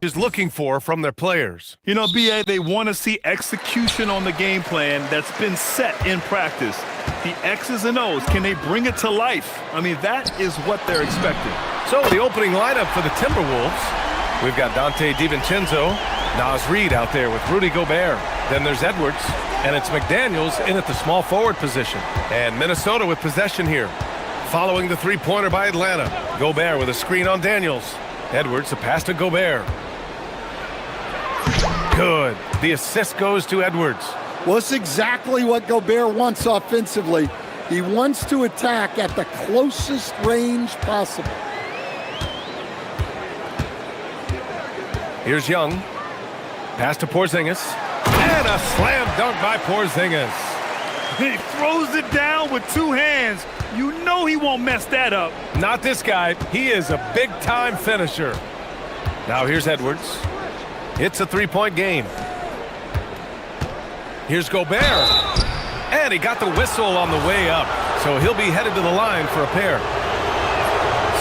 is looking for from their players. You know, BA, they want to see execution on the game plan that's been set in practice. The X's and O's, can they bring it to life? I mean, that is what they're expecting. So the opening lineup for the Timberwolves, we've got Dante DiVincenzo, Naz Reid out there with Rudy Gobert. Then there's Edwards, and it's McDaniels in at the small forward position. And Minnesota with possession here, following the three-pointer by Atlanta. Gobert with a screen on Daniels. Edwards, a pass to Gobert. Good. The assist goes to Edwards. Well, it's exactly what Gobert wants offensively. He wants to attack at the closest range possible. Here's Young. Pass to Porzingis. And a slam dunk by Porzingis. He throws it down with two hands. You know he won't mess that up. Not this guy. He is a big-time finisher. Now here's Edwards. It's a three-point game. Here's Gobert. And he got the whistle on the way up. So he'll be headed to the line for a pair.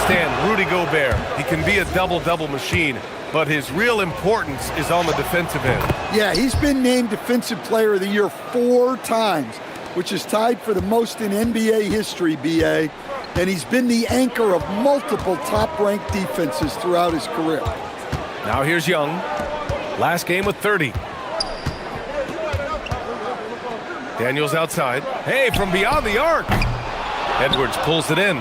Stan, Rudy Gobert. He can be a double-double machine, but his real importance is on the defensive end. Yeah, he's been named Defensive Player of the Year 4 times, which is tied for the most in NBA history, BA. And he's been the anchor of multiple top-ranked defenses throughout his career. Now here's Young. Last game with 30. Daniels outside. Hey, from beyond the arc. Edwards pulls it in.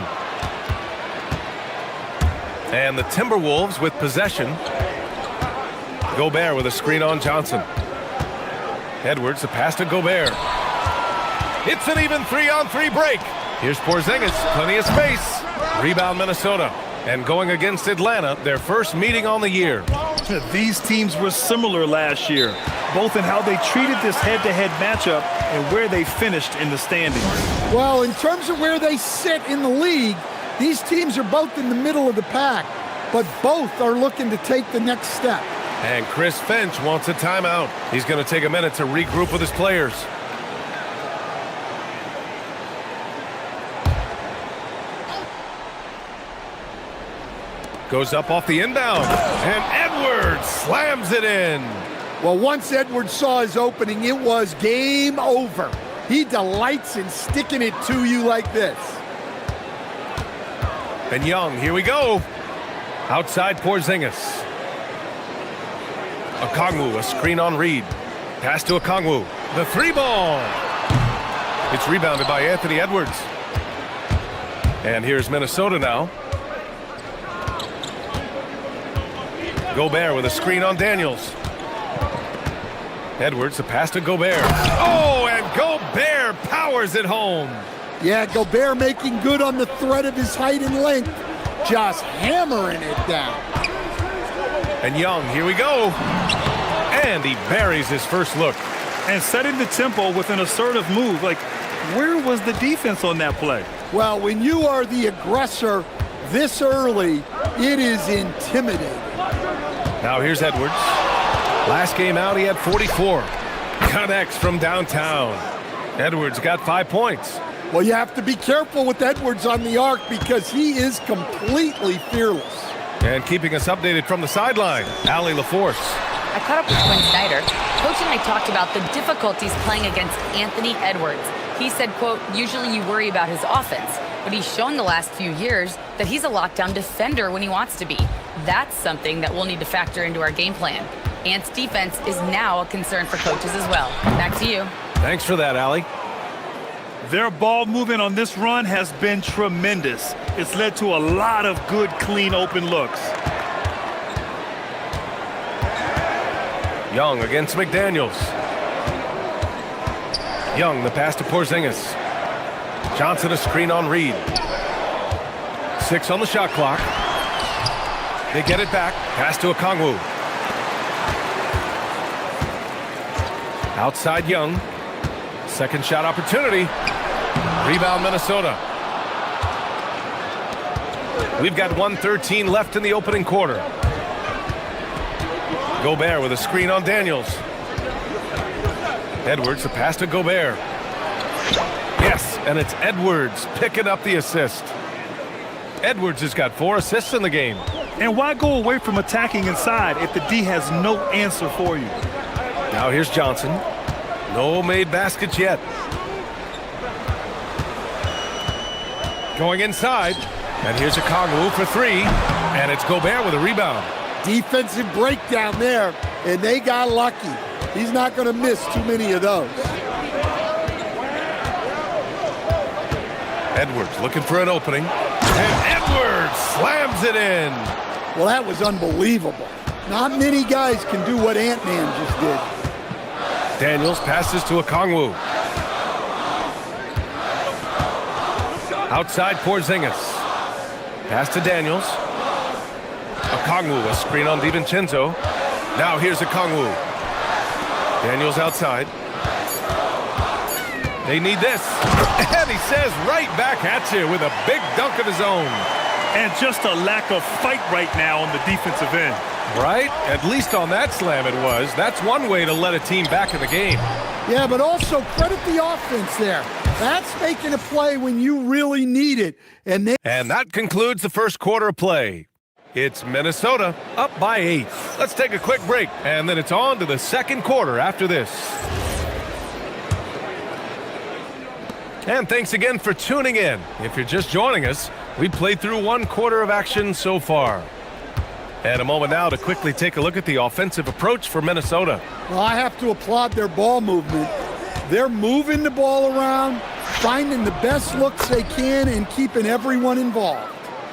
And the Timberwolves with possession. Gobert with a screen on Johnson. Edwards, a pass to Gobert. It's an even 3-on-3 break. Here's Porzingis, plenty of space. Rebound Minnesota. And going against Atlanta, their first meeting on the year. These teams were similar last year, both in how they treated this head-to-head matchup and where they finished in the standings. Well, in terms of where they sit in the league, these teams are both in the middle of the pack, but both are looking to take the next step. And Chris Finch wants a timeout. He's going to take a minute to regroup with his players. Goes up off the inbound, and Edwards slams it in. Well, once Edwards saw his opening, it was game over. He delights in sticking it to you like this. And Young, here we go. Outside Porzingis. Okongwu, a screen on Reid. Pass to Okongwu. The three ball. It's rebounded by Anthony Edwards. And here's Minnesota now. Gobert with a screen on Daniels. Edwards, a pass to Gobert. Oh, and Gobert powers it home. Yeah, Gobert making good on the threat of his height and length. Just hammering it down. And Young, here we go. And he buries his first look. And setting the tempo with an assertive move. Like, where was the defense on that play? Well, when you are the aggressor this early, it is intimidating. Now here's Edwards. Last game out, he had 44. Connects from downtown. Edwards got 5 points. Well, you have to be careful with Edwards on the arc because he is completely fearless. And keeping us updated from the sideline, Allie LaForce. I caught up with Quinn Snyder. Coach and I talked about the difficulties playing against Anthony Edwards. He said, quote, usually you worry about his offense, but he's shown the last few years that he's a lockdown defender when he wants to be. That's something that we'll need to factor into our game plan. Ant's defense is now a concern for coaches as well. Back to you. Thanks for that, Allie. Their ball movement on this run has been tremendous. It's led to a lot of good, clean, open looks. Young against McDaniels. Young, the pass to Porzingis. Johnson, a screen on Reid. 6 on the shot clock. They get it back. Pass to Okongwu. Outside Young. Second shot opportunity. Rebound Minnesota. We've got 1:13 left in the opening quarter. Gobert with a screen on Daniels. Edwards, the pass to Gobert. Yes, and it's Edwards picking up the assist. Edwards has got 4 assists in the game. And why go away from attacking inside if the D has no answer for you? Now here's Johnson. No made baskets yet. Going inside. And here's a Kongwu for 3. And it's Gobert with a rebound. Defensive breakdown there, and they got lucky. He's not going to miss too many of those. Edwards looking for an opening. And Edwards slams it in. Well, that was unbelievable. Not many guys can do what Ant-Man just did. Daniels passes to a Kongwu. Outside Porzingis. Pass to Daniels. Okongwu, a screen on DiVincenzo. Now here's Okongwu. Daniels outside. They need this. And he says right back at you with a big dunk of his own. And just a lack of fight right now on the defensive end. Right? At least on that slam it was. That's one way to let a team back in the game. Yeah, but also credit the offense there. That's making a play when you really need it. And that concludes the first quarter of play. It's Minnesota up by 8. Let's take a quick break, and then it's on to the second quarter after this. And thanks again for tuning in. If you're just joining us, we played through one quarter of action so far. And a moment now to quickly take a look at the offensive approach for Minnesota. Well, I have to applaud their ball movement. They're moving the ball around, finding the best looks they can, and keeping everyone involved.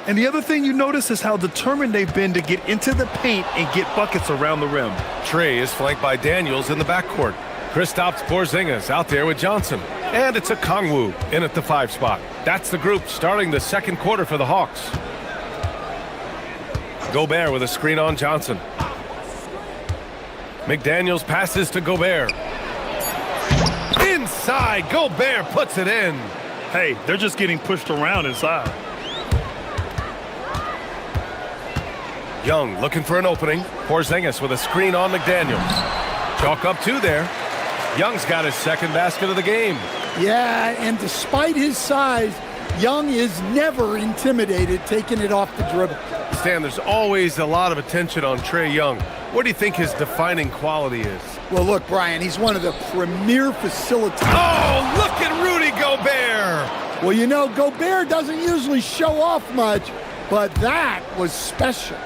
And the other thing you notice is how determined they've been to get into the paint and get buckets around the rim. Trey is flanked by Daniels in the backcourt. Kristaps Porzingis out there with Johnson. And it's a Kongwu in at the 5 spot. That's the group starting the second quarter for the Hawks. Gobert with a screen on Johnson. McDaniels passes to Gobert. Inside, Gobert puts it in. Hey, they're just getting pushed around inside. Young looking for an opening. Porzingis with a screen on McDaniels. Chalk up 2 there. Young's got his second basket of the game. Yeah, and despite his size, Young is never intimidated taking it off the dribble. Stan, there's always a lot of attention on Trae Young. What do you think his defining quality is? Well, look, Brian, he's one of the premier facilitators. Oh, look at Rudy Gobert! Well, you know, Gobert doesn't usually show off much, but that was special.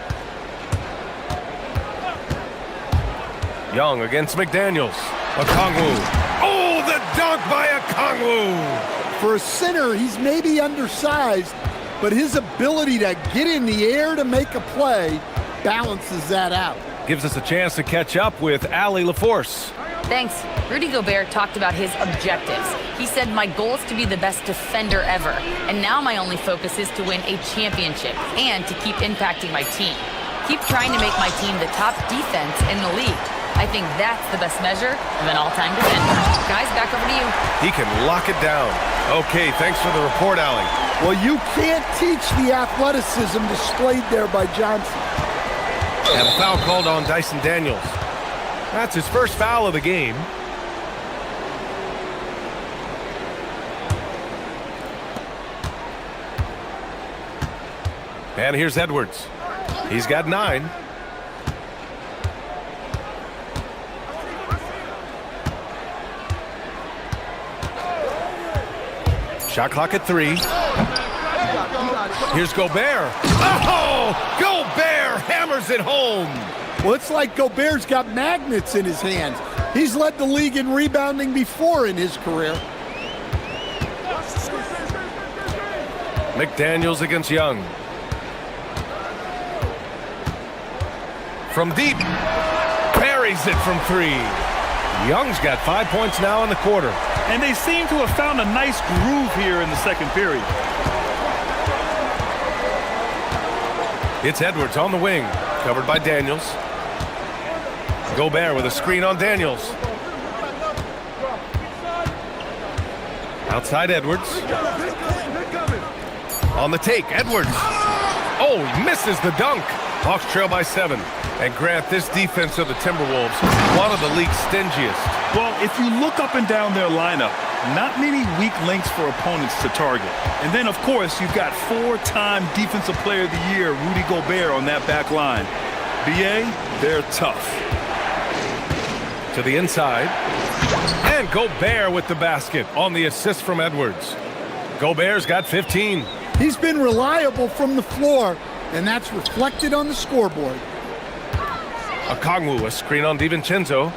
Young against McDaniels. Okongwu. Oh, the dunk by Okongwu! For a center, he's maybe undersized, but his ability to get in the air to make a play balances that out. Gives us a chance to catch up with Allie LaForce. Thanks. Rudy Gobert talked about his objectives. He said, my goal is to be the best defender ever, and now my only focus is to win a championship and to keep impacting my team. Keep trying to make my team the top defense in the league. I think that's the best measure of an all-time defender. Guys, back over to you. He can lock it down. Okay, thanks for the report, Allie. Well, you can't teach the athleticism displayed there by Johnson. And a foul called on Dyson Daniels. That's his first foul of the game. And here's Edwards. He's got 9. Shot clock at 3. Here's Gobert. Oh! Gobert hammers it home. Well, it's like Gobert's got magnets in his hands. He's led the league in rebounding before in his career. McDaniels against Young. From deep. Buries it from 3. Young's got 5 points now in the quarter. And they seem to have found a nice groove here in the second period. It's Edwards on the wing, covered by Daniels. Gobert with a screen on Daniels. Outside Edwards. On the take, Edwards. Oh, he misses the dunk. Hawks trail by 7. And Grant, this defense of the Timberwolves, one of the league's stingiest. Well, if you look up and down their lineup, Not many weak links for opponents to target. And then, of course, you've got four-time Defensive Player of the Year, Rudy Gobert, on that back line. BA, they're tough. To the inside. And Gobert with the basket on the assist from Edwards. Gobert's got 15. He's been reliable from the floor, and that's reflected on the scoreboard. Okongwu, a screen on DiVincenzo.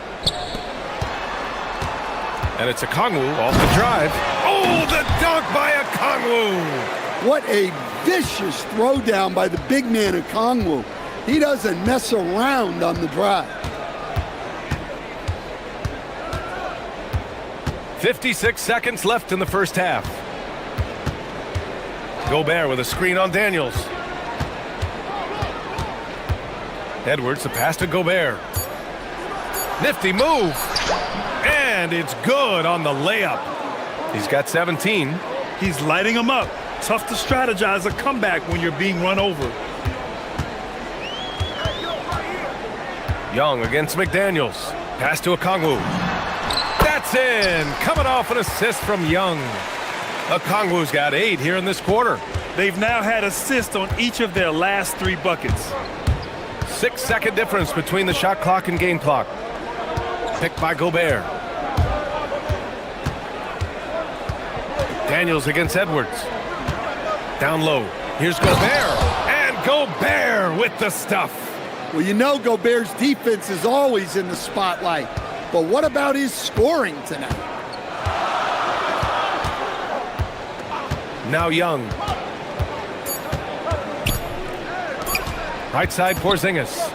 And it's Okongwu off the drive. Oh, the dunk by Okongwu! What a vicious throwdown by the big man Okongwu. He doesn't mess around on the drive. 56 seconds left in the first half. Gobert with a screen on Daniels. Edwards, the pass to Gobert. Nifty move. And it's good on the layup. He's got 17. He's lighting them up. Tough to strategize a comeback when you're being run over. Young against McDaniels. Pass to Okongwu. That's in. Coming off an assist from Young. Okongwu's got 8 here in this quarter. They've now had assists on each of their last 3 buckets. 6-second difference between the shot clock and game clock. Picked by Gobert. Daniels against Edwards. Down low. Here's Gobert. And Gobert with the stuff. Well, you know Gobert's defense is always in the spotlight. But what about his scoring tonight? Now Young. Right side Porzingis.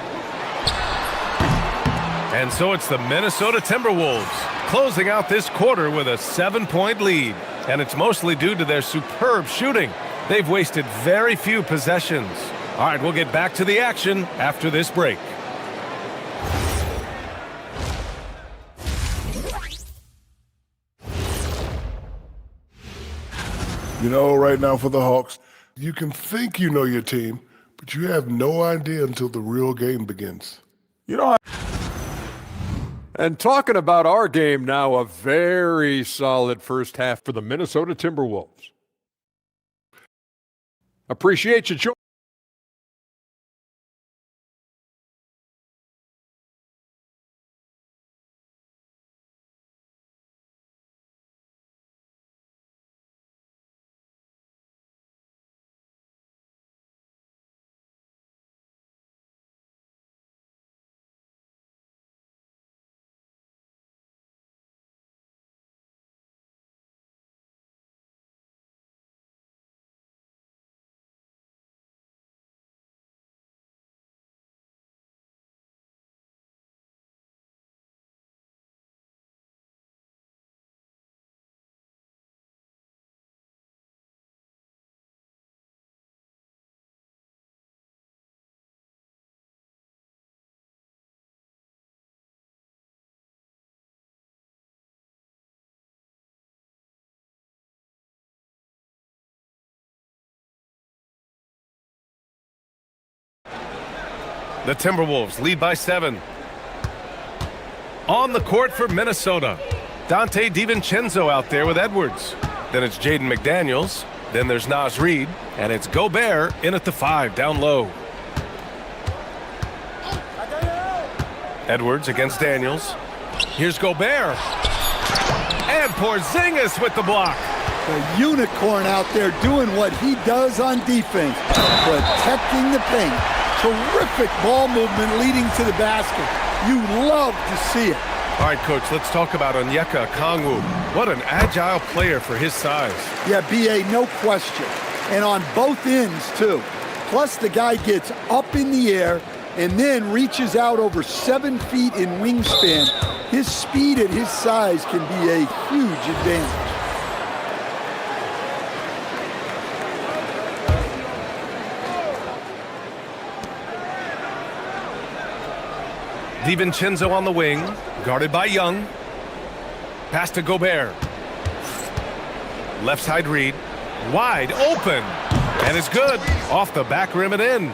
And so it's the Minnesota Timberwolves closing out this quarter with a 7-point lead. And it's mostly due to their superb shooting. They've wasted very few possessions. All right, we'll get back to the action after this break. You know, right now for the Hawks, you can think you know your team, but you have no idea until the real game begins. You know, and talking about our game now, a very solid first half for the Minnesota Timberwolves. Appreciate you joining. The Timberwolves lead by 7. On the court for Minnesota, Dante DiVincenzo out there with Edwards. Then it's Jaden McDaniels. Then there's Naz Reid. And it's Gobert in at the 5, down low. Edwards against Daniels. Here's Gobert. And Porzingis with the block. The unicorn out there doing what he does on defense, protecting the paint. Terrific ball movement leading to the basket. You love to see it. All right, Coach, let's talk about Onyeka Okongwu. What an agile player for his size. Yeah, B.A., no question. And on both ends, too. Plus, the guy gets up in the air and then reaches out over 7 feet in wingspan. His speed at his size can be a huge advantage. DiVincenzo on the wing, guarded by Young. Pass to Gobert. Left side Reid, wide open, and it's good. Off the back rim and in.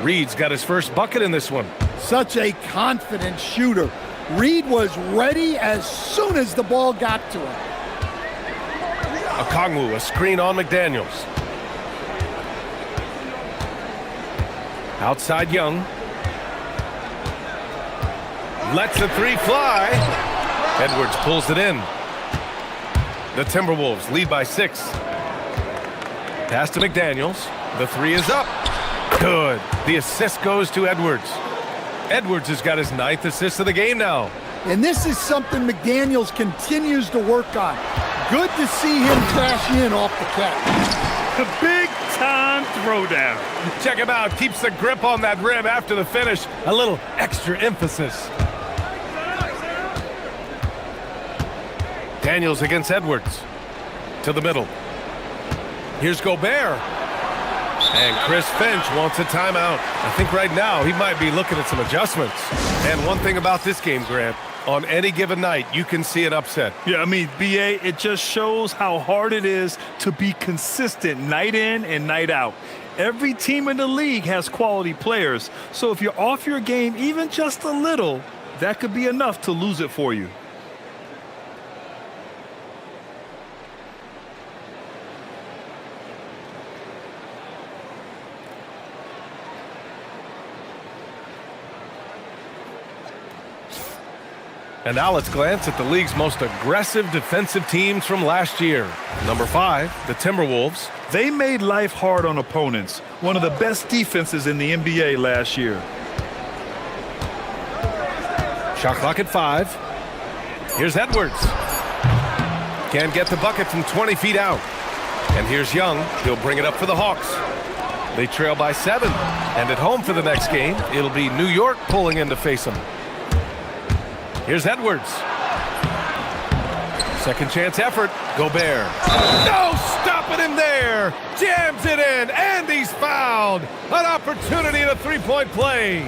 Reid's got his first bucket in this one. Such a confident shooter. Reid was ready as soon as the ball got to him. Okongwu, a screen on McDaniels. Outside Young. Lets the three fly. Edwards pulls it in. The Timberwolves lead by 6. Pass to McDaniels. The three is up. Good. The assist goes to Edwards. Edwards has got his 9th assist of the game now. And this is something McDaniels continues to work on. Good to see him cash in off the catch. The big-time throwdown. Check him out. Keeps the grip on that rim after the finish. A little extra emphasis. Daniels against Edwards. To the middle. Here's Gobert. And Chris Finch wants a timeout. I think right now he might be looking at some adjustments. And one thing about this game, Grant, on any given night, you can see an upset. Yeah, I mean, BA, it just shows how hard it is to be consistent night in and night out. Every team in the league has quality players. So if you're off your game even just a little, that could be enough to lose it for you. And now let's glance at the league's most aggressive defensive teams from last year. Number 5, the Timberwolves. They made life hard on opponents. One of the best defenses in the NBA last year. Shot clock at 5. Here's Edwards. Can't get the bucket from 20 feet out. And here's Young. He'll bring it up for the Hawks. They trail by 7. And at home for the next game, it'll be New York pulling in to face them. Here's Edwards. Second chance effort. Gobert. No stopping him there. Jams it in, and he's fouled. An opportunity in a three-point play.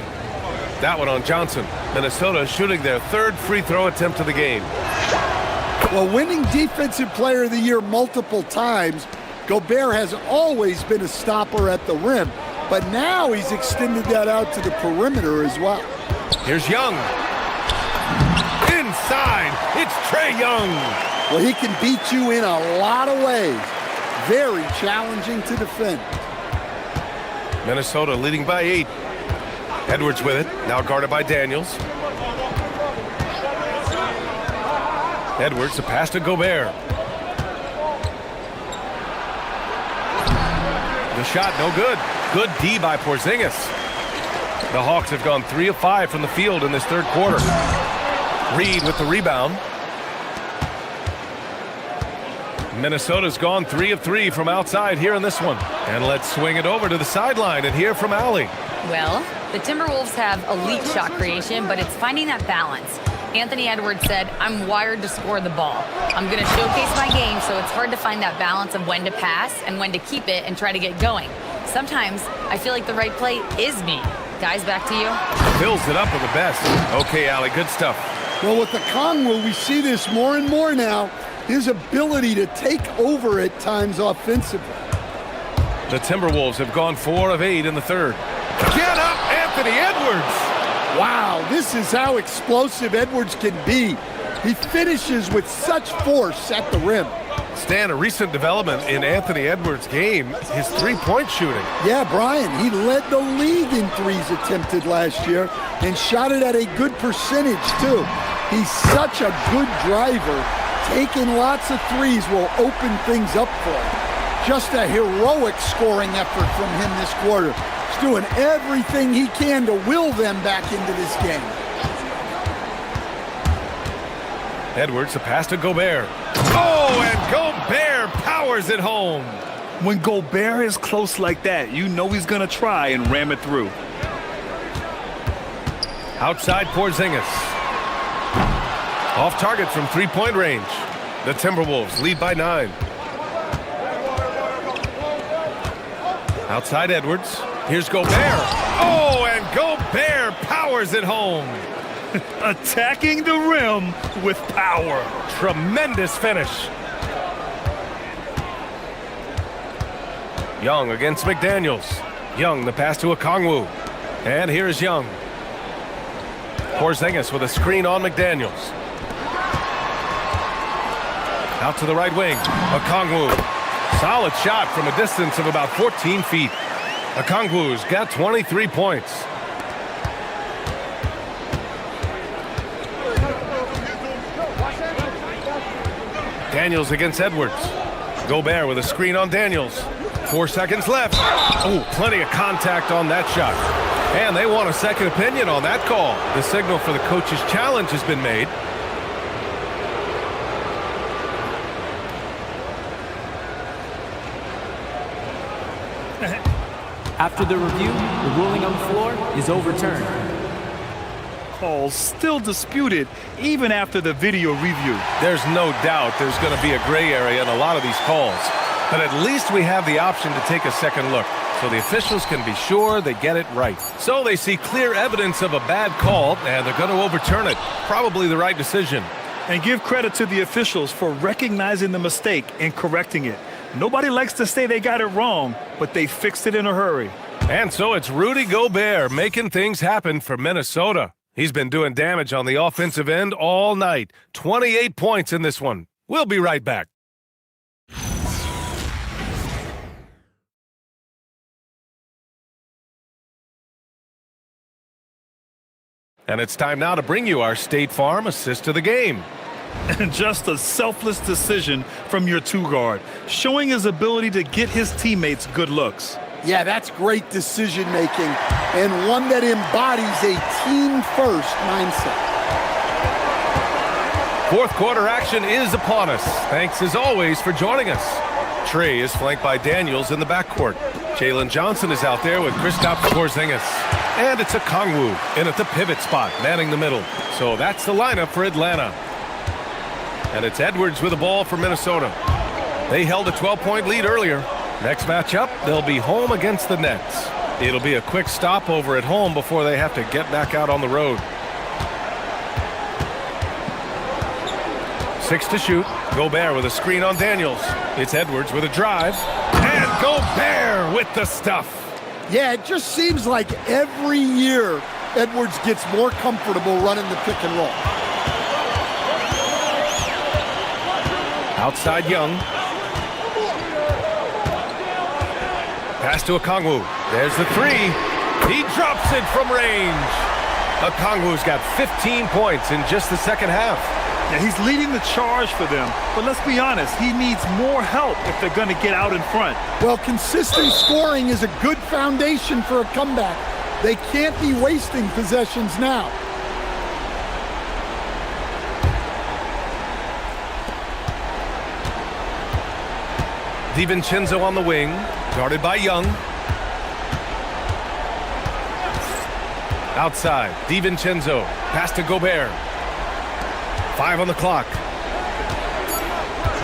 That one on Johnson. Minnesota shooting their 3rd free throw attempt of the game. Well, winning Defensive Player of the Year multiple times, Gobert has always been a stopper at the rim. But now he's extended that out to the perimeter as well. Here's Young. Inside, it's Trae Young. Well, he can beat you in a lot of ways. Very challenging to defend. Minnesota leading by 8. Edwards with it, now guarded by Daniels. Edwards, a pass to Gobert. The shot, no good. Good D by Porzingis. The Hawks have gone 3 of 5 from the field in this 3rd quarter. Reed with the rebound. Minnesota's gone 3 of 3 from outside here in this one. And let's swing it over to the sideline and hear from Allie. Well, the Timberwolves have elite shot creation, but it's finding that balance. Anthony Edwards said, I'm wired to score the ball. I'm going to showcase my game, so it's hard to find that balance of when to pass and when to keep it and try to get going. Sometimes I feel like the right play is me. Guys, back to you. Fills it up with the best. Okay, Allie, good stuff. Well, with the Okongwu, we see this more and more now. His ability to take over at times offensively. The Timberwolves have gone 4 of 8 in the 3rd. Get up, Anthony Edwards! Wow, this is how explosive Edwards can be. He finishes with such force at the rim. Stan, a recent development in Anthony Edwards' game, his three-point shooting. Yeah, Brian, he led the league in threes attempted last year and shot it at a good percentage, too. He's such a good driver. Taking lots of threes will open things up for him. Just a heroic scoring effort from him this quarter. He's doing everything he can to will them back into this game. Edwards, a pass to Gobert. Oh, and Gobert powers it home. When Gobert is close like that, you know he's going to try and ram it through. Outside Porzingis. Off target from three-point range. The Timberwolves lead by 9. Outside Edwards. Here's Gobert. Oh, and Gobert powers it home. Attacking the rim with power. Tremendous finish. Young against McDaniels. Young, the pass to Okongwu. And here's Young. Porzingis with a screen on McDaniels. Out to the right wing. Okongwu. Solid shot from a distance of about 14 feet. Okongwu's got 23 points. Daniels against Edwards. Gobert with a screen on Daniels. 4 seconds left. Oh, plenty of contact on that shot. And they want a second opinion on that call. The signal for the coach's challenge has been made. After the review, the ruling on the floor is overturned. Calls still disputed even after the video review. There's no doubt there's going to be a gray area in a lot of these calls. But at least we have the option to take a second look, so the officials can be sure they get it right. So they see clear evidence of a bad call, and they're going to overturn it. Probably the right decision. And give credit to the officials for recognizing the mistake and correcting it. Nobody likes to say they got it wrong, but they fixed it in a hurry. And so it's Rudy Gobert making things happen for Minnesota. He's been doing damage on the offensive end all night. 28 points in this one. We'll be right back. And it's time now to bring you our State Farm assist of the game. And just a selfless decision from your two-guard, showing his ability to get his teammates good looks. Yeah, that's great decision-making, and one that embodies a team-first mindset. Fourth quarter action is upon us. Thanks, as always, for joining us. Trey is flanked by Daniels in the backcourt. Jalen Johnson is out there with Kristaps Porzingis. And it's Okongwu in at the pivot spot, manning the middle. So that's the lineup for Atlanta. And it's Edwards with the ball for Minnesota. They held a 12-point lead earlier. Next matchup, they'll be home against the Nets. It'll be a quick stopover at home before they have to get back out on the road. 6 to shoot. Gobert with a screen on Daniels. It's Edwards with a drive. And Gobert with the stuff. Yeah, it just seems like every year Edwards gets more comfortable running the pick and roll. Outside Young. Pass to Okongwu. There's the three. He drops it from range. Okongwu's got 15 points in just the second half. Yeah, he's leading the charge for them, but let's be honest, he needs more help if they're going to get out in front. Well, consistent scoring is a good foundation for a comeback. They can't be wasting possessions now. DiVincenzo on the wing, guarded by Young. Outside, DiVincenzo, pass to Gobert. 5 on the clock.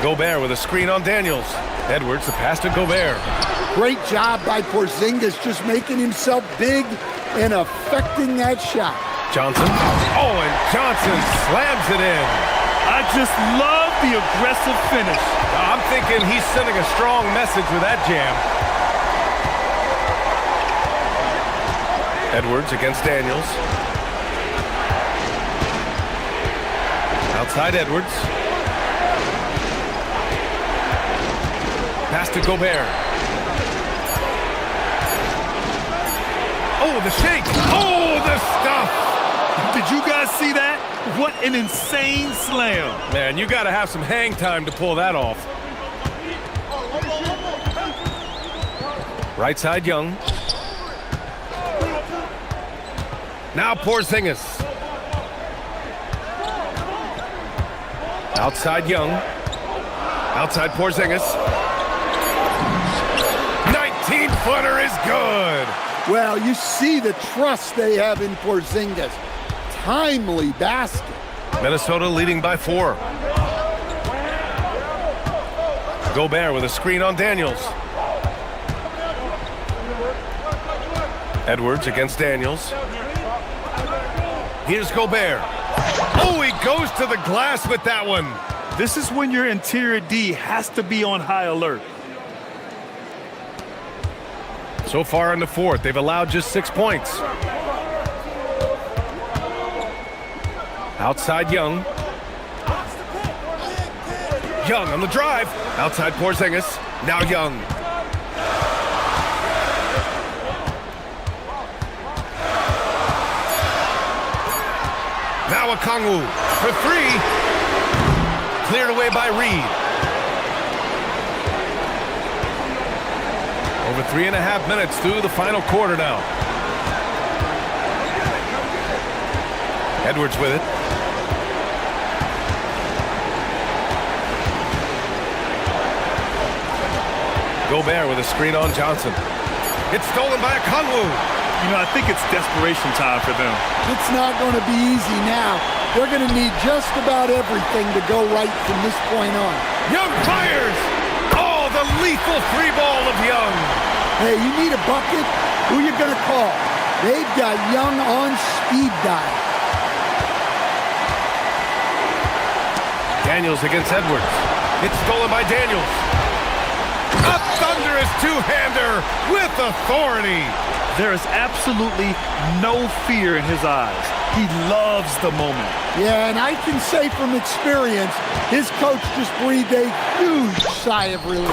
Gobert with a screen on Daniels. Edwards, the pass to Gobert. Great job by Porzingis, just making himself big and affecting that shot. Johnson. Oh, and Johnson slams it in. I just love the aggressive finish. I'm thinking he's sending a strong message with that jam. Edwards against Daniels. Outside Edwards. Pass to Gobert. Oh, the shake. Oh, the stuff. Did you guys see that? What an insane slam. Man, you got to have some hang time to pull that off. Right side Young. Now Porzingis. Outside Young. Outside Porzingis. 19-footer is good. Well, you see the trust they have in Porzingis. Timely basket. Minnesota leading by 4. Gobert with a screen on Daniels. Edwards against Daniels. Here's Gobert. Oh, he goes to the glass with that one. This is when your interior D has to be on high alert. So far in the fourth, they've allowed just 6 points. Outside Young. Young on the drive. Outside Porzingis. Now Young. Now Okongwu for three. Cleared away by Reed. Over 3.5 minutes through the final quarter now. Edwards with it. Gobert with a screen on Johnson. It's stolen by Okongwu. You know, I think it's desperation time for them. It's not going to be easy now. They're going to need just about everything to go right from this point on. Young fires! Oh, the lethal three ball of Young. Hey, you need a bucket? Who you going to call? They've got Young on speed dial. Daniels against Edwards. It's stolen by Daniels. A thunderous two-hander with authority. There is absolutely no fear in his eyes. He loves the moment. Yeah, and I can say from experience, his coach just breathed a huge sigh of relief.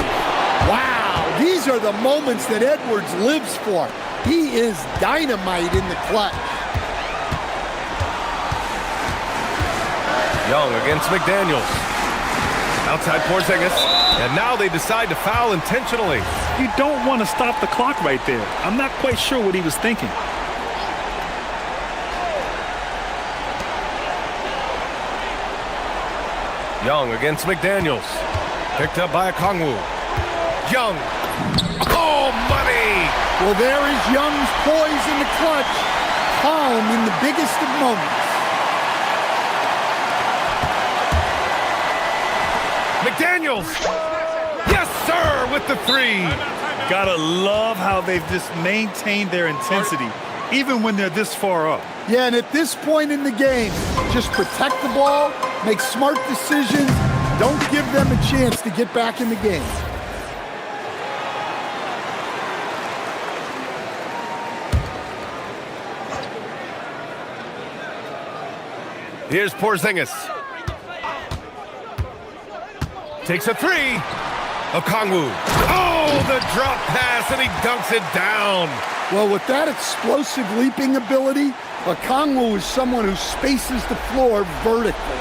Wow, these are the moments that Edwards lives for. He is dynamite in the clutch. Young against McDaniels. Outside Porzingis. And now they decide to foul intentionally. You don't want to stop the clock right there. I'm not quite sure what he was thinking. Young against McDaniels. Picked up by Okongwu. Young. Oh, money! Well, there is Young's poise in the clutch. Calm in the biggest of moments. McDaniels! Yes, sir, with the three. Gotta love how they've just maintained their intensity, even when they're this far up. Yeah, and at this point in the game, just protect the ball, make smart decisions, don't give them a chance to get back in the game. Here's Porzingis. Takes a three. Okongwu. Oh, the drop pass, and he dunks it down. Well, with that explosive leaping ability, Okongwu is someone who spaces the floor vertically.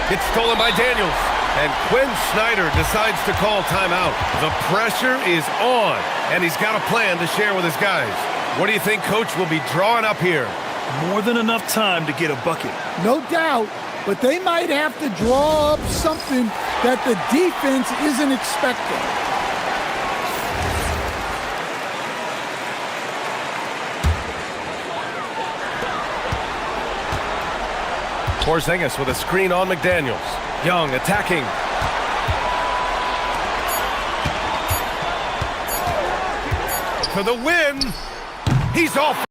It's stolen by Daniels. And Quinn Snyder decides to call timeout. The pressure is on, and he's got a plan to share with his guys. What do you think Coach will be drawing up here? More than enough time to get a bucket. No doubt, but they might have to draw up something that the defense isn't expecting. Porzingis with a screen on McDaniels. Young attacking. For the win. He's off.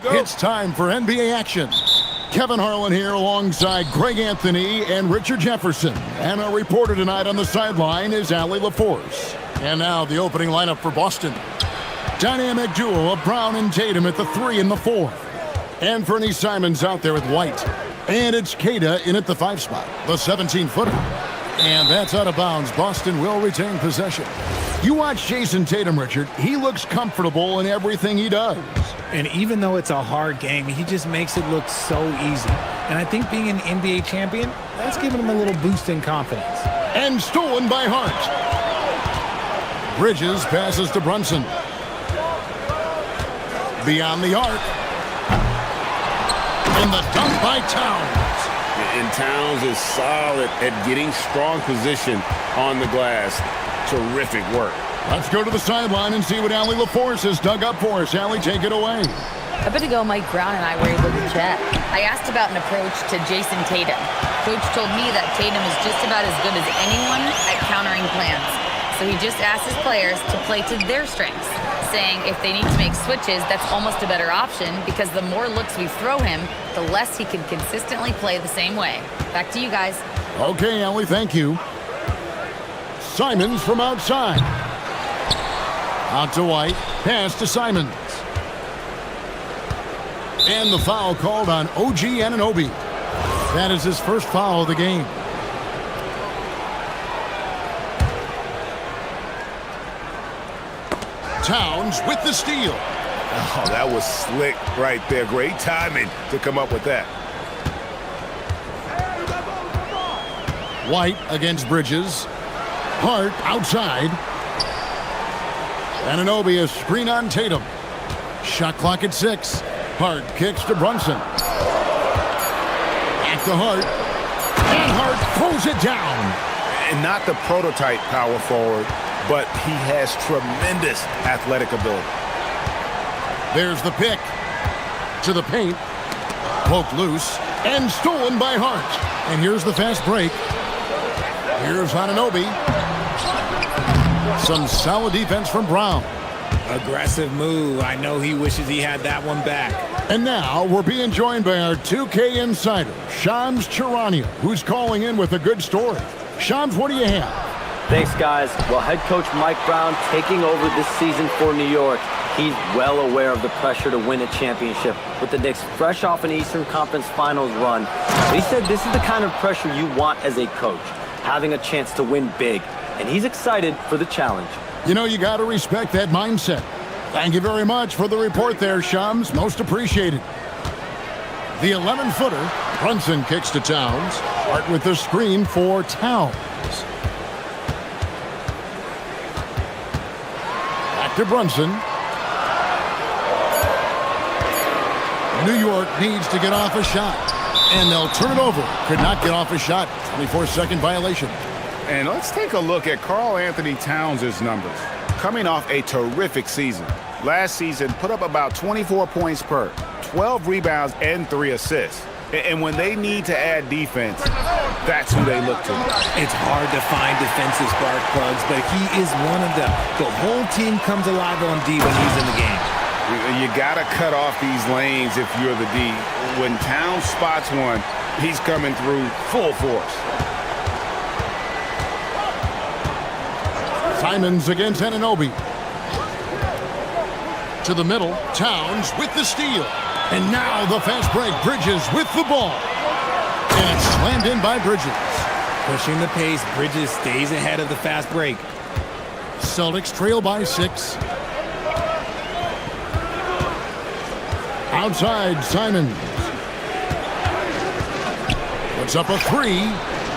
It's time for NBA action. Kevin Harlan here alongside Greg Anthony and Richard Jefferson. And our reporter tonight on the sideline is Allie LaForce. And now the opening lineup for Boston. Dynamic duo of Brown and Tatum at the 3 and the 4. And Fernie Simons out there with White. And it's Kata in at the 5 spot, the 17-footer. And that's out of bounds. Boston will retain possession. You watch Jason Tatum, Richard. He looks comfortable in everything he does. And even though it's a hard game, he just makes it look so easy. And I think being an NBA champion, that's given him a little boost in confidence. And stolen by Hart. Bridges passes to Brunson. Beyond the arc. And the dunk by Towns. And Towns is solid at getting strong position on the glass. Terrific work. Let's go to the sideline and see what Allie LaForce has dug up for us. Allie, take it away. A bit ago, Mike Brown and I were able to chat. I asked about an approach to Jason Tatum. Coach told me that Tatum is just about as good as anyone at countering plans. So he just asked his players to play to their strengths, saying if they need to make switches, that's almost a better option because the more looks we throw him, the less he can consistently play the same way. Back to you guys. Okay, Allie, thank you. Simons from outside. Out to White. Pass to Simons. And the foul called on OG Anunoby. That is his first foul of the game. Towns with the steal. Oh, that was slick right there. Great timing to come up with that. White against Bridges. Hart outside. Anunoby a screen on Tatum. Shot clock at 6. Hart kicks to Brunson. Back to Hart. And Hart throws it down. And not the prototype power forward, but he has tremendous athletic ability. There's the pick. To the paint. Poked loose. And stolen by Hart. And here's the fast break. Here's Anunoby. Some solid defense from Brown. Aggressive move. I know he wishes he had that one back. And now we're being joined by our 2K insider, Shams Charania, who's calling in with a good story. Shams, what do you have? Thanks, guys. Well, head coach Mike Brown taking over this season for New York. He's well aware of the pressure to win a championship. With the Knicks fresh off an Eastern Conference Finals run, he said this is the kind of pressure you want as a coach, having a chance to win big. And he's excited for the challenge. You know, you got to respect that mindset. Thank you very much for the report there, Shams. Most appreciated. The 11-footer. Brunson kicks to Towns. Hart with the screen for Towns. Back to Brunson. New York needs to get off a shot. And they'll turn it over. Could not get off a shot. 24-second violation. And let's take a look at Karl Anthony Towns' numbers. Coming off a terrific season. Last season, put up about 24 points per, 12 rebounds, and 3 assists. And when they need to add defense, that's who they look to. It's hard to find defensive spark plugs, but he is one of them. The whole team comes alive on D when he's in the game. You got to cut off these lanes if you're the D. When Towns spots one, he's coming through full force. Simons against Anunoby. To the middle, Towns with the steal. And now the fast break, Bridges with the ball. And it's slammed in by Bridges. Pushing the pace, Bridges stays ahead of the fast break. Celtics trail by 6. Outside, Simons. Puts up a 3.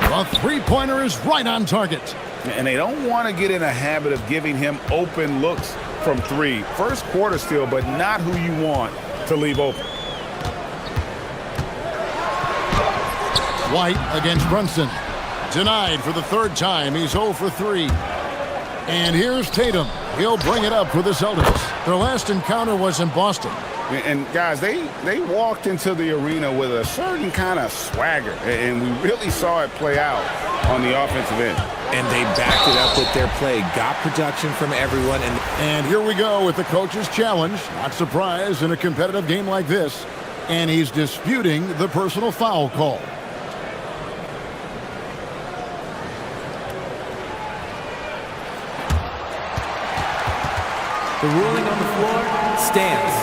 The three-pointer is right on target. And they don't want to get in a habit of giving him open looks from 3. First quarter still, but not who you want to leave open. White against Brunson. Denied for the 3rd time. He's 0 for 3. And here's Tatum. He'll bring it up for the Celtics. Their last encounter was in Boston. And guys, they walked into the arena with a certain kind of swagger, and we really saw it play out on the offensive end. And they backed it up with their play, got production from everyone. And here we go with the coach's challenge. Not surprised in a competitive game like this. And he's disputing the personal foul call. The ruling on the floor stands.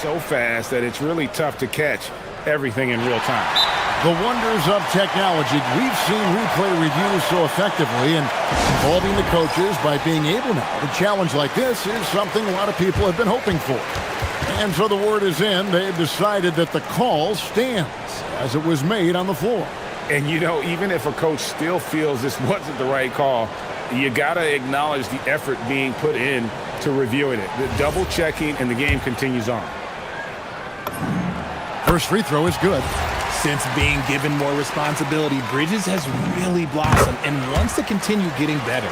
So fast that it's really tough to catch everything in real time. The wonders of technology. We've seen replay reviews so effectively, and involving the coaches by being able now to challenge like this is something a lot of people have been hoping for. And so the word is in. They've decided that the call stands as it was made on the floor. And you know, even if a coach still feels this wasn't the right call, you got to acknowledge the effort being put in to reviewing it. The double checking, and the game continues on. First free throw is good. Since being given more responsibility, Bridges has really blossomed and wants to continue getting better.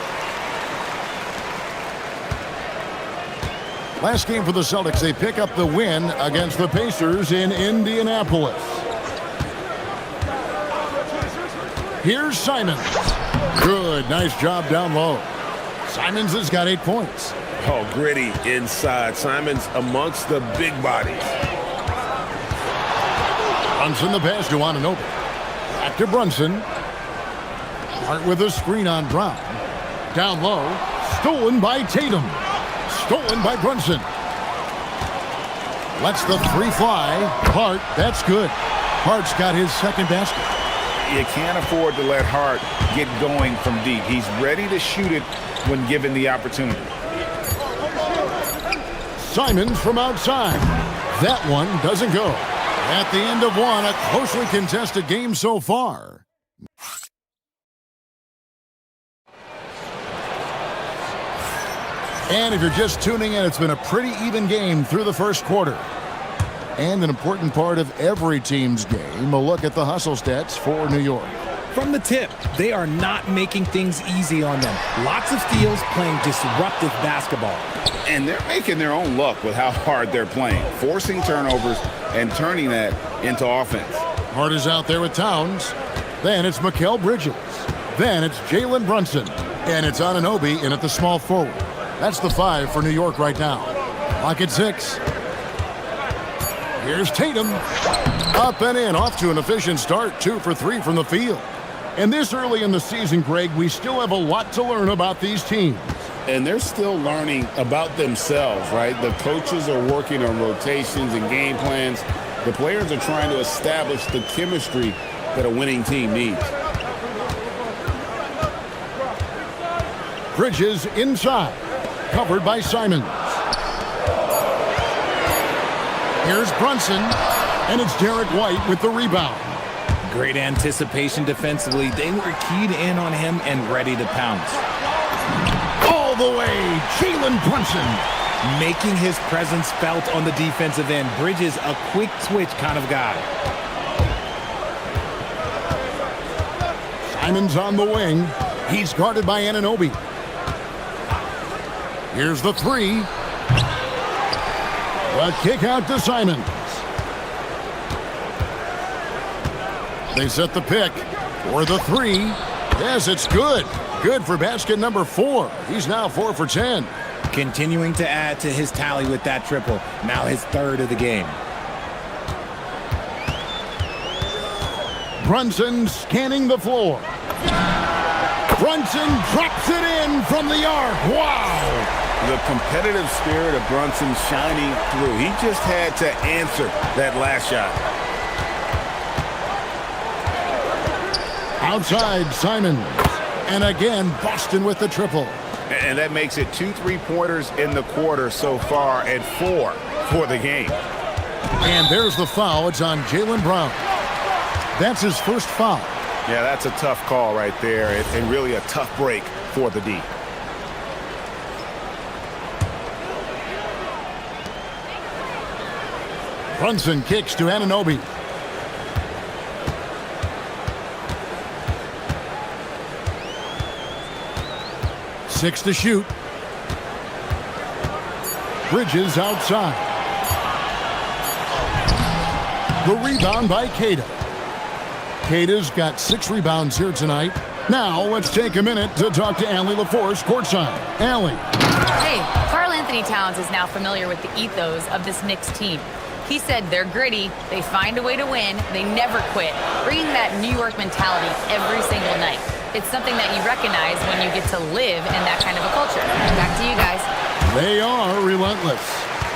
Last game for the Celtics, they pick up the win against the Pacers in Indianapolis. Here's Simons. Good, nice job down low. Simons has got 8 points. Oh, gritty inside. Simons amongst the big bodies. Brunson the pass to Anunoby. Back to Brunson. Hart with a screen on Brown. Down low. Stolen by Tatum. Stolen by Brunson. Lets the three fly. Hart, that's good. Hart's got his second basket. You can't afford to let Hart get going from deep. He's ready to shoot it when given the opportunity. Simons from outside. That one doesn't go. At the end of one, a closely contested game so far. And if you're just tuning in, it's been a pretty even game through the first quarter. And an important part of every team's game, a look at the hustle stats for New York. From the tip, they are not making things easy on them. Lots of steals, playing disruptive basketball. And they're making their own luck with how hard they're playing, forcing turnovers and turning that into offense. Hart is out there with Towns. Then it's Mikal Bridges. Then it's Jalen Brunson. And it's Anunoby in at the small forward. That's the 5 for New York right now. Clock at 6. Here's Tatum. Up and in, off to an efficient start. 2 for 3 from the field. And this early in the season, Greg, we still have a lot to learn about these teams. And they're still learning about themselves, right? The coaches are working on rotations and game plans. The players are trying to establish the chemistry that a winning team needs. Bridges inside. Covered by Simons. Here's Brunson. And it's Derek White with the rebound. Great anticipation defensively. They were keyed in on him and ready to pounce. All the way, Jalen Brunson. Making his presence felt on the defensive end. Bridges, a quick switch kind of guy. Simons on the wing. He's guarded by Anunoby. Here's the 3. A kick out to Simons. They set the pick for the 3. Yes, it's good. Good for basket number 4. He's now 4 for 10. Continuing to add to his tally with that triple. Now his 3rd of the game. Brunson scanning the floor. Brunson drops it in from the arc. Wow! The competitive spirit of Brunson shining through. He just had to answer that last shot. Outside, Simons. And again, Boston with the triple. And that makes it 2 3-pointers in the quarter so far and 4 for the game. And there's the foul. It's on Jaylen Brown. That's his first foul. Yeah, that's a tough call right there, and really a tough break for the D. Brunson kicks to Anunoby. Six to shoot. Bridges outside. The rebound by Cada. Cada's got 6 rebounds here tonight. Now let's take a minute to talk to Allie LaForce courtside. Allie. Hey, Karl Anthony Towns is now familiar with the ethos of this Knicks team. He said they're gritty, they find a way to win, they never quit, bringing that New York mentality every single night. It's something that you recognize when you get to live in that kind of a culture. Back to you guys. They are relentless.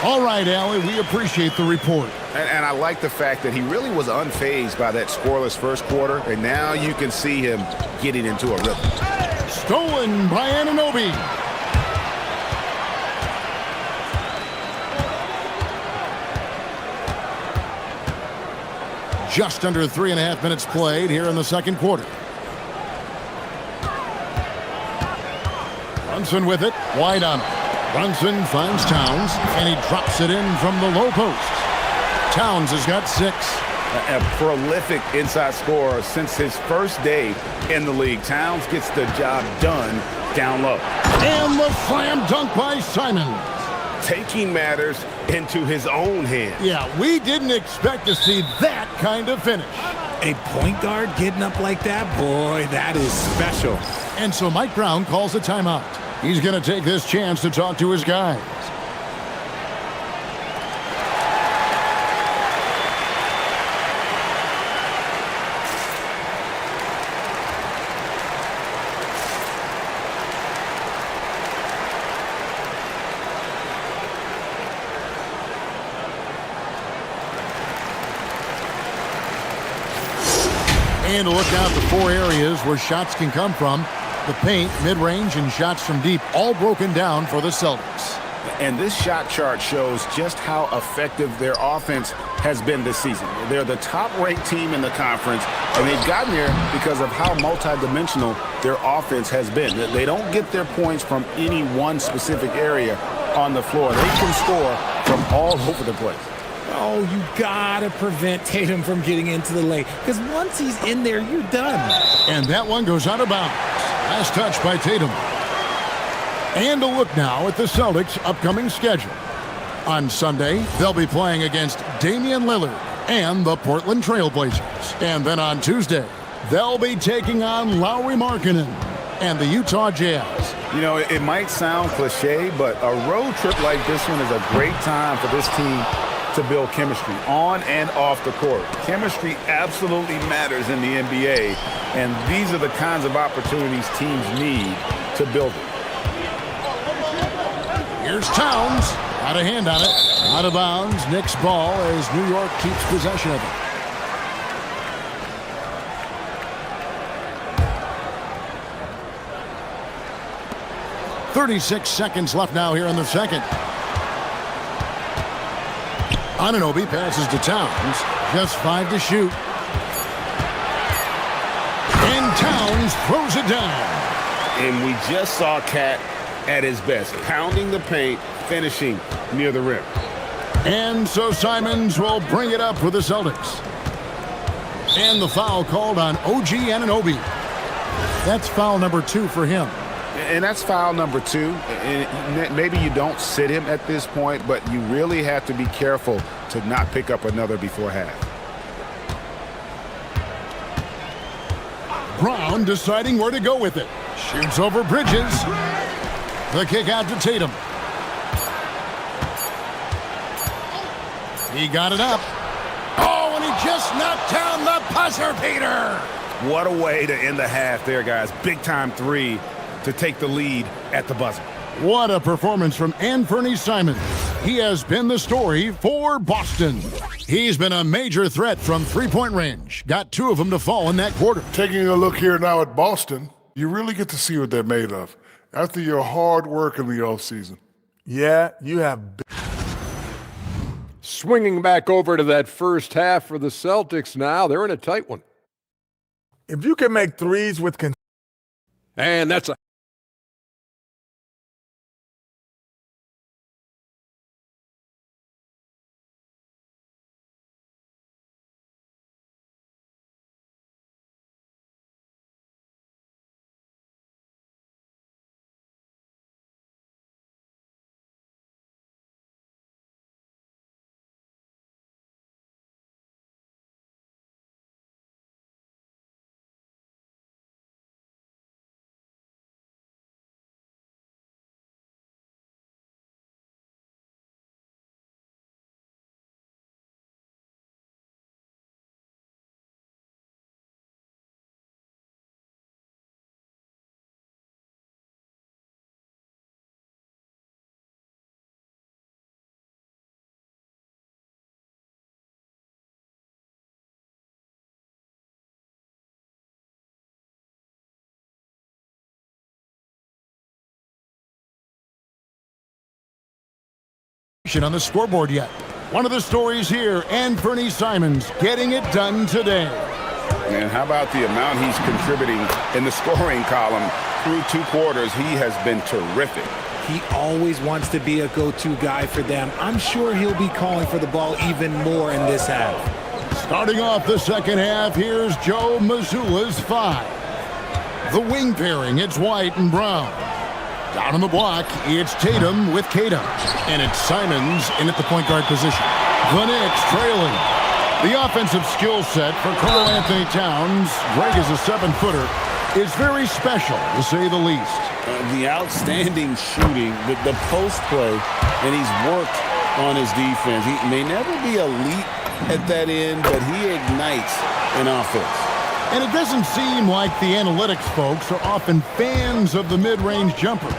All right, Allie, we appreciate the report. And I like the fact that he really was unfazed by that scoreless first quarter, and now you can see him getting into a rhythm. Stolen by Anunoby. Just under 3.5 minutes played here in the second quarter. Brunson with it, wide on him. Brunson finds Towns, and he drops it in from the low post. Towns has got 6. A prolific inside scorer since his first day in the league. Towns gets the job done down low. And the slam dunk by Simon. Taking matters into his own hands. Yeah, we didn't expect to see that kind of finish. A point guard getting up like that, boy, that is special. And so Mike Brown calls a timeout. He's going to take this chance to talk to his guys. And to look out the 4 areas where shots can come from. The paint, mid-range, and shots from deep all broken down for the Celtics. And this shot chart shows just how effective their offense has been this season. They're the top-ranked team in the conference, and they've gotten there because of how multidimensional their offense has been. They don't get their points from any one specific area on the floor. They can score from all over the place. Oh, you gotta prevent Tatum from getting into the lane, because once he's in there, you're done. And that one goes out of bounds. Last touch by Tatum. And a look now at the Celtics' upcoming schedule. On Sunday, they'll be playing against Damian Lillard and the Portland Trail Blazers. And then on Tuesday, they'll be taking on Lauri Markkanen and the Utah Jazz. You know, it might sound cliche, but a road trip like this one is a great time for this team to build chemistry on and off the court. Chemistry absolutely matters in the NBA, and these are the kinds of opportunities teams need to build it. Here's Towns. Got a hand on it. Out of bounds. Knicks ball as New York keeps possession of it. .36 seconds left now here in the second. Anunoby passes to Towns. Just 5 to shoot. And Towns throws it down. And we just saw Cat at his best, pounding the paint, finishing near the rim. And so Simons will bring it up for the Celtics. And the foul called on OG Anunoby. That's foul number 2 for him. And that's foul number 2. And maybe you don't sit him at this point, but you really have to be careful to not pick up another before half. Brown deciding where to go with it. Shoots over Bridges. The kick out to Tatum. He got it up. Oh, and he just knocked down the buzzer beater. What a way to end the half there, guys. Big-time 3 to take the lead at the buzzer. What a performance from Anthony Simons. He has been the story for Boston. He's been a major threat from three-point range. Got 2 of them to fall in that quarter. Taking a look here now at Boston, you really get to see what they're made of after your hard work in the offseason. Yeah, you have... Swinging back over to that first half for the Celtics now. They're in a tight one. If you can make threes with... And that's a on the scoreboard yet. One of the stories here, and Bernie Simons getting it done today. Man, how about the amount he's contributing in the scoring column through 2 quarters? He has been terrific. He always wants to be a go-to guy for them. I'm sure he'll be calling for the ball even more in this half. Starting off the second half, here's Joe Mazzulla's 5. The wing pairing, it's White and Brown. Down on the block, it's Tatum with Tatum. And it's Simons in at the point guard position. The Knicks trailing. The offensive skill set for Karl Anthony Towns, Greg is a 7-footer, is very special, to say the least. The outstanding shooting with the post play, and he's worked on his defense. He may never be elite at that end, but he ignites an offense. And it doesn't seem like the analytics folks are often fans of the mid-range jumper.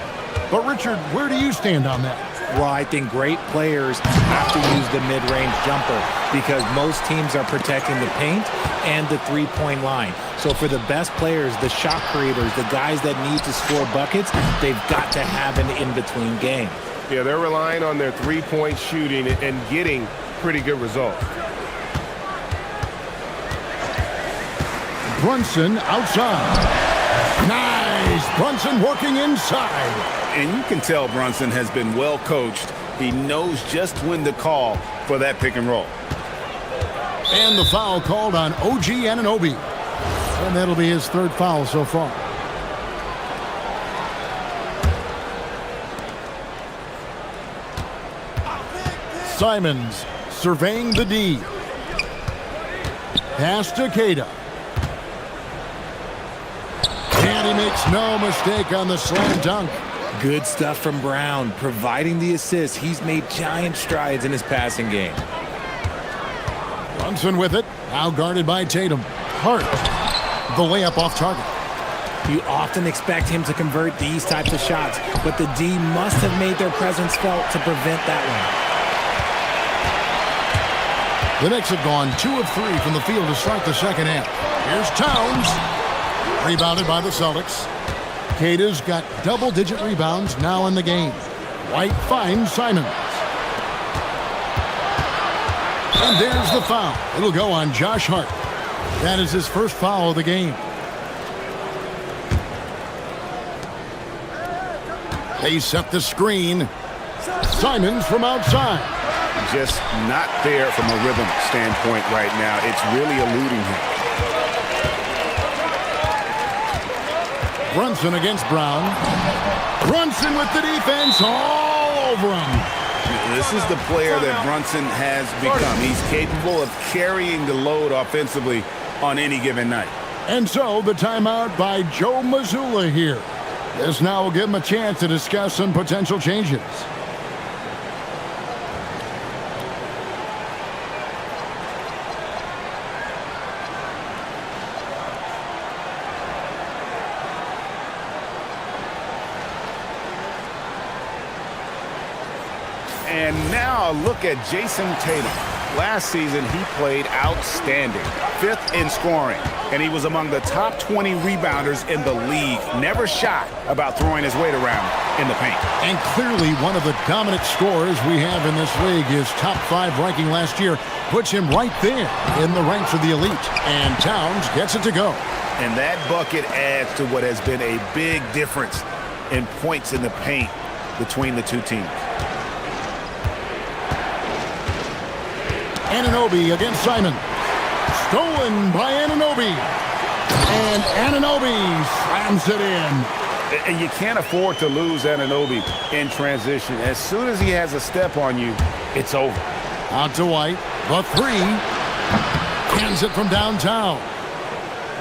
But Richard, where do you stand on that? Well, I think great players have to use the mid-range jumper because most teams are protecting the paint and the three-point line. So for the best players, the shot creators, the guys that need to score buckets, they've got to have an in-between game. Yeah, they're relying on their three-point shooting and getting pretty good results. Brunson outside. Nice! Brunson working inside. And you can tell Brunson has been well coached. He knows just when to call for that pick and roll. And the foul called on OG Anunoby. And that'll be his 3rd foul so far. Simons surveying the D. Pass to Queta. And he makes no mistake on the slam dunk. Good stuff from Brown, providing the assist. He's made giant strides in his passing game. Brunson with it, now guarded by Tatum. Hart, the layup off target. You often expect him to convert these types of shots, but the D must have made their presence felt to prevent that one. The Knicks have gone 2 of 3 from the field to start the second half. Here's Towns. Rebounded by the Celtics. Queta's got double-digit rebounds now in the game. White finds Simons. And there's the foul. It'll go on Josh Hart. That is his 1st foul of the game. They set the screen. Simons from outside. Just not there from a rhythm standpoint right now. It's really eluding him. Brunson against Brown. Brunson with the defense all over him. This is the player that Brunson has become. He's capable of carrying the load offensively on any given night. And so the timeout by Joe Mazzulla here. This now will give him a chance to discuss some potential changes. And now a look at Jason Tatum. Last season, he played outstanding. 5th in scoring, and he was among the top 20 rebounders in the league. Never shy about throwing his weight around in the paint. And clearly one of the dominant scorers we have in this league. His top 5 ranking last year puts him right there in the ranks of the elite. And Towns gets it to go. And that bucket adds to what has been a big difference in points in the paint between the 2 teams. Anunoby against Simon. Stolen by Anunoby. And Anunoby slams it in. And you can't afford to lose Anunoby in transition. As soon as he has a step on you, it's over. Out to White. The 3. Cans it from downtown.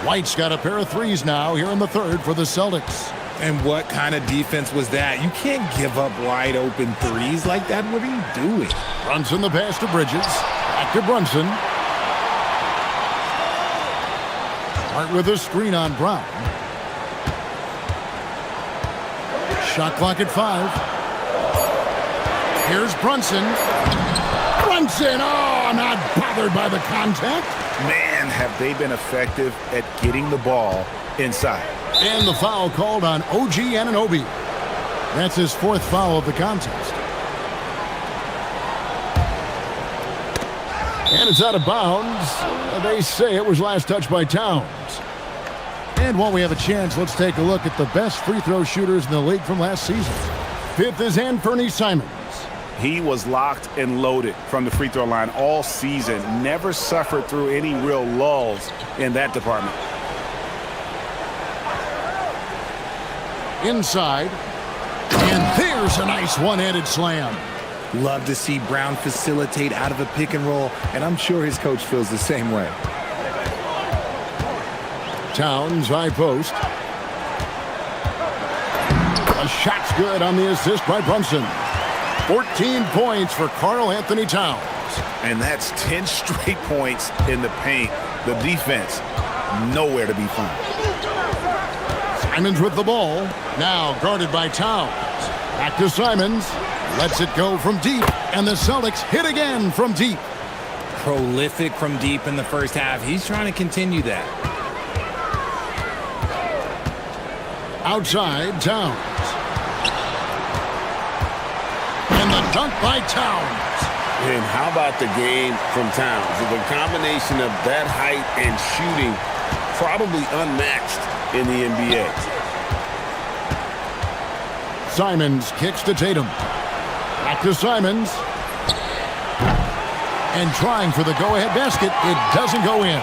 White's got a pair of 3s now here in the 3rd for the Celtics. And what kind of defense was that? You can't give up wide open 3s like that. What are you doing? Brunson the pass to Bridges. Back to Brunson. Hart with a screen on Brown. Shot clock at 5. Here's Brunson. Brunson, oh, not bothered by the contact. Man, have they been effective at getting the ball inside. And the foul called on OG Anunoby. That's his 4th foul of the contest. And it's out of bounds. They say it was last touched by Towns. And while we have a chance, let's take a look at the best free throw shooters in the league from last season. Fifth is Anthony Simons. He was locked and loaded from the free throw line all season. Never suffered through any real lulls in that department. Inside. And there's a nice one-handed slam. Love to see Brown facilitate out of a pick and roll, and I'm sure his coach feels the same way. Towns, high post. A shot's good on the assist by Brunson. 14 points for Karl Anthony Towns. And that's 10 straight points in the paint. The defense, nowhere to be found. Simons with the ball. Now guarded by Towns. Back to Simons. Lets it go from deep. And the Celtics hit again from deep. Prolific from deep in the first half. He's trying to continue that. Outside, Towns. And the dunk by Towns. And how about the game from Towns? The combination of that height and shooting, probably unmatched in the NBA. Simons kicks to Tatum. Back to Simons. And trying for the go-ahead basket. It doesn't go in.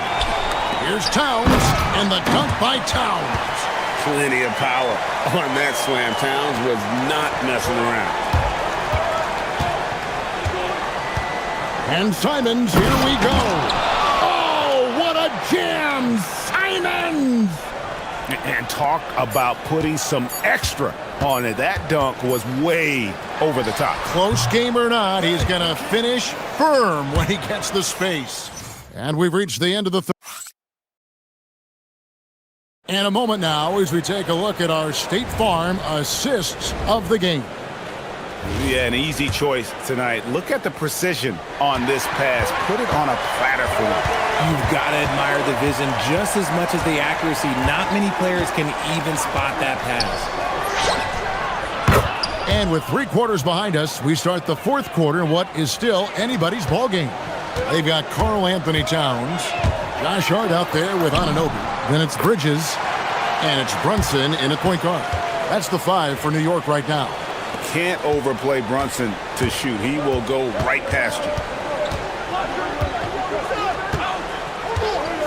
Here's Towns. And the dunk by Towns. Plenty of power on that slam. Towns was not messing around. And Simons, here we go. Oh, what a jam! Simons! And talk about putting some extra on it. That dunk was way over the top. Close game or not, he's going to finish firm when he gets the space. And we've reached the end of the third. And a moment now as we take a look at our State Farm assists of the game. Yeah, an easy choice tonight. Look at the precision on this pass. Put it on a platter for him. You've got to admire the vision just as much as the accuracy. Not many players can even spot that pass. And with 3 quarters behind us, we start the 4th quarter in what is still anybody's ball game. They've got Karl Anthony Towns, Josh Hart out there with Anunoby. Then it's Bridges, and it's Brunson in at point guard. That's the 5 for New York right now. Can't overplay Brunson to shoot. He will go right past you.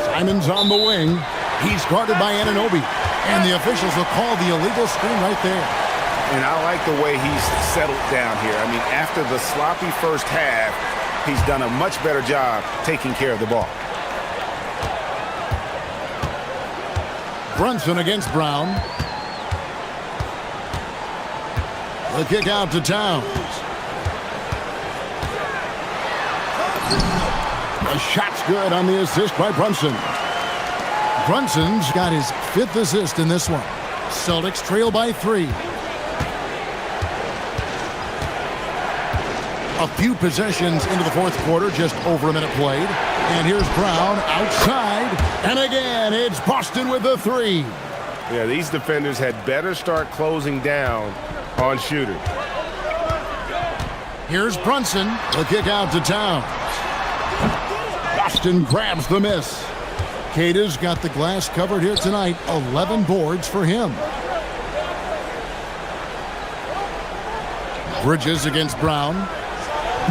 Simons on the wing. He's guarded by Anunoby. And the officials will call the illegal screen right there. And I like the way he's settled down here. I mean, after the sloppy first half, he's done a much better job taking care of the ball. Brunson against Brown. The kick out to Towns. The shot's good on the assist by Brunson. Brunson's got his 5th assist in this one. Celtics trail by 3. A few possessions into the 4th quarter, just over a minute played. And here's Brown outside. And again, it's Boston with the 3. Yeah, these defenders had better start closing down on shooters. Here's Brunson. The kick out to Towns. Boston grabs the miss. Kata's got the glass covered here tonight. 11 boards for him. Bridges against Brown.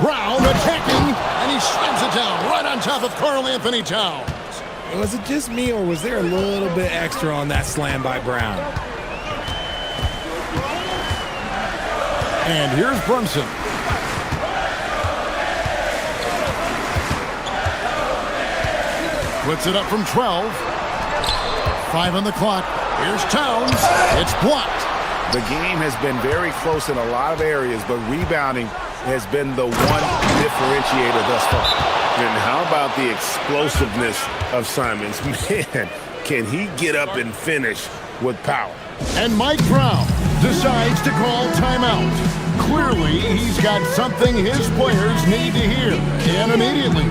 Brown attacking, and he slams it down right on top of Karl Anthony Towns. Was it just me, or was there a little bit extra on that slam by Brown? And here's Brunson. Puts it up from 12. 5 on the clock. Here's Towns. It's blocked. The game has been very close in a lot of areas, but rebounding has been the one differentiator thus far. And how about the explosiveness of Simons? Man, can he get up and finish with power? And Mike Brown decides to call timeout. Clearly, he's got something his players need to hear, and immediately.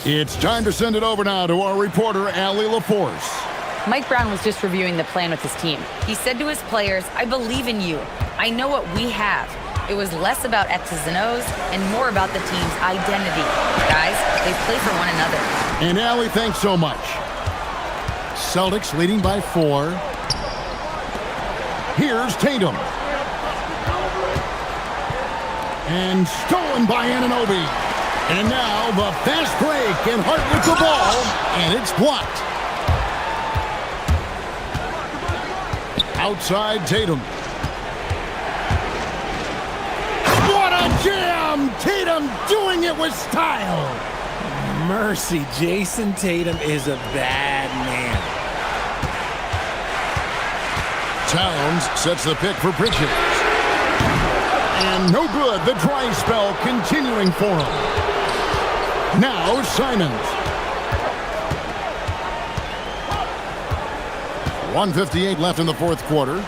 It's time to send it over now to our reporter, Allie LaForce. Mike Brown was just reviewing the plan with his team. He said to his players, I believe in you. I know what we have. It was less about X's and O's and more about the team's identity. Guys, they play for one another. And Allie, thanks so much. Celtics leading by 4. Here's Tatum. And stolen by Anunoby. And now the fast break, and Hart with the ball, and it's blocked. Outside Tatum. What a jam! Tatum doing it with style. Mercy, Jason Tatum is a bad man. Towns sets the pick for Bridges. And no good. The dry spell continuing for him. Now Simons. 1:58 left in the fourth quarter.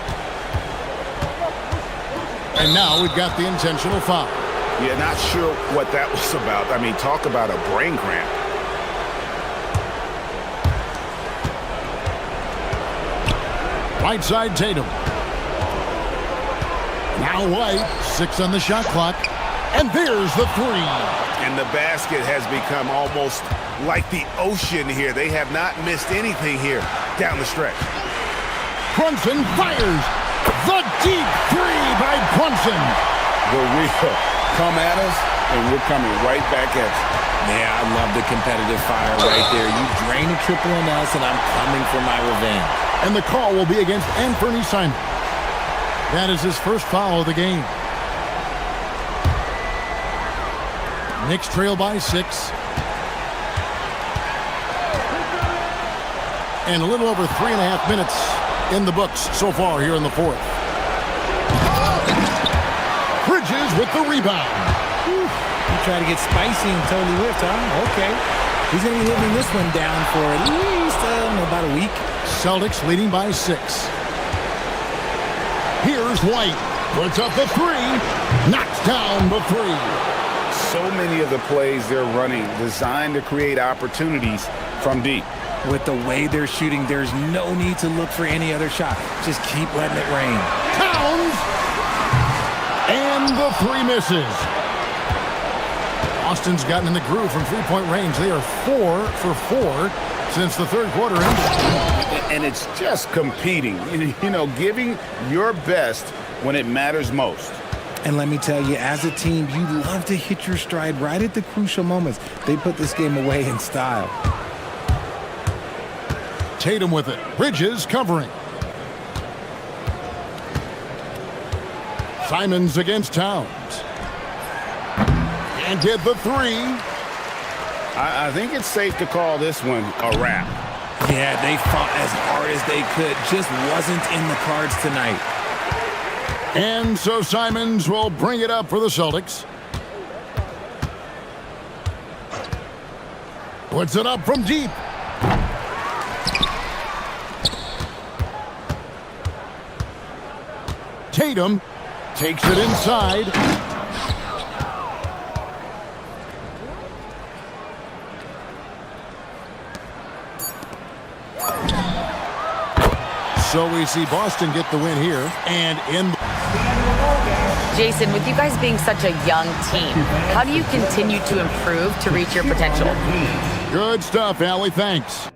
And now we've got the intentional foul. Yeah, not sure what that was about. I mean, talk about a brain cramp. Right side Tatum. Now White, 6 on the shot clock. And there's the 3. And the basket has become almost like the ocean here. They have not missed anything here down the stretch. Brunson fires. The deep 3 by Brunson. The real come at us, and we're coming right back at you. Yeah, I love the competitive fire right there. You drain a triple on us, and I'm coming for my revenge. And the call will be against Anthony Simons. That is his first foul of the game. Knicks trail by 6. And a little over 3.5 minutes in the books so far here in the fourth. Bridges with the rebound. He tried to get spicy and totally whipped, huh? Okay. He's going to be living this one down for at least about a week. Celtics leading by 6. Here's White. Puts up the 3. Knocks down the 3. So many of the plays they're running designed to create opportunities from deep. With the way they're shooting, there's no need to look for any other shot. Just keep letting it rain. Towns! And the 3 misses. Austin's gotten in the groove from three-point range. They are 4 for 4 since the third quarter ended. And it's just competing, you know, giving your best when it matters most. And let me tell you, as a team, you love to hit your stride right at the crucial moments. They put this game away in style. Tatum with it. Bridges covering. Simons against Towns. And get the 3. I think it's safe to call this one a wrap. Yeah, they fought as hard as they could. Just wasn't in the cards tonight. And so Simons will bring it up for the Celtics. Puts it up from deep. Tatum takes it inside. So we see Boston get the win here. And in Jason, with you guys being such a young team, how do you continue to improve to reach your potential? Good stuff, Allie. Thanks.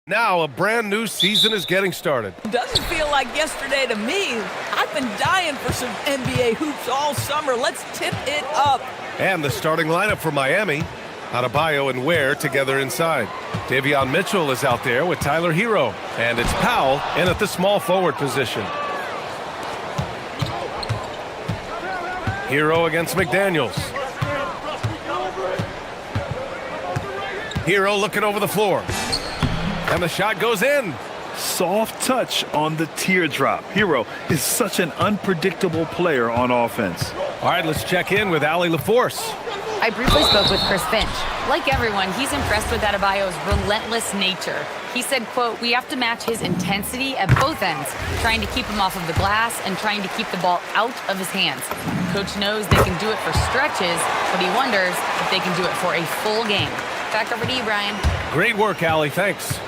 Now a brand new season is getting started. Doesn't feel like yesterday to me. I've been dying for some NBA hoops all summer. Let's tip it up. And the starting lineup for Miami. Adebayo and Ware together inside. Davion Mitchell is out there with Tyler Hero. And it's Powell in at the small forward position. Hero against McDaniels. Hero looking over the floor. And the shot goes in. Soft touch on the teardrop. Hero is such an unpredictable player on offense. All right, let's check in with Allie LaForce. I briefly spoke with Chris Finch. Like everyone, he's impressed with Adebayo's relentless nature. He said, quote, "We have to match his intensity at both ends, trying to keep him off of the glass and trying to keep the ball out of his hands. Coach knows they can do it for stretches, but he wonders if they can do it for a full game." Back over to you, Brian. Great work, Allie. Thanks.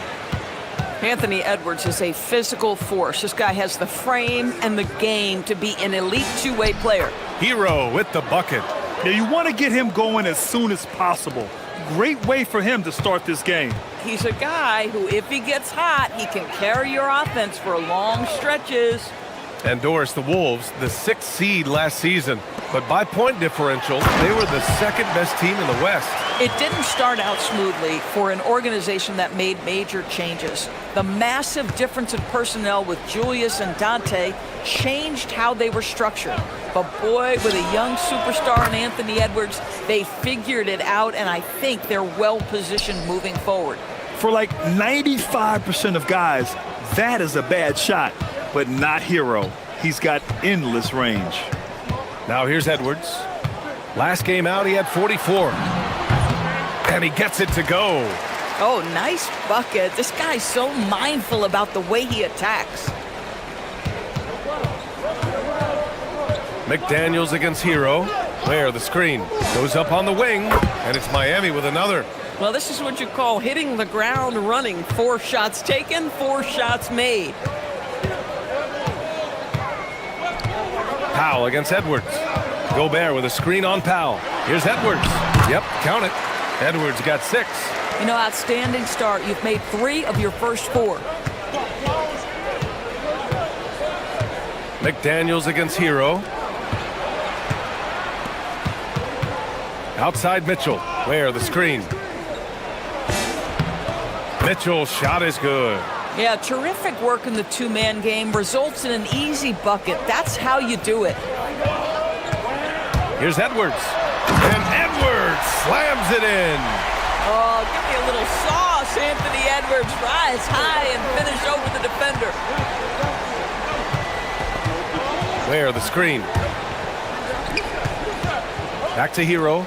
Anthony Edwards is a physical force. This guy has the frame and the game to be an elite two-way player. Hero with the bucket. Now you want to get him going as soon as possible. Great way for him to start this game. He's a guy who, if he gets hot, he can carry your offense for long stretches. And Doris, the Wolves, the 6th seed last season. But by point differential, they were the second best team in the West. It didn't start out smoothly for an organization that made major changes. The massive difference in personnel with Julius and Dante changed how they were structured. But boy, with a young superstar in Anthony Edwards, they figured it out, and I think they're well positioned moving forward. For like 95% of guys, that is a bad shot, but not Hero. He's got endless range. Now here's Edwards. Last game out, he had 44. And he gets it to go. Oh, nice bucket. This guy's so mindful about the way he attacks. McDaniels against Hero. Where the screen goes up on the wing, and it's Miami with another. Well, this is what you call hitting the ground running. 4 shots taken, 4 shots made. Powell against Edwards. Gobert with a screen on Powell. Here's Edwards. Yep, count it. Edwards got 6. You know, outstanding start. You've made 3 of your first 4. McDaniels against Hero. Outside Mitchell. Where the screen. Mitchell's shot is good. Yeah, terrific work in the two-man game results in an easy bucket. That's how you do it. Here's Edwards. And Edwards slams it in. Oh, give me a little sauce, Anthony Edwards. Rise high and finish over the defender. Where the screen. Back to Hero.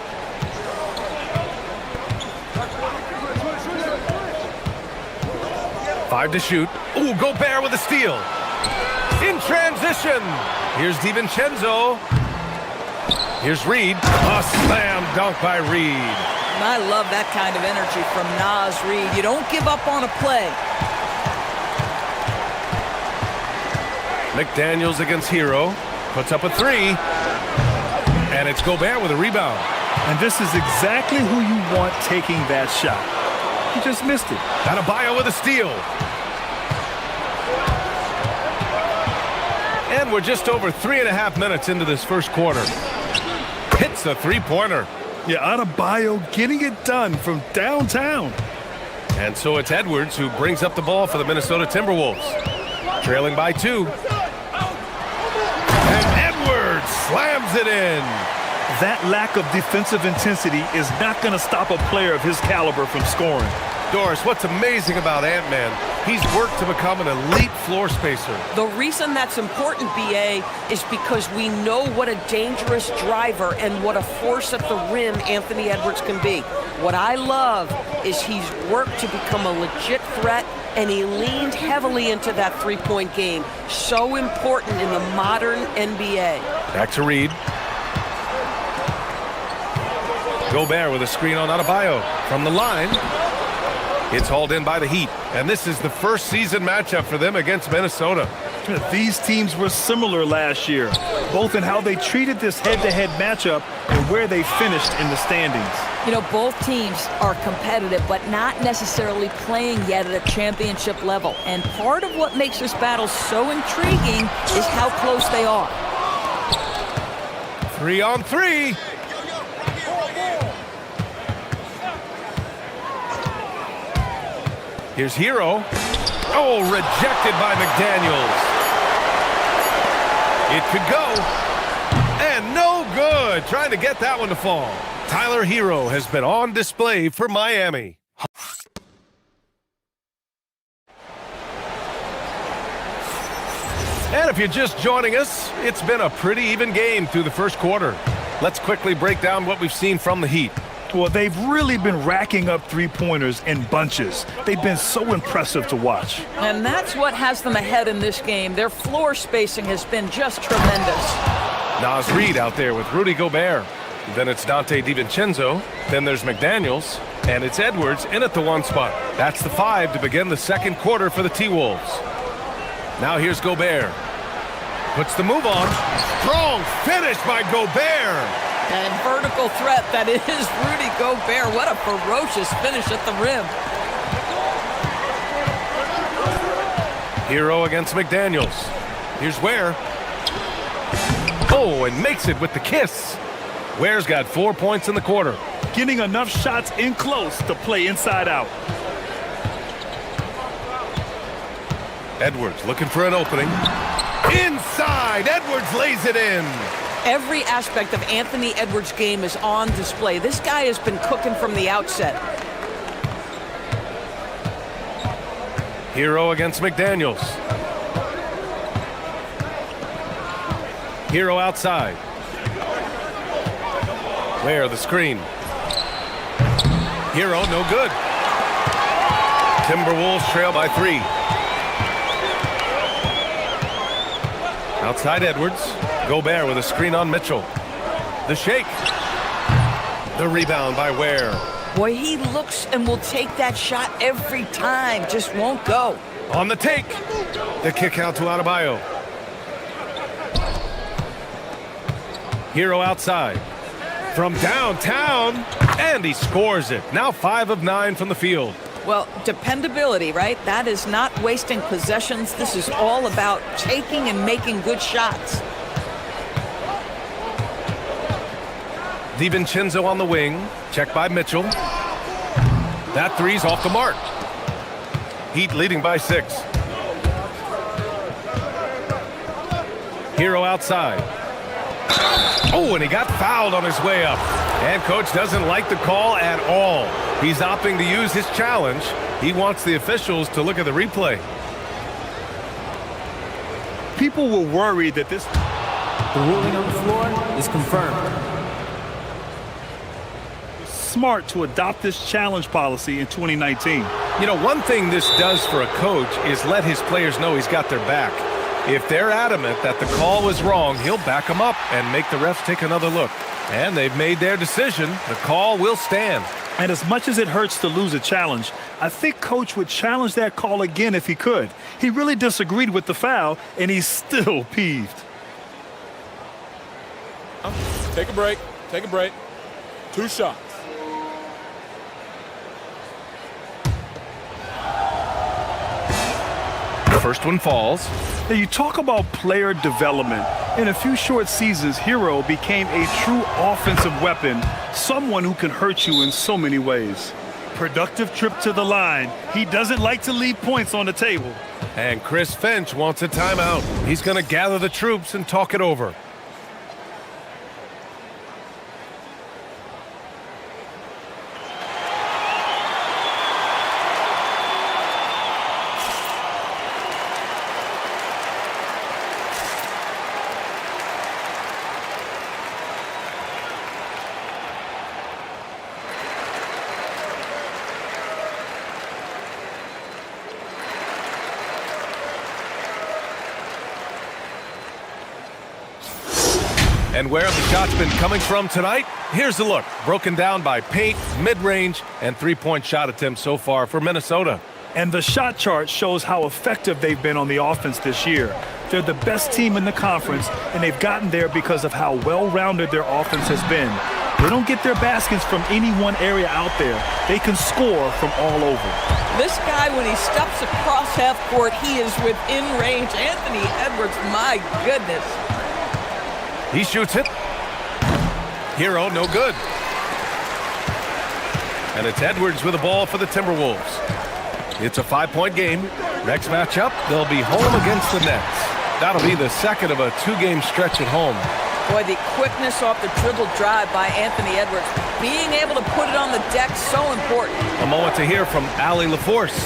Five to shoot. Ooh, Gobert with a steal. In transition. Here's DiVincenzo. Here's Reed. A slam dunk by Reed. I love that kind of energy from Naz Reid. You don't give up on a play. McDaniels against Hero. Puts up a 3. And it's Gobert with a rebound. And this is exactly who you want taking that shot. He just missed it. Adebayo with a steal. And we're just over 3.5 minutes into this first quarter. Hits a 3-pointer. Yeah, Adebayo getting it done from downtown. And so it's Edwards who brings up the ball for the Minnesota Timberwolves. Trailing by 2. And Edwards slams it in. That lack of defensive intensity is not going to stop a player of his caliber from scoring. Doris, what's amazing about Ant-Man, he's worked to become an elite floor spacer. The reason that's important, BA, is because we know what a dangerous driver and what a force at the rim Anthony Edwards can be. What I love is he's worked to become a legit threat, and he leaned heavily into that three-point game. So important in the modern NBA. Back to Reed. Gobert with a screen on Adebayo. From the line. It's hauled in by the Heat. And this is the first season matchup for them against Minnesota. These teams were similar last year, both in how they treated this head-to-head matchup and where they finished in the standings. You know, both teams are competitive, but not necessarily playing yet at a championship level. And part of what makes this battle so intriguing is how close they are. 3-on-3. Here's Hero. Oh, rejected by McDaniels. It could go. And no good. Trying to get that one to fall. Tyler Hero has been on display for Miami. And if you're just joining us, it's been a pretty even game through the first quarter. Let's quickly break down what we've seen from the Heat. Well, they've really been racking up three-pointers in bunches. They've been so impressive to watch. And that's what has them ahead in this game. Their floor spacing has been just tremendous. Nas Reed out there with Rudy Gobert. Then it's Dante DiVincenzo. Then there's McDaniels. And it's Edwards in at the one spot. That's the 5 to begin the second quarter for the T-Wolves. Now here's Gobert. Puts the move on. Strong finish by Gobert. And vertical threat, that is Rudy Gobert. What a ferocious finish at the rim. Hero against McDaniels. Here's Ware. Oh, and makes it with the kiss. Ware's got 4 points in the quarter. Getting enough shots in close to play inside out. Edwards looking for an opening. Inside, Edwards lays it in. Every aspect of Anthony Edwards' game is on display. This guy has been cooking from the outset. Hero against McDaniels. Hero outside. Where the screen. Hero no good. Timberwolves trail by 3. Outside Edwards. Gobert with a screen on Mitchell. The shake. The rebound by Ware. Boy, he looks and will take that shot every time. Just won't go. On the take. The kick out to Adebayo. Hero outside. From downtown. And he scores it. Now 5 of 9 from the field. Well, dependability, right? That is not wasting possessions. This is all about taking and making good shots. DiVincenzo on the wing. Checked by Mitchell. That three's off the mark. Heat leading by 6. Hero outside. Oh, and he got fouled on his way up. And coach doesn't like the call at all. He's opting to use his challenge. He wants the officials to look at the replay. People were worried that this... The ruling on the floor is confirmed. Smart to adopt this challenge policy in 2019. You know, one thing this does for a coach is let his players know he's got their back. If they're adamant that the call was wrong, he'll back them up and make the refs take another look. And they've made their decision. The call will stand. And as much as it hurts to lose a challenge, I think coach would challenge that call again if he could. He really disagreed with the foul, and he's still peeved. Take a break. Take a break. 2 shots. The first one falls. Now, you talk about player development. In a few short seasons, Hero became a true offensive weapon, someone who can hurt you in so many ways. Productive trip to the line. He doesn't like to leave points on the table. And Chris Finch wants a timeout. He's going to gather the troops and talk it over. And where have the shots been coming from tonight? Here's a look. Broken down by paint, mid-range, and three-point shot attempts so far for Minnesota. And the shot chart shows how effective they've been on the offense this year. They're the best team in the conference, and they've gotten there because of how well-rounded their offense has been. They don't get their baskets from any one area out there. They can score from all over. This guy, when he steps across half court, he is within range. Anthony Edwards, my goodness. He shoots it. Hero, no good. And it's Edwards with the ball for the Timberwolves. It's a 5-point game. Next matchup, they'll be home against the Nets. That'll be the second of a 2-game stretch at home. Boy, the quickness off the dribble drive by Anthony Edwards. Being able to put it on the deck, so important. A moment to hear from Allie LaForce.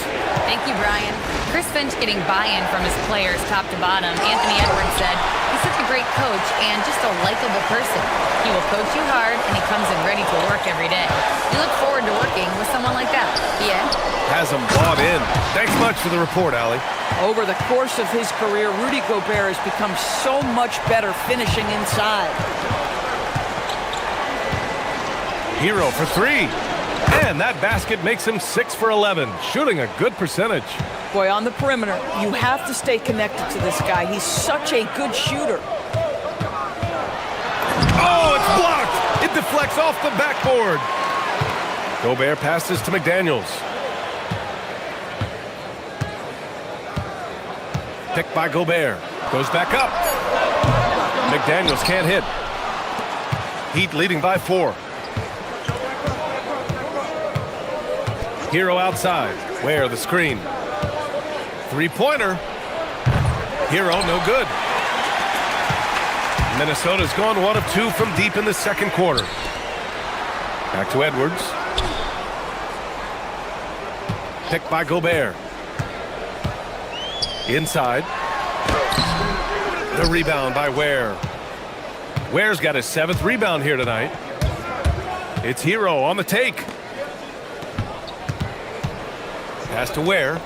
Thank you, Brian. Chris Finch getting buy-in from his players top to bottom. Anthony Edwards said, he's such a great coach and just a likable person. He will coach you hard and he comes in ready to work every day. We look forward to working with someone like that. Yeah. Has him bought in. Thanks much for the report, Allie. Over the course of his career, Rudy Gobert has become so much better finishing inside. Hero for 3. And that basket makes him 6 for 11, shooting a good percentage. Boy, on the perimeter, you have to stay connected to this guy. He's such a good shooter. Oh, it's blocked! It deflects off the backboard. Gobert passes to McDaniels. Picked by Gobert. Goes back up. McDaniels can't hit. Heat leading by 4. Hero outside. Where the screen. 3-pointer. Hero no good. Minnesota's gone 1 of 2 from deep in the second quarter. Back to Edwards. Picked by Gobert. Inside. The rebound by Ware. Ware's got his 7th rebound here tonight. It's Hero on the take. Pass to Ware.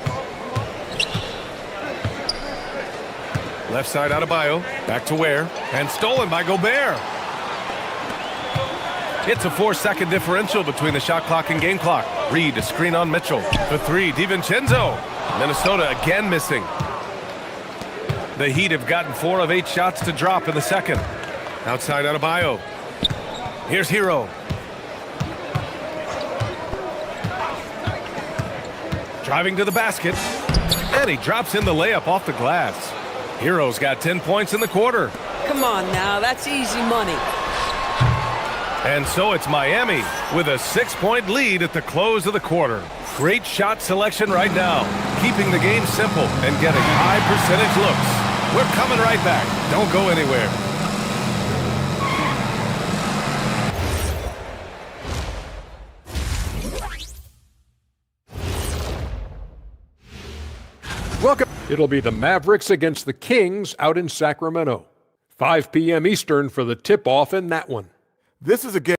Left side out of Bio. Back to Ware. And stolen by Gobert. It's a 4-second differential between the shot clock and game clock. Reed to screen on Mitchell. For 3, DiVincenzo. Minnesota again missing. The Heat have gotten 4 of 8 shots to drop in the second. Outside out of Bio. Here's Hero. Driving to the basket. And he drops in the layup off the glass. Hero's got 10 points in the quarter. Come on now, that's easy money. And so it's Miami with a 6-point lead at the close of the quarter. Great shot selection right now, keeping the game simple and getting high percentage looks. We're coming right back. Don't go anywhere. Welcome. It'll be the Mavericks against the Kings out in Sacramento. 5 p.m. Eastern for the tip-off in that one. This is a game.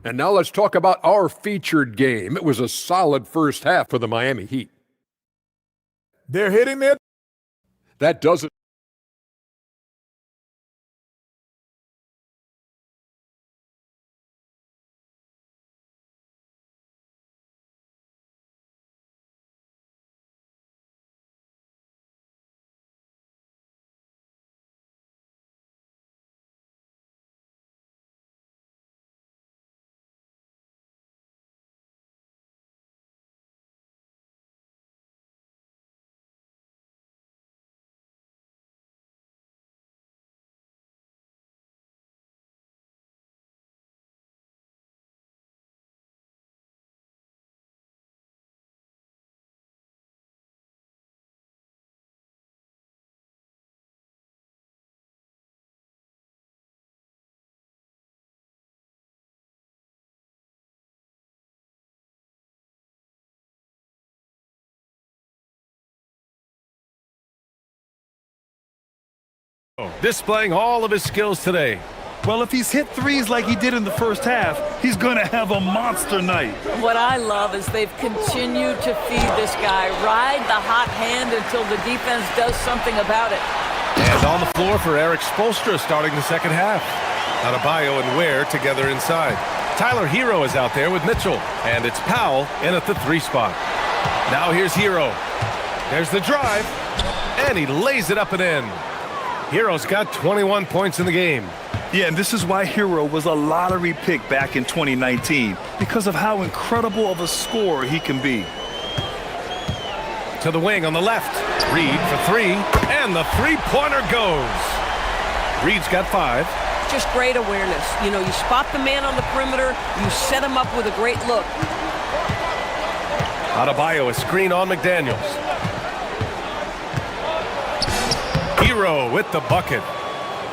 And now let's talk about our featured game. It was a solid first half for the Miami Heat. They're hitting it. That does it. Displaying all of his skills today. Well, if he's hit threes like he did in the first half, he's going to have a monster night. What I love is they've continued to feed this guy, ride the hot hand until the defense does something about it. And on the floor for Eric Spoelstra starting the second half. Adebayo and Ware together inside. Tyler Hero is out there with Mitchell. And it's Powell in at the 3 spot. Now here's Hero. There's the drive. And he lays it up and in. Hero's got 21 points in the game. Yeah, and this is why Hero was a lottery pick back in 2019, because of how incredible of a scorer he can be. To the wing on the left. Reed for three, and the three-pointer goes. Reed's got 5. Just great awareness. You know, you spot the man on the perimeter, you set him up with a great look. Adebayo, a screen on McDaniels. Hero with the bucket.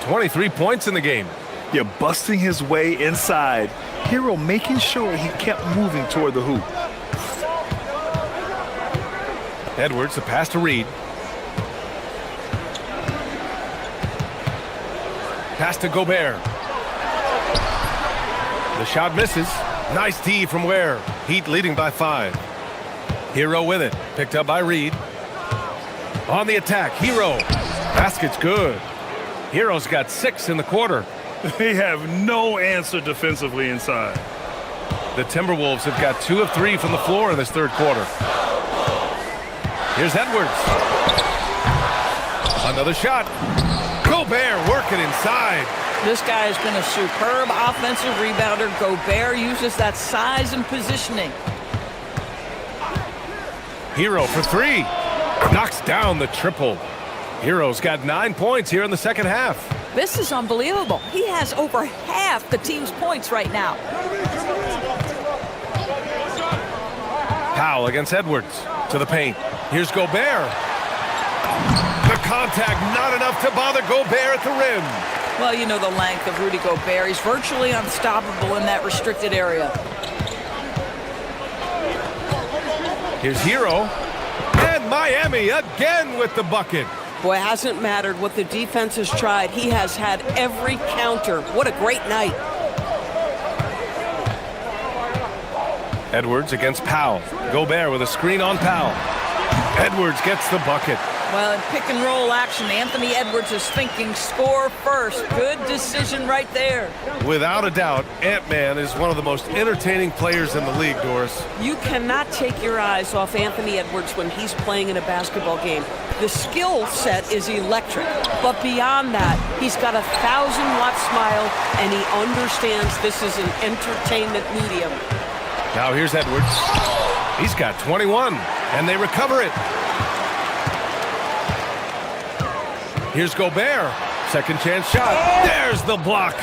23 points in the game. Yeah, busting his way inside. Hero making sure he kept moving toward the hoop. Edwards, the pass to Reed. Pass to Gobert. The shot misses. Nice D from Ware. Heat leading by 5. Hero with it. Picked up by Reed. On the attack, Hero. Basket's good. Hero's got 6 in the quarter. They have no answer defensively inside. The Timberwolves have got 2 of 3 from the floor in this third quarter. Here's Edwards. Another shot. Gobert working inside. This guy has been a superb offensive rebounder. Gobert uses that size and positioning. Hero for 3. Knocks down the triple. Hero's got 9 points here in the second half. This is unbelievable. He has over half the team's points right now. Powell against Edwards. To the paint. Here's Gobert. The contact not enough to bother Gobert at the rim. Well, you know the length of Rudy Gobert. He's virtually unstoppable in that restricted area. Here's Hero. And Miami again with the bucket. Boy, it hasn't mattered what the defense has tried. He has had every counter. What a great night. Edwards against Powell. Gobert with a screen on Powell. Edwards gets the bucket. Well, in pick and roll action, Anthony Edwards is thinking score first. Good decision right there. Without a doubt, Ant-Man is one of the most entertaining players in the league, Doris. You cannot take your eyes off Anthony Edwards when he's playing in a basketball game. The skill set is electric, but beyond that, he's got a 1,000-watt smile, and he understands this is an entertainment medium. Now here's Edwards. He's got 21, and they recover it. Here's Gobert. Second chance shot. There's the block.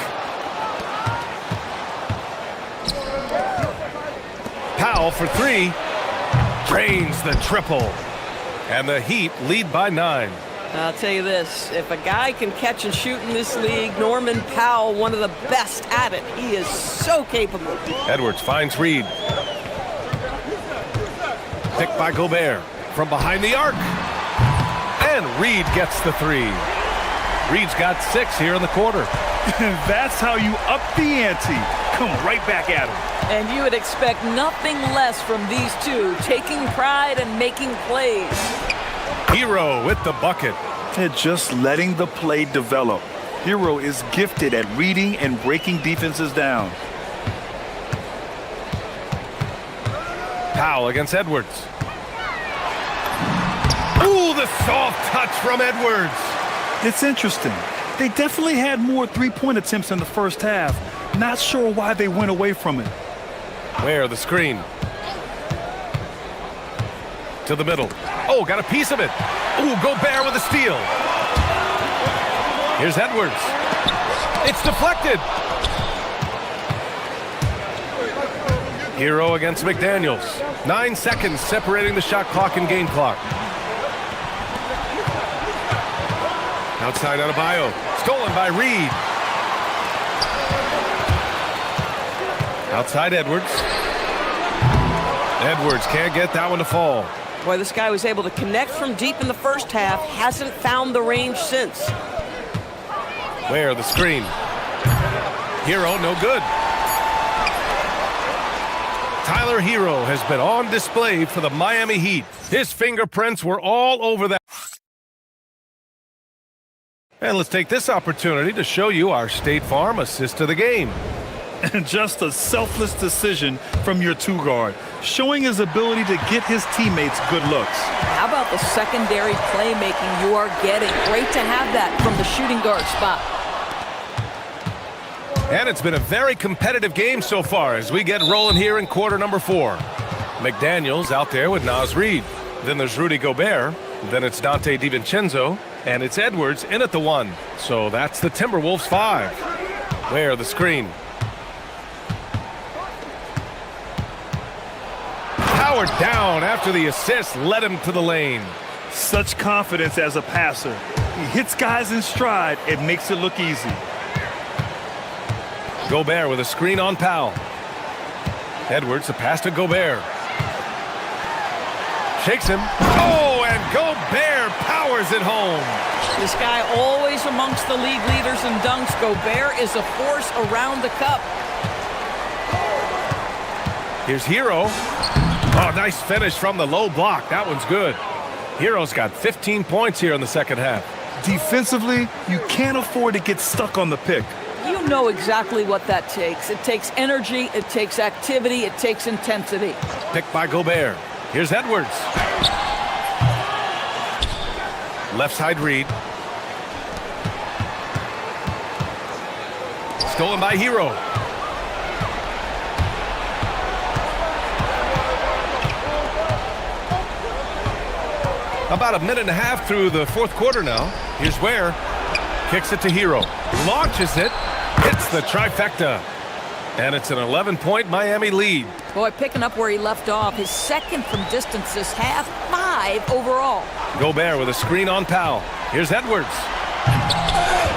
Powell for 3. Drains the triple. And the Heat lead by 9. I'll tell you this, if a guy can catch and shoot in this league, Norman Powell, one of the best at it. He is so capable. Edwards finds Reed. Picked by Gobert. From behind the arc. And Reed gets the 3. Reed's got 6 here in the quarter. That's how you up the ante. Come right back at him. And you would expect nothing less from these two, taking pride and making plays. Hero with the bucket. They're just letting the play develop. Hero is gifted at reading and breaking defenses down. Powell against Edwards. Ooh, the soft touch from Edwards. It's interesting. They definitely had more three-point attempts in the first half. Not sure why they went away from it. Where the screen. To the middle. Oh, got a piece of it. Ooh, Gobert with a steal. Here's Edwards. It's deflected. Hero against McDaniels. 9 seconds separating the shot clock and game clock. Outside Adebayo. Stolen by Reed. Outside Edwards. Edwards can't get that one to fall. Boy, this guy was able to connect from deep in the first half. Hasn't found the range since. Where the screen. Hero, no good. Tyler Hero has been on display for the Miami Heat. His fingerprints were all over that. And let's take this opportunity to show you our State Farm assist to the game. And just a selfless decision from your two guard, showing his ability to get his teammates good looks. How about the secondary playmaking you are getting. Great to have that from the shooting guard spot. And it's been a very competitive game so far as we get rolling here in quarter number 4. McDaniels out there with Naz Reid. Then there's Rudy Gobert. Then it's Dante DiVincenzo. And it's Edwards in at the 1. So that's the Timberwolves 5. Where the screen. Howard down after the assist led him to the lane. Such confidence as a passer. He hits guys in stride. It makes it look easy. Gobert with a screen on Powell. Edwards, the pass to Gobert. Shakes him. Oh, and Gobert powers it home. This guy always amongst the league leaders in dunks. Gobert is a force around the cup. Here's Hero. Oh, nice finish from the low block. That one's good. Hero's got 15 points here in the second half. Defensively, you can't afford to get stuck on the pick. You know exactly what that takes. It takes energy, it takes activity, it takes intensity. Picked by Gobert. Here's Edwards. Left side Reid. Stolen by Hero. About a minute and a half through the fourth quarter now. Here's Ware. Kicks it to Hero. Launches it. Hits the trifecta. And it's an 11-point Miami lead. Boy, picking up where he left off. His second from distance this half, 5 overall. Gobert with a screen on Powell. Here's Edwards.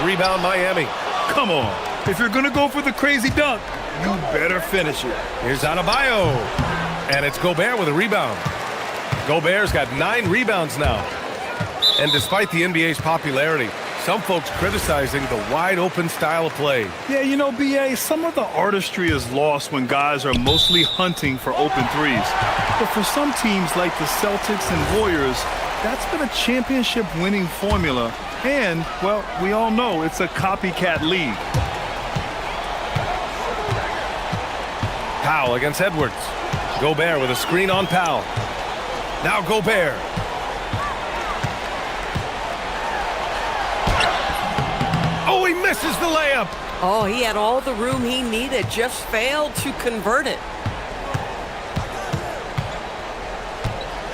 Rebound Miami. Come on. If you're going to go for the crazy dunk, you better finish it. Here's Adebayo. And it's Gobert with a rebound. Gobert's got 9 rebounds now. And despite the NBA's popularity, some folks criticizing the wide-open style of play. Yeah, you know, B.A., some of the artistry is lost when guys are mostly hunting for open threes. But for some teams like the Celtics and Warriors, that's been a championship-winning formula. And, well, we all know it's a copycat league. Powell against Edwards. Gobert with a screen on Powell. Now Gobert. Oh, he misses the layup. Oh, he had all the room he needed, just failed to convert it.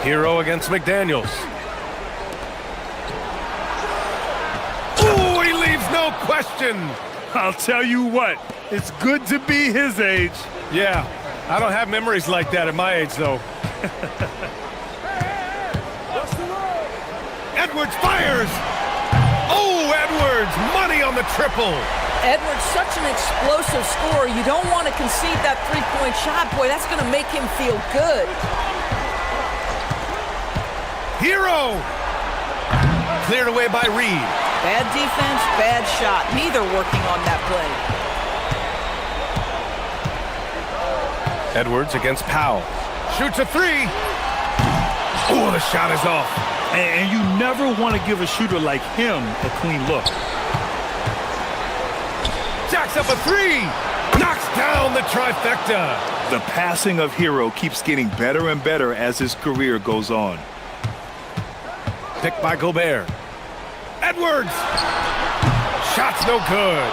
Hero against McDaniels. Oh, he leaves no question. I'll tell you what, it's good to be his age. Yeah, I don't have memories like that at my age, though. Edwards fires. Oh, Edwards, money on the triple. Edwards, such an explosive scorer. You don't want to concede that three-point shot. Boy, that's going to make him feel good. Hero. Cleared away by Reid. Bad defense, bad shot. Neither working on that play. Edwards against Powell. Shoots a 3. Oh, the shot is off. And you never want to give a shooter like him a clean look. Jacks up a 3. Knocks down the trifecta. The passing of Hero keeps getting better and better as his career goes on. Picked by Gobert. Edwards. Shot's no good.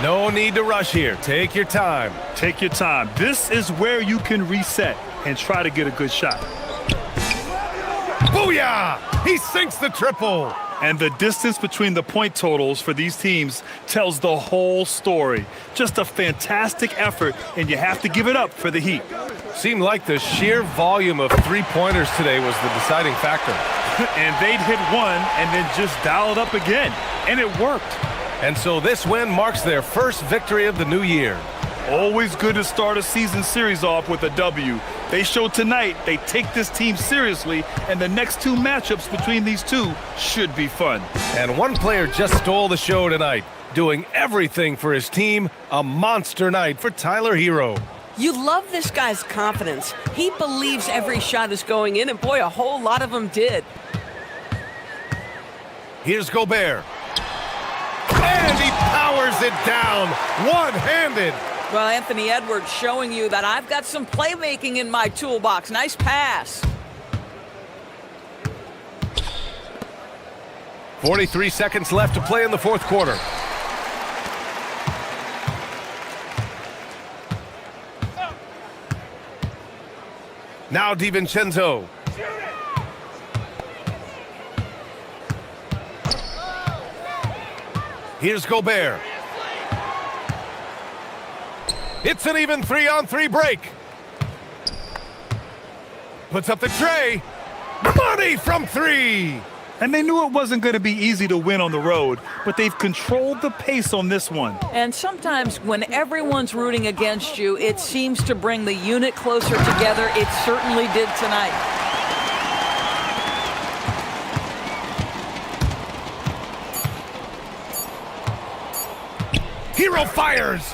No need to rush here. Take your time. Take your time. This is where you can reset and try to get a good shot. Booyah! He sinks the triple. And the distance between the point totals for these teams tells the whole story. Just a fantastic effort, and you have to give it up for the Heat. Seemed like the sheer volume of three-pointers today was the deciding factor. And they'd hit one and then just dial it up again. And it worked. And so this win marks their first victory of the new year. Always good to start a season series off with a W. They showed tonight they take this team seriously, and the next 2 matchups between these two should be fun. And one player just stole the show tonight, doing everything for his team. A monster night for Tyler Hero. You love this guy's confidence. He believes every shot is going in, and boy, a whole lot of them did. Here's Gobert. And he powers it down, one-handed. Well, Anthony Edwards showing you that I've got some playmaking in my toolbox. Nice pass. 43 seconds left to play in the fourth quarter. Now DiVincenzo. Here's Gobert. It's an even 3-on-3 break. Puts up the tray. Money from three. And they knew it wasn't going to be easy to win on the road, but they've controlled the pace on this one. And sometimes when everyone's rooting against you, it seems to bring the unit closer together. It certainly did tonight. Hero fires.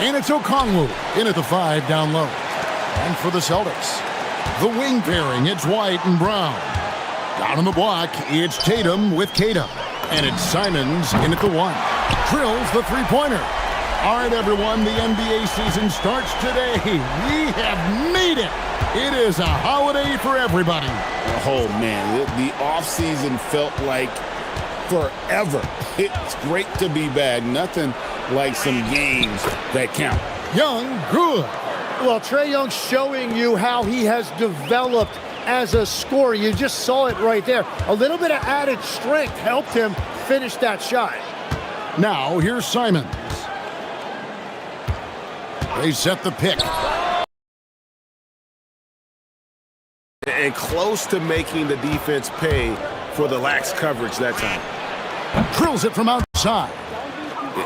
And it's Okongwu in at the 5 down low. And for the Celtics, the wing pairing, it's White and Brown. Down on the block, it's Tatum with Keita. And it's Simons in at the 1. Drills the three-pointer. All right, everyone, the NBA season starts today. We have made it. It is a holiday for everybody. Oh, man, the offseason felt like forever. It's great to be back. Nothing like some games that count. Young, good. Well, Trae Young showing you how he has developed as a scorer. You just saw it right there. A little bit of added strength helped him finish that shot. Now, here's Simons. They set the pick. And close to making the defense pay for the lax coverage that time. Drills it from outside.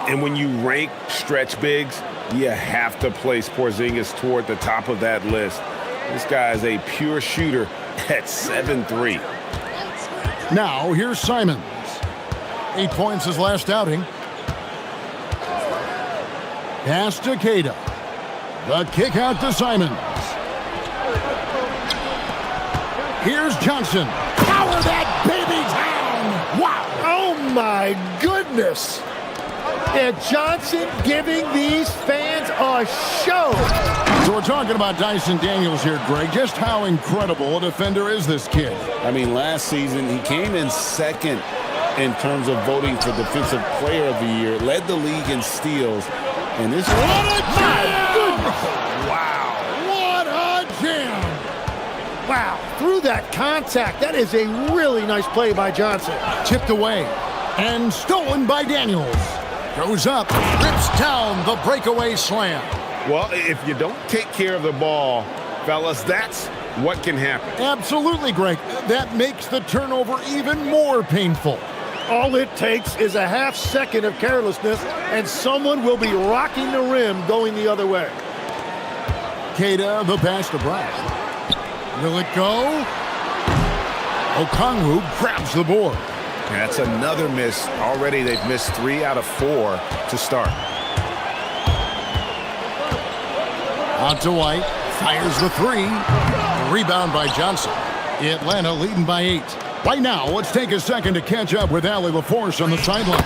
And when you rank stretch bigs, you have to place Porzingis toward the top of that list. This guy is a pure shooter at 7'3". Now, here's Simons. 8 points his last outing. Pass to Keita. The kick out to Simons. Here's Johnson. Power that baby down! Wow! Oh my goodness! And Johnson giving these fans a show. So we're talking about Dyson Daniels here, Greg. Just how incredible a defender is this kid? I mean, last season he came in second in terms of voting for Defensive Player of the Year, led the league in steals, and this. What a jam! Wow! What a jam! Wow! Through that contact, that is a really nice play by Johnson. Tipped away and stolen by Daniels. Goes up, rips down the breakaway slam. Well, if you don't take care of the ball, fellas, that's what can happen. Absolutely, Greg. That makes the turnover even more painful. All it takes is a half second of carelessness, and someone will be rocking the rim going the other way. Keita, the pass to Brown. Will it go? Okongwu grabs the board. That's another miss. Already they've missed 3 out of 4 to start. Out to White. Fires the 3. Rebound by Johnson. Atlanta leading by 8. Right now, let's take a second to catch up with Allie LaForce on the sidelines.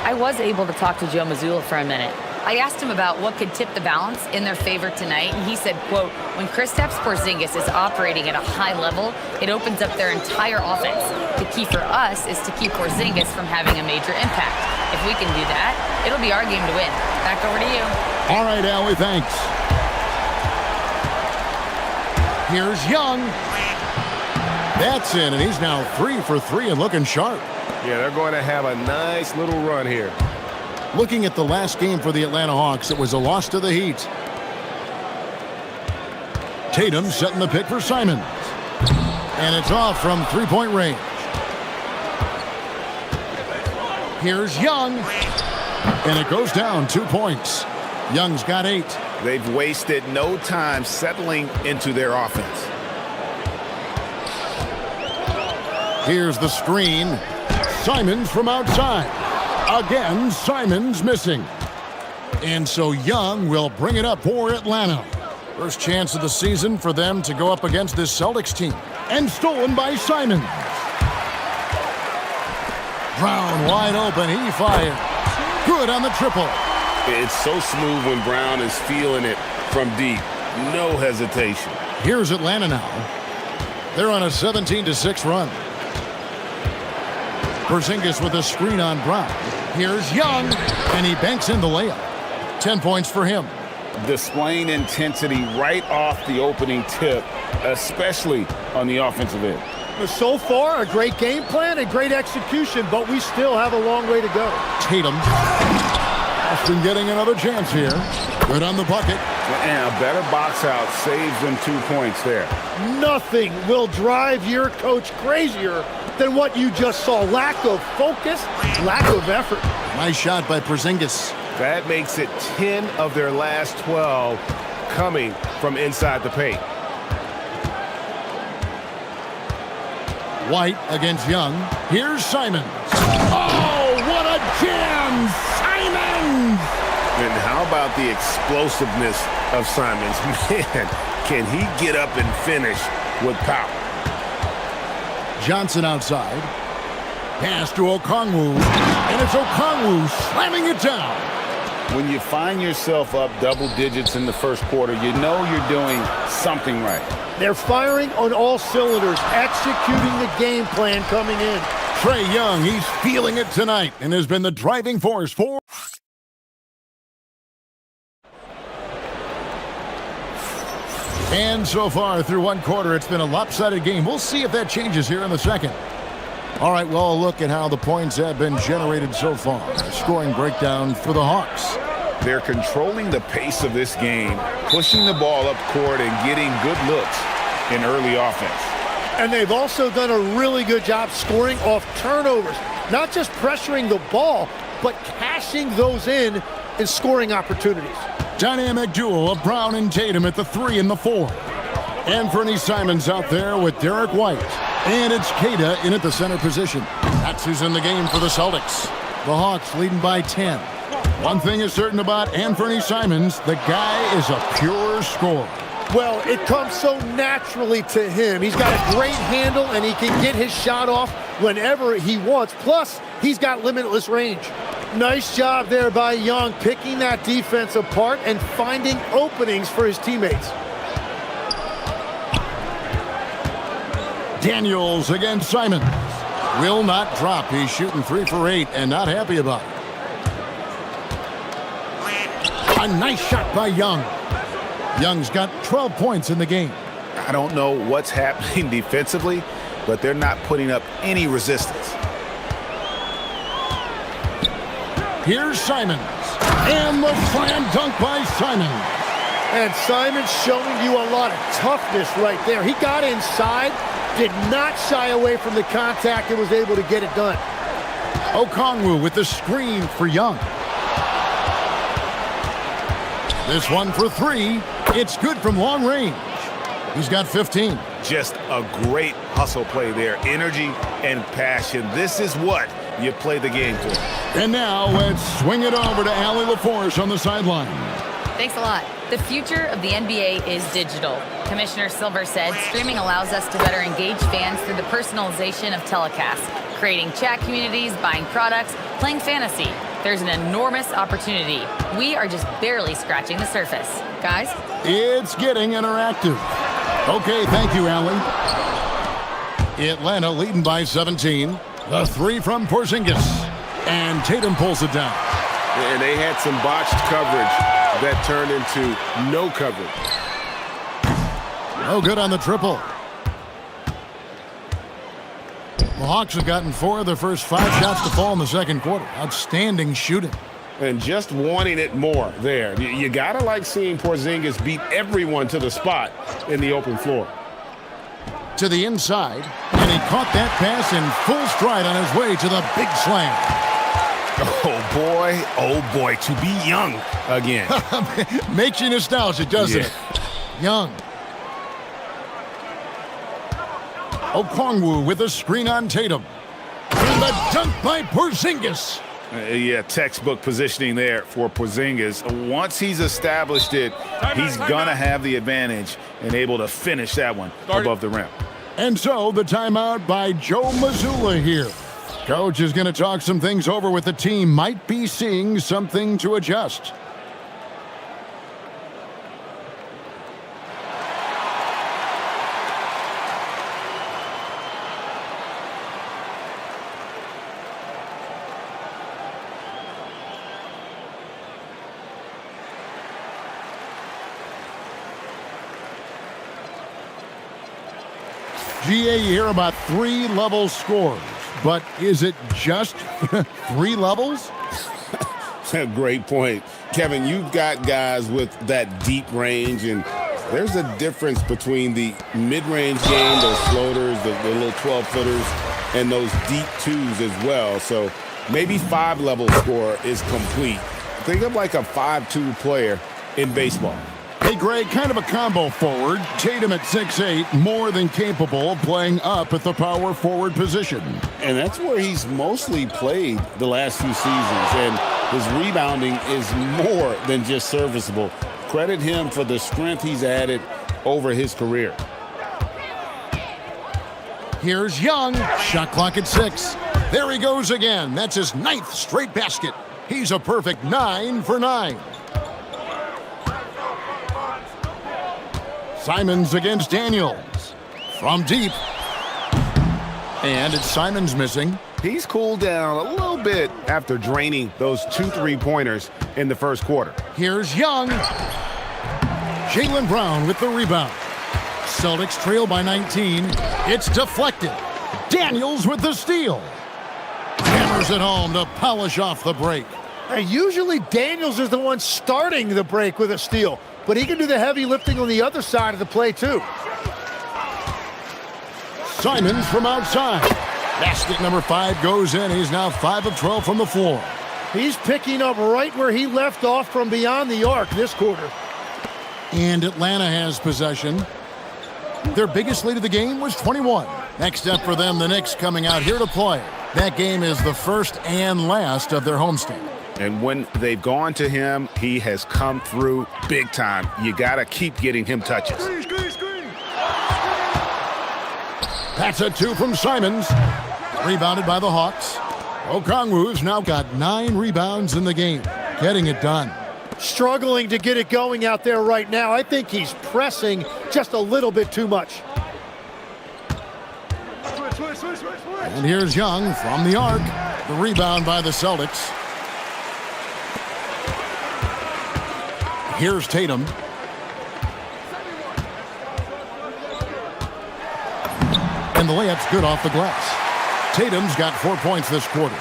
I was able to talk to Joe Mazzulla for a minute. I asked him about what could tip the balance in their favor tonight, and he said, quote, when Kristaps Porzingis is operating at a high level, it opens up their entire offense. The key for us is to keep Porzingis from having a major impact. If we can do that, it'll be our game to win. Back over to you. All right, Allie, thanks. Here's Young. That's in, and he's now 3 for 3 and looking sharp. Yeah, they're going to have a nice little run here. Looking at the last game for the Atlanta Hawks, it was a loss to the Heat. Tatum setting the pick for Simons. And it's off from three-point range. Here's Young. And it goes down 2 points. Young's got 8. They've wasted no time settling into their offense. Here's the screen. Simons from outside. Again, Simons missing. And so Young will bring it up for Atlanta. First chance of the season for them to go up against this Celtics team. And stolen by Simons. Brown wide open. He fired. Good on the triple. It's so smooth when Brown is feeling it from deep. No hesitation. Here's Atlanta now. They're on a 17-6 run. Porzingis with a screen on Brown. Here's Young, and he banks in the layup. 10 points for him. Displaying intensity right off the opening tip, especially on the offensive end. So far, a great game plan and great execution, but we still have a long way to go. Tatum. Austin getting another chance here. Good on the bucket. And a better box out saves them 2 points there. Nothing will drive your coach crazier than what you just saw. Lack of focus, lack of effort. Nice shot by Porzingis. That makes it 10 of their last 12 coming from inside the paint. White against Young. Here's Simons. Oh, what a jam! Simons! And how How about the explosiveness of Simons? Man, can he get up and finish with power? Johnson outside. Pass to Okongwu. And it's Okongwu slamming it down. When you find yourself up double digits in the first quarter, you know you're doing something right. They're firing on all cylinders, executing the game plan coming in. Trae Young, he's feeling it tonight and has been the driving force for... And so far through one quarter, it's been a lopsided game. We'll see if that changes here in the second. All right, well, look at how the points have been generated so far. A scoring breakdown for the Hawks. They're controlling the pace of this game, pushing the ball up court and getting good looks in early offense. And they've also done a really good job scoring off turnovers. Not just pressuring the ball, but cashing those in and scoring opportunities. Dynamic duo of Brown and Tatum at the 3 and the 4. Anthony Simons out there with Derek White. And it's Keita in at the center position. That's who's in the game for the Celtics. The Hawks leading by 10. One thing is certain about Anthony Simons, the guy is a pure scorer. Well, it comes so naturally to him. He's got a great handle, and he can get his shot off whenever he wants. Plus, he's got limitless range. Nice job there by Young, picking that defense apart and finding openings for his teammates. Daniels against Simons. Will not drop. He's shooting 3 for 8 and not happy about it. A nice shot by Young. Young's got 12 points in the game. I don't know what's happening defensively, but they're not putting up any resistance. Here's Simons. And the slam dunk by Simons. And Simons showing you a lot of toughness right there. He got inside, did not shy away from the contact, and was able to get it done. Okongwu with the screen for Young. This one for 3. It's good from long range. He's got 15. Just a great hustle play there. Energy and passion. This is what you play the game for. And now let's swing it over to Allie LaForce on the sideline. Thanks a lot. The future of the NBA is digital. Commissioner Silver said streaming allows us to better engage fans through the personalization of telecasts, creating chat communities, buying products, playing fantasy. There's an enormous opportunity. We are just barely scratching the surface. Guys? It's getting interactive. Okay, thank you, Allie. Atlanta leading by 17. The 3 from Porzingis. And Tatum pulls it down. And they had some botched coverage that turned into no coverage. No good on the triple. The Hawks have gotten 4 of their first 5 shots to fall in the second quarter. Outstanding shooting. And just wanting it more there. You got to like seeing Porzingis beat everyone to the spot in the open floor. To the inside, and he caught that pass in full stride on his way to the big slam. Oh boy, to be Young again. Makes you nostalgic, doesn't it? Young. Okongwu with a screen on Tatum. And the dunk by Porzingis. Textbook positioning there for Porzingis. Once he's established it, he's going to have the advantage and able to finish that one above the rim. And so the timeout by Joe Mazzulla here. Coach is going to talk some things over with the team. Might be seeing something to adjust. GA, you hear about 3-level scores, but is it just 3 levels? Great point. Kevin, you've got guys with that deep range, and there's a difference between the mid-range game, those floaters, the little 12-footers, and those deep 2s as well. So maybe 5-level score is complete. Think of like a 5-2 player in baseball. Hey, Greg, kind of a combo forward. Tatum at 6'8", more than capable of playing up at the power forward position. And that's where he's mostly played the last few seasons. And His rebounding is more than just serviceable. Credit him for the strength he's added over his career. Here's Young. Shot clock at 6. There he goes again. That's his 9th straight basket. He's a perfect 9 for 9. Simons against Daniels. From deep. And it's Simons missing. He's cooled down a little bit after draining those 2 3-pointers in the first quarter. Here's Young. Jaylen Brown with the rebound. Celtics trail by 19. It's deflected. Daniels with the steal. Hammers it home to polish off the break. Usually Daniels is the one starting the break with a steal, but he can do the heavy lifting on the other side of the play too. Simons from outside. Basket number 5 goes in. He's now 5 of 12 from the floor. He's picking up right where he left off from beyond the arc this quarter. And Atlanta has possession. Their biggest lead of the game was 21. Next up for them, the Knicks coming out here to play. That game is the first and last of their homestand. And when they've gone to him, he has come through big time. You got to keep getting him touches. That's a 2 from Simons. Rebounded by the Hawks. Okongwu's now got 9 rebounds in the game. Getting it done. Struggling to get it going out there right now. I think he's pressing just a little bit too much. And here's Young from the arc. The rebound by the Celtics. Here's Tatum. And the layup's good off the glass. Tatum's got 4 points this quarter.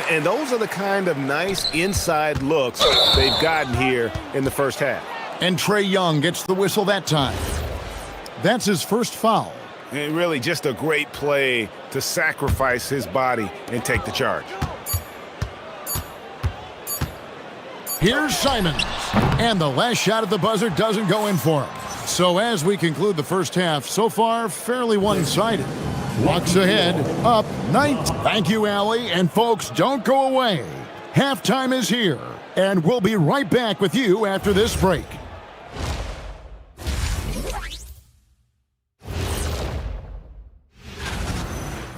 And those are the kind of nice inside looks they've gotten here in the first half. And Trae Young gets the whistle that time. That's his first foul. And really just a great play to sacrifice his body and take the charge. Here's Simons. And the last shot at the buzzer doesn't go in for him. So as we conclude the first half, so far fairly one-sided. Bucks ahead, up 9. Thank you, Allie. And folks, don't go away. Halftime is here, and we'll be right back with you after this break.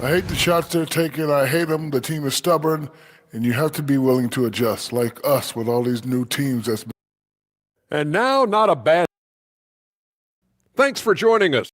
I hate the shots they're taking. I hate them. The team is stubborn, and you have to be willing to adjust, like us with all these new teams. And now, not a bad. Thanks for joining us.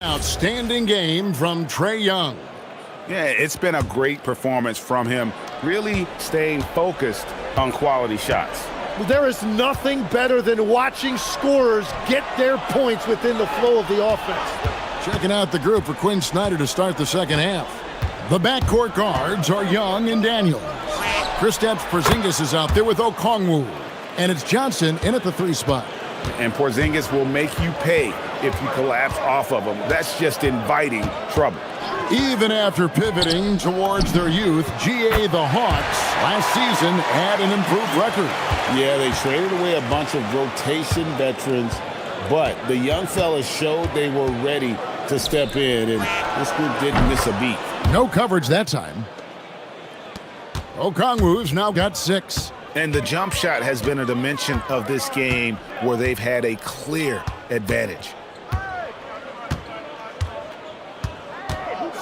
Outstanding game from Trae Young. Yeah, it's been a great performance from him, really staying focused on quality shots. Well, there is nothing better than watching scorers get their points within the flow of the offense. Checking out the group for Quinn Snyder to start the second half. The backcourt guards are Young and Daniels. Kristaps Porzingis is out there with Okongwu. And it's Johnson in at the 3 spot. And Porzingis will make you pay if you collapse off of him. That's just inviting trouble. Even after pivoting towards their youth, GA the Hawks last season had an improved record. Yeah, they traded away a bunch of rotation veterans, but the young fellas showed they were ready to step in, and this group didn't miss a beat. No coverage that time. Okongwu's now got 6. And the jump shot has been a dimension of this game where they've had a clear advantage.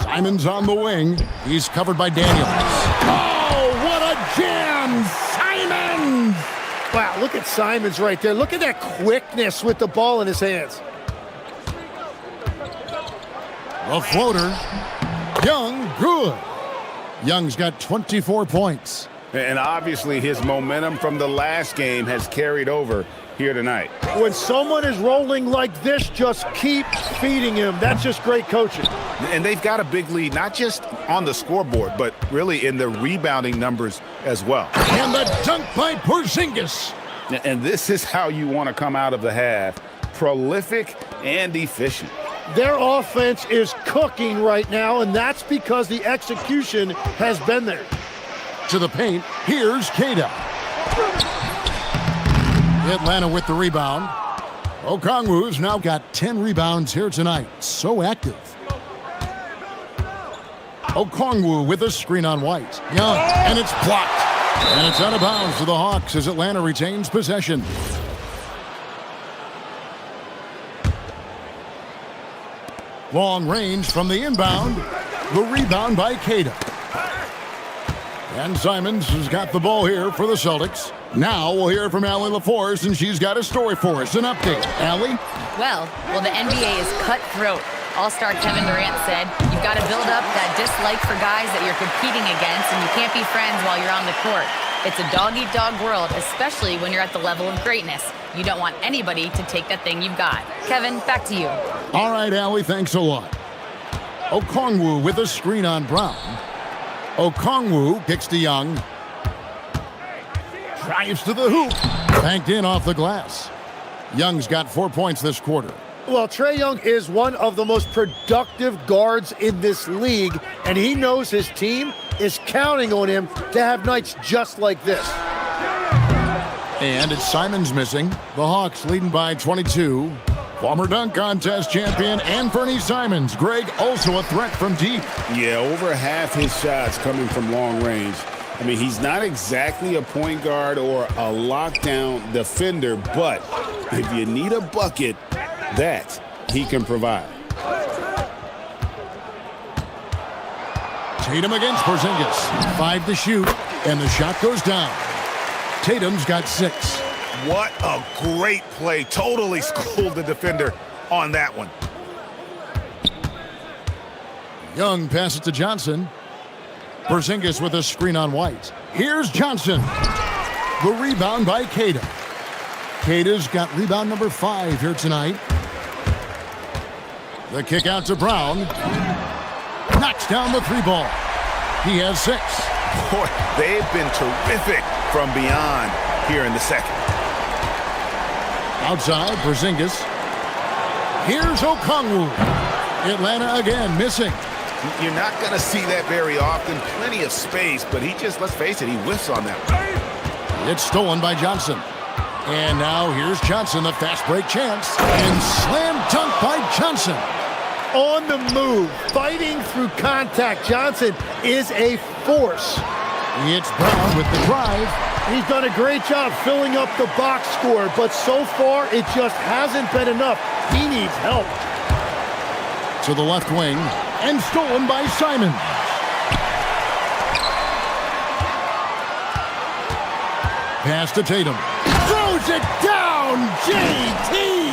Simons on the wing. He's covered by Daniels. Look at Simons right there. Look at that quickness with the ball in his hands. The floater. Young, good. Young's got 24 points. And obviously his momentum from the last game has carried over here tonight. When someone is rolling like this, just keep feeding him. That's just great coaching. And they've got a big lead, not just on the scoreboard, but really in the rebounding numbers as well. And the dunk by Porzingis. And this is how you want to come out of the half. Prolific and efficient. Their offense is cooking right now, and that's because the execution has been there. To the paint, here's Keita. Atlanta with the rebound. Okongwu's now got 10 rebounds here tonight. So active. Okongwu with a screen on White. Young, and it's blocked. And it's out of bounds to the Hawks as Atlanta retains possession. Long range from the inbound. The rebound by Keita. And Simons has got the ball here for the Celtics. Now we'll hear from Allie LaForce, and she's got a story for us. An update. Allie? Well, the NBA is cutthroat. All-star Kevin Durant said, you've got to build up that dislike for guys that you're competing against, and you can't be friends while you're on the court. It's a dog-eat-dog world, especially when you're at the level of greatness. You don't want anybody to take that thing you've got. Kevin, back to you. All right, Allie, thanks a lot. Okongwu with a screen on Brown. Okongwu kicks to Young. Drives to the hoop. Banked in off the glass. Young's got 4 points this quarter. Well, Trae Young is one of the most productive guards in this league, and he knows his team is counting on him to have nights just like this. And it's Simons missing. The Hawks leading by 22. Former dunk contest champion Anthony Simons. Greg, also a threat from deep. Yeah, over half his shots coming from long range. I mean, he's not exactly a point guard or a lockdown defender, but if you need a bucket, that he can provide. Tatum against Porzingis. 5 to shoot, and the shot goes down. Tatum's got 6. What a great play. Totally schooled the defender on that one. Young passes to Johnson. Porzingis with a screen on White. Here's Johnson. The rebound by Keita. Keita's got rebound number 5 here tonight. The kick out to Brown. Knocks down the 3-ball. He has 6. Boy, they've been terrific from beyond here in the second. Outside, Porzingis. Here's Okongwu. Atlanta again missing. You're not going to see that very often. Plenty of space, but he just, let's face it, he whiffs on that one. It's stolen by Johnson. And now here's Johnson, the fast break chance. And slam dunk by Johnson. On the move, fighting through contact. Johnson is a force. It's Brown with the drive. He's done a great job filling up the box score, but so far it just hasn't been enough. He needs help. To the left wing, and stolen by Simon. Pass to Tatum. Throws it down, JT!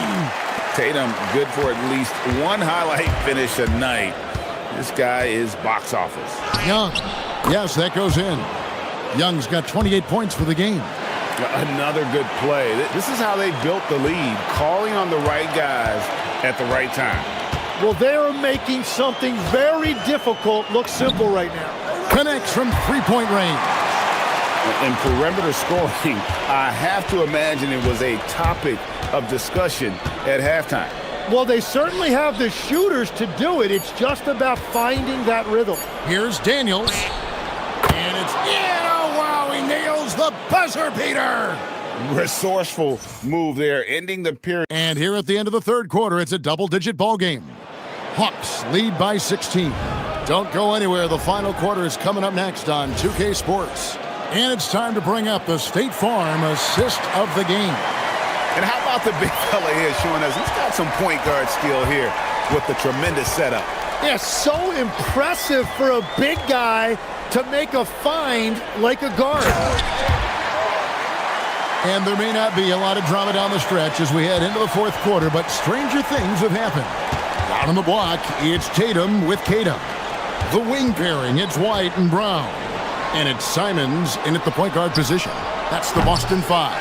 Tatum, good for at least one highlight finish a night. This guy is box office. Young. Yes, that goes in. Young's got 28 points for the game. Another good play. This is how they built the lead, calling on the right guys at the right time. Well, they are making something very difficult look simple right now. Connects from three-point range. In perimeter scoring, I have to imagine it was a topic of discussion at halftime. Well, they certainly have the shooters to do it. It's just about finding that rhythm. Here's Daniels. And it's in. Oh, wow, he nails the buzzer beater. Resourceful move there, ending the period. And here at the end of the third quarter, it's a double-digit ball game. Hawks lead by 16. Don't go anywhere. The final quarter is coming up next on 2K Sports. And it's time to bring up the State Farm assist of the game. And how about the big fella here showing us he's got some point guard skill here with the tremendous setup. Yeah, so impressive for a big guy to make a find like a guard. And there may not be a lot of drama down the stretch as we head into the fourth quarter, but stranger things have happened. Down on the block, it's Tatum with Kata. The wing pairing, it's White and Brown. And it's Simons in at the point guard position. That's the Boston Five.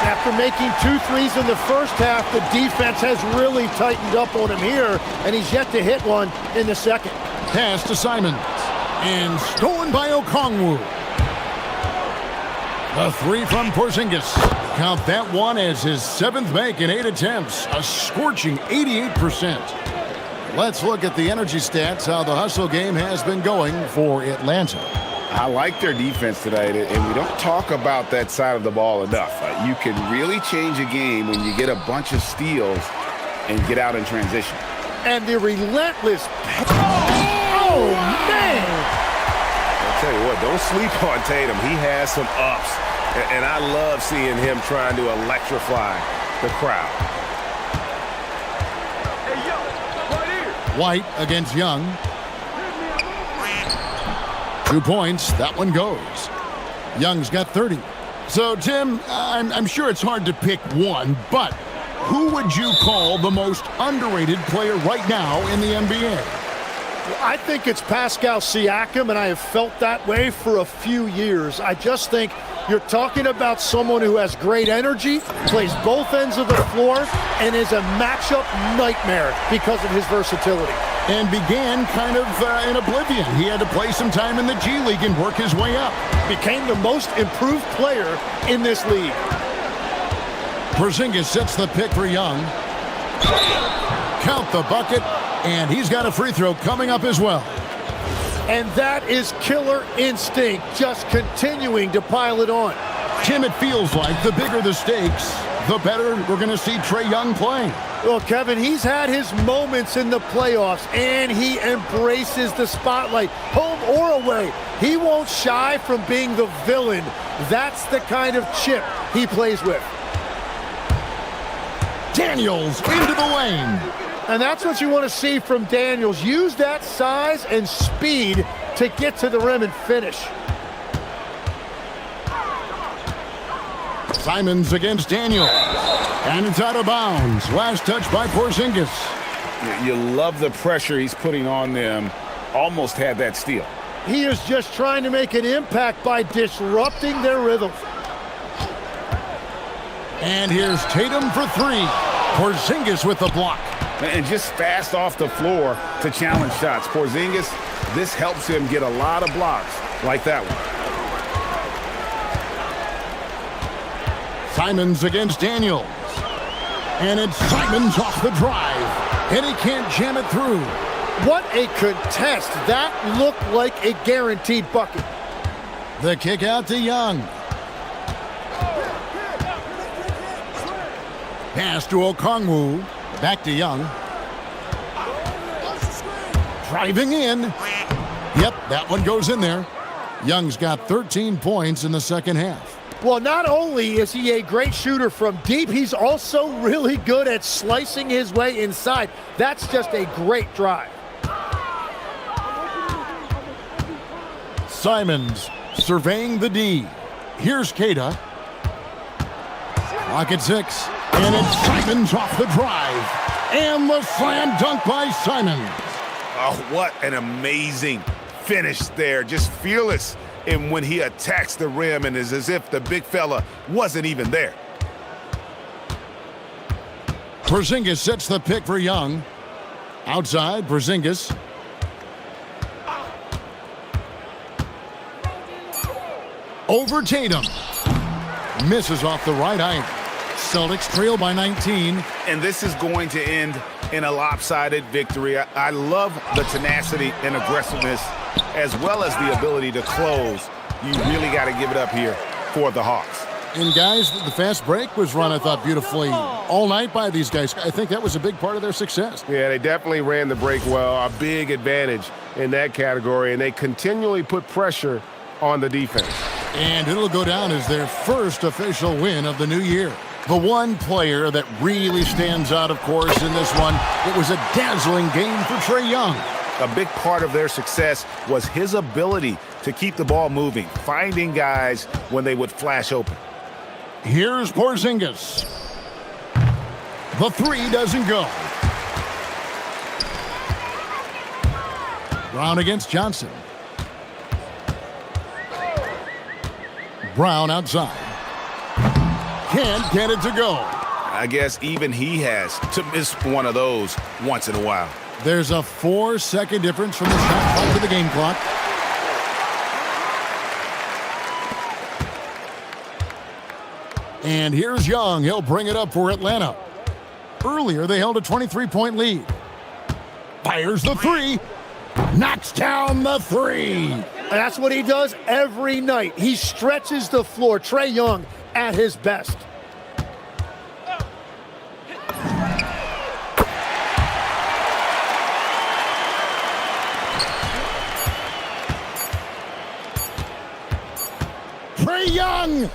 After making 2 threes in the first half, the defense has really tightened up on him here, and he's yet to hit one in the second. Pass to Simons. And stolen by Okongwu. A 3 from Porzingis. Count that one as his 7th make in 8 attempts. A scorching 88%. Let's look at the energy stats, how the hustle game has been going for Atlanta. I like their defense tonight, and we don't talk about that side of the ball enough. You can really change a game when you get a bunch of steals and get out in transition. And the relentless... Oh, man! I'll tell you what, don't sleep on Tatum. He has some ups, and I love seeing him trying to electrify the crowd. White against Young. 2 points. That one goes. Young's got 30. So, Tim, I'm sure it's hard to pick one, but who would you call the most underrated player right now in the NBA? Well, I think it's Pascal Siakam, and I have felt that way for a few years. I just think you're talking about someone who has great energy, plays both ends of the floor, and is a matchup nightmare because of his versatility. And began kind of in oblivion. He had to play some time in the G League and work his way up. Became the most improved player in this league. Porzingis sets the pick for Young. Count the bucket, and he's got a free throw coming up as well. And that is killer instinct, just continuing to pile it on. Tim, it feels like the bigger the stakes, the better we're going to see Trae Young playing. Well, Kevin, he's had his moments in the playoffs, and he embraces the spotlight, home or away. He won't shy from being the villain. That's the kind of chip he plays with. Daniels into the lane. And that's what you want to see from Daniels. Use that size and speed to get to the rim and finish. Simons against Daniels. And it's out of bounds. Last touch by Porzingis. You love the pressure he's putting on them. Almost had that steal. He is just trying to make an impact by disrupting their rhythm. And here's Tatum for 3. Porzingis with the block. And just fast off the floor to challenge shots. Porzingis, this helps him get a lot of blocks like that one. Simons against Daniels. And it's Simons off the drive. And he can't jam it through. What a contest. That looked like a guaranteed bucket. The kick out to Young. Pass to Okongwu. Back to Young. Driving in. Yep, that one goes in there. Young's got 13 points in the second half. Well, not only is he a great shooter from deep, he's also really good at slicing his way inside. That's just a great drive. Simons surveying the D. Here's Kata. Clock at 6. And it's Simons off the drive. And the slam dunk by Simons. Oh, what an amazing finish there. Just fearless. And when he attacks the rim and is as if the big fella wasn't even there. Porzingis sets the pick for Young. Outside, Porzingis. Over Tatum. Misses off the right eye. Celtics trail by 19. And this is going to end in a lopsided victory. I love the tenacity and aggressiveness as well as the ability to close. You really got to give it up here for the Hawks. And guys, the fast break was run, I thought, beautifully all night by these guys. I think that was a big part of their success. Yeah, they definitely ran the break well. A big advantage in that category, and they continually put pressure on the defense. And it'll go down as their first official win of the new year. The one player that really stands out, of course, in this one, it was a dazzling game for Trae Young. A big part of their success was his ability to keep the ball moving, finding guys when they would flash open. Here's Porzingis. The three doesn't go. Brown against Johnson. Brown outside. Can't get it to go. I guess even he has to miss one of those once in a while. There's a 4-second difference from the shot clock to the game clock. And here's Young. He'll bring it up for Atlanta. Earlier, they held a 23-point lead. Fires the three. Knocks down the three. That's what he does every night. He stretches the floor. Trae Young at his best. Trae Young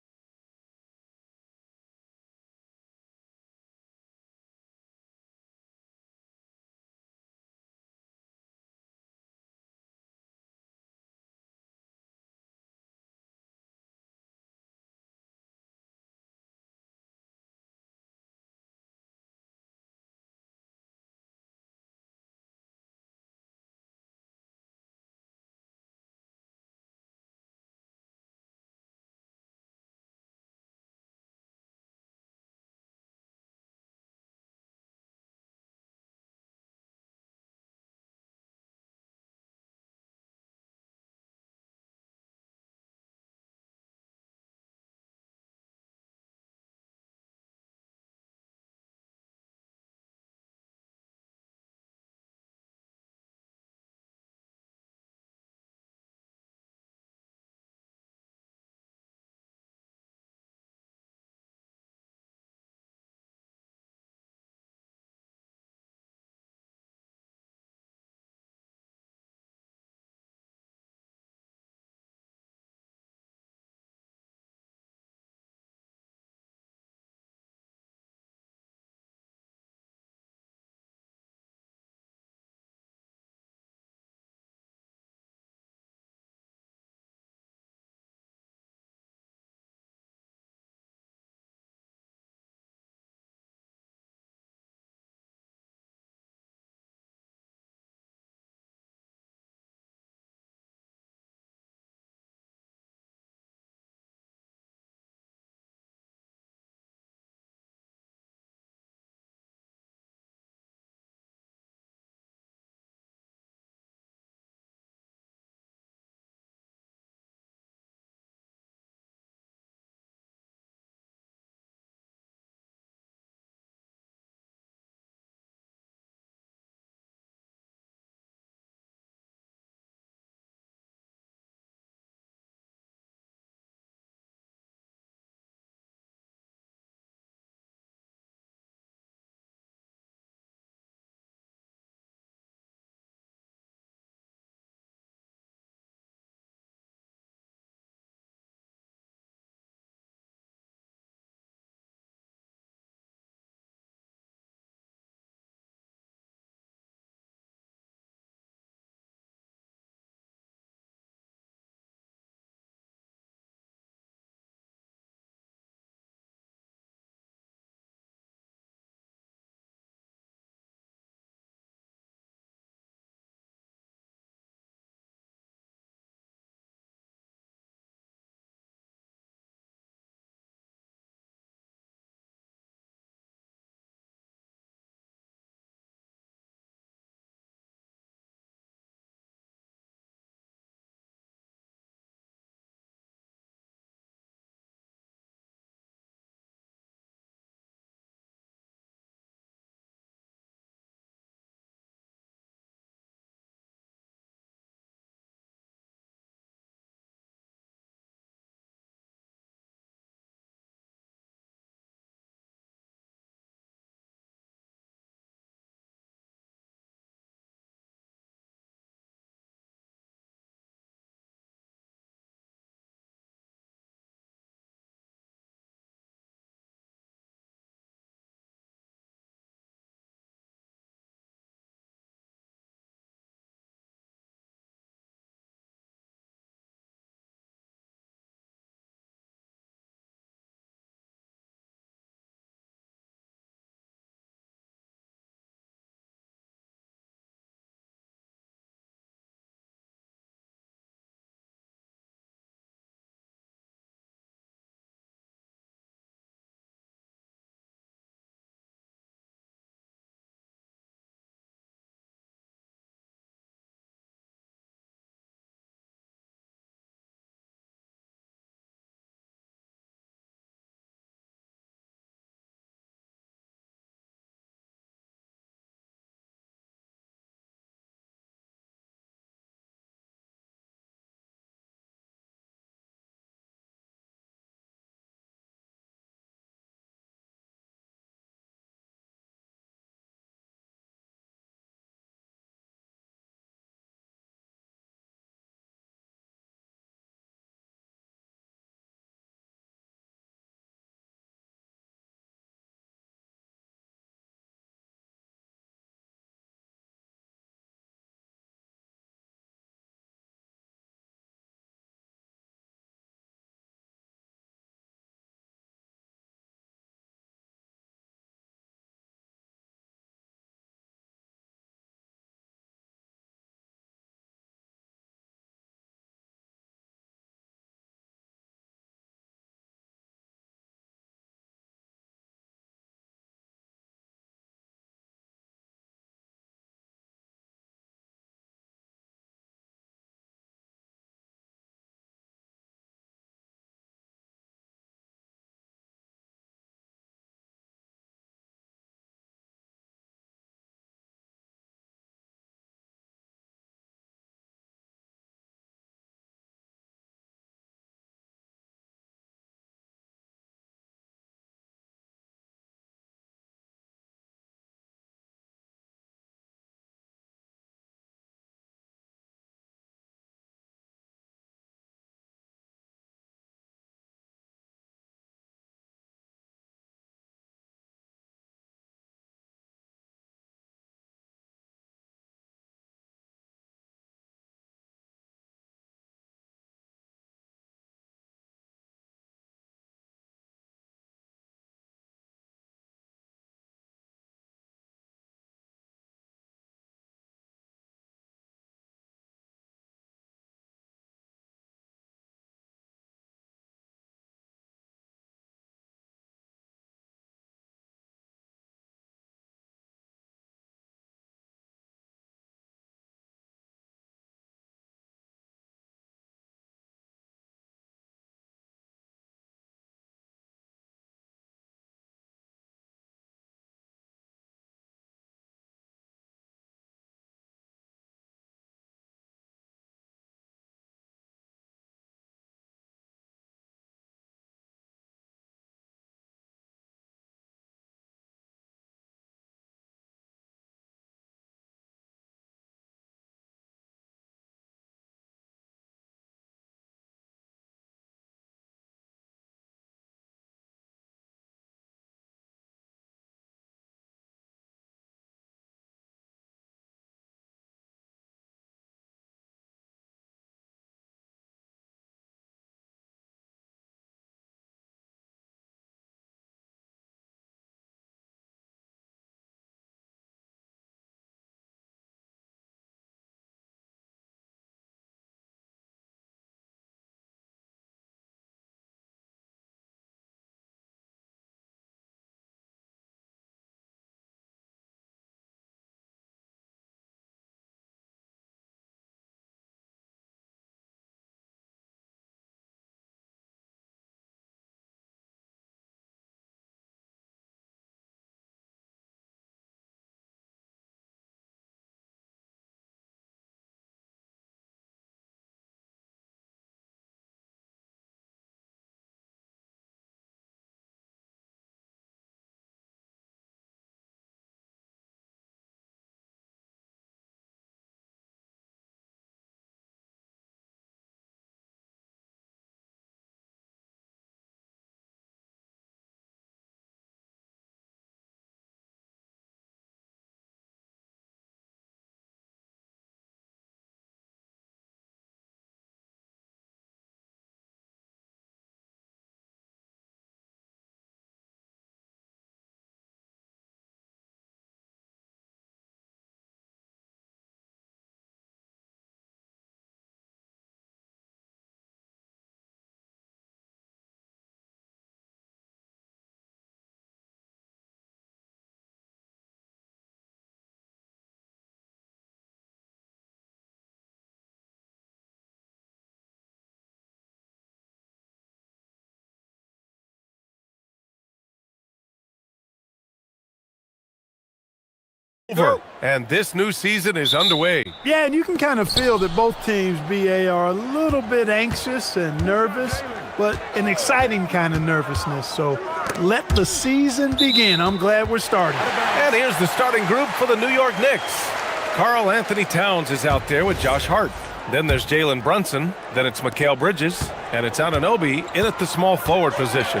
Over. And this new season is underway. Yeah, and you can kind of feel that both teams, BA, are a little bit anxious and nervous, but an exciting kind of nervousness. So let the season begin. I'm glad we're starting. And here's the starting group for the New York Knicks. Karl Anthony Towns is out there with Josh Hart. Then there's Jalen Brunson. Then it's Mikal Bridges. And it's Anunoby in at the small forward position.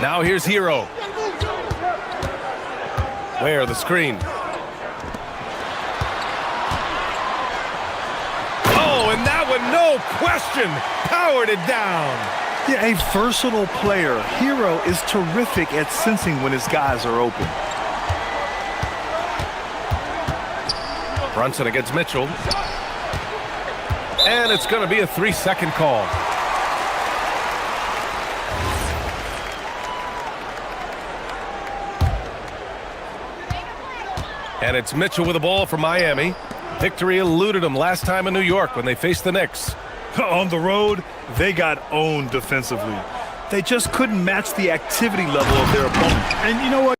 Now here's Hero. Where the screen. And that one, no question, powered it down. Yeah, a versatile player. Hero is terrific at sensing when his guys are open. Brunson against Mitchell. And it's going to be a 3-second call. And it's Mitchell with the ball for Miami. Victory eluded them last time in New York when they faced the Knicks. On the road, they got owned defensively. They just couldn't match the activity level of their opponent. And you know what?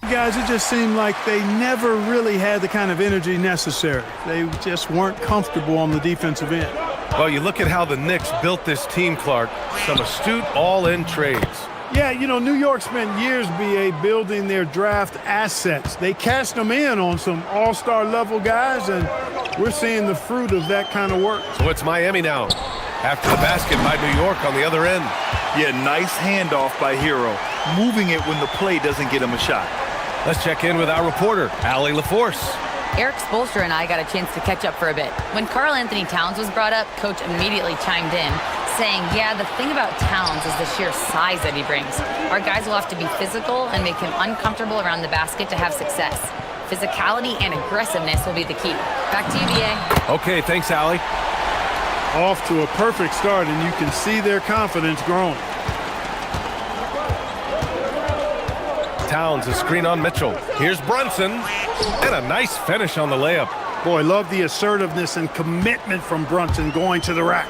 Guys, it just seemed like they never really had the kind of energy necessary. They just weren't comfortable on the defensive end. Well, you look at how the Knicks built this team, Clark. Some astute all-in trades. Yeah, you know, New York spent years, BA, building their draft assets. They cashed them in on some all-star level guys, and we're seeing the fruit of that kind of work. So it's Miami now, after the basket by New York on the other end. Yeah, nice handoff by Hero, moving it when the play doesn't get him a shot. Let's check in with our reporter, Allie LaForce. Eric Spoelstra and I got a chance to catch up for a bit. When Karl Anthony Towns was brought up, Coach immediately chimed in, saying, yeah, the thing about Towns is the sheer size that he brings. Our guys will have to be physical and make him uncomfortable around the basket to have success. Physicality and aggressiveness will be the key. Back to you, BA. Okay, thanks, Allie. Off to a perfect start, and you can see their confidence growing. Towns, a screen on Mitchell. Here's Brunson, and a nice finish on the layup. Boy, love the assertiveness and commitment from Brunson going to the rack.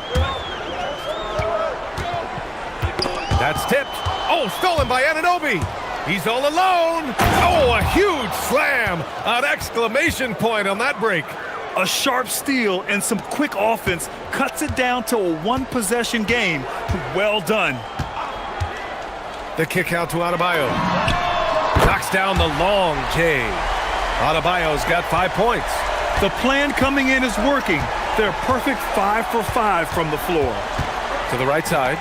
That's tipped. Oh, stolen by Anunoby. He's all alone. Oh, a huge slam. An exclamation point on that break. A sharp steal and some quick offense cuts it down to a one-possession game. Well done. The kick out to Adebayo. Knocks down the long J. Adebayo's got 5 points. The plan coming in is working. They're perfect 5 for 5 from the floor. To the right side.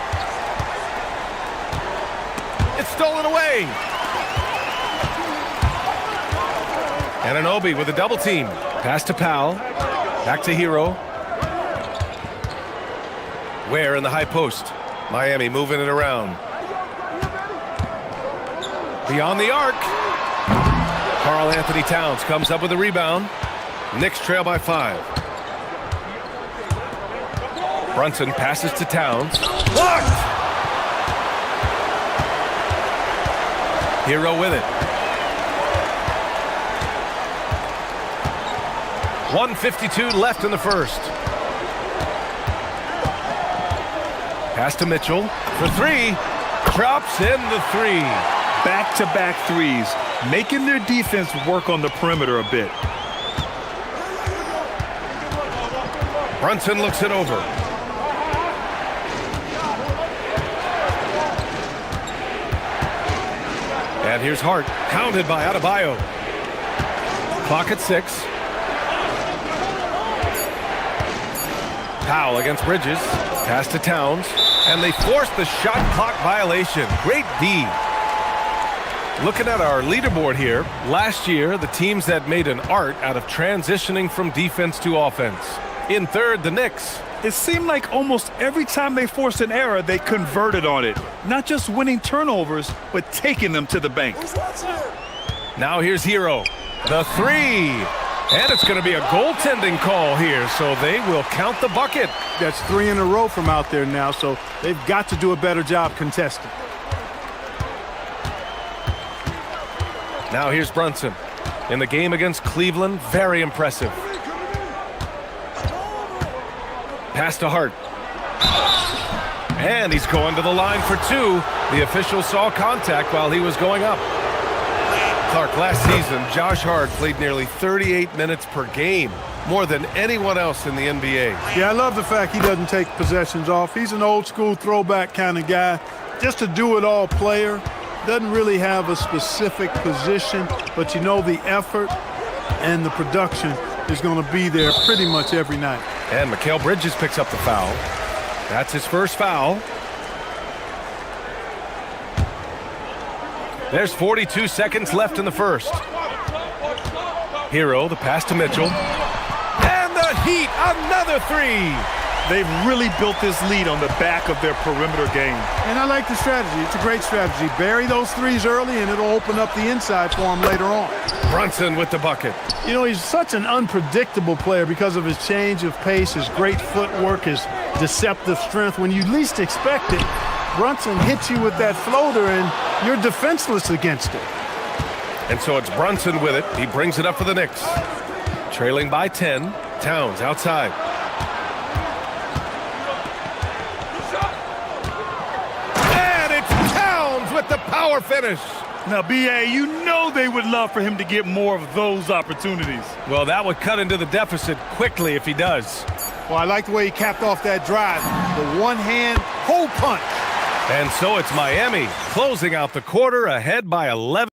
It's stolen away. Anunoby with a double team. Pass to Powell. Back to Hero. Ware in the high post. Miami moving it around. Beyond the arc. Karl Anthony Towns comes up with a rebound. Knicks trail by 5. Brunson passes to Towns. Blocked! Hero with it. 1:52 left in the first. Pass to Mitchell for 3. Drops in the 3. Back-to-back threes, making their defense work on the perimeter a bit. Brunson looks it over. And here's Hart, pounded by Adebayo. Clock at 6. Powell against Bridges. Pass to Towns. And they force the shot clock violation. Great D. Looking at our leaderboard here, last year, the teams that made an art out of transitioning from defense to offense. In third, the Knicks. It seemed like almost every time they forced an error, they converted on it. Not just winning turnovers, but taking them to the bank. Now here's Hero. The 3. And it's going to be a goaltending call here, so they will count the bucket. That's 3 in a row from out there now, so they've got to do a better job contesting. Now here's Brunson. In the game against Cleveland, very impressive. Pass to Hart. And he's going to the line for two. The official saw contact while he was going up. Clark, last season, Josh Hart played nearly 38 minutes per game, more than anyone else in the NBA. Yeah, I love the fact he doesn't take possessions off. He's an old-school throwback kind of guy. Just a do-it-all player. Doesn't really have a specific position, but you know the effort and the production is going to be there pretty much every night. And Mikal Bridges picks up the foul. That's his first foul. There's 42 seconds left in the first. Hero, the pass to Mitchell. And the Heat, another three. They've really built this lead on the back of their perimeter game. And I like the strategy. It's a great strategy. Bury those threes early, and it'll open up the inside for him later on. Brunson with the bucket. You know, he's such an unpredictable player because of his change of pace, his great footwork, his deceptive strength. When you least expect it, Brunson hits you with that floater, and you're defenseless against it. And so it's Brunson with it. He brings it up for the Knicks. Trailing by 10. Towns outside. And it's Towns with the power finish. Now, B.A., you know they would love for him to get more of those opportunities. Well, that would cut into the deficit quickly if he does. Well, I like the way he capped off that drive. The one-hand hole punch. And so it's Miami closing out the quarter ahead by 11.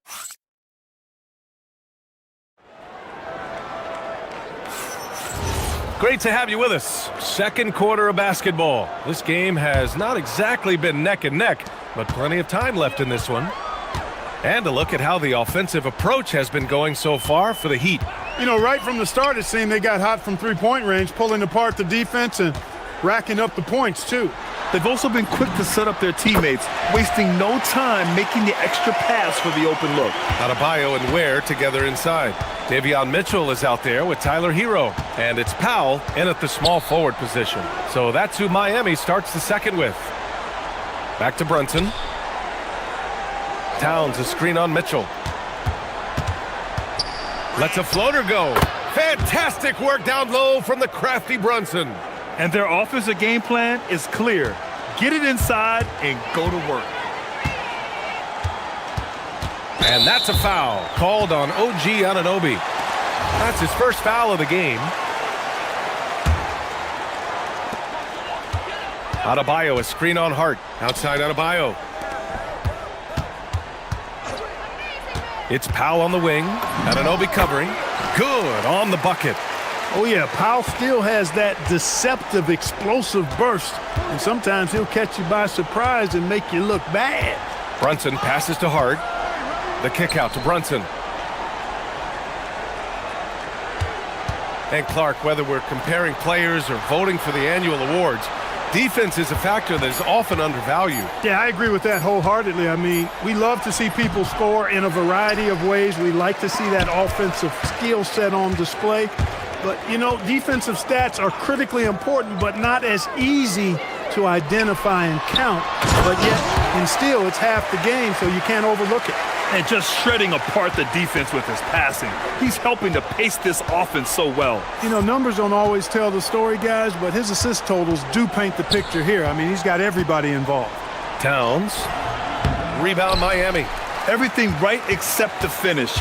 Great to have you with us. Second quarter of basketball. This game has not exactly been neck and neck, but plenty of time left in this one. And a look at how the offensive approach has been going so far for the Heat. You know, right from the start, it seemed they got hot from three-point range, pulling apart the defense and racking up the points, too. They've also been quick to set up their teammates, wasting no time making the extra pass for the open look. Adebayo and Ware together inside. Davion Mitchell is out there with Tyler Hero. And it's Powell in at the small forward position. So that's who Miami starts the second with. Back to Brunson. Towns, a screen on Mitchell. Lets a floater go. Fantastic work down low from the crafty Brunson. And their offensive game plan is clear. Get it inside and go to work. And that's a foul called on OG Anunoby. That's his first foul of the game. Adebayo, a screen on Hart. Outside Adebayo. It's Powell on the wing. Anunoby covering. Good on the bucket. Oh, yeah, Powell still has that deceptive, explosive burst. And sometimes he'll catch you by surprise and make you look bad. Brunson passes to Hart. The kick out to Brunson. And Clark, whether we're comparing players or voting for the annual awards, defense is a factor that is often undervalued. Yeah, I agree with that wholeheartedly. I mean, we love to see people score in a variety of ways. We like to see that offensive skill set on display. But, you know, defensive stats are critically important, but not as easy to identify and count. But yet, and still, it's half the game, so you can't overlook it. And just shredding apart the defense with his passing. He's helping to pace this offense so well. You know, numbers don't always tell the story, guys, but his assist totals do paint the picture here. I mean, he's got everybody involved. Towns. Rebound Miami. Everything right except the finish.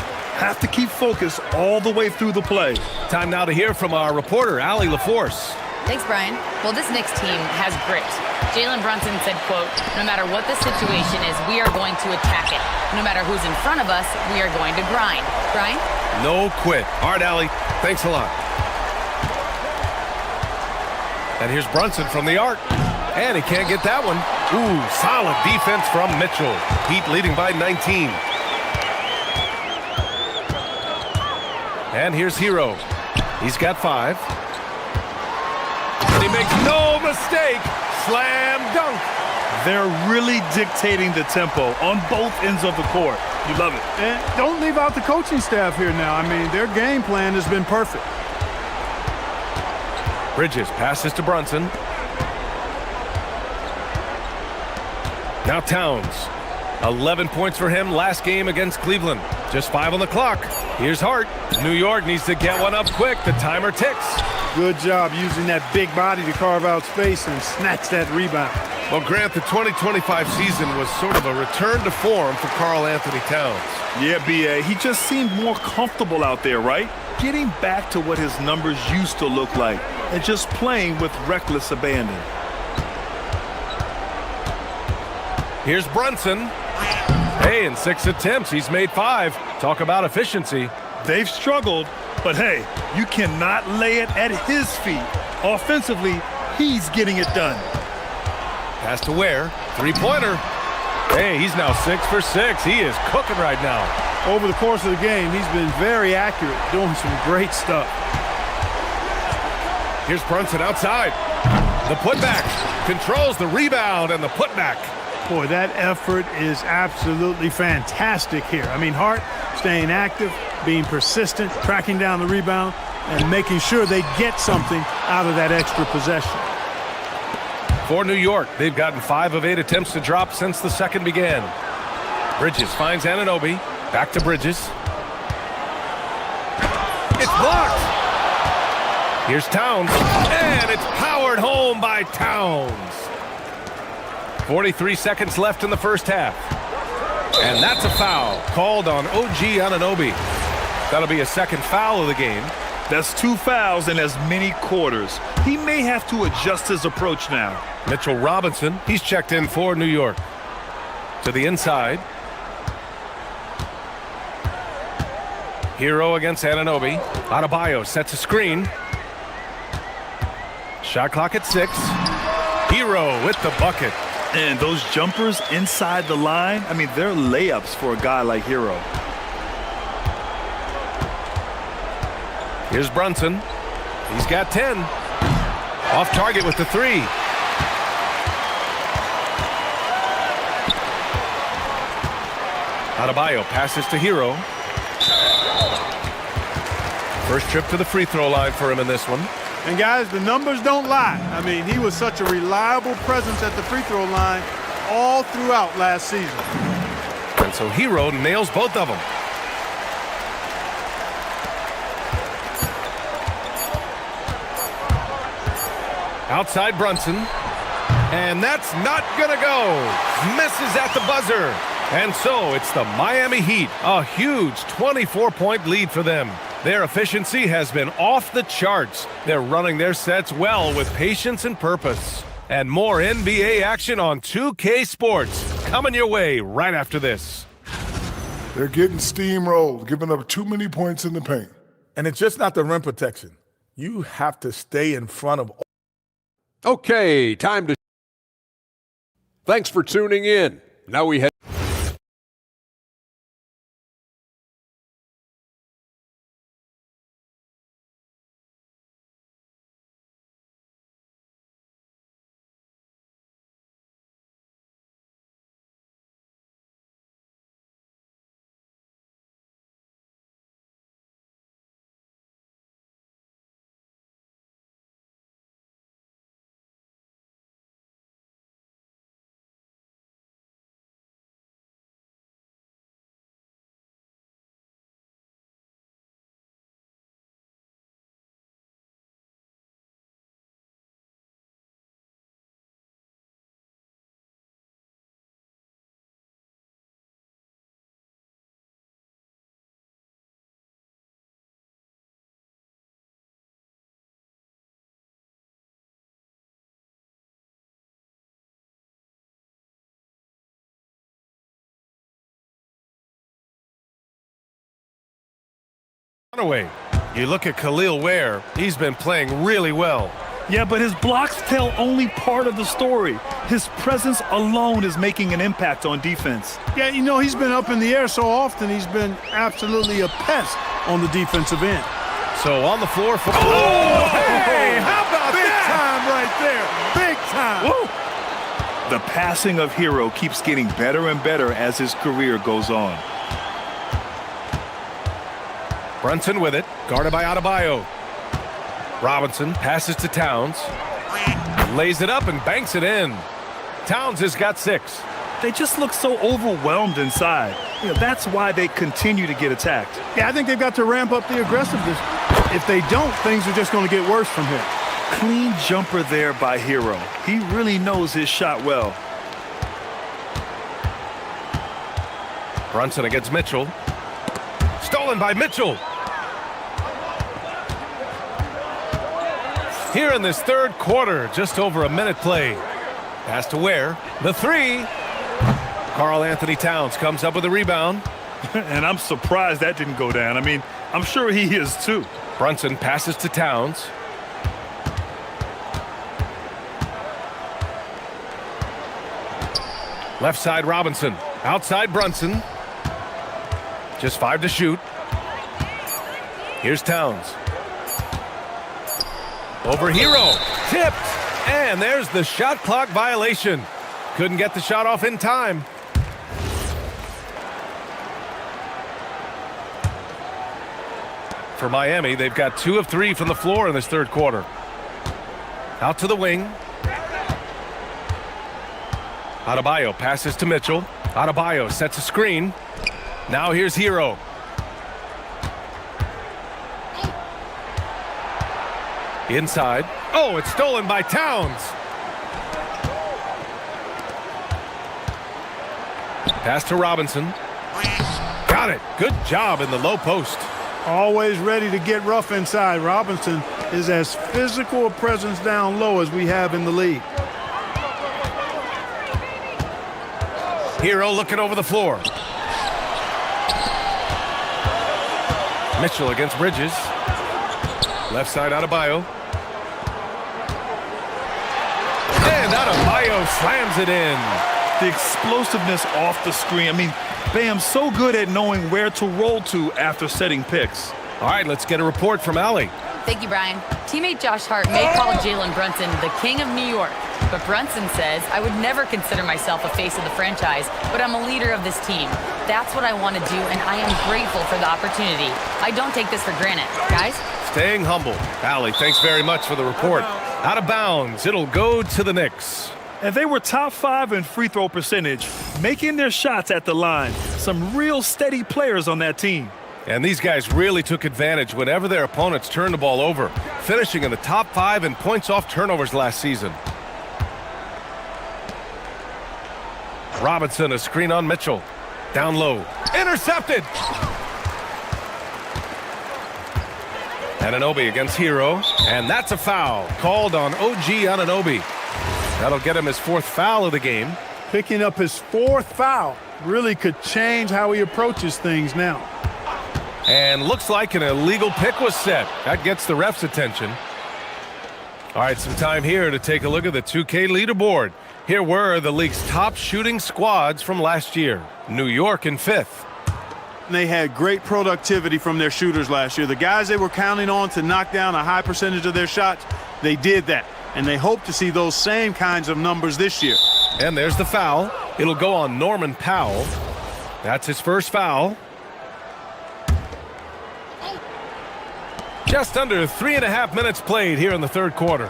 Have to keep focus all the way through the play. Time now to hear from our reporter, Allie LaForce. Thanks, Brian. Well, this Knicks team has grit. Jalen Brunson said, quote, no matter what the situation is, we are going to attack it. No matter who's in front of us, we are going to grind. Brian? No quit. All right, Allie. Thanks a lot. And here's Brunson from the arc. And he can't get that one. Ooh, solid defense from Mitchell. Heat leading by 19. And here's Hero. He's got 5. And he makes no mistake. Slam dunk. They're really dictating the tempo on both ends of the court. You love it. And don't leave out the coaching staff here now. I mean, their game plan has been perfect. Bridges passes to Brunson. Now Towns. 11 points for him last game against Cleveland. Just 5 on the clock. Here's Hart. New York needs to get one up quick. The timer ticks. Good job using that big body to carve out space and snatch that rebound. Well, Grant, the 2025 season was sort of a return to form for Karl Anthony Towns. Yeah, B.A., he just seemed more comfortable out there, right? Getting back to what his numbers used to look like and just playing with reckless abandon. Here's Brunson. Hey, in 6 attempts, he's made 5. Talk about efficiency. They've struggled, but hey, you cannot lay it at his feet. Offensively, he's getting it done. Pass to Ware. Three-pointer. Hey, he's now 6 for 6. He is cooking right now. Over the course of the game, he's been very accurate, doing some great stuff. Here's Brunson outside. The putback. Controls the rebound and the putback. Boy, that effort is absolutely fantastic here. I mean, Hart staying active, being persistent, tracking down the rebound, and making sure they get something out of that extra possession. For New York, they've gotten 5 of 8 attempts to drop since the second began. Bridges finds Anunoby. Back to Bridges. It's blocked. Here's Towns. And it's powered home by Towns. 43 seconds left in the first half. And that's a foul called on OG Anunoby. That'll be a second foul of the game. That's 2 fouls in as many quarters. He may have to adjust his approach now. Mitchell Robinson, he's checked in for New York. To the inside. Hero against Anunoby. Adebayo sets a screen. Shot clock at 6. Hero with the bucket. And those jumpers inside the line, I mean, they're layups for a guy like Hero. Here's Brunson. He's got 10. Off target with the 3. Adebayo passes to Hero. First trip to the free throw line for him in this one. And guys, the numbers don't lie. I mean, he was such a reliable presence at the free throw line all throughout last season. And so Hero nails both of them. Outside Brunson. And that's not gonna go. Misses at the buzzer. And so it's the Miami Heat. A huge 24-point lead for them. Their efficiency has been off the charts. They're running their sets well with patience and purpose. And more NBA action on 2K Sports coming your way right after this. They're getting steamrolled, giving up too many points in the paint. And it's just not the rim protection. You have to stay in front of. Okay, time to. Thanks for tuning in. Now we head. Away. You look at Khalil Ware, he's been playing really well. Yeah, but his blocks tell only part of the story. His presence alone is making an impact on defense. Yeah, you know, he's been up in the air so often, he's been absolutely a pest on the defensive end. So on the floor for... Oh, hey, how about that? Big time right there. Big time. Woo! The passing of Hero keeps getting better and better as his career goes on. Brunson with it, guarded by Adebayo. Robinson passes to Towns. Lays it up and banks it in. Towns has got 6. They just look so overwhelmed inside. You know, that's why they continue to get attacked. Yeah, I think they've got to ramp up the aggressiveness. If they don't, things are just going to get worse from here. Clean jumper there by Hero. He really knows his shot well. Brunson against Mitchell. Stolen by Mitchell. Here in this third quarter, just over a minute played. Pass to Ware. The three. Karl Anthony Towns comes up with a rebound. And I'm surprised that didn't go down. I mean, I'm sure he is too. Brunson passes to Towns. Left side Robinson. Outside Brunson. Just 5 to shoot. Here's Towns. Over Hero. Tipped. And there's the shot clock violation. Couldn't get the shot off in time. For Miami, they've got 2 of 3 from the floor in this third quarter. Out to the wing. Adebayo passes to Mitchell. Adebayo sets a screen. Now here's Hero. Inside. Oh, it's stolen by Towns. Pass to Robinson. Got it. Good job in the low post. Always ready to get rough inside. Robinson is as physical a presence down low as we have in the league. Hero looking over the floor. Mitchell against Bridges. Left side Adebayo. And Adebayo slams it in. The explosiveness off the screen. I mean, Bam's so good at knowing where to roll to after setting picks. All right, let's get a report from Allie. Thank you, Brian. Teammate Josh Hart may call Jalen Brunson the king of New York, but Brunson says, I would never consider myself a face of the franchise, but I'm a leader of this team. That's what I want to do, and I am grateful for the opportunity. I don't take this for granted. Guys? Staying humble. Allie, thanks very much for the report. Out of bounds. It'll go to the Knicks. And they were top 5 in free throw percentage, making their shots at the line. Some real steady players on that team. And these guys really took advantage whenever their opponents turned the ball over, finishing in the top 5 in points off turnovers last season. Robinson, a screen on Mitchell. Down low. Intercepted! Anunoby against Hero. And that's a foul called on OG Anunoby. That'll get him his 4th foul of the game. Picking up his 4th foul really could change how he approaches things now. And looks like an illegal pick was set. That gets the ref's attention. All right, some time here to take a look at the 2K leaderboard. Here were the league's top shooting squads from last year. New York in 5th. They had great productivity from their shooters last year. The guys they were counting on to knock down a high percentage of their shots, they did that. And they hope to see those same kinds of numbers this year. And there's the foul. It'll go on Norman Powell. That's his 1st foul. Just under 3.5 minutes played here in the third quarter.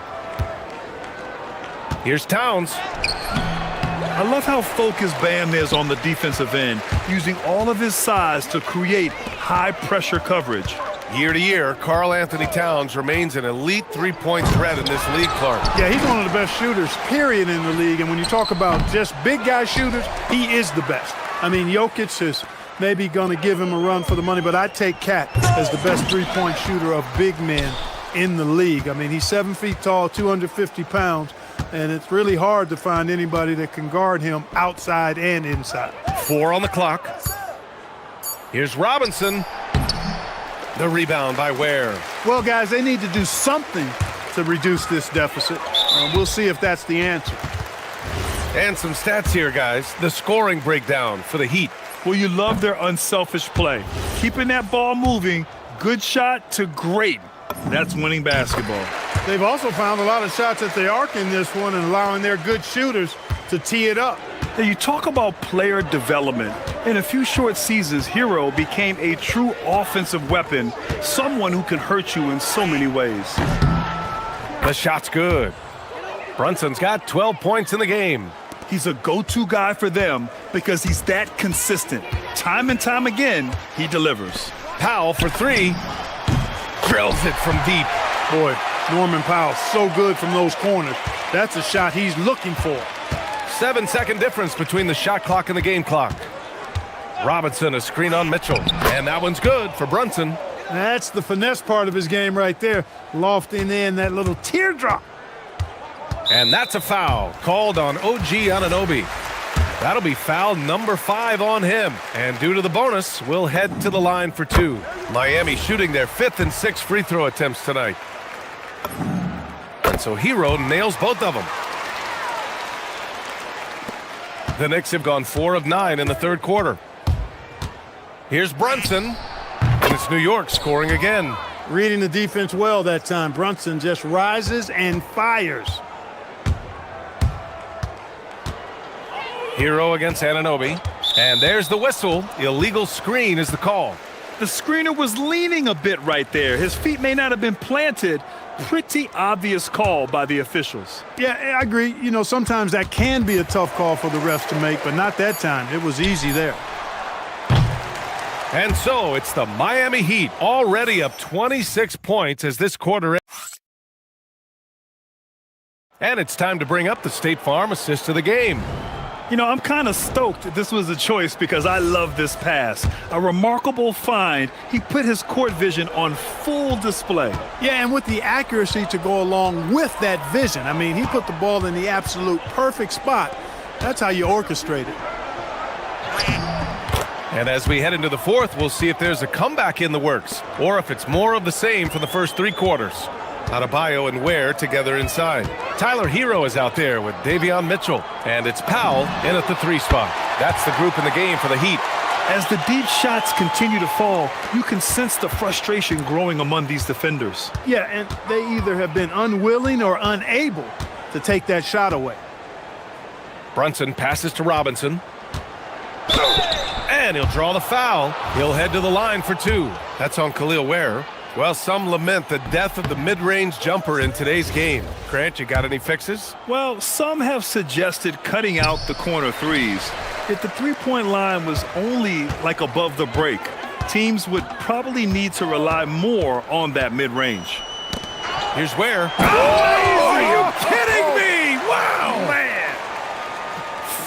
Here's Towns. I love how focused Bam is on the defensive end, using all of his size to create high-pressure coverage. Year to year, Karl Anthony Towns remains an elite three-point threat in this league, Clark. Yeah, he's one of the best shooters, period, in the league. And when you talk about just big guy shooters, he is the best. I mean, Jokic is maybe going to give him a run for the money, but I take Cat as the best three-point shooter of big men in the league. I mean, he's 7 feet tall, 250 pounds, and it's really hard to find anybody that can guard him outside and inside. 4 on the clock. Here's Robinson. The rebound by Ware. Well, guys, they need to do something to reduce this deficit. We'll see if that's the answer. And some stats here, guys. The scoring breakdown for the Heat. Well, you love their unselfish play. Keeping that ball moving, good shot to great. That's winning basketball. They've also found a lot of shots at the arc in this one and allowing their good shooters to tee it up. Now, you talk about player development. In a few short seasons, Hero became a true offensive weapon, someone who can hurt you in so many ways. The shot's good. Brunson's got 12 points in the game. He's a go-to guy for them because he's that consistent. Time and time again, he delivers. Powell for 3. Drills it from deep. Boy, Norman Powell, so good from those corners. That's a shot he's looking for. 7-second difference between the shot clock and the game clock. Robinson, a screen on Mitchell. And that one's good for Brunson. That's the finesse part of his game right there. Lofting in that little teardrop. And that's a foul called on OG Anunoby. That'll be foul number 5 on him. And due to the bonus, we'll head to the line for 2. Miami shooting their 5th and 6th free throw attempts tonight. And so Hero nails both of them. The Knicks have gone 4 of 9 in the third quarter. Here's Brunson, and it's New York scoring again. Reading the defense well that time. Brunson just rises and fires. Hero against Anunoby, and there's the whistle. Illegal screen is the call. The screener was leaning a bit right there. His feet may not have been planted. Pretty obvious call by the officials. Yeah, I agree. You know, sometimes that can be a tough call for the refs to make, but not that time. It was easy there. And so it's the Miami Heat already up 26 points as this quarter ends. And it's time to bring up the State Farm assist of the game. You know, I'm kind of stoked this was a choice because I love this pass. A remarkable find. He put his court vision on full display. Yeah, and with the accuracy to go along with that vision. I mean, he put the ball in the absolute perfect spot. That's how you orchestrate it. And as we head into the fourth, we'll see if there's a comeback in the works or if it's more of the same for the first 3 quarters. Adebayo and Ware together inside. Tyler Hero is out there with Davion Mitchell. And it's Powell in at the 3 spot. That's the group in the game for the Heat. As the deep shots continue to fall, you can sense the frustration growing among these defenders. Yeah, and they either have been unwilling or unable to take that shot away. Brunson passes to Robinson. And he'll draw the foul. He'll head to the line for 2. That's on Khalil Ware. Well, some lament the death of the mid-range jumper in today's game. Grant, you got any fixes? Well, some have suggested cutting out the corner threes. If the three-point line was only like above the break, teams would probably need to rely more on that mid-range. Here's Ware. Oh, are you kidding me? Wow, man.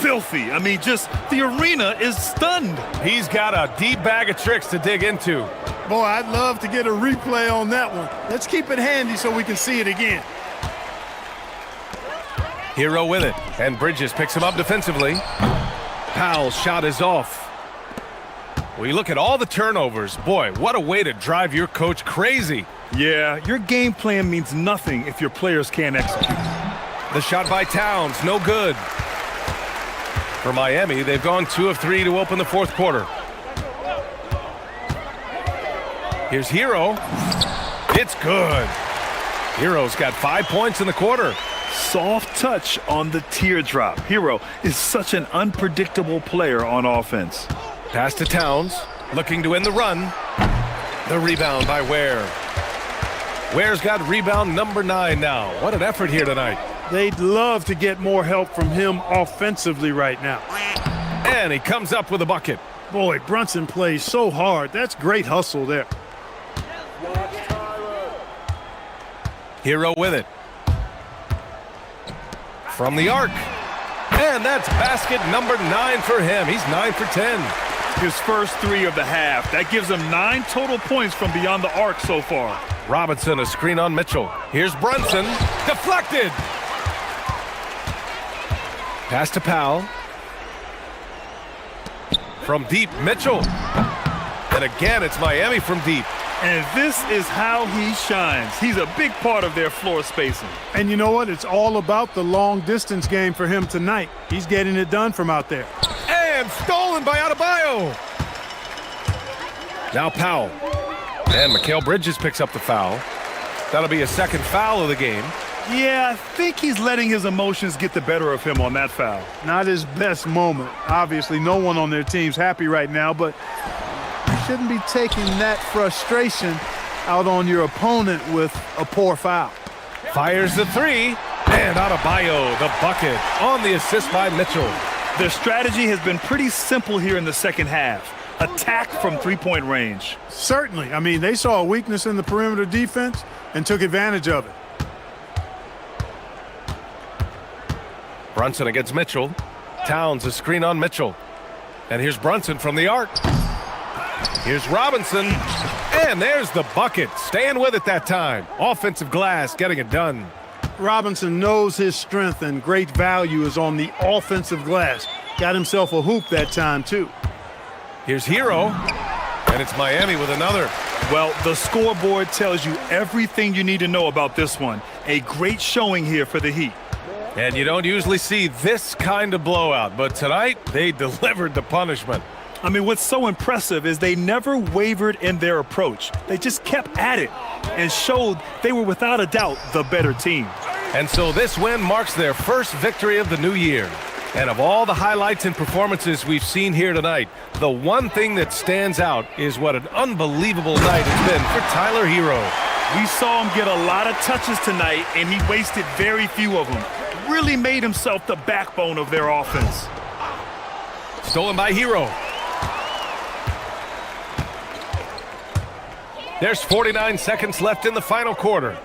Filthy. I mean, just the arena is stunned. He's got a deep bag of tricks to dig into. Boy, I'd love to get a replay on that one. Let's keep it handy so we can see it again. Hero with it, and Bridges picks him up defensively. Powell's shot is off. Well, you look at all the turnovers. Boy, what a way to drive your coach crazy. Yeah, your game plan means nothing if your players can't execute. The shot by Towns, no good. For Miami, they've gone 2 of 3 to open the fourth quarter. Here's Hero. It's good. Hero's got 5 points in the quarter. Soft touch on the teardrop. Hero is such an unpredictable player on offense. Pass to Towns, looking to end the run. The rebound by Ware. Ware's got rebound number 9 now. What an effort here tonight. They'd love to get more help from him offensively right now. And he comes up with a bucket. Boy, Brunson plays so hard. That's great hustle there. Hero with it. From the arc. And that's basket number 9 for him. He's 9 for 10. His first 3 of the half. That gives him 9 total points from beyond the arc so far. Robinson, a screen on Mitchell. Here's Brunson. Deflected. Pass to Powell. From deep, Mitchell. And again, it's Miami from deep. And this is how he shines. He's a big part of their floor spacing. And you know what? It's all about the long-distance game for him tonight. He's getting it done from out there. And stolen by Adebayo. Now Powell. And Mikal Bridges picks up the foul. That'll be a second foul of the game. Yeah, I think he's letting his emotions get the better of him on that foul. Not his best moment. Obviously, no one on their team's happy right now, but you shouldn't be taking that frustration out on your opponent with a poor foul. Fires the 3, and Adebayo, the bucket, on the assist by Mitchell. Their strategy has been pretty simple here in the second half. Attack from three-point range. Certainly. I mean, they saw a weakness in the perimeter defense and took advantage of it. Brunson against Mitchell. Towns a screen on Mitchell. And here's Brunson from the arc. Here's Robinson. And there's the bucket. Staying with it that time. Offensive glass getting it done. Robinson knows his strength and great value is on the offensive glass. Got himself a hoop that time, too. Here's Hero. And it's Miami with another. Well, the scoreboard tells you everything you need to know about this one. A great showing here for the Heat. And you don't usually see this kind of blowout, but tonight they delivered the punishment. I mean, what's so impressive is they never wavered in their approach. They just kept at it and showed they were without a doubt the better team. And so this win marks their first victory of the new year. And of all the highlights and performances we've seen here tonight, the one thing that stands out is what an unbelievable night it's been for Tyler Hero. We saw him get a lot of touches tonight, and he wasted very few of them. Really made himself the backbone of their offense. Stolen by Hero. There's 49 seconds left in the final quarter.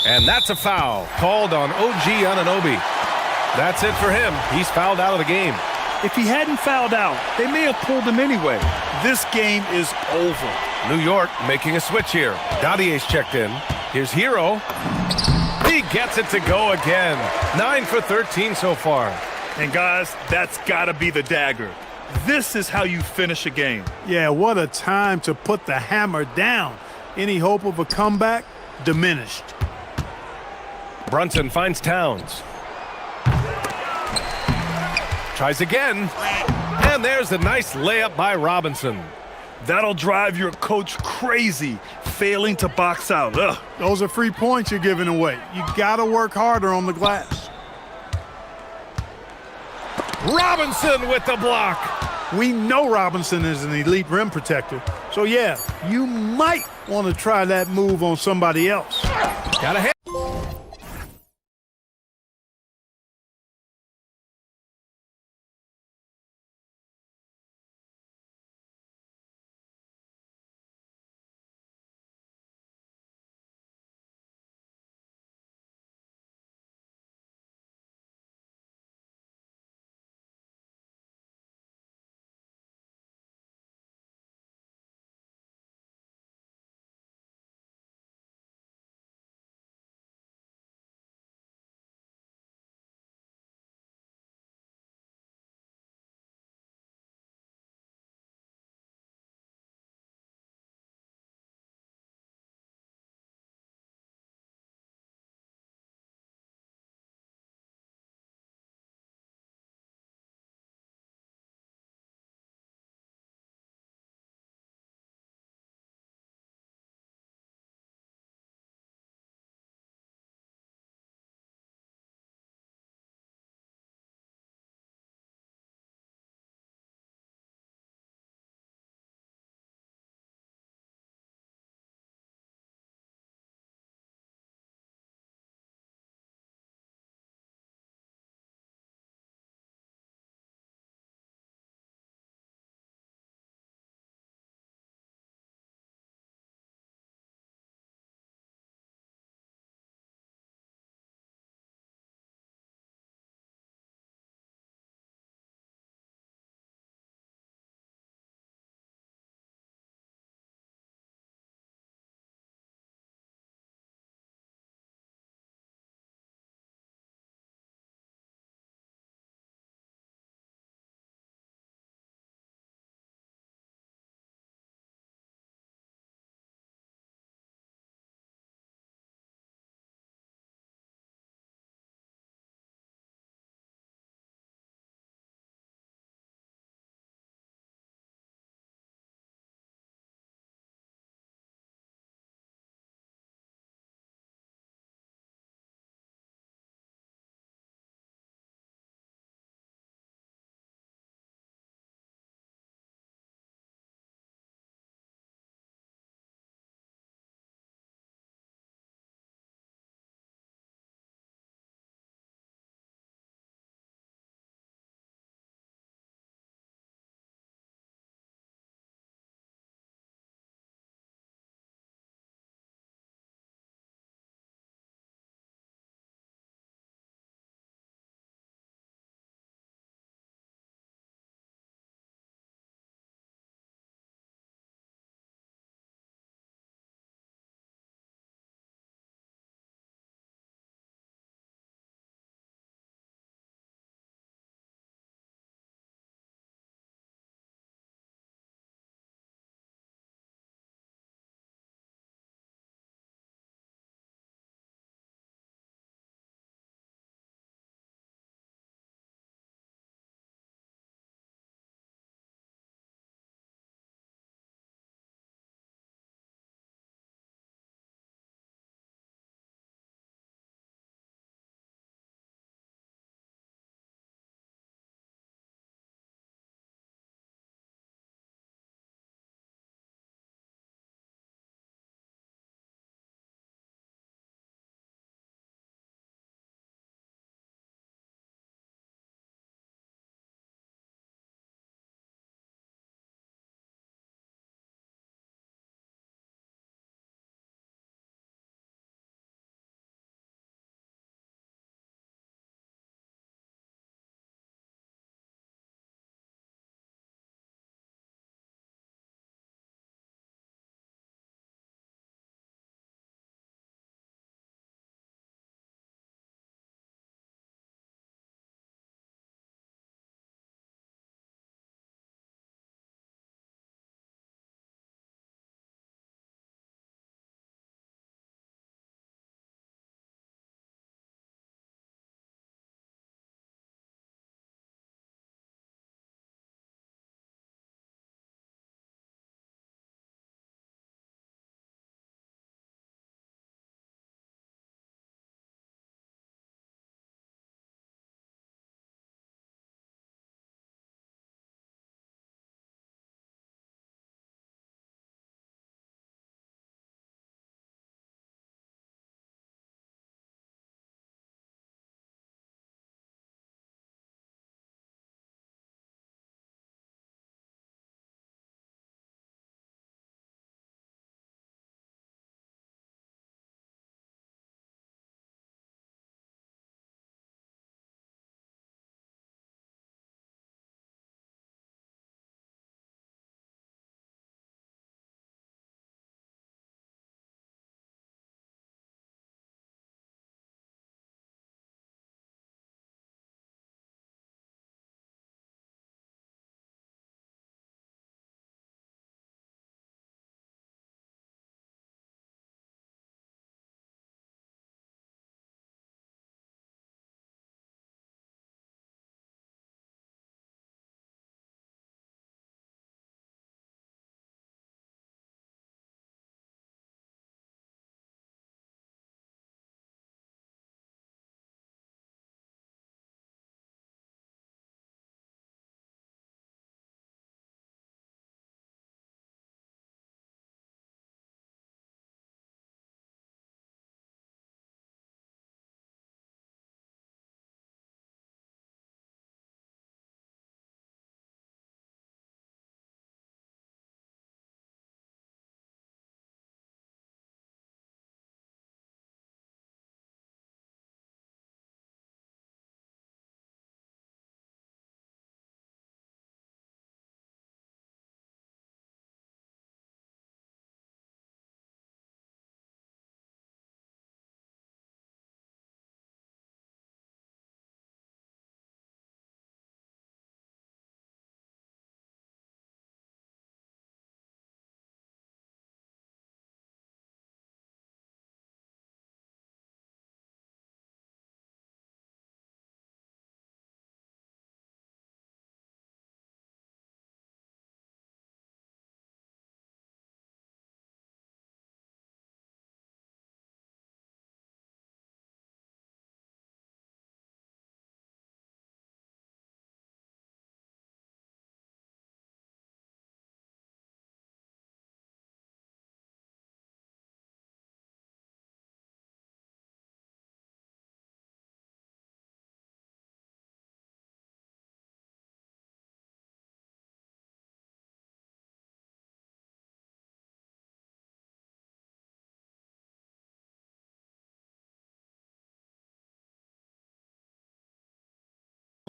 And that's a foul called on OG Anunoby. That's it for him. He's fouled out of the game. If he hadn't fouled out, they may have pulled him anyway. This game is over. New York making a switch here. Dadier's checked in. Here's Hero. He gets it to go again. 9 for 13 so far. And guys, that's got to be the dagger. This is how you finish a game. Yeah, what a time to put the hammer down. Any hope of a comeback? Diminished. Brunson finds Towns. Tries again. And there's a nice layup by Robinson. That'll drive your coach crazy, failing to box out. Ugh. Those are free points you're giving away. You got to work harder on the glass. Robinson with the block. We know Robinson is an elite rim protector. So, yeah, you might want to try that move on somebody else. Gotta hit.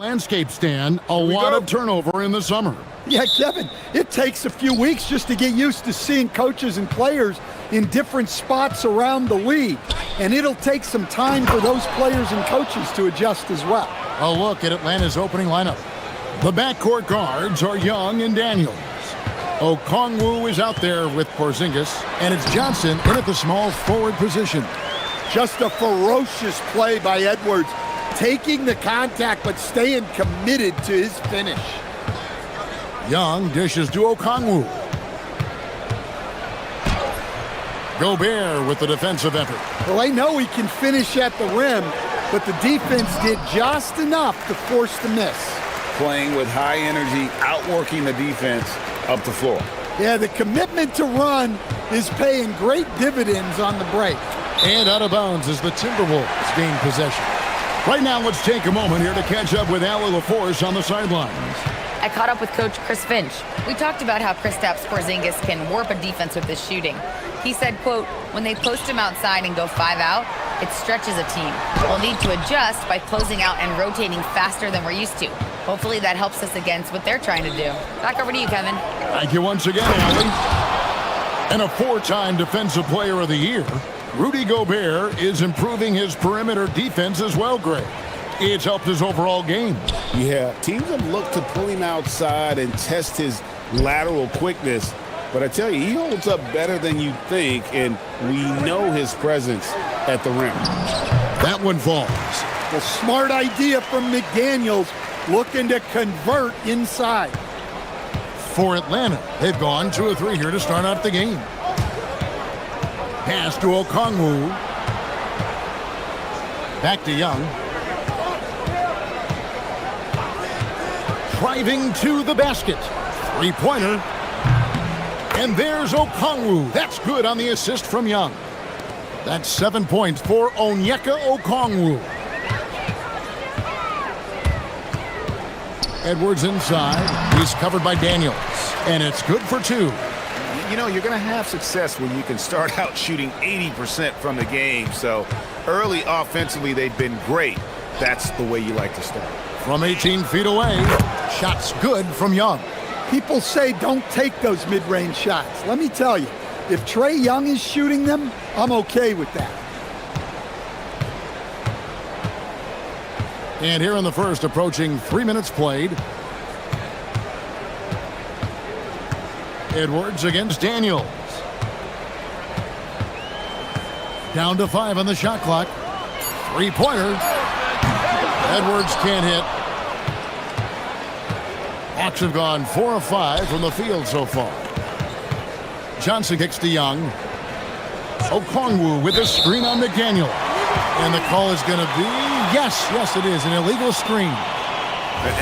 Landscape stand, a lot of turnover in the summer. Yeah, Kevin, it takes a few weeks just to get used to seeing coaches and players in different spots around the league. And it'll take some time for those players and coaches to adjust as well. A look at Atlanta's opening lineup. The backcourt guards are Young and Daniels. Okongwu is out there with Porzingis, and it's Johnson in at the small forward position. Just a ferocious play by Edwards, taking the contact but staying committed to his finish. Young dishes to Okongwu. Gobert with the defensive effort. Well, they know he can finish at the rim, but the defense did just enough to force the miss. Playing with high energy, outworking the defense up the floor. Yeah, the commitment to run is paying great dividends on the break. And out of bounds as the Timberwolves gain possession. Right now, let's take a moment here to catch up with Allie LaForce on the sidelines. I caught up with Coach Chris Finch. We talked about how Kristaps Porzingis can warp a defense with his shooting. He said, quote, when they post him outside and go 5 out, it stretches a team. We'll need to adjust by closing out and rotating faster than we're used to. Hopefully that helps us against what they're trying to do. Back over to you, Kevin. Thank you once again, Allie. And a 4-time Defensive Player of the Year, Rudy Gobert is improving his perimeter defense as well, Greg. It's helped his overall game. Yeah, teams have looked to pull him outside and test his lateral quickness. But I tell you, he holds up better than you think, and we know his presence at the rim. That one falls. A smart idea from McDaniels, looking to convert inside. For Atlanta, they've gone 2 of 3 here to start out the game. Pass to Okongwu. Back to Young. Driving to the basket. 3-pointer. And there's Okongwu. That's good on the assist from Young. That's 7 points for Onyeka Okongwu. Edwards inside. He's covered by Daniels. And it's good for 2. You know, you're going to have success when you can start out shooting 80% from the game. So early offensively, they've been great. That's the way you like to start. From 18 feet away, shots good from Young. People say don't take those mid-range shots. Let me tell you, if Trae Young is shooting them, I'm okay with that. And here in the first, approaching 3 minutes played. Edwards against Daniels. Down to 5 on the shot clock. 3-pointer. Edwards can't hit. Hawks have gone 4 of 5 from the field so far. Johnson kicks to Young. Okongwu with a screen on McDaniel. And the call is going to be, yes, it is, an illegal screen.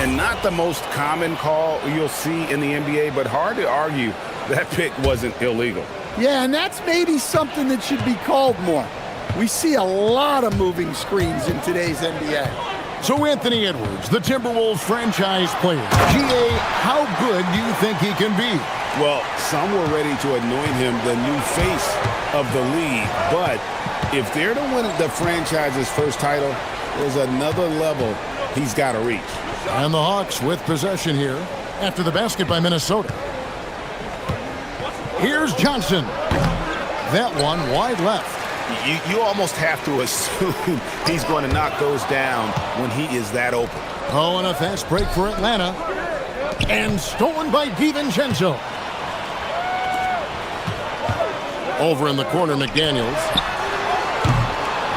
And not the most common call you'll see in the NBA, but hard to argue that pick wasn't illegal. Yeah, and that's maybe something that should be called more. We see a lot of moving screens in today's NBA. So Anthony Edwards, the Timberwolves franchise player. GA, how good do you think he can be? Well, some were ready to anoint him the new face of the league. But if they're to win the franchise's first title, there's another level he's got to reach. And the Hawks with possession here after the basket by Minnesota. Here's Johnson. That one wide left. You almost have to assume he's going to knock those down when he is that open. Oh, and a fast break for Atlanta. And stolen by DiVincenzo. Over in the corner, McDaniels.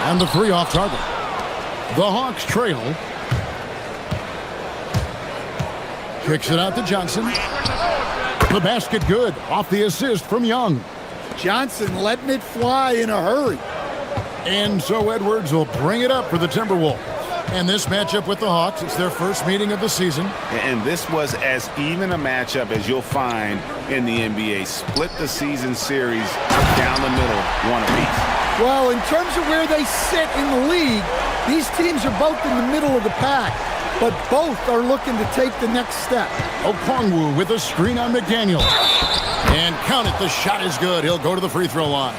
And the 3 off target. The Hawks trail. Kicks it out to Johnson. The basket good. Off the assist from Young. Johnson letting it fly in a hurry. And so Edwards will bring it up for the Timberwolves. And this matchup with the Hawks, it's their first meeting of the season. And this was as even a matchup as you'll find in the NBA. Split the season series down the middle, 1 apiece. Well, in terms of where they sit in the league, these teams are both in the middle of the pack, but both are looking to take the next step. Okongwu with a screen on McDaniel. And count it, the shot is good. He'll go to the free throw line.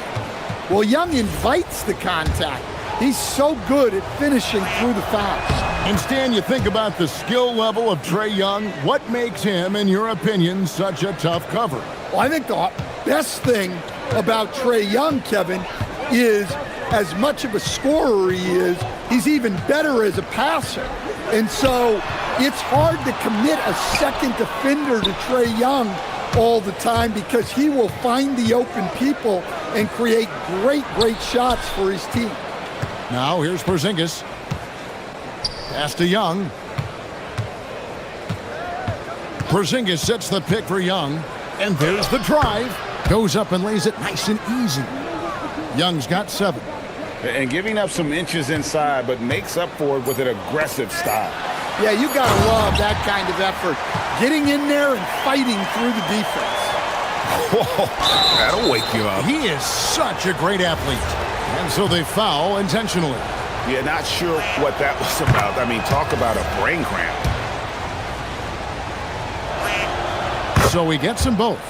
Well, Young invites the contact. He's so good at finishing through the fouls. And Stan, you think about the skill level of Trae Young. What makes him, in your opinion, such a tough cover? Well, I think the best thing about Trae Young, Kevin, is as much of a scorer he is, he's even better as a passer. And so it's hard to commit a second defender to Trae Young all the time because he will find the open people and create great, great shots for his team. Now here's Porzingis. Pass to Young. Porzingis sets the pick for Young. And there's the drive. Goes up and lays it nice and easy. Young's got 7. And giving up some inches inside, but makes up for it with an aggressive style. Yeah, you got to love that kind of effort. Getting in there and fighting through the defense. Whoa, that'll wake you up. He is such a great athlete. And so they foul intentionally. Yeah, not sure what that was about. I mean, talk about a brain cramp. So he gets them both.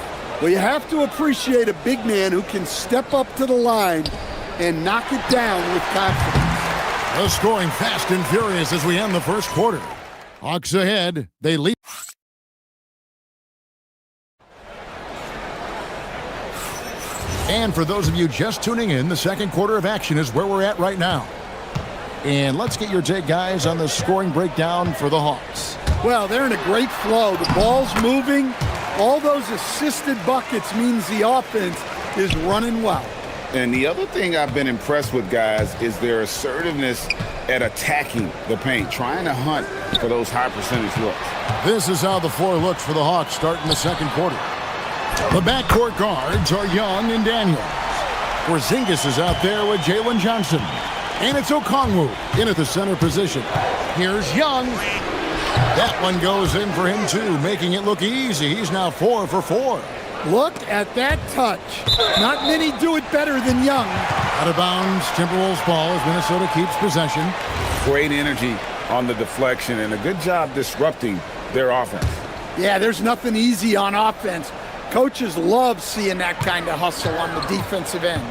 Well, you have to appreciate a big man who can step up to the line and knock it down with confidence. The scoring fast and furious as we end the first quarter. Hawks ahead. They lead. And for those of you just tuning in, the second quarter of action is where we're at right now. And let's get your take, guys, on the scoring breakdown for the Hawks. Well, they're in a great flow. The ball's moving. All those assisted buckets means the offense is running well. And the other thing I've been impressed with, guys, is their assertiveness at attacking the paint, trying to hunt for those high percentage looks. This is how the floor looks for the Hawks starting the second quarter. The backcourt guards are Young and Daniels. Porzingis is out there with Jalen Johnson. And it's Okongwu in at the center position. Here's Young. That one goes in for him, too, making it look easy. He's now 4 for 4. Look at that touch. Not many do it better than Young. Out of bounds, Timberwolves ball as Minnesota keeps possession. Great energy on the deflection and a good job disrupting their offense. Yeah, there's nothing easy on offense. Coaches love seeing that kind of hustle on the defensive end.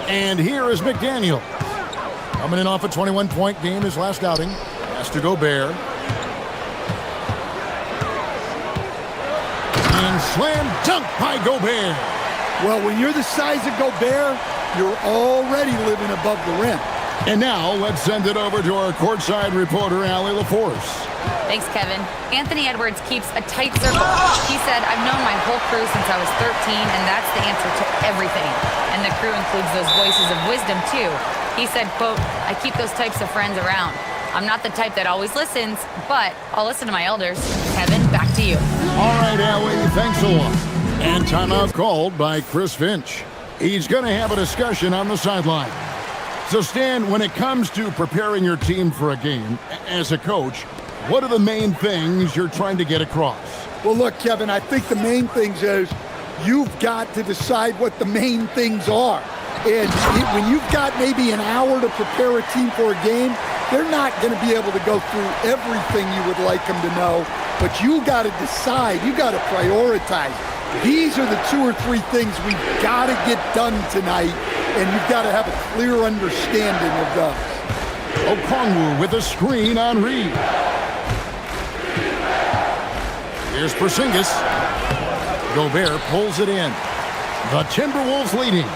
And here is McDaniel. Coming in off a 21-point game his last outing. Has to Gobert. And slam dunk by Gobert. Well, when you're the size of Gobert, you're already living above the rim. And now let's send it over to our courtside reporter, Allie LaForce. Thanks, Kevin. Anthony Edwards keeps a tight circle. He said, I've known my whole crew since I was 13, and that's the answer to everything. And the crew includes those voices of wisdom, too. He said, quote, I keep those types of friends around. I'm not the type that always listens, but I'll listen to my elders. Kevin, back to you. All right, Allie, thanks a lot. And timeout called by Chris Finch. He's going to have a discussion on the sideline. So, Stan, when it comes to preparing your team for a game, as a coach, what are the main things you're trying to get across? Well, look, Kevin, I think the main things is you've got to decide what the main things are. And when you've got maybe an hour to prepare a team for a game, they're not going to be able to go through everything you would like them to know. But you got to decide. You got to prioritize. These are the 2 or 3 things we've got to get done tonight, and you've got to have a clear understanding of those. Okongwu with a screen on Reed. Here's Porzingis. Gobert pulls it in. The Timberwolves leading.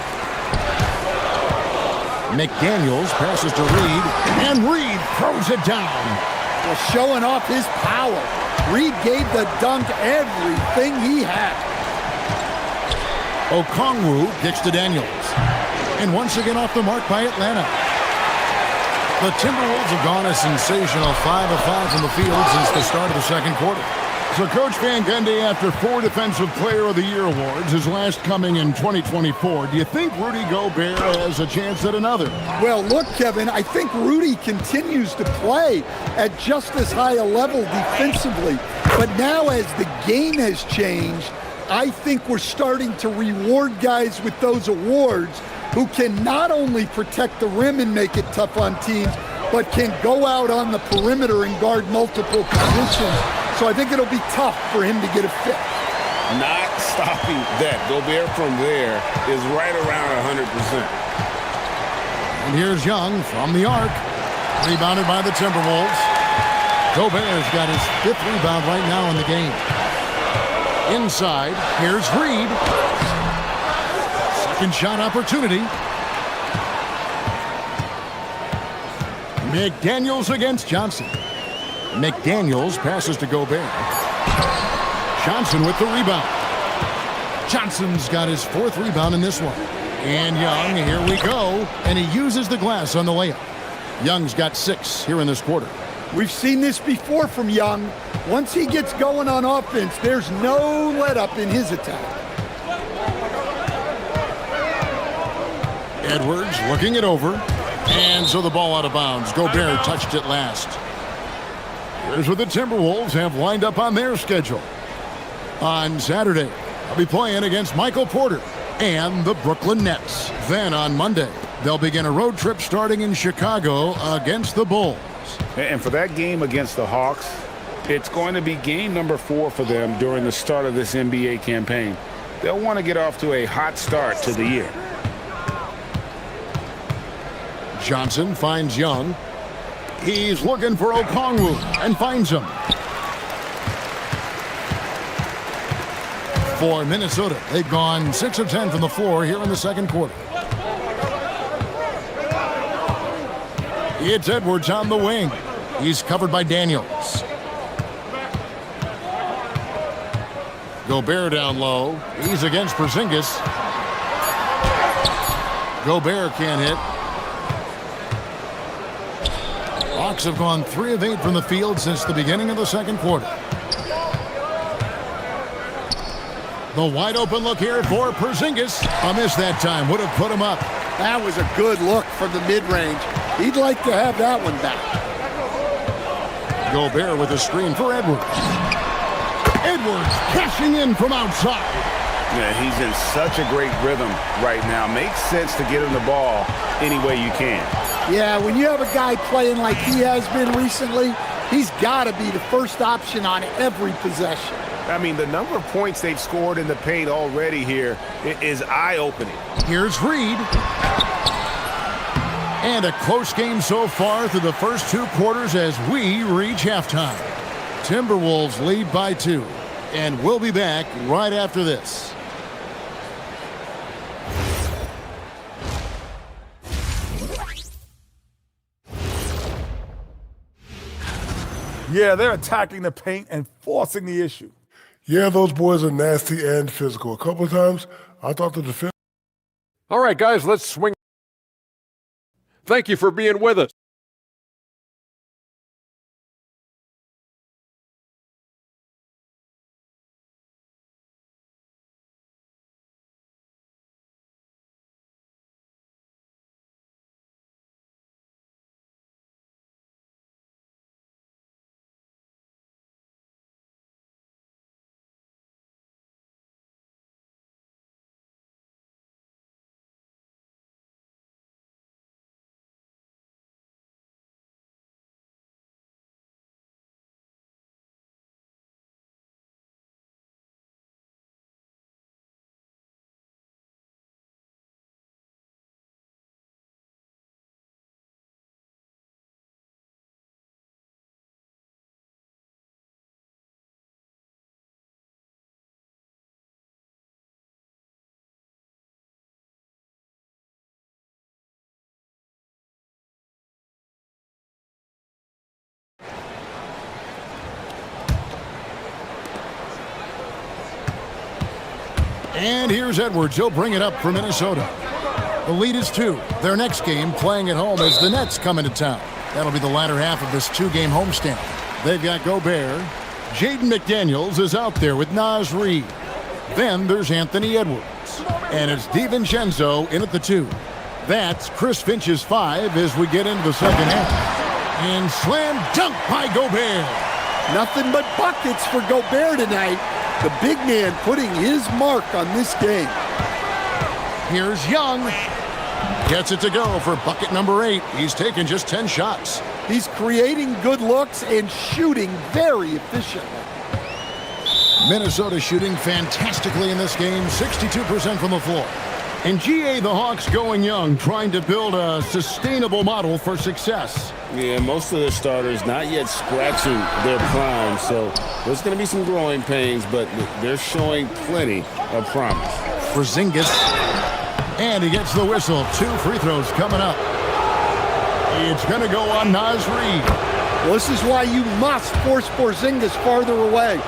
McDaniels passes to Reed, and Reed throws it down. Well, showing off his power. Reed gave the dunk everything he had. Okongwu kicks to Daniels. And once again off the mark by Atlanta. The Timberwolves have gone a sensational 5 of 5 from the field since the start of the second quarter. So Coach Van Gundy, after 4 Defensive Player of the Year awards, his last coming in 2024, do you think Rudy Gobert has a chance at another? Well, look, Kevin, I think Rudy continues to play at just as high a level defensively. But now as the game has changed, I think we're starting to reward guys with those awards who can not only protect the rim and make it tough on teams, but can go out on the perimeter and guard multiple positions. So I think it'll be tough for him to get a fit. Not stopping that. Gobert from there is right around 100%. And here's Young from the arc. Rebounded by the Timberwolves. Gobert's got his 5th rebound right now in the game. Inside, here's Reed. Second shot opportunity. McDaniels against Johnson. McDaniels passes to Gobert. Johnson with the rebound. Johnson's got his 4th rebound in this one. And Young, here we go. And he uses the glass on the layup. Young's got 6 here in this quarter. We've seen this before from Young. Once he gets going on offense, there's no let-up in his attack. Edwards looking it over. And so the ball out of bounds. Gobert touched it last. Here's what the Timberwolves have lined up on their schedule. On Saturday, they'll be playing against Michael Porter and the Brooklyn Nets. Then on Monday, they'll begin a road trip starting in Chicago against the Bulls. And for that game against the Hawks, it's going to be game number 4 for them during the start of this NBA campaign. They'll want to get off to a hot start to the year. Johnson finds Young. He's looking for Okongwu and finds him. For Minnesota, they've gone 6 of 10 from the floor here in the second quarter. It's Edwards on the wing. He's covered by Daniels. Gobert down low. He's against Porzingis. Gobert can't hit. Hawks have gone 3 of 8 from the field since the beginning of the second quarter. The wide open look here for Porzingis. A miss that time. Would have put him up. That was a good look from the mid-range. He'd like to have that one back. Gobert with a screen for Edwards. Edwards cashing in from outside. Yeah, he's in such a great rhythm right now. Makes sense to get him the ball any way you can. Yeah, when you have a guy playing like he has been recently, he's got to be the first option on every possession. I mean, the number of points they've scored in the paint already here is eye-opening. Here's Reed. And a close game so far through the first 2 quarters as we reach halftime. Timberwolves lead by 2. And we'll be back right after this. Yeah, they're attacking the paint and forcing the issue. Yeah, those boys are nasty and physical. A couple of times, I thought the defense... All right, guys, let's swing. Thank you for being with us. And here's Edwards. He'll bring it up for Minnesota. The lead is 2. Their next game playing at home as the Nets come into town. That'll be the latter half of this 2-game homestand. They've got Gobert. Jaden McDaniels is out there with Naz Reid. Then there's Anthony Edwards. And it's DiVincenzo in at the 2. That's Chris Finch's 5 as we get into the second half. And slam dunk by Gobert. Nothing but buckets for Gobert tonight. The big man putting his mark on this game. Here's Young. Gets it to go for bucket number 8. He's taken just 10 shots. He's creating good looks and shooting very efficiently. Minnesota shooting fantastically in this game, 62% from the floor. And GA, the Hawks going young, trying to build a sustainable model for success. Yeah, most of their starters not yet scratching their prime, so there's going to be some growing pains, but they're showing plenty of promise. Porzingis, and he gets the whistle. 2 free throws coming up. It's going to go on Naz Reid. Well, this is why you must force Porzingis farther away.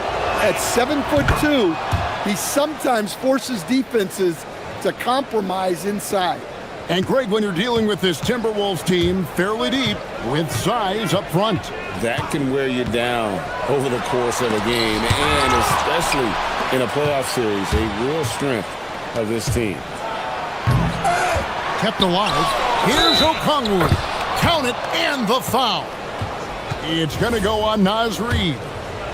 At 7'2", he sometimes forces defenses to compromise inside. And Greg, when you're dealing with this Timberwolves team, fairly deep, with size up front. That can wear you down over the course of a game, and especially in a playoff series, a real strength of this team. Kept alive. Here's Okongwu. Count it, and the foul. It's going to go on Naz Reid.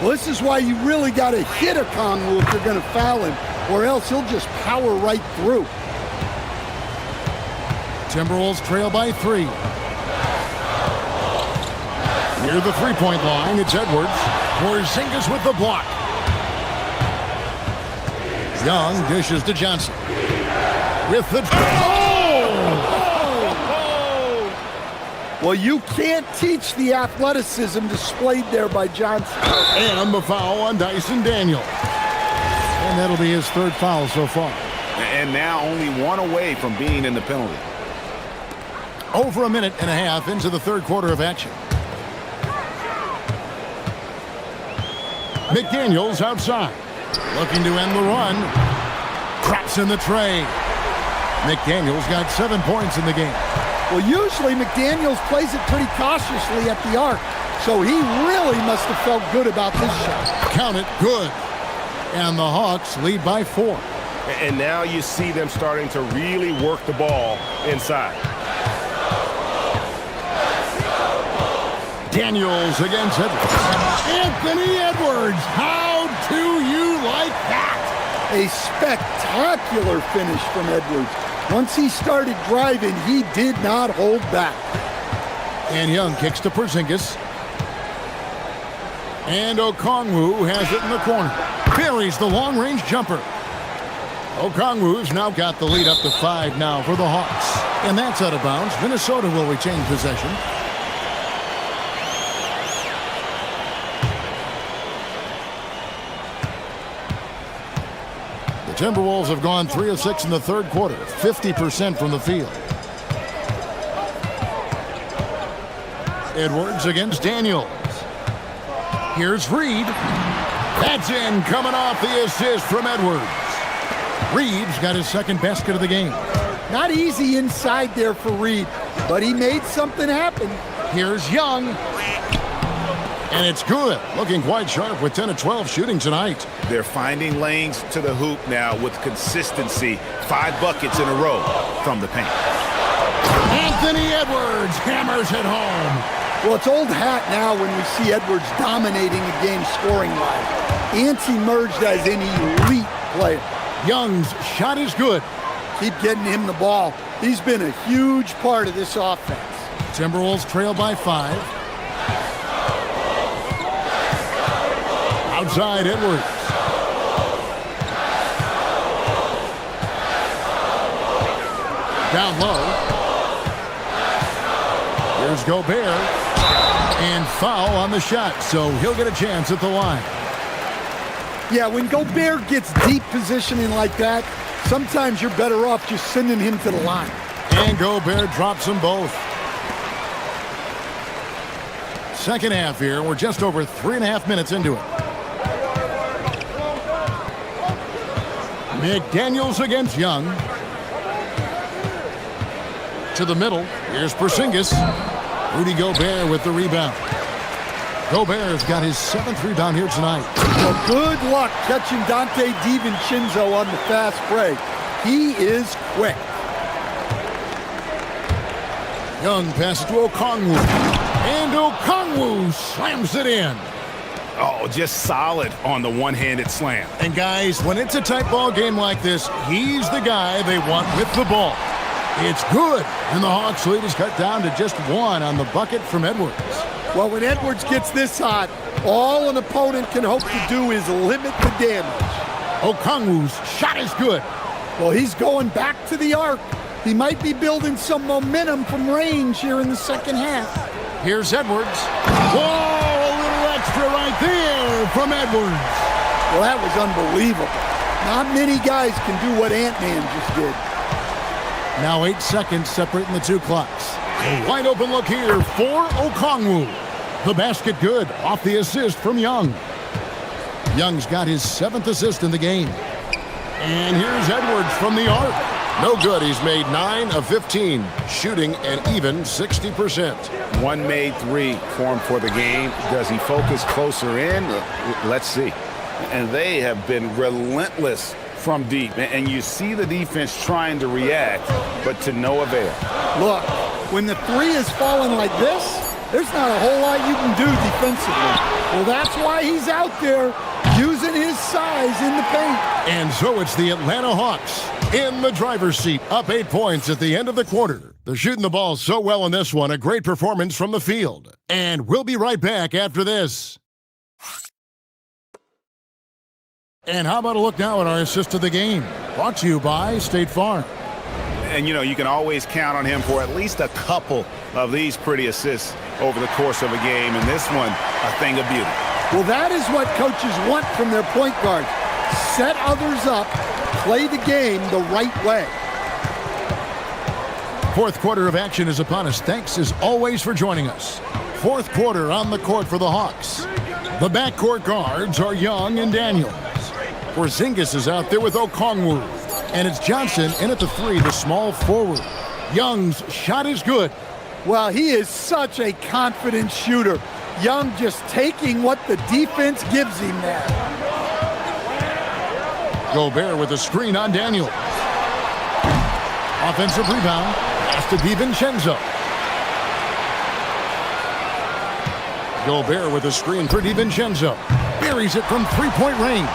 Well, this is why you really got to hit Okongwu if you're going to foul him, or else he'll just power right through. Timberwolves trail by 3. Near the three-point line, it's Edwards. Porzingis with the block. Young dishes to Johnson. With the... Well, you can't teach the athleticism displayed there by Johnson. And the foul on Dyson Daniel. And that'll be his 3rd foul so far. And now only 1 away from being in the penalty. Over a minute and a half into the 3rd quarter of action. McDaniels outside. Looking to end the run. Drops in the tray. McDaniels got 7 points in the game. Well, usually McDaniels plays it pretty cautiously at the arc, so he really must have felt good about this shot. Count it, good. And the Hawks lead by 4. And now you see them starting to really work the ball inside. Daniels against Edwards. Anthony Edwards, how do you like that? A spectacular finish from Edwards. Once he started driving, he did not hold back. And Young kicks to Porzingis. And Okongwu has it in the corner. Buries the long-range jumper. Okongwu's now got the lead up to 5 now for the Hawks. And that's out of bounds. Minnesota will retain possession. Timberwolves have gone 3 of 6 in the 3rd quarter, 50% from the field. Edwards against Daniels. Here's Reid. That's in, coming off the assist from Edwards. Reid's got his 2nd basket of the game. Not easy inside there for Reid, but he made something happen. Here's Young. And it's good. Looking quite sharp with 10 of 12 shooting tonight. They're finding lanes to the hoop now with consistency. 5 buckets in a row from the paint. Anthony Edwards hammers it home. Well, it's old hat now when we see Edwards dominating a game scoring-wise. Ants emerged as an elite player. Young's shot is good. Keep getting him the ball. He's been a huge part of this offense. Timberwolves trail by 5. Outside Edwards. Down low. Here's Gobert. And foul on the shot, so he'll get a chance at the line. Yeah, when Gobert gets deep positioning like that, sometimes you're better off just sending him to the line. And Gobert drops them both. 2nd half here. We're just over 3.5 minutes into it. McDaniels against Young. To the middle. Here's Porzingis. Rudy Gobert with the rebound. Gobert's got his 7th rebound here tonight. Well, good luck catching Dante DiVincenzo on the fast break. He is quick. Young passes to Okongwu. And Okongwu slams it in. Oh, just solid on the one-handed slam. And guys, when it's a tight ball game like this, he's the guy they want with the ball. It's good, and the Hawks lead is cut down to just 1 on the bucket from Edwards. Well, when Edwards gets this hot, all an opponent can hope to do is limit the damage. Okongwu's shot is good. Well, he's going back to the arc. He might be building some momentum from range here in the second half. Here's Edwards. Whoa, a little extra right there from Edwards. Well, that was unbelievable. Not many guys can do what Ant-Man just did. Now 8 seconds separating the two clocks. A wide open look here for Okongwu. The basket good off the assist from Young. Young's got his 7th assist in the game. And here's Edwards from the arc. No good. He's made 9 of 15, shooting an even 60%. One made 3 for him for the game. Does he focus closer in? Let's see. And they have been relentless from deep. And you see the defense trying to react, but to no avail. Look, when the 3 is falling like this, there's not a whole lot you can do defensively. Well, that's why he's out there using his size in the paint. And so it's the Atlanta Hawks in the driver's seat, up 8 points at the end of the quarter. They're shooting the ball so well in this one, a great performance from the field. And we'll be right back after this. And how about a look now at our assist of the game? Brought to you by State Farm. And, you know, you can always count on him for at least a couple of these pretty assists over the course of a game. And this one, a thing of beauty. Well, that is what coaches want from their point guards. Set others up, play the game the right way. Fourth quarter of action is upon us. Thanks as always for joining us. Fourth quarter on the court for the Hawks. The backcourt guards are Young and Daniels. Porzingis is out there with Okongwu. And it's Johnson in at the 3, the small forward. Young's shot is good. Well, he is such a confident shooter. Young just taking what the defense gives him there. Gobert with a screen on Daniels. Offensive rebound. Pass to DiVincenzo. Gobert with a screen for DiVincenzo. Buries it from 3-point range.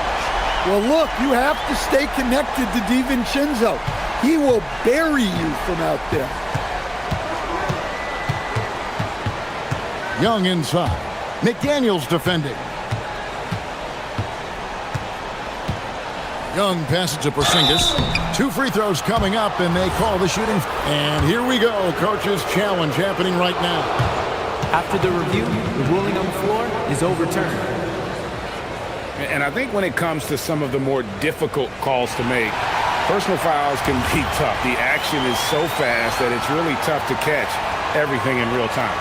Well, look, you have to stay connected to DiVincenzo. He will bury you from out there. Young inside. McDaniels defending. Young passes to Porzingis. 2 free throws coming up, and they call the shooting. And here we go. Coach's challenge happening right now. After the review, the ruling on the floor is overturned. And I think when it comes to some of the more difficult calls to make, personal fouls can be tough. The action is so fast that it's really tough to catch everything in real time.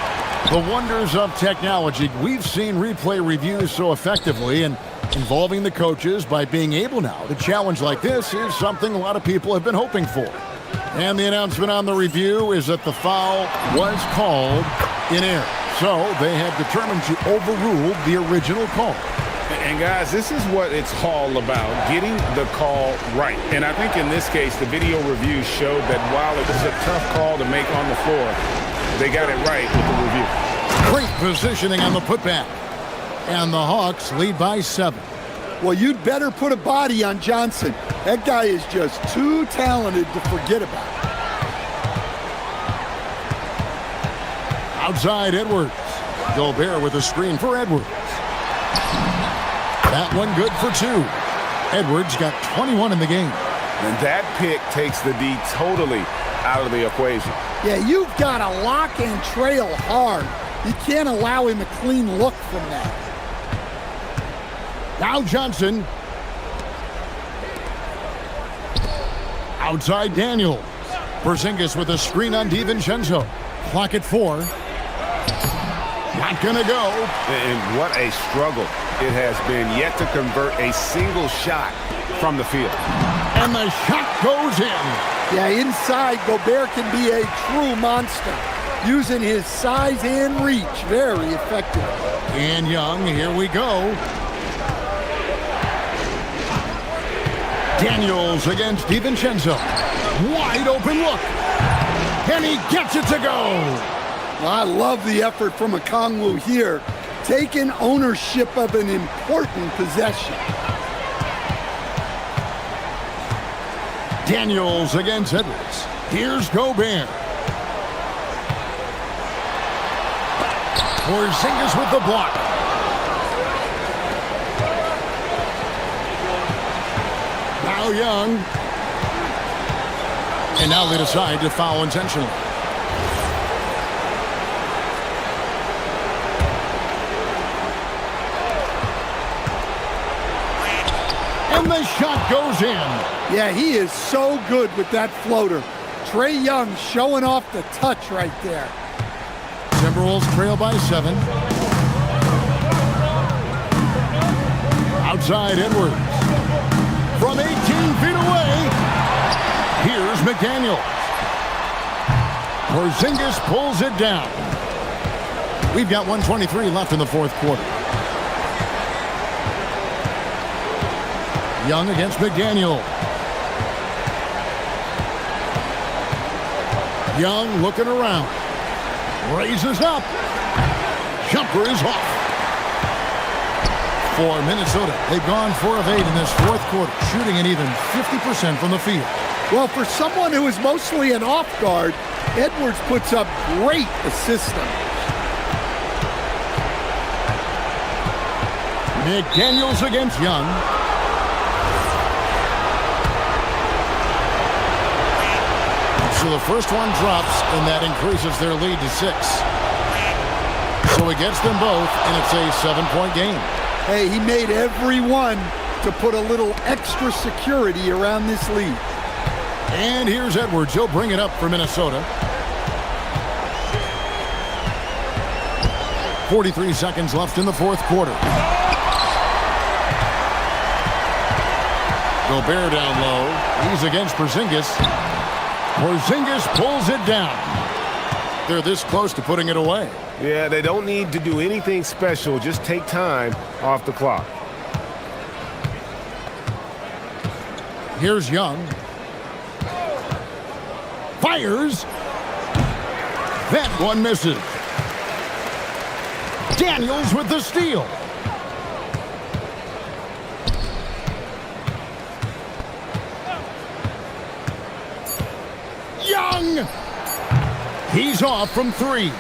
The wonders of technology. We've seen replay reviews so effectively, and involving the coaches by being able now to challenge like this is something a lot of people have been hoping for. And the announcement on the review is that the foul was called in error. So they have determined to overrule the original call. And guys, this is what it's all about, getting the call right. And I think in this case, the video review showed that while it was a tough call to make on the floor, they got it right with the review. Great positioning on the putback. And the Hawks lead by 7. Well, you'd better put a body on Johnson. That guy is just too talented to forget about. Outside Edwards. Gobert with a screen for Edwards. That one good for 2. Edwards got 21 in the game. And that pick takes the D totally out of the equation. Yeah, you've got to lock and trail hard. You can't allow him a clean look from that. Now Johnson. Outside Daniels. Porzingis with a screen on DiVincenzo. Clock at 4. Not gonna go. And what a struggle it has been yet to convert a single shot from the field. And the shot goes in. Yeah, inside, Gobert can be a true monster, using his size and reach very effectively. And Young, here we go. Daniels against DiVincenzo. Wide open look. And he gets it to go. Well, I love the effort from Okongwu here, taking ownership of an important possession. Daniels against Edwards. Here's Gobert. Porzingis with the block. Now Young. And now they decide to foul intentionally. And the shot goes in. Yeah, he is so good with that floater. Trae Young showing off the touch right there. Timberwolves trail by 7. Outside Edwards. From 18 feet away, here's McDaniels. Porzingis pulls it down. We've got 1:23 left in the fourth quarter. Young against McDaniel. Young looking around. Raises up. Jumper is off. For Minnesota, they've gone 4 of 8 in this fourth quarter, shooting an even 50% from the field. Well, for someone who is mostly an off guard, Edwards puts up great assist numbers. McDaniels against Young. So the first one drops, and that increases their lead to 6. So he gets them both, and it's a 7-point game. Hey, he made every one to put a little extra security around this lead. And here's Edwards. He'll bring it up for Minnesota. 43 seconds left in the fourth quarter. Gobert down low. He's against Porzingis. Porzingis pulls it down. They're this close to putting it away. Yeah, they don't need to do anything special. Just take time off the clock. Here's Young. Fires. That one misses. Daniels with the steal. Young. He's off from 3.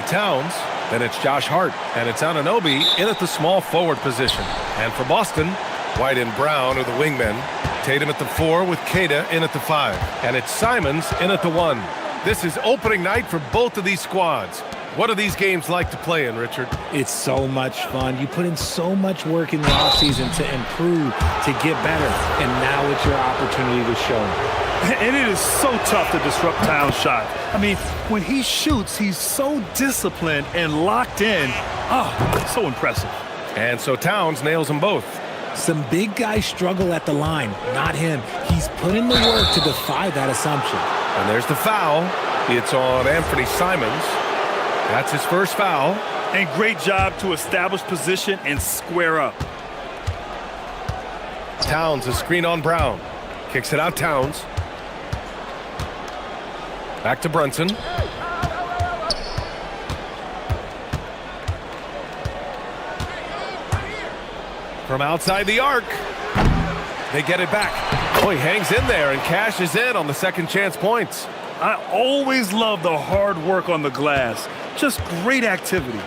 Towns, then it's Josh Hart, and it's Anunoby in at the small forward position. And for Boston, White and Brown are the wingmen. Tatum at the 4 with Queta in at the 5. And it's Simons in at the 1. This is opening night for both of these squads. What are these games like to play in, Richard? It's so much fun. You put in so much work in the offseason to improve, to get better, and now it's your opportunity to show it. And it is so tough to disrupt Towns' shot. I mean, when he shoots, he's so disciplined and locked in. Oh, so impressive. And so Towns nails them both. Some big guys struggle at the line, not him. He's put in the work to defy that assumption. And there's the foul. It's on Anthony Simons. That's his first foul. And great job to establish position and square up. Towns, a screen on Brown. Kicks it out, Towns. Back to Brunson. From outside the arc. They get it back. Oh, he hangs in there and cashes in on the second chance points. I always love the hard work on the glass. Just great activity.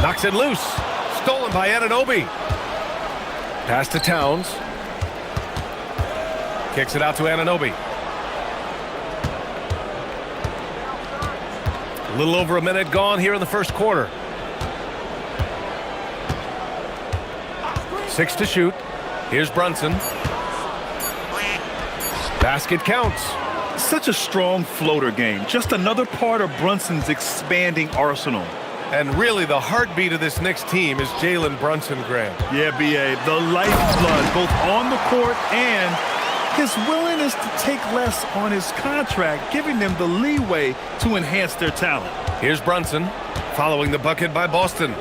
Knocks it loose. Stolen by Anunoby. Pass to Towns. Kicks it out to Anunoby. A little over a minute gone here in the first quarter. 6 to shoot. Here's Brunson. Basket counts. Such a strong floater game. Just another part of Brunson's expanding arsenal. And really the heartbeat of this Knicks team is Jalen Brunson, Graham. Yeah, B.A. The lifeblood, both on the court and his willingness to take less on his contract, giving them the leeway to enhance their talent. Here's Brunson, following the bucket by Boston.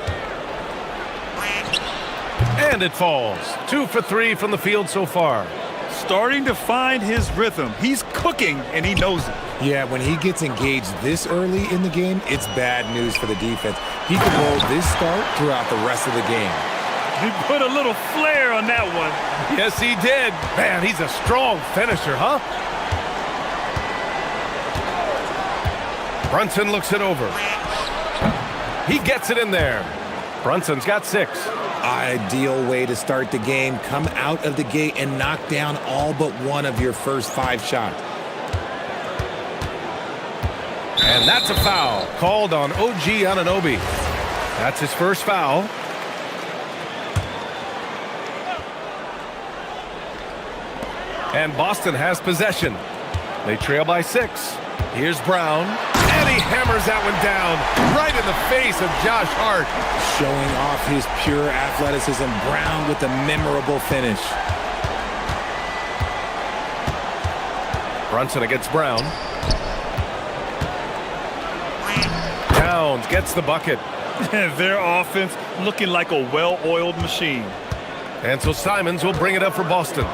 And it falls. 2 for 3 from the field so far. Starting to find his rhythm. He's cooking, and he knows it. Yeah, when he gets engaged this early in the game, it's bad news for the defense. He could roll this start throughout the rest of the game. He put a little flair on that one. Yes, he did. Man, he's a strong finisher, huh? Brunson looks it over. He gets it in there. Brunson's got 6. Ideal way to start the game. Come out of the gate and knock down all but one of your first 5 shots. And that's a foul called on OG Anunoby. That's his first foul. And Boston has possession. They trail by 6. Here's Brown. And he hammers that one down right in the face of Josh Hart. Showing off his pure athleticism. Brown with a memorable finish. Brunson against Brown. Towns gets the bucket. Their offense looking like a well-oiled machine. And so Simons will bring it up for Boston.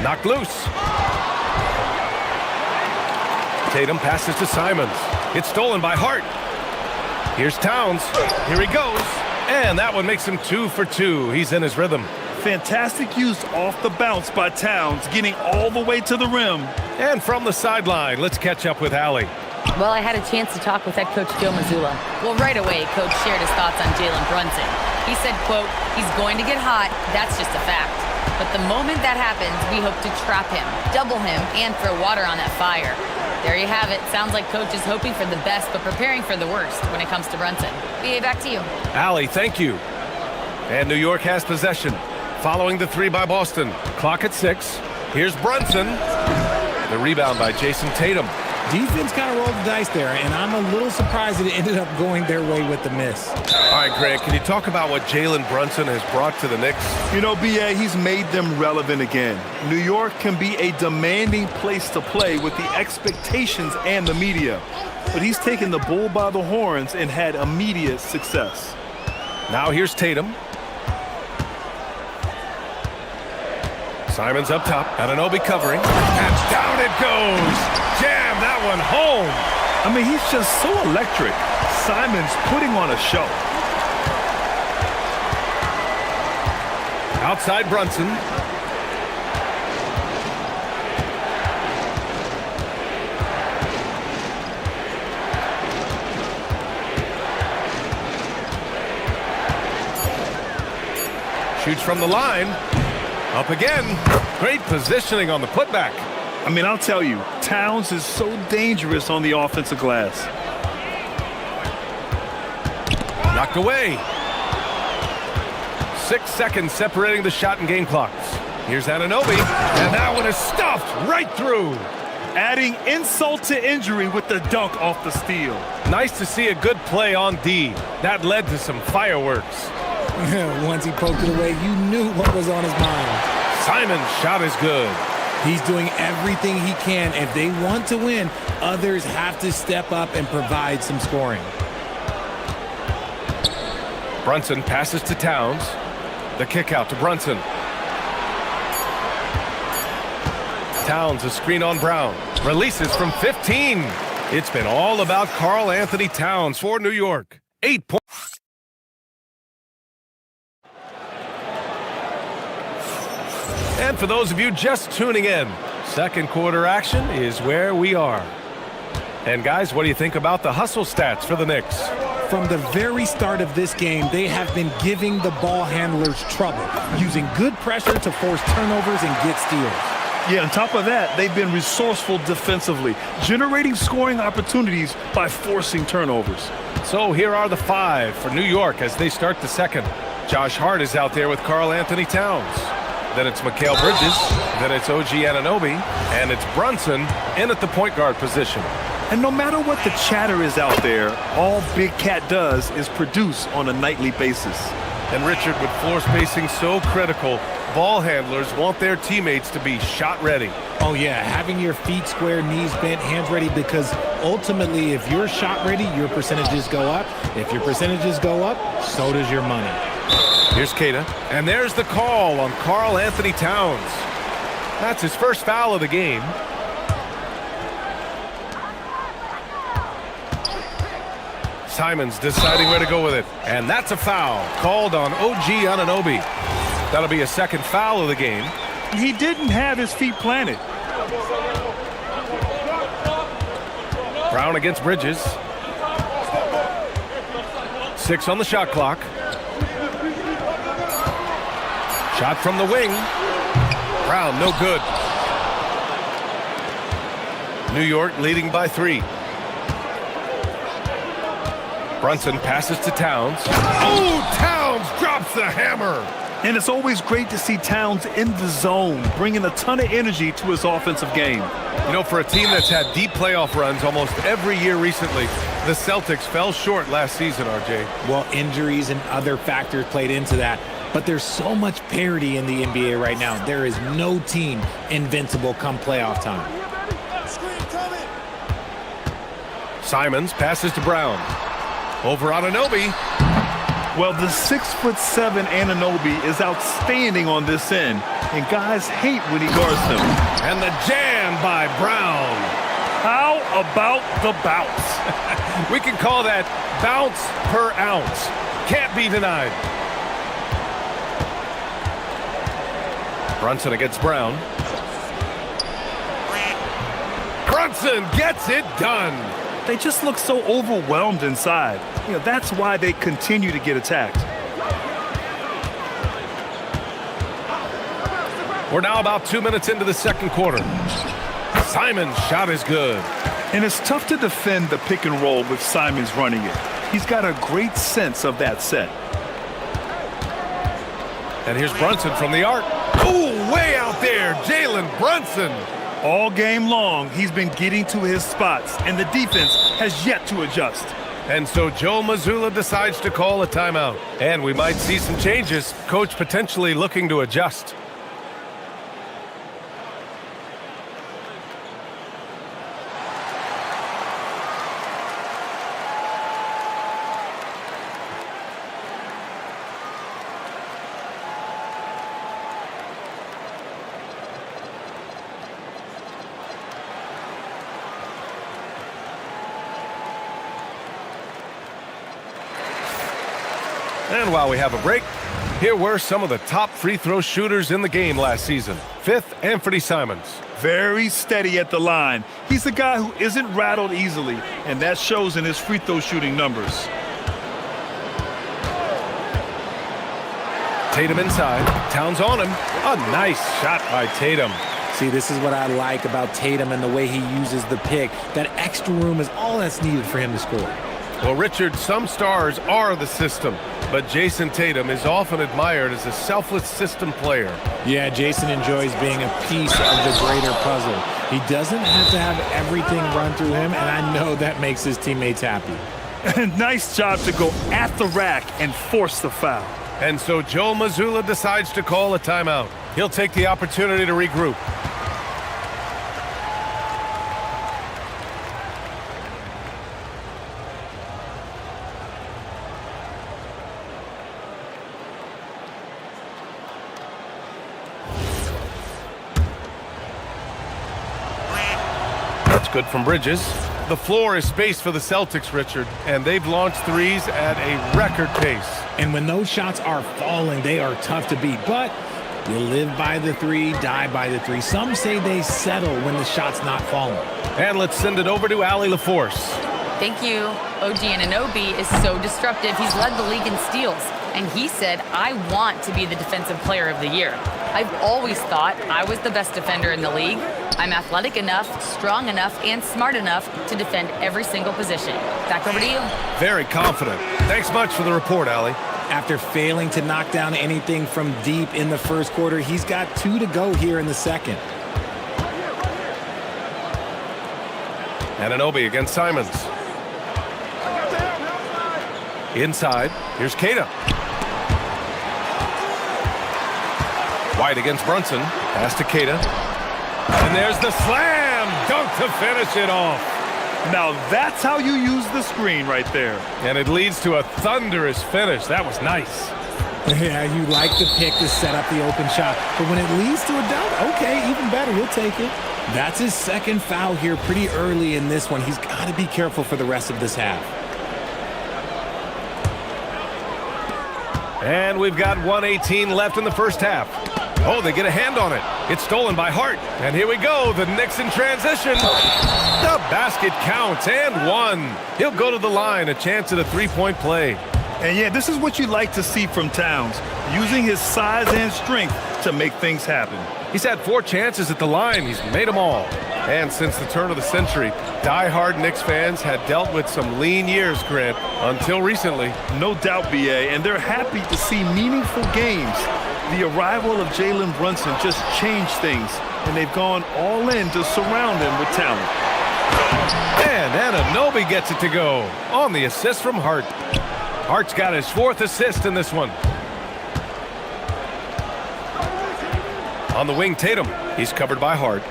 Knocked loose. Tatum passes to Simons. It's stolen by Hart. Here's Towns. Here he goes. And that one makes him 2 for 2. He's in his rhythm. Fantastic use off the bounce by Towns, getting all the way to the rim. And from the sideline, let's catch up with Allie. Well, I had a chance to talk with head coach Joe Mazzulla. Well, right away, coach shared his thoughts on Jalen Brunson. He said, quote, he's going to get hot. That's just a fact. But the moment that happens, we hope to trap him, double him, and throw water on that fire. There you have it. Sounds like coach is hoping for the best, but preparing for the worst when it comes to Brunson. BA, back to you. Allie, thank you. And New York has possession. Following the 3 by Boston. Clock at 6. Here's Brunson. The rebound by Jason Tatum. Defense kind of rolled the dice there, and I'm a little surprised that it ended up going their way with the miss. All right, Greg, can you talk about what Jalen Brunson has brought to the Knicks? You know, B.A., he's made them relevant again. New York can be a demanding place to play with the expectations and the media. But he's taken the bull by the horns and had immediate success. Now here's Tatum. Simons up top. Anunoby covering. And down it goes. Jam that one home. I mean, he's just so electric. Simons putting on a show. Outside Brunson. Shoots from the line. Up again. Great positioning on the putback. I mean, I'll tell you, Towns is so dangerous on the offensive glass. Knocked away. 6 seconds separating the shot and game clocks. Here's Anunoby, and that one is stuffed right through. Adding insult to injury with the dunk off the steal. Nice to see a good play on D. That led to some fireworks. Once he poked it away, you knew what was on his mind. Simon's shot is good. He's doing everything he can. If they want to win, others have to step up and provide some scoring. Brunson passes to Towns. The kick out to Brunson. Towns, a screen on Brown. Releases from 15. It's been all about Karl Anthony Towns for New York. 8 points. And for those of you just tuning in, second quarter action is where we are. And guys, what do you think about the hustle stats for the Knicks? From the very start of this game, they have been giving the ball handlers trouble, using good pressure to force turnovers and get steals. Yeah, on top of that, they've been resourceful defensively, generating scoring opportunities by forcing turnovers. So here are the 5 for New York as they start the second. Josh Hart is out there with Karl Anthony Towns. Then it's Mikal Bridges. Then it's OG Anunoby. And it's Brunson in at the point guard position. And no matter what the chatter is out there, all Big Cat does is produce on a nightly basis. And Richard, with floor spacing so critical, ball handlers want their teammates to be shot ready. Oh yeah, having your feet square, knees bent, hands ready, because ultimately if you're shot ready, your percentages go up. If your percentages go up, so does your money. Here's Keita, and there's the call on Karl Anthony Towns. That's his first foul of the game. Simons deciding where to go with it, and that's a foul called on OG Anunoby. That'll be a second foul of the game. He didn't have his feet planted. Brown against Bridges. 6 on the shot clock. Shot from the wing. Brown, no good. New York leading by 3. Brunson passes to Towns. Oh, Towns drops the hammer. And it's always great to see Towns in the zone, bringing a ton of energy to his offensive game. You know, for a team that's had deep playoff runs almost every year recently, the Celtics fell short last season, RJ. Well, injuries and other factors played into that. But there's so much parity in the NBA right now. There is no team invincible come playoff time. Simons passes to Brown. Over Anunoby. Well, the 6'7" Anunoby is outstanding on this end, and guys hate when he guards him. And the jam by Brown. How about the bounce? We can call that bounce per ounce. Can't be denied. Brunson against Brown. Brunson gets it done. They just look so overwhelmed inside. You know, that's why they continue to get attacked. We're now about 2 minutes into the second quarter. Simon's shot is good. And it's tough to defend the pick and roll with Simons running it. He's got a great sense of that set. And here's Brunson from the arc. Oh, way out there, Jalen Brunson. All game long, he's been getting to his spots, and the defense has yet to adjust. And so Joe Mazzulla decides to call a timeout. And we might see some changes. Coach potentially looking to adjust. And while we have a break, here were some of the top free throw shooters in the game last season. 5th, Anthony Simons. Very steady at the line. He's a guy who isn't rattled easily, and that shows in his free throw shooting numbers. Tatum inside. Towns on him. A nice shot by Tatum. See, this is what I like about Tatum and the way he uses the pick. That extra room is all that's needed for him to score. Well, Richard, some stars are the system, but Jason Tatum is often admired as a selfless system player. Yeah, Jason enjoys being a piece of the greater puzzle. He doesn't have to have everything run through him, and I know that makes his teammates happy. Nice job to go at the rack and force the foul. And so Joe Mazzulla decides to call a timeout. He'll take the opportunity to regroup. That's good from Bridges. The floor is spaced for the Celtics, Richard, and they've launched threes at a record pace. And when those shots are falling, they are tough to beat. But you live by the three, die by the three. Some say they settle when the shot's not falling. And let's send it over to Allie LaForce. Thank you. OG Anunoby is so disruptive. He's led the league in steals. And he said, I want to be the defensive player of the year. I've always thought I was the best defender in the league. I'm athletic enough, strong enough, and smart enough to defend every single position. Back over to you. Very confident. Thanks much for the report, Allie. After failing to knock down anything from deep in the first quarter, he's got 2 to go here in the second. Anunoby against Simons. Inside, here's Keita. White against Brunson. Pass to Keita. And there's the slam dunk to finish it off. Now that's how you use the screen right there. And it leads to a thunderous finish. That was nice. Yeah, you like the pick to set up the open shot. But when it leads to a dunk, okay, even better, he'll take it. That's his second foul here pretty early in this one. He's got to be careful for the rest of this half. And we've got 1:18 left in the first half. Oh, they get a hand on it. It's stolen by Hart. And here we go, the Knicks in transition. The basket counts and one. He'll go to the line, a chance at a three-point play. And yeah, this is what you like to see from Towns, using his size and strength to make things happen. He's had 4 chances at the line. He's made them all. And since the turn of the century, die-hard Knicks fans had dealt with some lean years, Grant, until recently. No doubt, BA, and they're happy to see meaningful games. The arrival of Jalen Brunson just changed things, and they've gone all in to surround him with talent. And Anunoby gets it to go on the assist from Hart. Hart's got his 4th assist in this one. On the wing, Tatum. He's covered by Hart.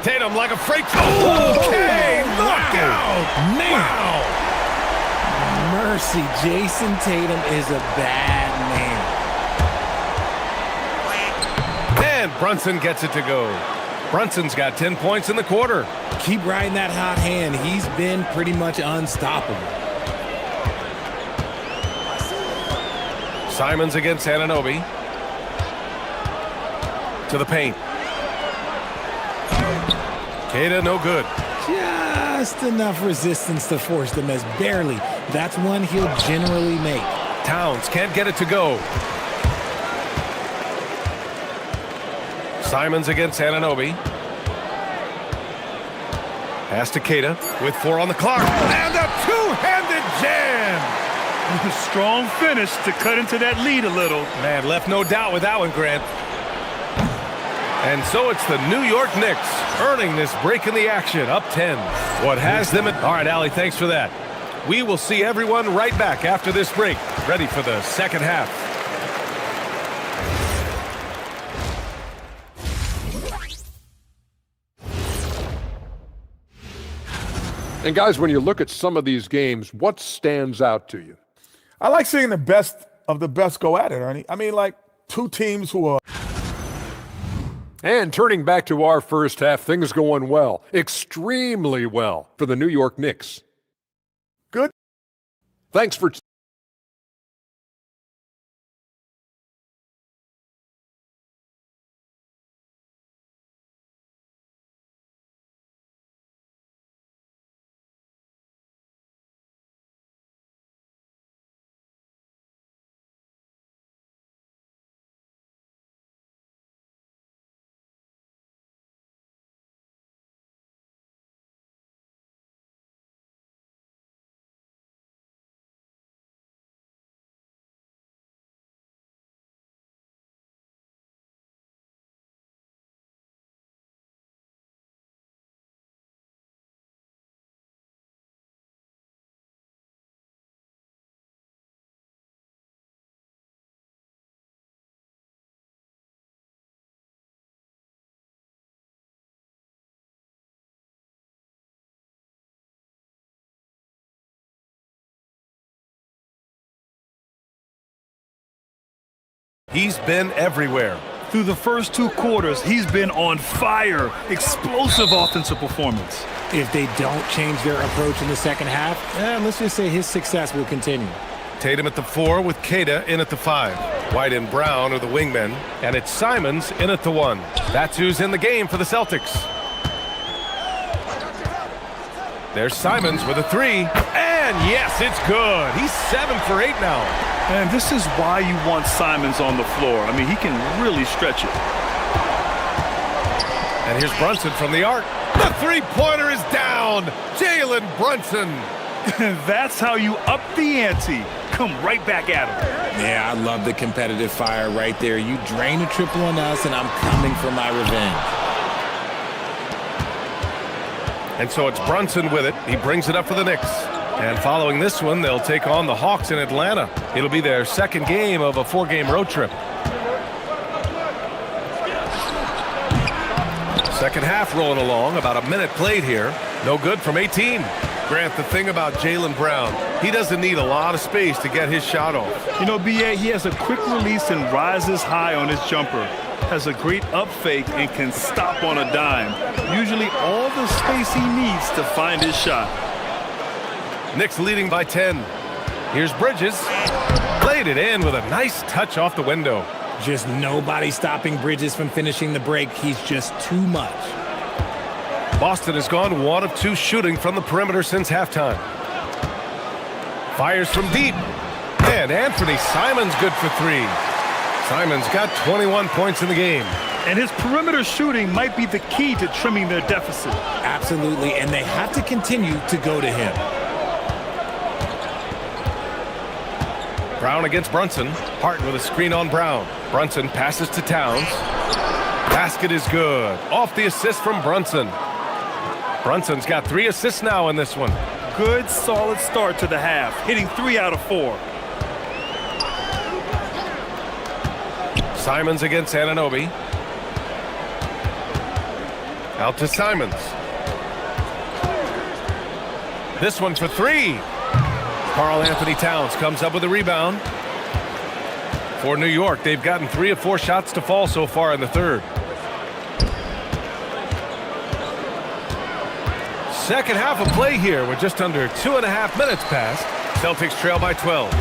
Tatum like a freight train. Okay, knockout. Man. Wow. Mercy, Jason Tatum is a bad man. And Brunson gets it to go. Brunson's got 10 points in the quarter. Keep riding that hot hand. He's been pretty much unstoppable. Simons against Anunoby. To the paint. Keita, no good. Just enough resistance to force the miss. Barely. That's one he'll generally make. Towns can't get it to go. Simons against Anunoby. Pass to Keita with 4 on the clock. And a two-handed jam. Strong finish to cut into that lead a little. Man, left no doubt with that one, Grant. And so it's the New York Knicks earning this break in the action, up 10. What has them All right, Allie, thanks for that. We will see everyone right back after this break, ready for the second half. And guys, when you look at some of these games, what stands out to you? I like seeing the best of the best go at it, Ernie. I mean, like 2 teams who are... And turning back to our first half, things going well, extremely well for the New York Knicks. Good. Thanks for... He's been everywhere. Through the first 2 quarters, he's been on fire. Explosive offensive performance. If they don't change their approach in the second half, let's just say his success will continue. Tatum at the 4 with Keita in at the 5. White and Brown are the wingmen, and it's Simons in at the 1. That's who's in the game for the Celtics. There's Simons with a 3, and yes, it's good. He's 7 for 8 now. And this is why you want Simons on the floor. I mean, he can really stretch it. And here's Brunson from the arc. The three-pointer is down. Jalen Brunson. That's how you up the ante. Come right back at him. Yeah, I love the competitive fire right there. You drain a triple on us, and I'm coming for my revenge. And so it's Brunson with it. He brings it up for the Knicks. And following this one, they'll take on the Hawks in Atlanta. It'll be their second game of a 4-game road trip. Second half rolling along, about a minute played here. No good from 18. Grant, the thing about Jaylen Brown, he doesn't need a lot of space to get his shot off. You know, BA, he has a quick release and rises high on his jumper. Has a great up fake and can stop on a dime. Usually all the space he needs to find his shot. Knicks leading by 10. Here's Bridges. Played it in with a nice touch off the window. Just nobody stopping Bridges from finishing the break. He's just too much. Boston has gone 1 of 2 shooting from the perimeter since halftime. Fires from deep. And Anthony Simons good for 3. Simons got 21 points in the game. And his perimeter shooting might be the key to trimming their deficit. Absolutely, and they have to continue to go to him. Brown against Brunson. Hart with a screen on Brown. Brunson passes to Towns. Basket is good. Off the assist from Brunson. Brunson's got 3 assists now in this one. Good, solid start to the half, hitting 3 out of 4. Simons against Anunoby. Out to Simons. This one for 3. Karl Anthony Towns comes up with a rebound. For New York, they've gotten 3 of 4 shots to fall so far in the third. Second half of play here with just under 2.5 minutes passed. Celtics trail by 12.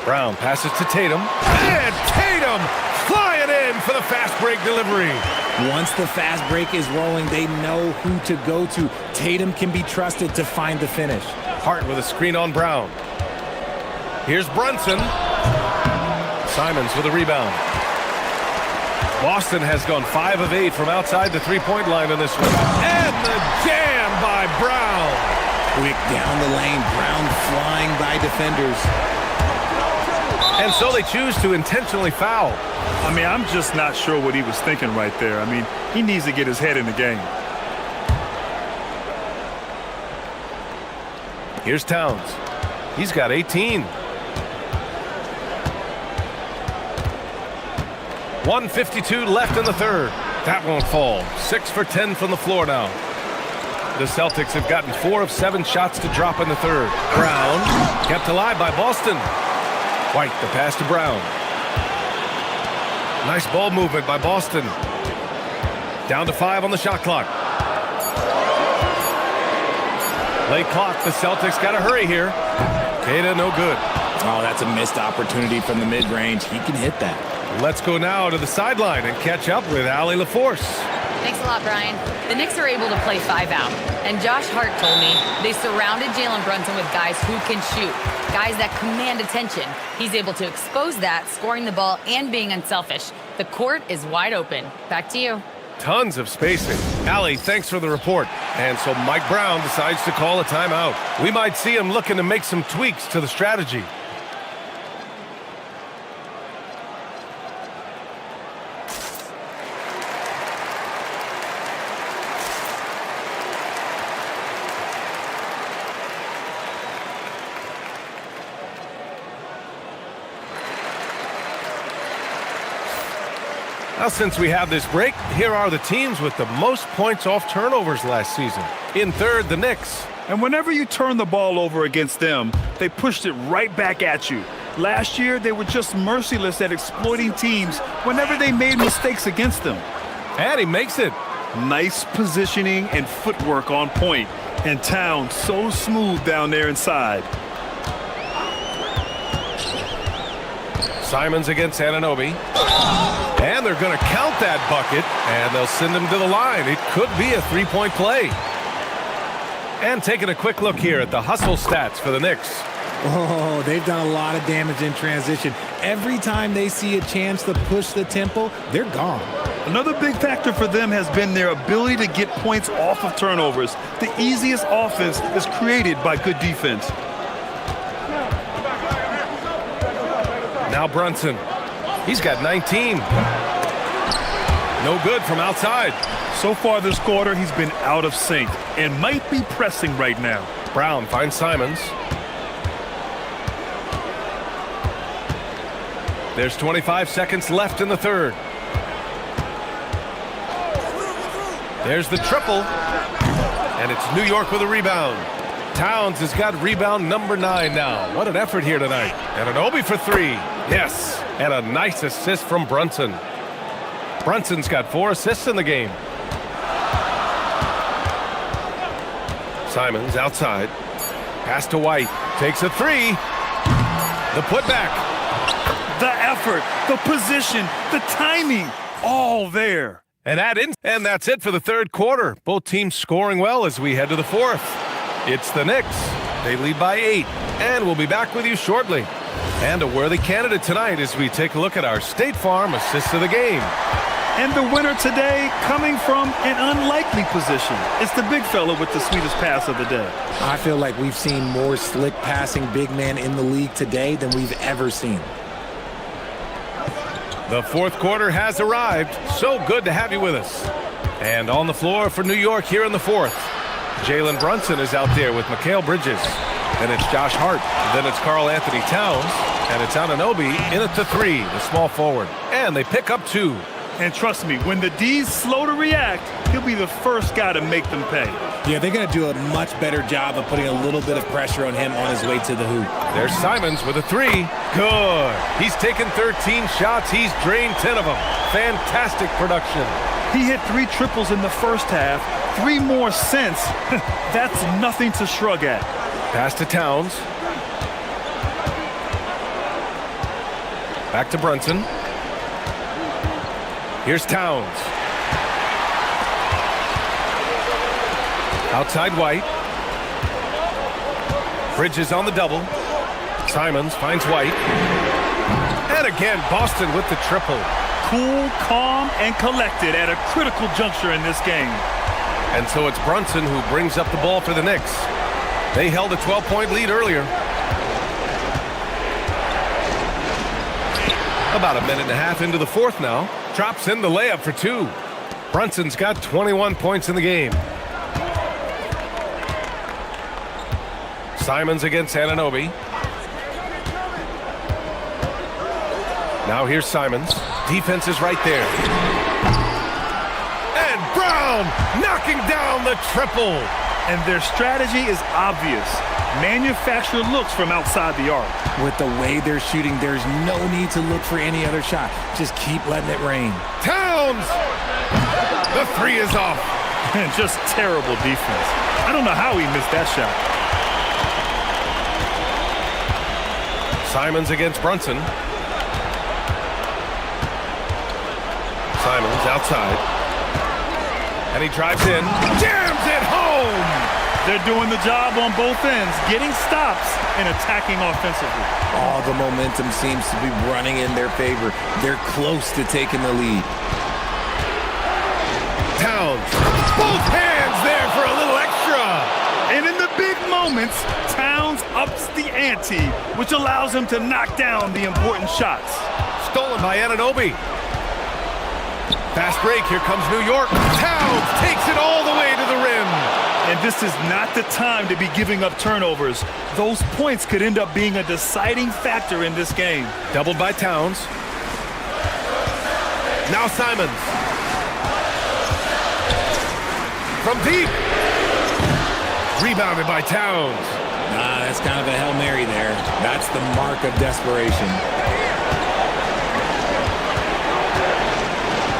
Brown passes to Tatum. And Tatum flying in for the fast break delivery. Once the fast break is rolling, they know who to go to. Tatum can be trusted to find the finish. Hart with a screen on Brown. Here's Brunson. Simons with a rebound. Boston has gone 5 of 8 from outside the three-point line in this one. And the jam by Brown. Quick down the lane. Brown flying by defenders. And so they choose to intentionally foul. I mean, I'm just not sure what he was thinking right there. I mean, he needs to get his head in the game. Here's Towns. He's got 18. 1:52 left in the third. That won't fall. 6 for 10 from the floor now. The Celtics have gotten 4 of 7 shots to drop in the third. Brown kept alive by Boston. White, the pass to Brown. Nice ball movement by Boston. Down to 5 on the shot clock. Late clock, the Celtics got to hurry here. Keita, no good. Oh, that's a missed opportunity from the mid-range. He can hit that. Let's go now to the sideline and catch up with Allie LaForce. Thanks a lot, Brian. The Knicks are able to play 5 out. And Josh Hart told me they surrounded Jalen Brunson with guys who can shoot, guys that command attention. He's able to expose that, scoring the ball and being unselfish. The court is wide open. Back to you. Tons of spacing. Allie, thanks for the report. And so Mike Brown decides to call a timeout. We might see him looking to make some tweaks to the strategy. Now, since we have this break, here are the teams with the most points off turnovers last season. In third, the Knicks. And whenever you turn the ball over against them, they pushed it right back at you. Last year, they were just merciless at exploiting teams whenever they made mistakes against them. And he makes it. Nice positioning and footwork on point. And Towns so smooth down there inside. Simons against Anunoby. And they're going to count that bucket, and they'll send him to the line. It could be a three-point play. And taking a quick look here at the hustle stats for the Knicks. Oh, they've done a lot of damage in transition. Every time they see a chance to push the tempo, they're gone. Another big factor for them has been their ability to get points off of turnovers. The easiest offense is created by good defense. Now Brunson. He's got 19. No good from outside. So far this quarter, he's been out of sync and might be pressing right now. Brown finds Simons. There's 25 seconds left in the third. There's the triple. And it's New York with a rebound. Towns has got rebound number 9 now. What an effort here tonight. And an Obi for 3. Yes. And a nice assist from Brunson. Brunson's got 4 assists in the game. Simons outside. Pass to White. Takes a 3. The putback. The effort, the position, the timing, all there. And that's it for the third quarter. Both teams scoring well as we head to the fourth. It's the Knicks. They lead by 8. And we'll be back with you shortly. And a worthy candidate tonight as we take a look at our State Farm assist of the game. And the winner today coming from an unlikely position. It's the big fella with the sweetest pass of the day. I feel like we've seen more slick passing big men in the league today than we've ever seen. The fourth quarter has arrived. So good to have you with us. And on the floor for New York here in the fourth, Jalen Brunson is out there with Mikal Bridges. Then it's Josh Hart. Then it's Karl Anthony Towns. And it's Anunoby in at the 3, the small forward. And they pick up 2. And trust me, when the D's slow to react, he'll be the first guy to make them pay. Yeah, they're going to do a much better job of putting a little bit of pressure on him on his way to the hoop. There's Simons with a 3. Good. He's taken 13 shots. He's drained 10 of them. Fantastic production. He hit 3 triples in the first half, 3 more since. That's nothing to shrug at. Pass to Towns. Back to Brunson. Here's Towns. Outside White. Bridges on the double. Simons finds White. And again, Boston with the triple. Cool, calm, and collected at a critical juncture in this game. And so it's Brunson who brings up the ball for the Knicks. They held a 12-point lead earlier. About a minute and a half into the fourth now. Drops in the layup for 2. Brunson's got 21 points in the game. Simons against Anunoby. Now here's Simons. Defense is right there. And Brown knocking down the triple. And their strategy is obvious. Manufacture looks from outside the arc. With the way they're shooting, there's no need to look for any other shot. Just keep letting it rain. Towns! The 3 is off. And just terrible defense. I don't know how he missed that shot. Simons against Brunson. Simons outside. And he drives in. Jams it home! They're doing the job on both ends, getting stops and attacking offensively. All the momentum seems to be running in their favor. They're close to taking the lead. Towns, both hands there for a little extra. And in the big moments, Towns ups the ante, which allows him to knock down the important shots. Stolen by Anunoby. Fast break, here comes New York. Towns takes it all the way to the rim. And this is not the time to be giving up turnovers. Those points could end up being a deciding factor in this game. Doubled by Towns. Now Simons. From deep. Rebounded by Towns. That's kind of a Hail Mary there. That's the mark of desperation.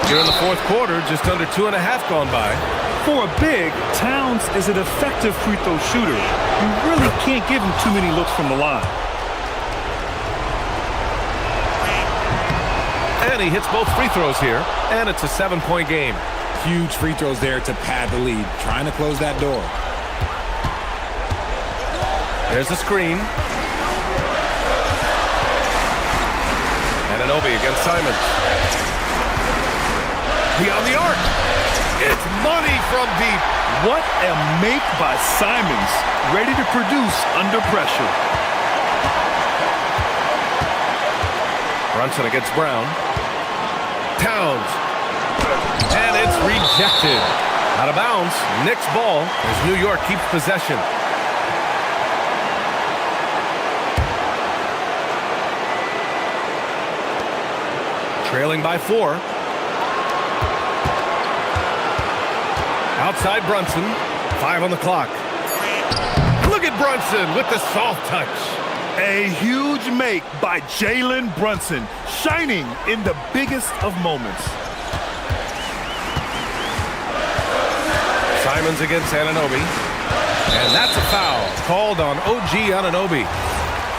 Here in the fourth quarter, just under 2.5 gone by. For a big, Towns is an effective free throw shooter. You really can't give him too many looks from the line. And he hits both free throws here, and it's a 7-point game. Huge free throws there to pad the lead, trying to close that door. There's the screen. Anunoby against Simons. Beyond the arc. It's money from deep. What a make by Simons, ready to produce under pressure. Brunson against Brown. Towns. And it's rejected. Out of bounds. Knicks ball as New York keeps possession. Trailing by 4. Outside Brunson. 5 on the clock. Look at Brunson with the soft touch. A huge make by Jalen Brunson, shining in the biggest of moments. Simons against Anunoby. And that's a foul called on OG Anunoby.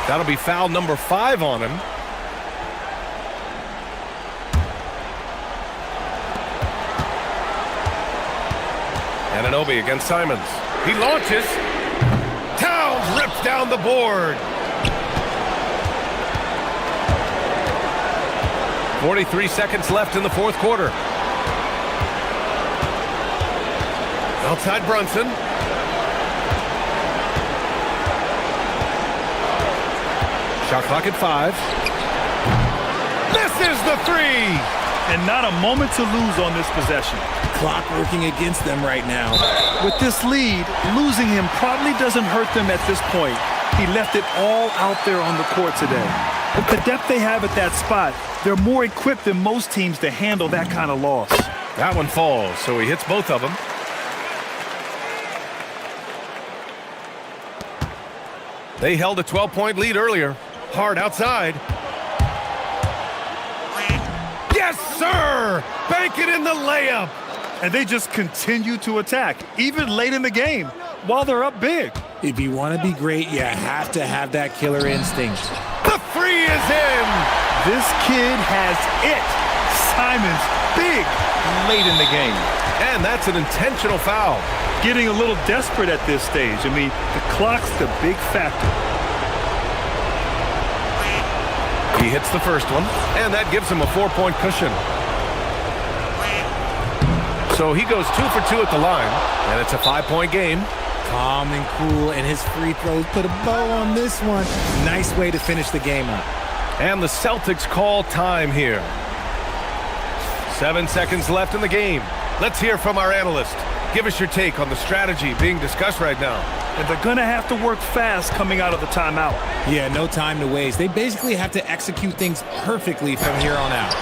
That'll be foul number 5 on him. Anunoby against Simons. He launches. Towns rips down the board. 43 seconds left in the fourth quarter. Outside Brunson. Shot clock at 5. Misses the 3. And not a moment to lose on this possession. Clock working against them right now. With this lead, losing him probably doesn't hurt them at this point. He left it all out there on the court today. With the depth they have at that spot, they're more equipped than most teams to handle that kind of loss. That one falls, so he hits both of them. They held a 12-point lead earlier. Hard outside. Yes, sir! Bank it in the layup. And they just continue to attack, even late in the game, while they're up big. If you want to be great, you have to have that killer instinct. The 3 is in! This kid has it. Simons, big, late in the game. And that's an intentional foul. Getting a little desperate at this stage. I mean, the clock's the big factor. He hits the first one, and that gives him a 4-point cushion. So he goes 2 for 2 at the line, and it's a 5-point game. Calm and cool, and his free throws put a bow on this one. Nice way to finish the game up. And the Celtics call time here. 7 seconds left in the game. Let's hear from our analyst. Give us your take on the strategy being discussed right now. And they're going to have to work fast coming out of the timeout. Yeah, no time to waste. They basically have to execute things perfectly from here on out.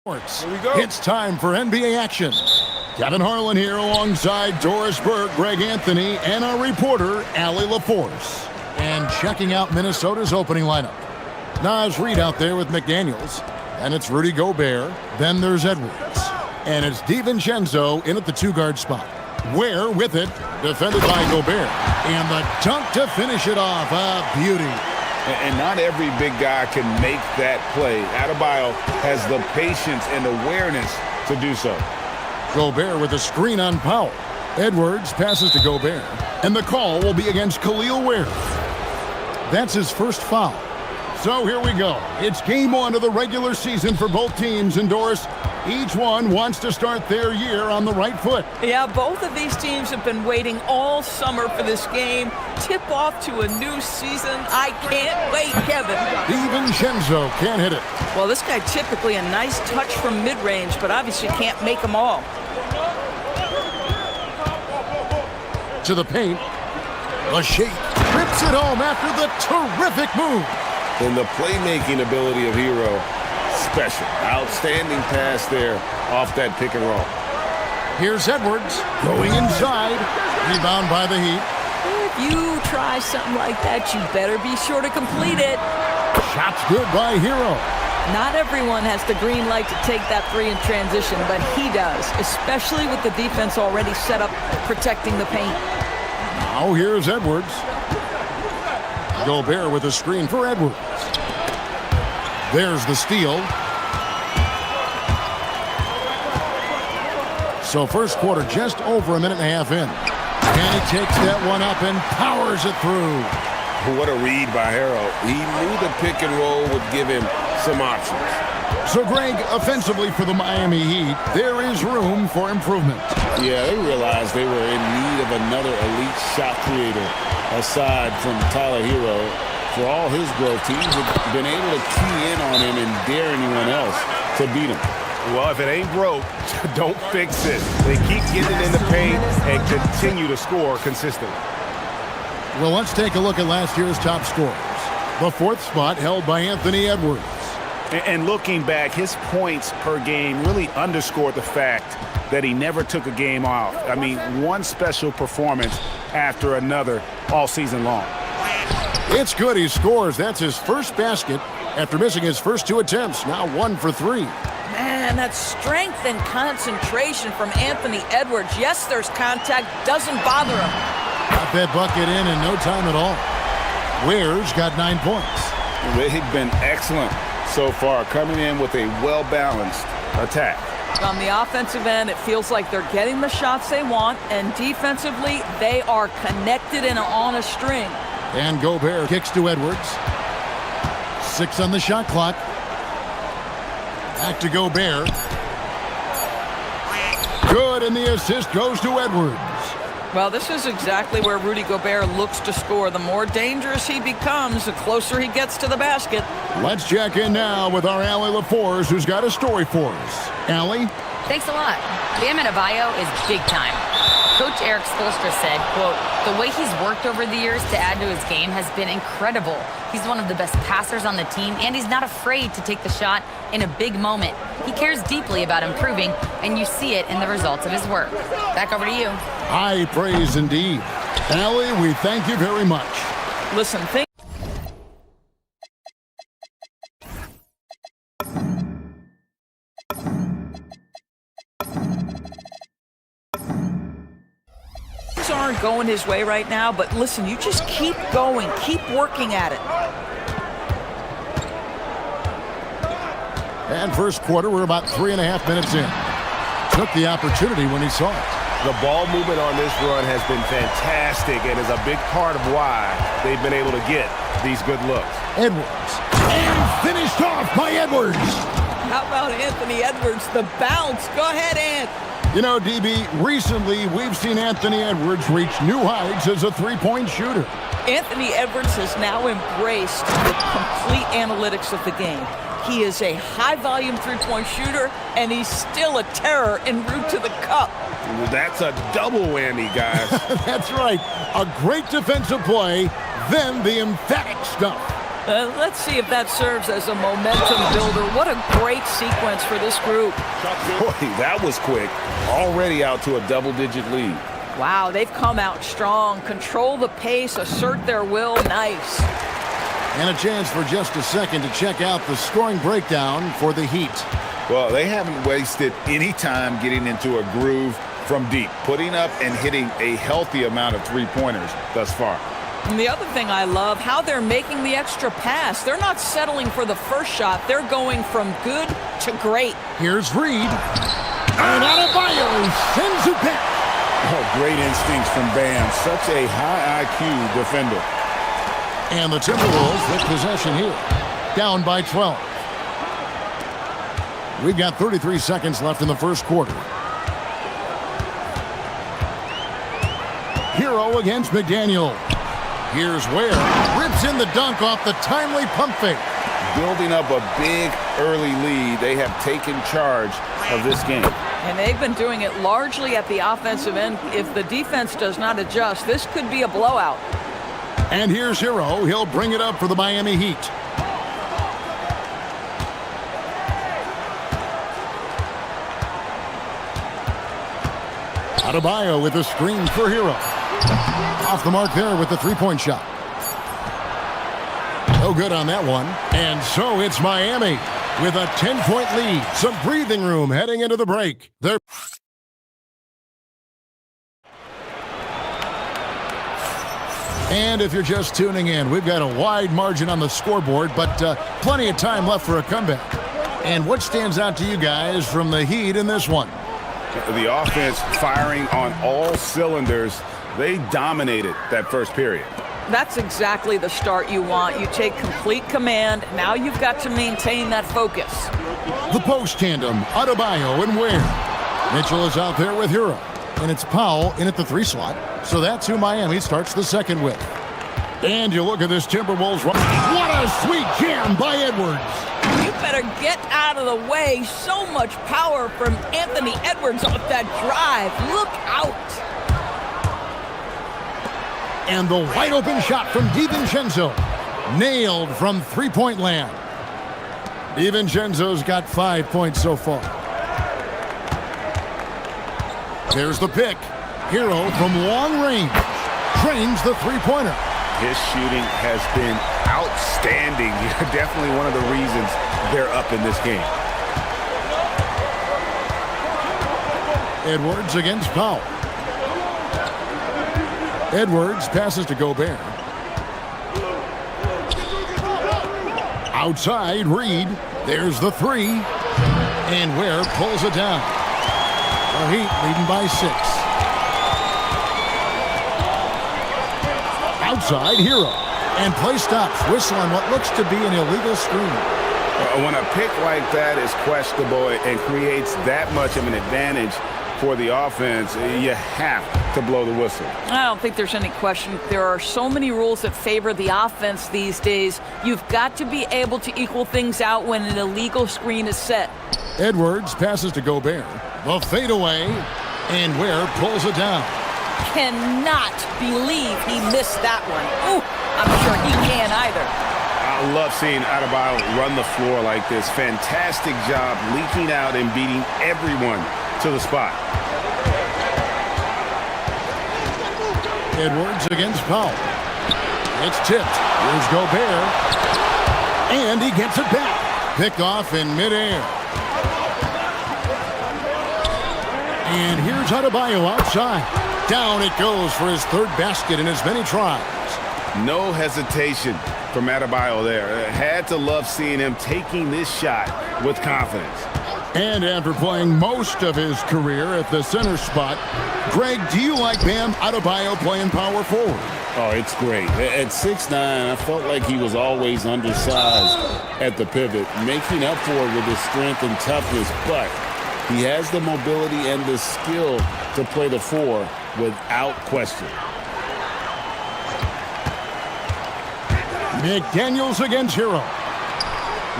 Here we go. It's time for NBA action. Kevin Harlan here alongside Doris Burke, Greg Anthony, and our reporter, Allie LaForce. And checking out Minnesota's opening lineup. Nas Reed out there with McDaniels. And it's Rudy Gobert. Then there's Edwards. And it's DiVincenzo in at the two-guard spot. Ware with it, defended by Gobert. And the dunk to finish it off. A beauty. And not every big guy can make that play. Adebayo has the patience and awareness to do so. Gobert with a screen on Powell. Edwards passes to Gobert. And the call will be against Khalil Ware. That's his first foul. So here we go. It's game one of the regular season for both teams. And Doris, each one wants to start their year on the right foot. Yeah, both of these teams have been waiting all summer for this game. Tip off to a new season. I can't wait, Kevin. DiVincenzo can't hit it. Well, this guy typically a nice touch from mid-range, but obviously can't make them all. To the paint. The Sheik rips it home after the terrific move. And the playmaking ability of Hero, special. Outstanding pass there off that pick and roll. Here's Edwards going inside. Rebound by the Heat. If you try something like that, you better be sure to complete it. Shots good by Hero. Not everyone has the green light to take that three in transition, but he does, especially with the defense already set up protecting the paint. Now here's Edwards. Gobert with a screen for Edwards. There's the steal. So first quarter just over a minute and a half in. And he takes that one up and powers it through. What a read by Harrow. He knew the pick and roll would give him some options. So Greg, offensively for the Miami Heat, there is room for improvement. Yeah, they realized they were in need of another elite shot creator aside from Tyler Hero. For all his growth, teams have been able to key in on him and dare anyone else to beat him. Well, if it ain't broke, don't fix it. They keep getting in the paint and continue to score consistently. Well, let's take a look at last year's top scorers. The fourth spot held by Anthony Edwards. And looking back, his points per game really underscored the fact that he never took a game off. I mean, one special performance after another all season long. It's good he scores. That's his first basket after missing his first two attempts. Now 1 for 3. Man, that strength and concentration from Anthony Edwards. Yes, there's contact. Doesn't bother him. Got that bucket in no time at all. Ware's got 9 points. They've been excellent so far, coming in with a well-balanced attack. On the offensive end, it feels like they're getting the shots they want, and defensively, they are connected and on a string. And Gobert kicks to Edwards. 6 on the shot clock. Back to Gobert. Good, and the assist goes to Edwards. Well, this is exactly where Rudy Gobert looks to score. The more dangerous he becomes, the closer he gets to the basket. Let's check in now with our Allie LaForce, who's got a story for us. Allie? Thanks a lot. Bam Adebayo is big time. Coach Eric Spoelstra said, quote, the way he's worked over the years to add to his game has been incredible. He's one of the best passers on the team, and he's not afraid to take the shot in a big moment. He cares deeply about improving, and you see it in the results of his work. Back over to you. High praise indeed. Allie, we thank you very much. Listen, aren't going his way right now, but listen, you just keep going, keep working at it. And first quarter, we're about 3.5 minutes in. Took the opportunity when he saw it. The ball movement on this run has been fantastic and is a big part of why they've been able to get these good looks. Edwards. And finished off by Edwards. How about Anthony Edwards, the bounce? Go ahead, Ant. You know, DB, recently we've seen Anthony Edwards reach new heights as a three-point shooter. Anthony Edwards has now embraced the complete analytics of the game. He is a high-volume three-point shooter, and he's still a terror en route to the cup. That's a double whammy, guys. That's right. A great defensive play, then the emphatic stuff. Let's see if that serves as a momentum builder. What a great sequence for this group. Boy, that was quick. Already out to a double-digit lead. Wow, they've come out strong. Control the pace, assert their will. Nice. And a chance for just a second to check out the scoring breakdown for the Heat. Well, they haven't wasted any time getting into a groove from deep, putting up and hitting a healthy amount of three-pointers thus far. And the other thing I love, how they're making the extra pass. They're not settling for the first shot. They're going from good to great. Here's Reed. And Adebayo sends it back. Oh, great instincts from Bam. Such a high IQ defender. And the Timberwolves with possession here. Down by 12. We've got 33 seconds left in the first quarter. Hero against McDaniel. Here's Ware. Rips in the dunk off the timely pump fake. Building up a big early lead. They have taken charge of this game. And they've been doing it largely at the offensive end. If the defense does not adjust, this could be a blowout. And here's Hero. He'll bring it up for the Miami Heat. Adebayo with a screen for Hero. Off the mark there with the three-point shot. No good on that one. And so it's Miami with a 10-point lead. Some breathing room heading into the break. And if you're just tuning in, we've got a wide margin on the scoreboard, but plenty of time left for a comeback. And what stands out to you guys from the Heat in this one? The offense firing on all cylinders. They dominated that first period. That's exactly the start you want. You take complete command. Now you've got to maintain that focus. The post tandem, Adebayo and Ware. Mitchell is out there with Hero. And it's Powell in at the three slot. So that's who Miami starts the second with. And you look at this Timberwolves run. What a sweet jam by Edwards. You better get out of the way. So much power from Anthony Edwards off that drive. Look out. And the wide open shot from DiVincenzo. Nailed from three-point land. DiVincenzo's got 5 points so far. There's the pick. Hero from long range. Trains the three-pointer. His shooting has been outstanding. Definitely one of the reasons they're up in this game. Edwards against Powell. Edwards passes to Gobert. Outside, Reed. There's the three. And Ware pulls it down. The Heat leading by 6. Outside, Hero. And play stops. Whistle on what looks to be an illegal screen. When a pick like that is questionable and creates that much of an advantage for the offense, you have to blow the whistle. I don't think there's any question. There are so many rules that favor the offense these days. You've got to be able to equal things out when an illegal screen is set. Edwards passes to Gobert. The fadeaway. And Ware pulls it down. Cannot believe he missed that one. Ooh, I'm sure he can't either. I love seeing Adebayo run the floor like this. Fantastic job leaking out and beating everyone to the spot. Edwards against Powell. It's tipped. Here's Gobert. And he gets it back. Picked off in midair. And here's Adebayo outside. Down it goes for his third basket in as many tries. No hesitation from Adebayo there. Had to love seeing him taking this shot with confidence. And after playing most of his career at the center spot, Greg, do you like Bam Adebayo playing power forward? Oh, it's great. At 6'9", I felt like he was always undersized at the pivot, making up for it with his strength and toughness, but he has the mobility and the skill to play the 4 without question. McDaniels against Hero.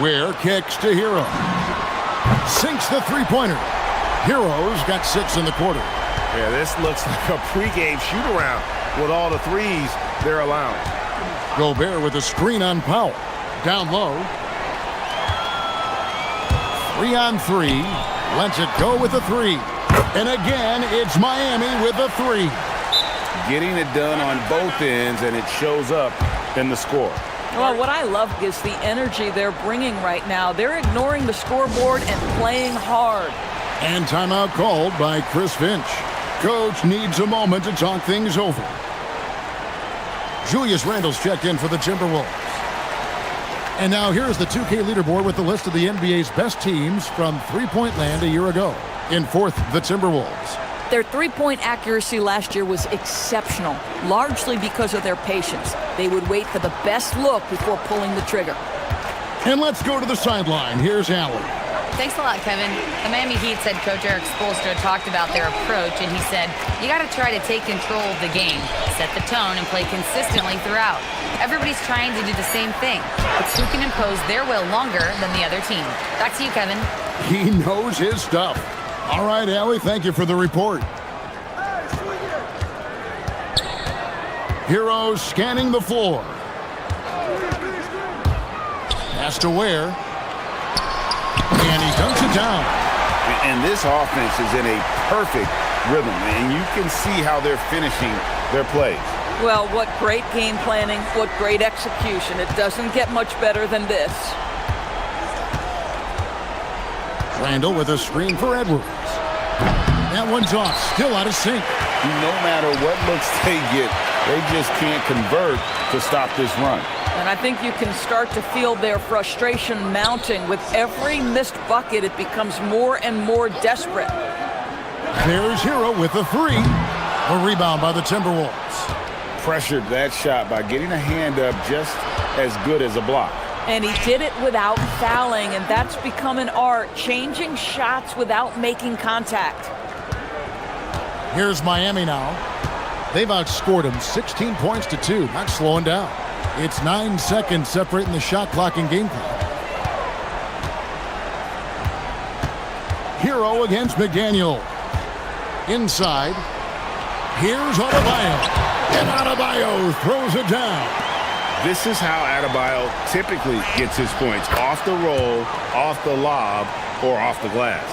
Ware kicks to Hero. Sinks the three-pointer. Hero's got 6 in the quarter. Yeah, this looks like a pregame shoot-around with all the threes they're allowing. Gobert with a screen on Powell. Down low. 3-on-3. Lets it go with a 3. And again, it's Miami with a 3. Getting it done on both ends, and it shows up in the score. Well, what I love is the energy they're bringing right now. They're ignoring the scoreboard and playing hard. And timeout called by Chris Finch. Coach needs a moment to talk things over. Julius Randle's checked in for the Timberwolves. And now here's the 2K leaderboard with the list of the NBA's best teams from three-point land a year ago. In fourth, the Timberwolves. Their three-point accuracy last year was exceptional, largely because of their patience. They would wait for the best look before pulling the trigger. And let's go to the sideline. Here's Allie. Thanks a lot, Kevin. The Miami Heat's head coach Eric Spoelstra talked about their approach, and he said, you got to try to take control of the game, set the tone, and play consistently throughout. Everybody's trying to do the same thing. It's who can impose their will longer than the other team. Back to you, Kevin. He knows his stuff. All right, Allie, thank you for the report. Heroes scanning the floor. Pass to Ware. And he dunks it down. And this offense is in a perfect rhythm, and you can see how they're finishing their plays. Well, what great game planning, what great execution. It doesn't get much better than this. Randle with a screen for Edwards. That one's off, still out of sync. No matter what looks they get, they just can't convert to stop this run. And I think you can start to feel their frustration mounting. With every missed bucket, it becomes more and more desperate. There's Hero with a 3. A rebound by the Timberwolves. Pressured that shot by getting a hand up just as good as a block. And he did it without fouling, and that's become an art, changing shots without making contact. Here's Miami now. They've outscored him 16 points to 2, not slowing down. It's 9 seconds separating the shot clock and game clock. Hero against McDaniel. Inside. Here's Adebayo. And Adebayo throws it down. This is how Adebayo typically gets his points. Off the roll, off the lob, or off the glass.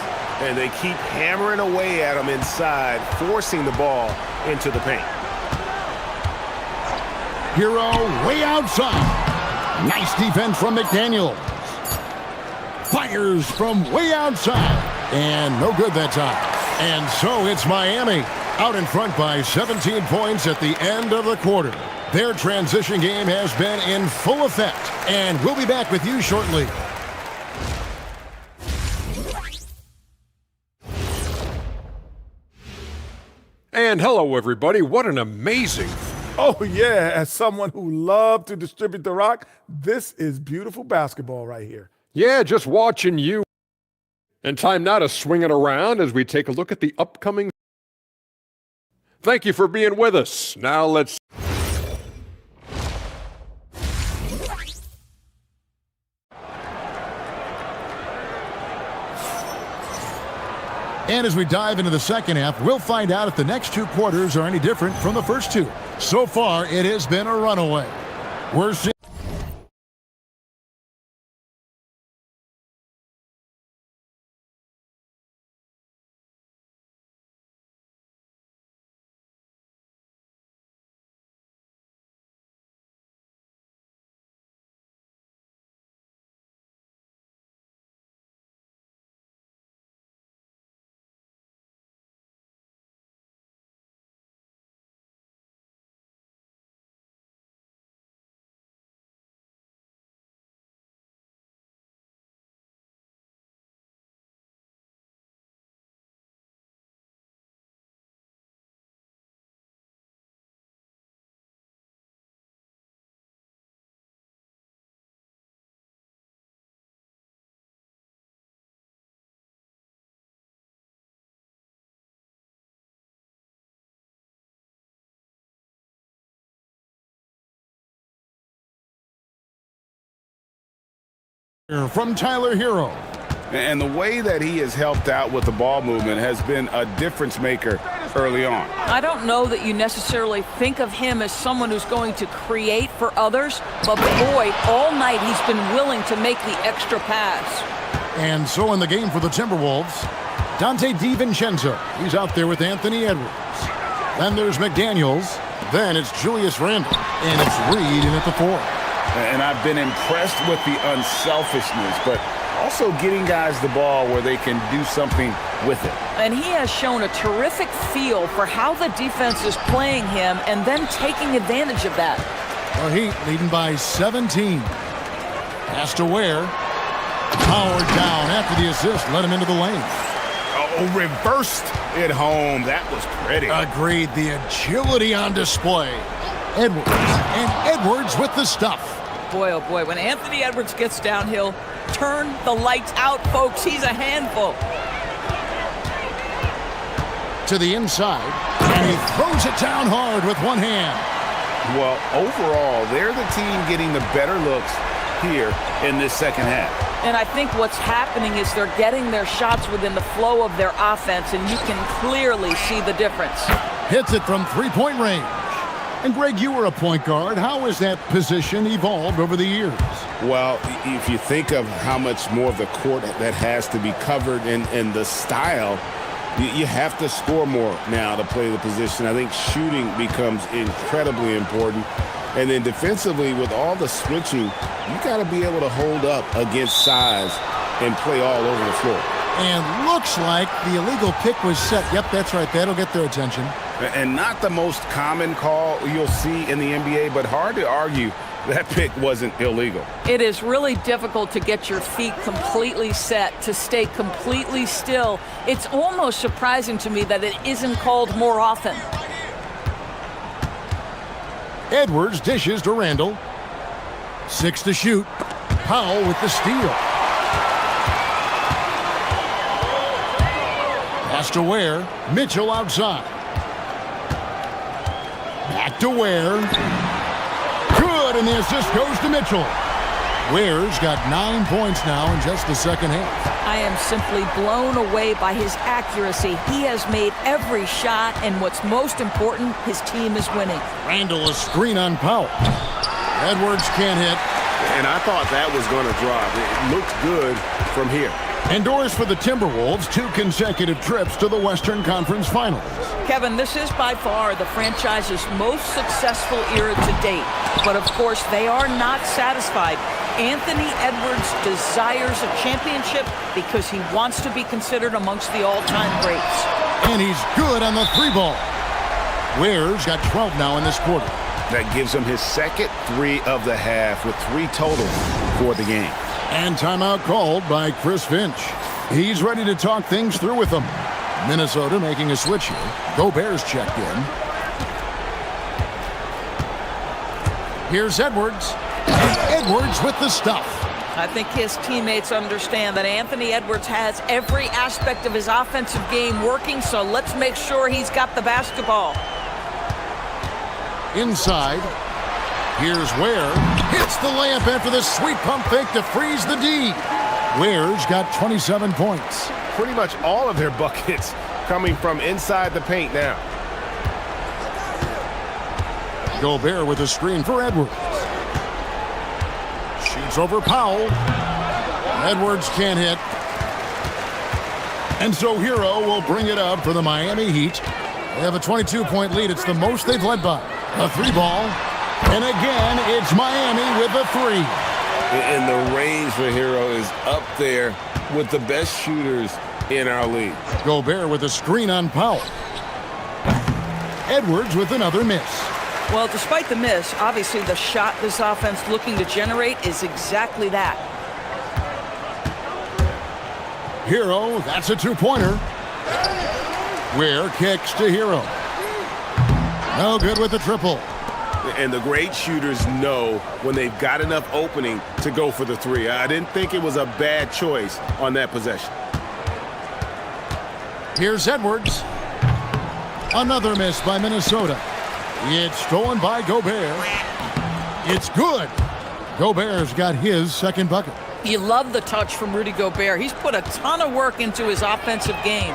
And they keep hammering away at him inside, forcing the ball into the paint. Hero way outside. Nice defense from McDaniel. Fires from way outside. And no good that time. And so it's Miami out in front by 17 points at the end of the quarter. Their transition game has been in full effect. And we'll be back with you shortly. And hello, everybody. What an amazing... Oh, yeah. As someone who loved to distribute the rock, this is beautiful basketball right here. Yeah, just watching you. And time now to swing it around as we take a look at the upcoming... Thank you for being with us. Now let's... And as we dive into the second half, we'll find out if the next 2 quarters are any different from the first 2. So far, it has been a runaway. We're seeing... from Tyler Hero. And the way that he has helped out with the ball movement has been a difference maker early on. I don't know that you necessarily think of him as someone who's going to create for others, but boy, all night he's been willing to make the extra pass. And so in the game for the Timberwolves, Dante DiVincenzo. He's out there with Anthony Edwards. Then there's McDaniels. Then it's Julius Randle. And it's Reed in at the 4. And I've been impressed with the unselfishness, but also getting guys the ball where they can do something with it. And he has shown a terrific feel for how the defense is playing him and then taking advantage of that. The Heat leading by 17. Pass to Ware. Howard down after the assist. Let him into the lane. Oh, reversed it home. That was pretty. Agreed. The agility on display. Edwards. And Edwards with the stuff. Boy, oh boy, when Anthony Edwards gets downhill, turn the lights out, folks. He's a handful. To the inside. And he throws it down hard with one hand. Well, overall, they're the team getting the better looks here in this second half. And I think what's happening is they're getting their shots within the flow of their offense, and you can clearly see the difference. Hits it from three-point range. And Greg, you were a point guard. How has that position evolved over the years? Well, if you think of how much more of the court that has to be covered and the style, you have to score more now to play the position. I think shooting becomes incredibly important. And then defensively, with all the switching, you got to be able to hold up against size and play all over the floor. And looks like the illegal pick was set. Yep, that's right. That'll get their attention. And not the most common call you'll see in the NBA, but hard to argue that pick wasn't illegal. It is really difficult to get your feet completely set, to stay completely still. It's almost surprising to me that it isn't called more often. Edwards dishes to Randle. 6 to shoot. Powell with the steal. Pass to Ware. Mitchell outside. Back to Ware. Good, and the assist goes to Mitchell. Ware's got 9 points now in just the second half. I am simply blown away by his accuracy. He has made every shot, and what's most important, his team is winning. Randle a screen on Powell. Edwards can't hit. And I thought that was going to drop. It looked good from here. Endorse for the Timberwolves 2 consecutive trips to the Western Conference Finals. Kevin, this is by far the franchise's most successful era to date. But of course, they are not satisfied. Anthony Edwards desires a championship because he wants to be considered amongst the all-time greats. And he's good on the 3-ball. Ware's got 12 now in this quarter. That gives him his second 3 of the half with 3 total for the game. And timeout called by Chris Finch. He's ready to talk things through with them. Minnesota making a switch here. Gobert's checked in. Here's Edwards. And Edwards with the stuff. I think his teammates understand that Anthony Edwards has every aspect of his offensive game working, so let's make sure he's got the basketball. Inside. Here's Ware. Hits the layup after the sweet pump fake to freeze the D. Ware's got 27 points. Pretty much all of their buckets coming from inside the paint now. Gobert with a screen for Edwards. Shoots over Powell. Edwards can't hit. And so Hero will bring it up for the Miami Heat. They have a 22-point lead. It's the most they've led by. A 3-ball. And again, it's Miami with a 3. And the range for Hero is up there with the best shooters in our league. Gobert with a screen on Powell. Edwards with another miss. Well, despite the miss, obviously the shot this offense looking to generate is exactly that. Hero, that's a 2-pointer. Ware kicks to Hero. No good with the triple. And the great shooters know when they've got enough opening to go for the 3. I didn't think it was a bad choice on that possession. Here's Edwards. Another miss by Minnesota. It's stolen by Gobert. It's good. Gobert's got his second bucket. You love the touch from Rudy Gobert. He's put a ton of work into his offensive game.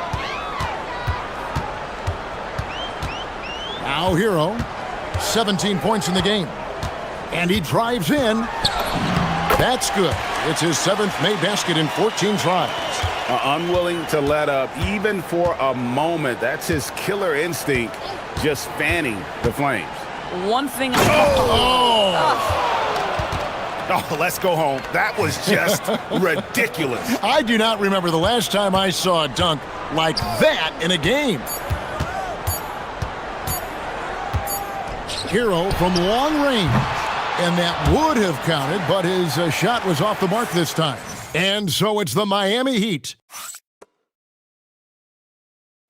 Now Hero, 17 points in the game. And he drives in. That's good. It's his 7th made basket in 14 tries. Unwilling to let up even for a moment. That's his killer instinct, just fanning the flames. One thing. Oh, let's go home. That was just ridiculous. I do not remember the last time I saw a dunk like that in a game. Hero from long range. And that would have counted, but his shot was off the mark this time. And so it's the Miami Heat.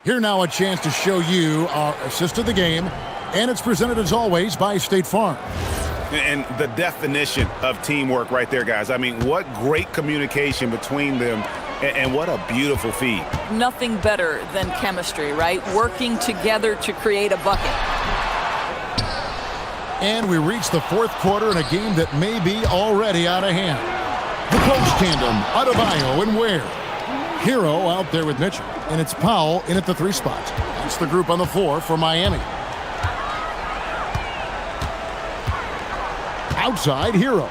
Here now a chance to show you our assist of the game. And it's presented as always by State Farm. And the definition of teamwork right there, guys. I mean, what great communication between them, and what a beautiful feed. Nothing better than chemistry, right? Working together to create a bucket. And we reach the 4th quarter in a game that may be already out of hand. The coach tandem, Adebayo and Ware. Hero out there with Mitchell, and it's Powell in at the 3 spot. That's the group on the floor for Miami. Outside, Hero.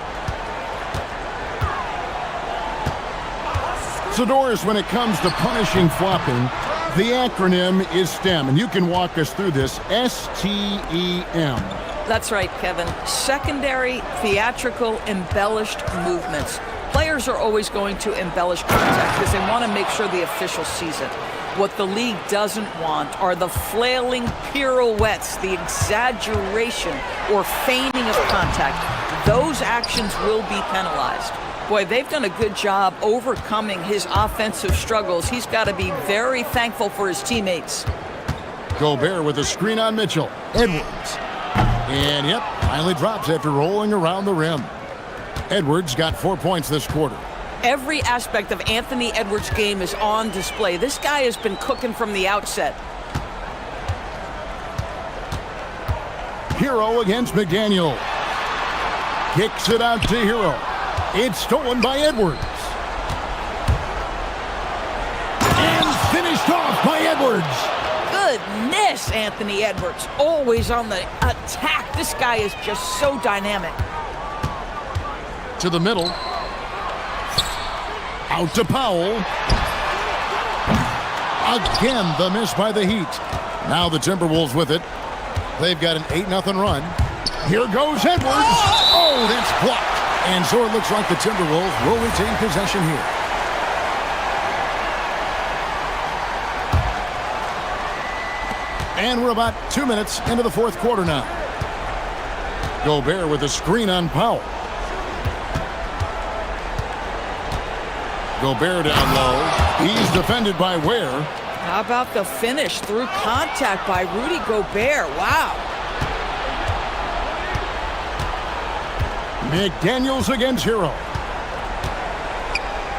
So, Doris, when it comes to punishing flopping, the acronym is STEM, and you can walk us through this. STEM. That's right, Kevin. Secondary, theatrical, embellished movements. Players are always going to embellish contact because they want to make sure the official sees it. What the league doesn't want are the flailing pirouettes, the exaggeration or feigning of contact. Those actions will be penalized. Boy, they've done a good job overcoming his offensive struggles. He's got to be very thankful for his teammates. Gobert with a screen on Mitchell. Edwards. And, yep, finally drops after rolling around the rim. Edwards got 4 points this quarter. Every aspect of Anthony Edwards' game is on display. This guy has been cooking from the outset. Hero against McDaniel. Kicks it out to Hero. It's stolen by Edwards. And finished off by Edwards. Goodness, Anthony Edwards, always on the attack. This guy is just so dynamic. To the middle. Out to Powell. Again, the miss by the Heat. Now the Timberwolves with it. They've got an 8-0 run. Here goes Edwards. Oh, that's blocked. And so it looks like the Timberwolves will retain possession here. And we're about 2 minutes into the 4th quarter now. Gobert with a screen on Powell. Gobert down low. He's defended by Ware. How about the finish through contact by Rudy Gobert? Wow. McDaniels against Hero.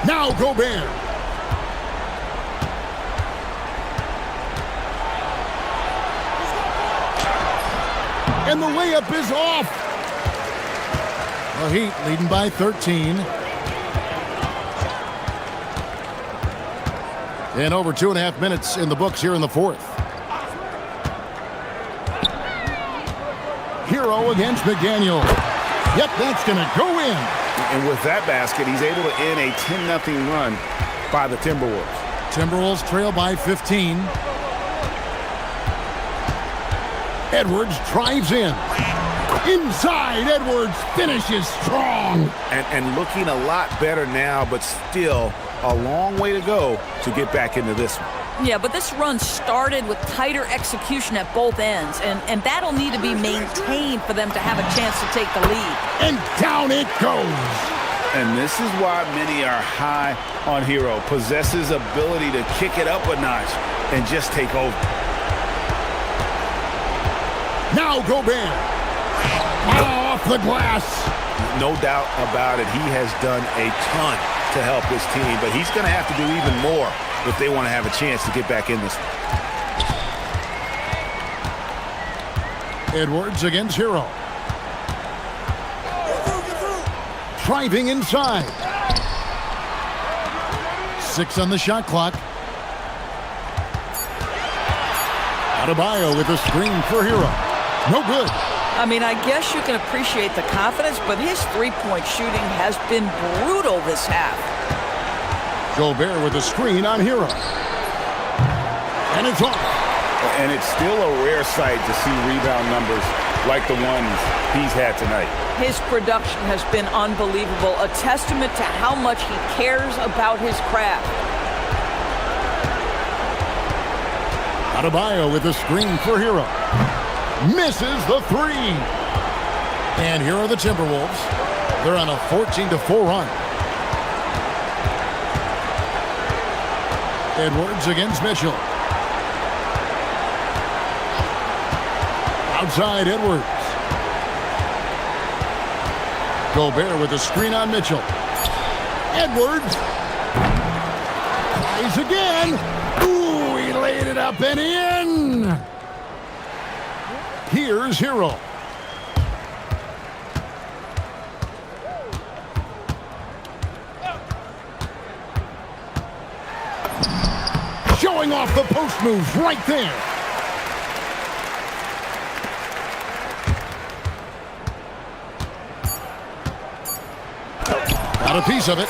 Now Gobert. And the layup is off. The Heat leading by 13. And over 2.5 minutes in the books here in the 4th. Hero against McDaniel. Yep, that's going to go in. And with that basket, he's able to end a 10-0 run by the Timberwolves. Timberwolves trail by 15. Edwards drives in. Inside, Edwards finishes strong. And looking a lot better now, but still a long way to go to get back into this one. Yeah, but this run started with tighter execution at both ends, and that'll need to be maintained for them to have a chance to take the lead. And down it goes. And this is why many are high on Hero. Possesses ability to kick it up a notch and just take over. Now Gobert. Off the glass. No doubt about it. He has done a ton to help his team, but he's going to have to do even more if they want to have a chance to get back in this one. Edwards against Hero. Driving inside. 6 on the shot clock. Adebayo with a screen for Hero. No good. I mean, I guess you can appreciate the confidence, but his three-point shooting has been brutal this half. Gobert with a screen on Hero. And it's off. And it's still a rare sight to see rebound numbers like the ones he's had tonight. His production has been unbelievable, a testament to how much he cares about his craft. Adebayo with a screen for Hero. Misses the three. And here are the Timberwolves. They're on a 14-4 run. Edwards against Mitchell. Outside Edwards. Gobert with a screen on Mitchell. Edwards. Tries again. Ooh, he laid it up and in. Here's Hero. Showing off the post moves right there. Got a piece of it.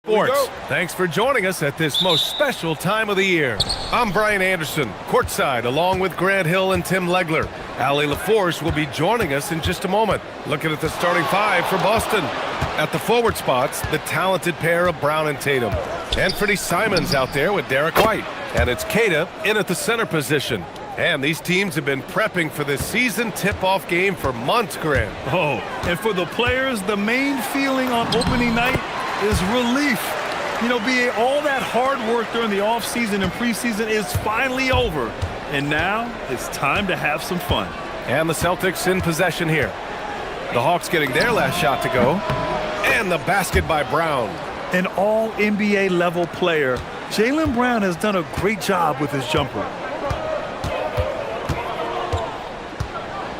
Sports. Thanks for joining us at this most special time of the year. I'm Brian Anderson, courtside, along with Grant Hill and Tim Legler. Allie LaForce will be joining us in just a moment. Looking at the starting five for Boston. At the forward spots, the talented pair of Brown and Tatum. Anthony Simons out there with Derek White. And it's Kata in at the center position. And these teams have been prepping for this season tip-off game for months, Grant. Oh, and for the players, the main feeling on opening night is relief. You know, all that hard work during the offseason and preseason is finally over. And now it's time to have some fun. And the Celtics in possession here. The Hawks getting their last shot to go. And the basket by Brown. An all-NBA level player, Jaylen Brown has done a great job with his jumper.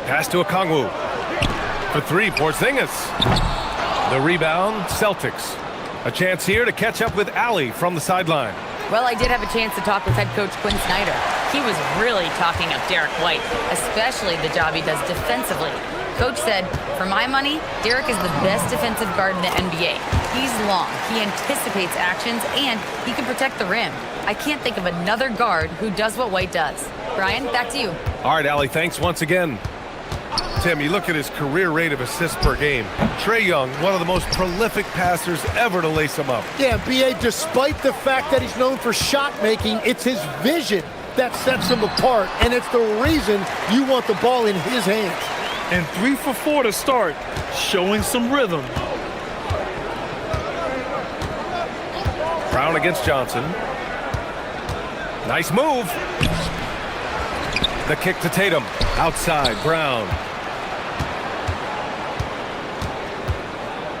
Pass to Okongwu. For three, Porzingis. The rebound, Celtics. A chance here to catch up with Allie from the sideline. Well, I did have a chance to talk with head coach Quinn Snyder. He was really talking up Derek White, especially the job he does defensively. Coach said, for my money, Derek is the best defensive guard in the NBA. He's long, he anticipates actions, and he can protect the rim. I can't think of another guard who does what White does. Brian, back to you. All right, Allie, thanks once again. Tim, you look at his career rate of assists per game. Trae Young, one of the most prolific passers ever to lace him up. Yeah, B.A., despite the fact that he's known for shot making, it's his vision that sets him apart, and it's the reason you want the ball in his hands. And 3 for 4 to start, showing some rhythm. Brown against Johnson. Nice move. The kick to Tatum. Outside, Brown.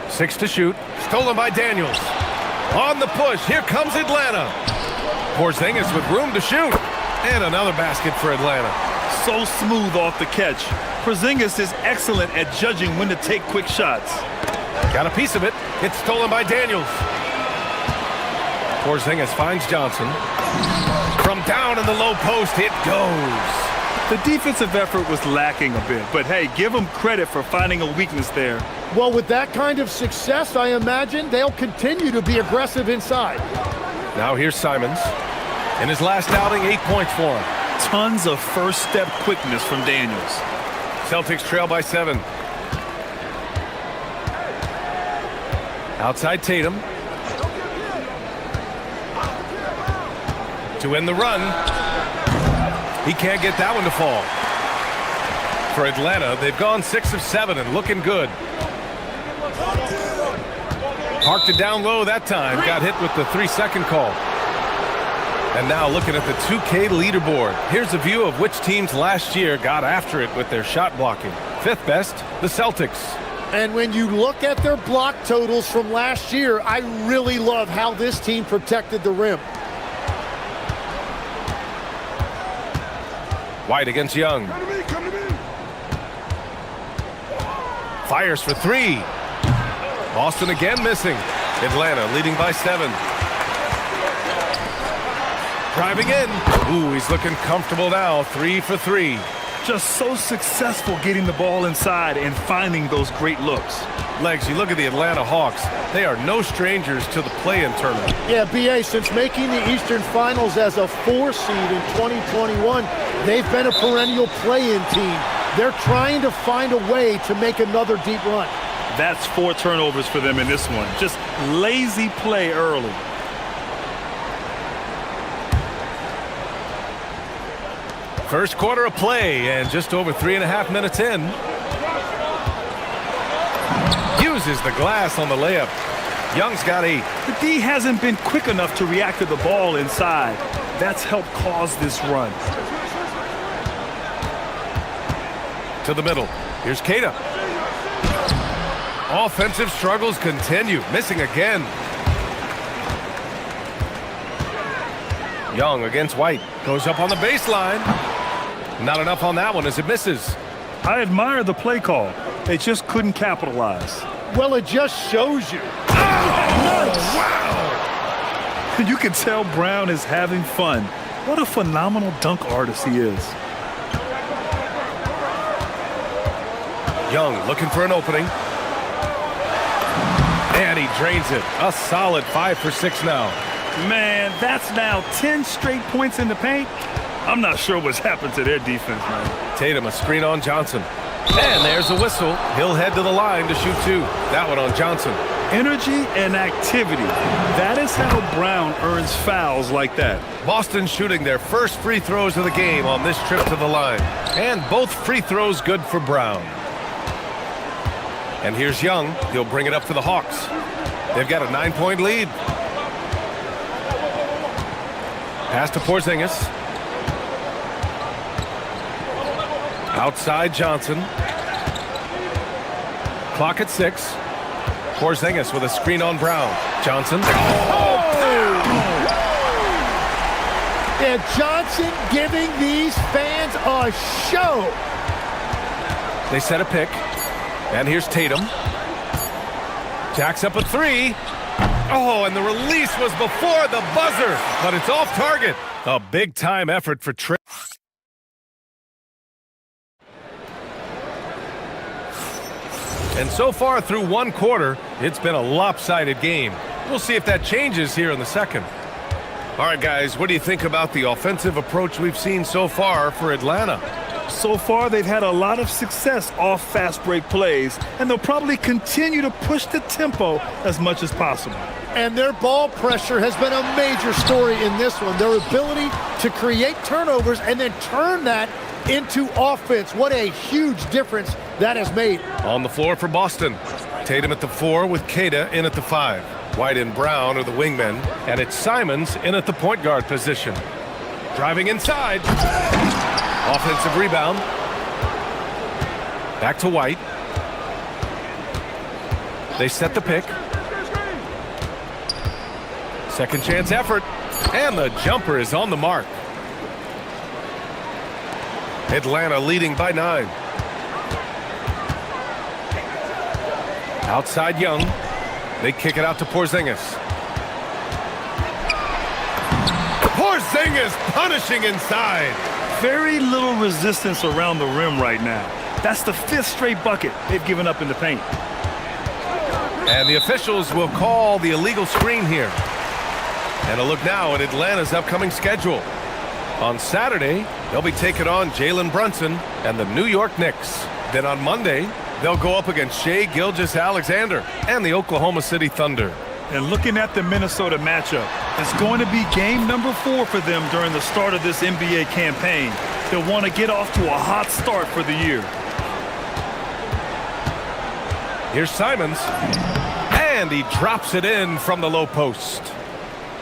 6 to shoot. Stolen by Daniels. On the push, here comes Atlanta. Porzingis with room to shoot. And another basket for Atlanta. So smooth off the catch. Porzingis is excellent at judging when to take quick shots. Got a piece of it. It's stolen by Daniels. Porzingis finds Johnson. From down in the low post, it goes. The defensive effort was lacking a bit, but hey, give them credit for finding a weakness there. Well, with that kind of success, I imagine they'll continue to be aggressive inside. Now here's Simons. In his last outing, 8 points for him. Tons of first-step quickness from Daniels. Celtics trail by 7. Outside Tatum. To end the run. He can't get that one to fall. For Atlanta, they've gone 6 of 7 and looking good. Parked it down low that time. Got hit with the 3-second call. And now looking at the 2K leaderboard. Here's a view of which teams last year got after it with their shot blocking. 5th best, the Celtics. And when you look at their block totals from last year, I really love how this team protected the rim. White against Young. Fires for 3. Boston again missing. Atlanta leading by 7. Driving in. Ooh, he's looking comfortable now. 3 for 3. Just so successful getting the ball inside and finding those great looks. Legs, you look at the Atlanta Hawks. They are no strangers to the play-in tournament. Yeah, B.A., since making the Eastern Finals as a 4 seed in 2021, they've been a perennial play-in team. They're trying to find a way to make another deep run. That's 4 turnovers for them in this one. Just lazy play early. First quarter of play and just over 3.5 minutes in. Uses the glass on the layup. Young's got 8. The D hasn't been quick enough to react to the ball inside. That's helped cause this run. To the middle. Here's Kata. Offensive struggles continue. Missing again. Young against White. Goes up on the baseline. Not enough on that one as it misses. I admire the play call. They just couldn't capitalize. Well, it just shows you. Oh, wow! You can tell Brown is having fun. What a phenomenal dunk artist he is. Young looking for an opening. And he drains it. A solid 5 for 6 now. Man, that's now 10 straight points in the paint. I'm not sure what's happened to their defense, man. Tatum, a screen on Johnson. And there's a whistle. He'll head to the line to shoot 2. That one on Johnson. Energy and activity. That is how Brown earns fouls like that. Boston shooting their first free throws of the game on this trip to the line. And both free throws good for Brown. And here's Young. He'll bring it up for the Hawks. They've got a 9-point lead. Pass to Porzingis. Outside Johnson. Clock at 6. Porzingis with a screen on Brown. Johnson. And Johnson giving these fans a show. They set a pick. And here's Tatum. Jacks up a 3. Oh, and the release was before the buzzer, but it's off target. A big-time effort for Trey. And so far through one quarter, it's been a lopsided game. We'll see if that changes here in the second. All right, guys, what do you think about the offensive approach we've seen so far for Atlanta? So far, they've had a lot of success off fast break plays, and they'll probably continue to push the tempo as much as possible. And their ball pressure has been a major story in this one. Their ability to create turnovers and then turn that into offense. What a huge difference that has made. On the floor for Boston. Tatum at the 4 with Queta in at the 5. White and Brown are the wingmen, and it's Simons in at the point guard position. Driving inside. Offensive rebound. Back to White. They set the pick. Second chance effort. And the jumper is on the mark. Atlanta leading by 9. Outside Young. They kick it out to Porzingis. Porzingis punishing inside. Very little resistance around the rim right now. That's the 5th straight bucket they've given up in the paint. And the officials will call the illegal screen here. And a look now at Atlanta's upcoming schedule. On Saturday, they'll be taking on Jalen Brunson and the New York Knicks. Then on Monday, they'll go up against Shai Gilgeous-Alexander and the Oklahoma City Thunder. And looking at the Minnesota matchup, it's going to be game number 4 for them during the start of this NBA campaign. They'll want to get off to a hot start for the year. Here's Simons. And he drops it in from the low post.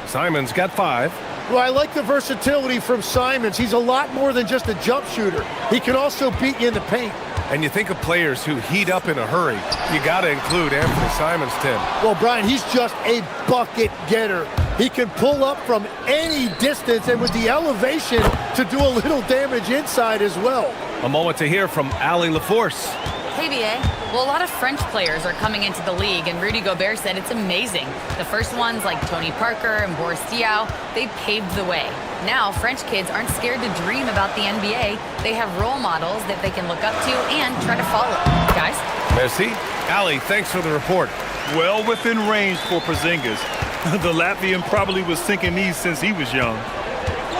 Simons got 5. Well, I like the versatility from Simons. He's a lot more than just a jump shooter. He can also beat you in the paint. And you think of players who heat up in a hurry. You got to include Anthony Simons, Tim. Well, Brian, he's just a bucket getter. He can pull up from any distance and with the elevation to do a little damage inside as well. A moment to hear from Allie LaForce. Hey, BA. Well, a lot of French players are coming into the league, and Rudy Gobert said it's amazing. The first ones, like Tony Parker and Boris Diaw, they paved the way. Now, French kids aren't scared to dream about the NBA. They have role models that they can look up to and try to follow. Guys? Merci. Allie, thanks for the report. Well within range for Porzingis. The Latvian probably was thinking these since he was young.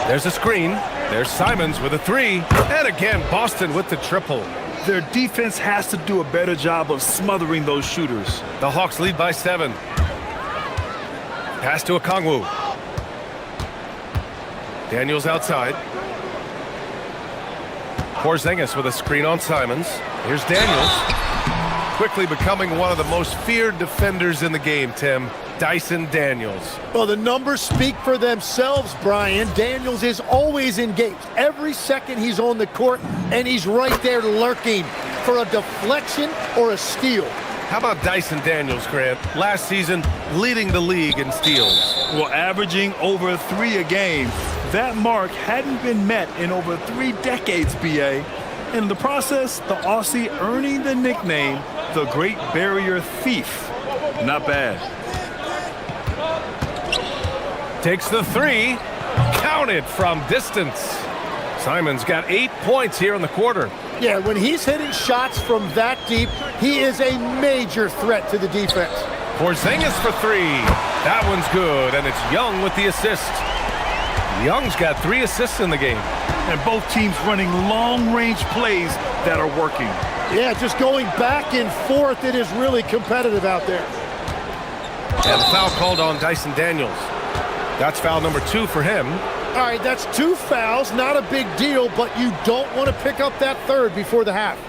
There's a screen. There's Simons with a 3. And again, Boston with the triple. Their defense has to do a better job of smothering those shooters. The Hawks lead by 7. Pass to Okongwu. Daniels outside. Porzingis with a screen on Simons. Here's Daniels. Quickly becoming one of the most feared defenders in the game, Tim. Dyson Daniels. Well, the numbers speak for themselves, Brian. Daniels is always engaged. Every second he's on the court, and he's right there lurking for a deflection or a steal. How about Dyson Daniels, Grant? Last season, leading the league in steals. Well, averaging over 3 a game. That mark hadn't been met in over 3 decades, BA. In the process, the Aussie earning the nickname, the Great Barrier Thief. Not bad. Takes the 3. Counted from distance. Simons got 8 points here in the quarter. Yeah, when he's hitting shots from that deep, he is a major threat to the defense. Porzingis for three. That one's good, and it's Young with the assist. Young's got 3 assists in the game. And both teams running long-range plays that are working. Yeah, just going back and forth. It is really competitive out there. And the foul called on Dyson Daniels. That's foul number 2 for him. All right, that's 2 fouls, not a big deal, but you don't want to pick up that third before the half.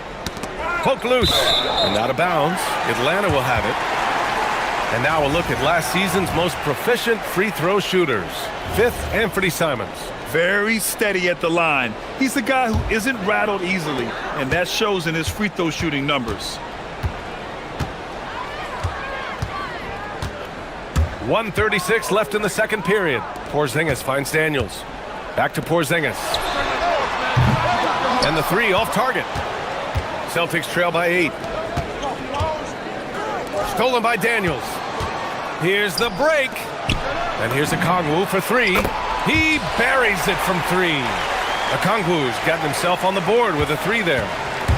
Poke loose, and out of bounds. Atlanta will have it. And now a look at last season's most proficient free throw shooters. 5th, Anthony Simons. Very steady at the line. He's the guy who isn't rattled easily, and that shows in his free throw shooting numbers. 1:36 left in the second period. Porzingis finds Daniels. Back to Porzingis. And the 3 off target. Celtics trail by 8. Stolen by Daniels. Here's the break. And here's Okongwu for 3. He buries it from 3. Okongwu's gotten himself on the board with a 3 there.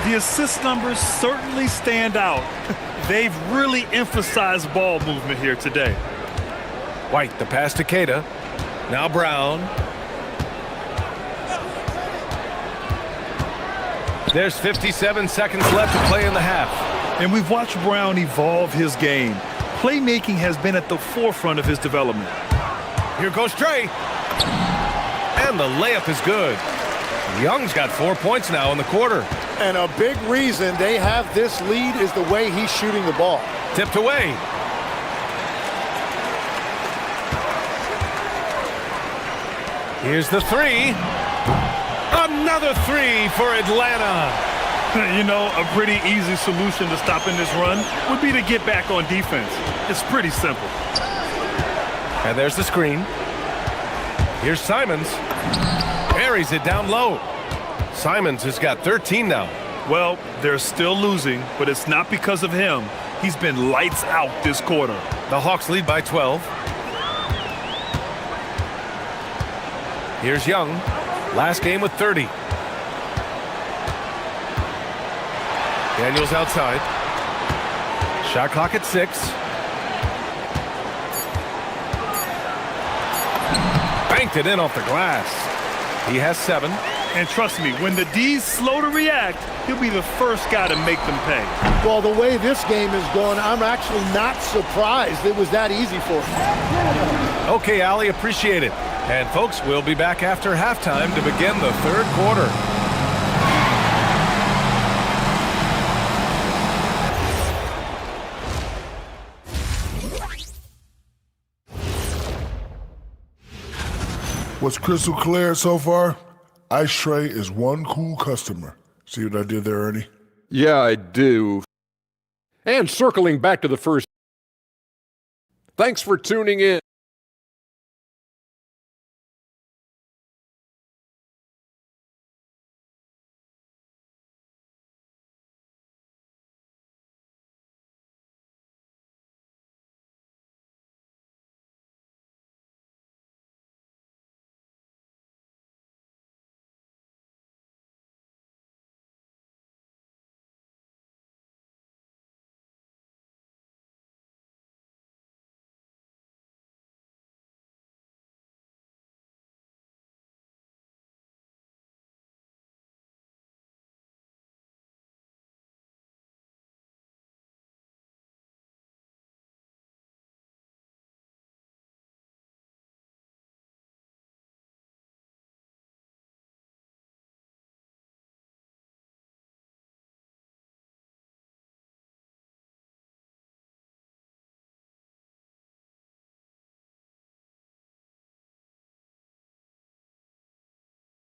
The assist numbers certainly stand out. They've really emphasized ball movement here today. White, the pass to Keita. Now Brown. There's 57 seconds left to play in the half. And we've watched Brown evolve his game. Playmaking has been at the forefront of his development. Here goes Trey. And the layup is good. Young's got 4 points now in the quarter. And a big reason they have this lead is the way he's shooting the ball. Tipped away. Here's the 3. Another 3 for Atlanta. You know, a pretty easy solution to stopping this run would be to get back on defense. It's pretty simple. And there's the screen. Here's Simons. Buries it down low. Simons has got 13 now. Well, they're still losing, but it's not because of him. He's been lights out this quarter. The Hawks lead by 12. Here's Young. Last game with 30. Daniels outside. Shot clock at 6. Banked it in off the glass. He has 7. And trust me, when the D's slow to react, he'll be the first guy to make them pay. Well, the way this game is going, I'm actually not surprised it was that easy for him. Okay, Ali, appreciate it. And folks, we'll be back after halftime to begin the third quarter. What's crystal clear so far? Ice Tray is one cool customer. See what I did there, Ernie? Yeah, I do. And circling back to the first. Thanks for tuning in.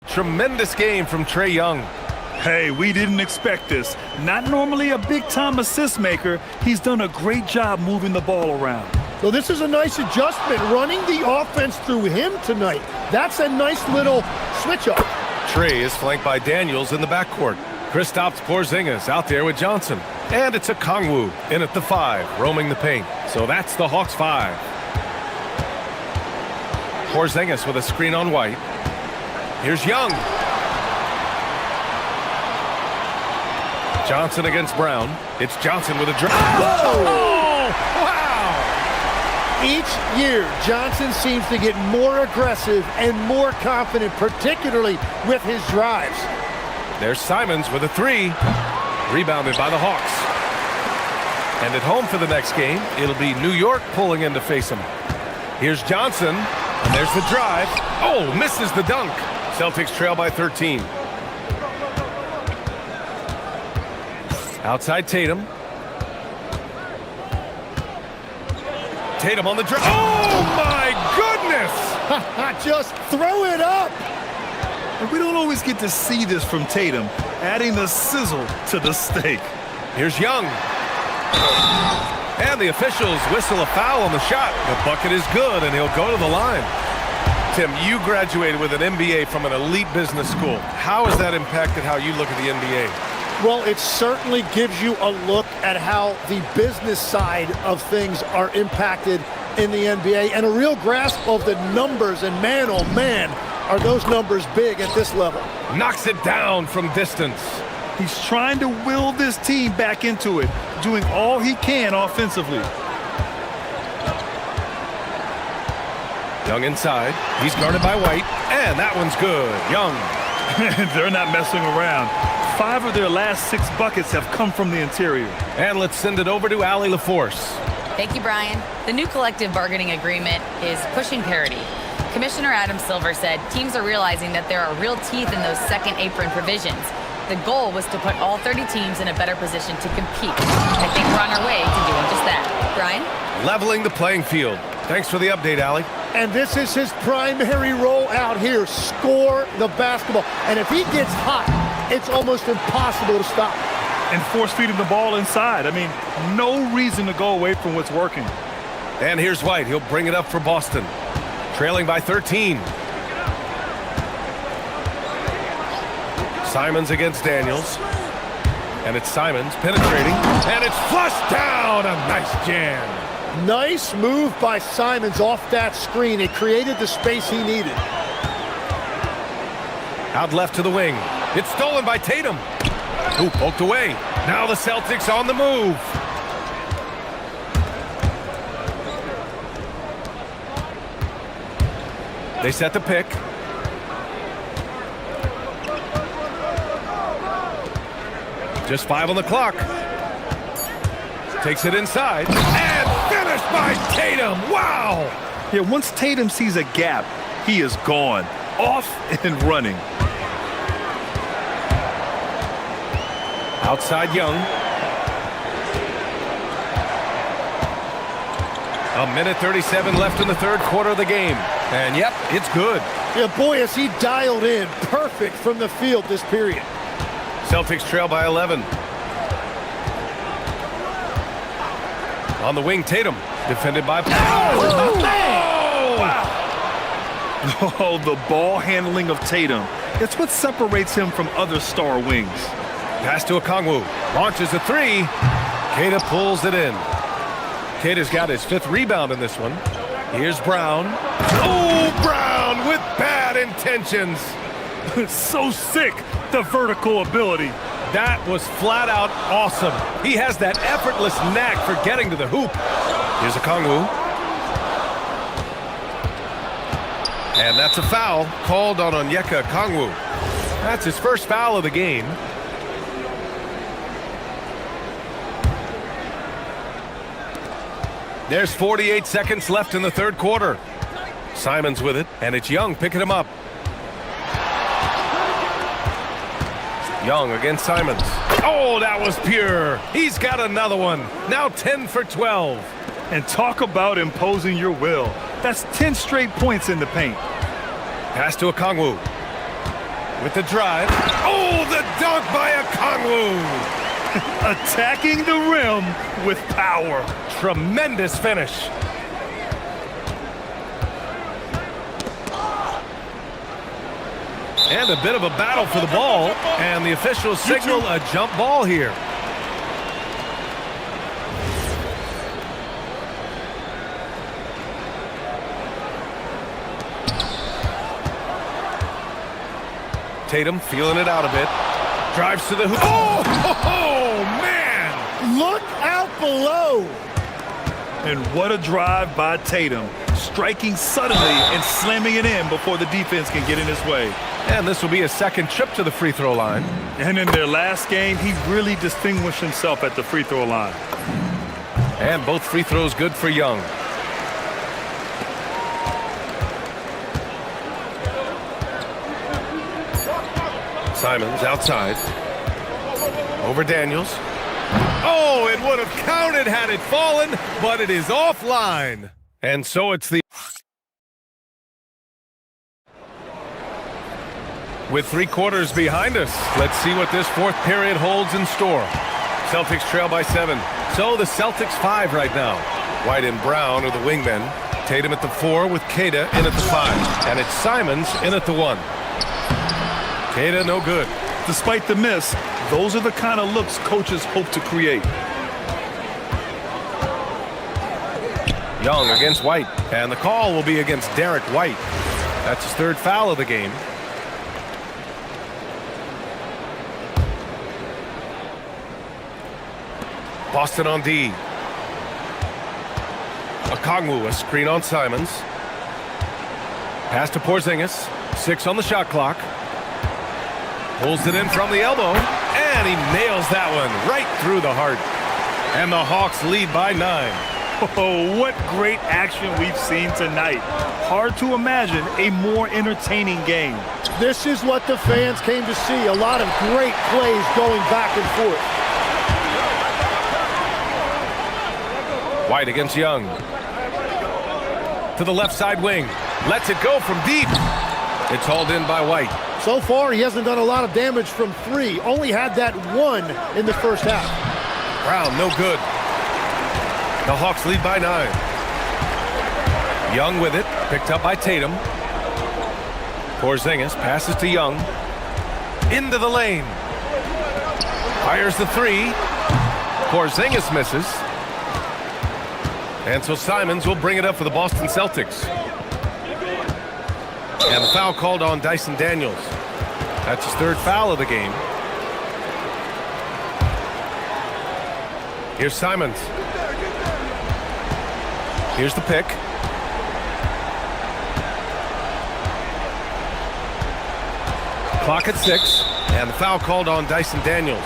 Tremendous game from Trae Young. Hey, we didn't expect this. Not normally a big-time assist maker. He's done a great job moving the ball around. So this is a nice adjustment, running the offense through him tonight. That's a nice little switch-up. Trae is flanked by Daniels in the backcourt. Kristaps Porzingis out there with Johnson. And it's Okongwu in at the 5, roaming the paint. So that's the Hawks 5. Porzingis with a screen on White. Here's Young. Johnson against Brown. It's Johnson with a drive. Oh! Wow! Each year, Johnson seems to get more aggressive and more confident, particularly with his drives. There's Simons with a three. Rebounded by the Hawks. And at home for the next game, it'll be New York pulling in to face him. Here's Johnson, and there's the drive. Oh, misses the dunk. Celtics trail by 13. Outside Tatum. Tatum on the drive. Oh, my goodness! Just throw it up! And we don't always get to see this from Tatum, adding the sizzle to the steak. Here's Young. And the officials whistle a foul on the shot. The bucket is good, and he'll go to the line. Tim, you graduated with an MBA from an elite business school. How has that impacted how you look at the NBA? Well, it certainly gives you a look at how the business side of things are impacted in the NBA and a real grasp of the numbers. And man, oh man, are those numbers big at this level. Knocks it down from distance. He's trying to will this team back into it, doing all he can offensively. Young inside. He's guarded by White, and that one's good. Young. They're not messing around. 5 of their last 6 buckets have come from the interior. And let's send it over to Allie LaForce. Thank you, Brian. The new collective bargaining agreement is pushing parity. Commissioner Adam Silver said teams are realizing that there are real teeth in those second apron provisions. The goal was to put all 30 teams in a better position to compete. I think we're on our way to doing just that. Brian? Leveling the playing field. Thanks for the update, Allie. And this is his primary role out here, score the basketball. And if he gets hot, it's almost impossible to stop. And force feed him the ball inside. I mean, no reason to go away from what's working. And here's White. He'll bring it up for Boston. Trailing by 13. Simons against Daniels. And it's Simons penetrating. And it's flushed down. A nice jam. Nice move by Simons off that screen. It created the space he needed. Out left to the wing. It's stolen by Tatum. Ooh, poked away. Now the Celtics on the move. They set the pick. Just 5 on the clock. Takes it inside. And finished by Tatum. Wow! Yeah, once Tatum sees a gap, he is gone. Off and running. Outside Young. A minute 37 left in the third quarter of the game. And yep, it's good. Yeah, boy, is he dialed in. Perfect from the field this period. Celtics trail by 11. On the wing, Tatum. Defended by... Oh! Wow. Oh, the ball handling of Tatum. It's what separates him from other star wings. Pass to Okongwu. Launches a three. Queta pulls it in. Queta's got his 5th rebound in this one. Here's Brown. Oh, Brown with bad intentions. So sick, the vertical ability. That was flat out awesome. He has that effortless knack for getting to the hoop. Here's Okongwu. And that's a foul called on Onyeka Okongwu. That's his first foul of the game. There's 48 seconds left in the third quarter. Simons with it, and it's Young picking him up. Young against Simons. Oh, that was pure. He's got another one. Now 10 for 12. And talk about imposing your will. That's 10 straight points in the paint. Pass to Okongwu. With the drive. Oh, the dunk by Okongwu. Attacking the rim with power. Tremendous finish. And a bit of a battle for the ball. And the officials signal a jump ball here. Tatum feeling it out a bit. Drives to the hoop. Oh, man! Look out below. And what a drive by Tatum, striking suddenly and slamming it in before the defense can get in his way. And this will be his second trip to the free throw line. And in their last game, he really distinguished himself at the free throw line. And both free throws good for Young. Simons outside. Over Daniels. Oh, it would have counted had it fallen, but it is offline. And so it's the... With 3 quarters behind us, let's see what this fourth period holds in store. Celtics trail by 7. So the Celtics 5 right now. White and Brown are the wingmen. Tatum at the 4 with Queta in at the 5. And it's Simons in at the 1. Queta no good. Despite the miss, those are the kind of looks coaches hope to create. Young against White. And the call will be against Derek White. That's his 3rd foul of the game. Boston on D. Okongwu, a screen on Simons. Pass to Porzingis. 6 on the shot clock. Pulls it in from the elbow, and he nails that one right through the heart. And the Hawks lead by 9. Oh, what great action we've seen tonight. Hard to imagine a more entertaining game. This is what the fans came to see. A lot of great plays going back and forth. White against Young. To the left side wing. Lets it go from deep. It's hauled in by White. So far, he hasn't done a lot of damage from 3. Only had that 1 in the first half. Brown, no good. The Hawks lead by 9. Young with it, picked up by Tatum. Porzingis passes to Young. Into the lane. Fires the 3. Porzingis misses. And so Simons will bring it up for the Boston Celtics. And the foul called on Dyson Daniels. That's his 3rd foul of the game. Here's Simons. Here's the pick. Clock at 6. And the foul called on Dyson Daniels.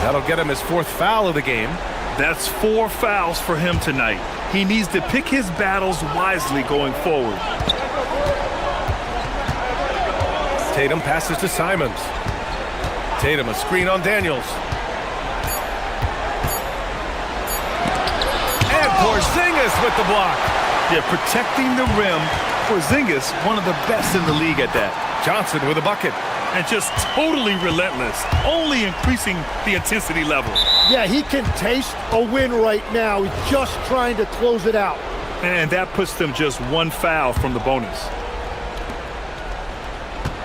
That'll get him his 4th foul of the game. That's 4 fouls for him tonight. He needs to pick his battles wisely going forward. Tatum passes to Simons. Tatum, a screen on Daniels. And Porzingis with the block. Yeah, protecting the rim. Porzingis, one of the best in the league at that. Johnson with a bucket. And just totally relentless, only increasing the intensity level. Yeah, he can taste a win right now. He's just trying to close it out. And that puts them just 1 foul from the bonus.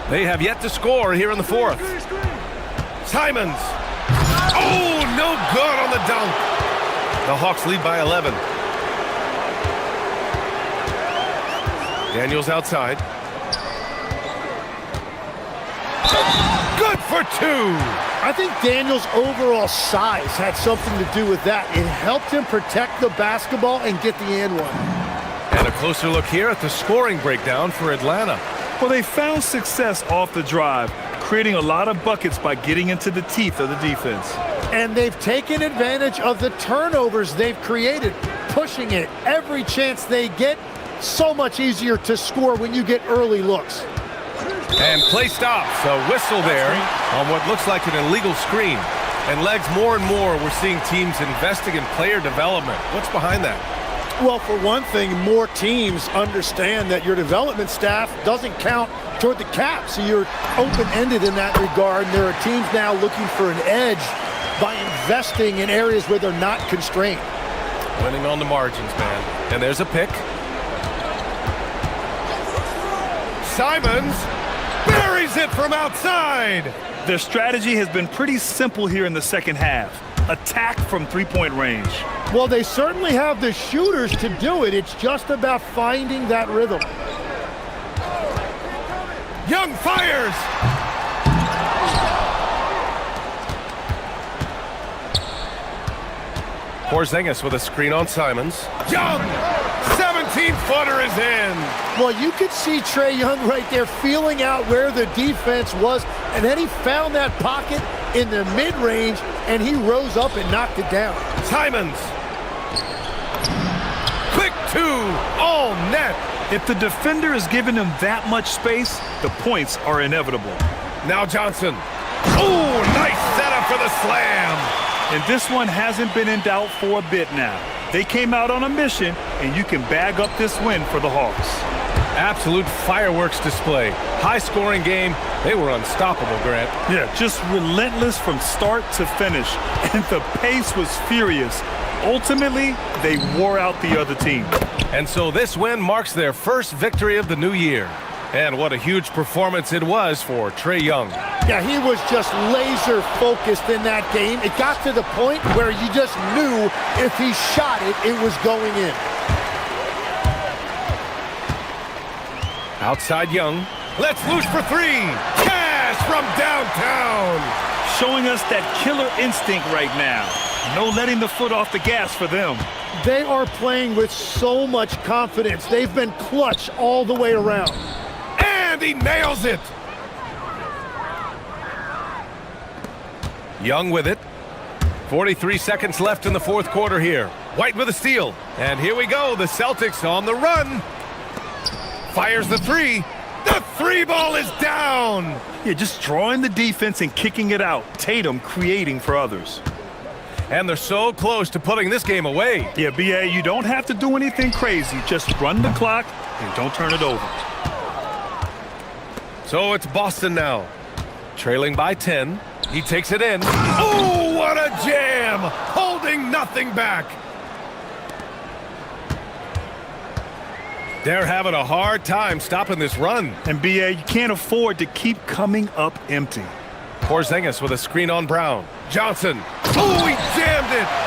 They have yet to score here in the 4th. Simons. Oh, no good on the dunk. The Hawks lead by 11. Daniels outside. Good for 2. I think Daniels' overall size had something to do with that. It helped him protect the basketball and get the and one. And a closer look here at the scoring breakdown for Atlanta. Well, they found success off the drive, creating a lot of buckets by getting into the teeth of the defense. And they've taken advantage of the turnovers they've created, pushing it every chance they get. So much easier to score when you get early looks. And play stops. A whistle there on what looks like an illegal screen. And Legs, more and more, we're seeing teams investing in player development. What's behind that? Well, for one thing, more teams understand that your development staff doesn't count toward the cap, so you're open-ended in that regard. And there are teams now looking for an edge by investing in areas where they're not constrained. Winning on the margins, man. And there's a pick. Simons buries it from outside. Their strategy has been pretty simple here in the second half. Attack from 3-point range. Well, they certainly have the shooters to do it. It's just about finding that rhythm. Young fires. Porzingis with a screen on Simons. Young! 17-footer is in! Well, you could see Trae Young right there feeling out where the defense was, and then he found that pocket in the mid-range, and he rose up and knocked it down. Simons! Quick two! All net! If the defender is giving him that much space, the points are inevitable. Now Johnson. Oh, nice setup for the slam! And this one hasn't been in doubt for a bit now. They came out on a mission, and you can bag up this win for the Hawks. Absolute fireworks display. High-scoring game. They were unstoppable, Grant. Yeah, just relentless from start to finish. And the pace was furious. Ultimately, they wore out the other team. And so this win marks their first victory of the new year. And what a huge performance it was for Trae Young. Yeah, he was just laser focused in that game. It got to the point where you just knew if he shot it, it was going in. Outside Young. Let's loose for three. Cash from downtown. Showing us that killer instinct right now. No letting the foot off the gas for them. They are playing with so much confidence. They've been clutch all the way around. And he nails it. Young with it. 43 seconds left in the fourth quarter here. White with a steal. And here we go. The Celtics on the run. Fires the three. The three ball is down. Yeah, just drawing the defense and kicking it out. Tatum creating for others. And they're so close to putting this game away. Yeah, B.A., you don't have to do anything crazy. Just run the clock and don't turn it over. So it's Boston now. Trailing by 10. He takes it in. Oh, what a jam! Holding nothing back. They're having a hard time stopping this run. And B.A., you can't afford to keep coming up empty. Porzingis with a screen on Brown. Johnson. Oh, he jammed it.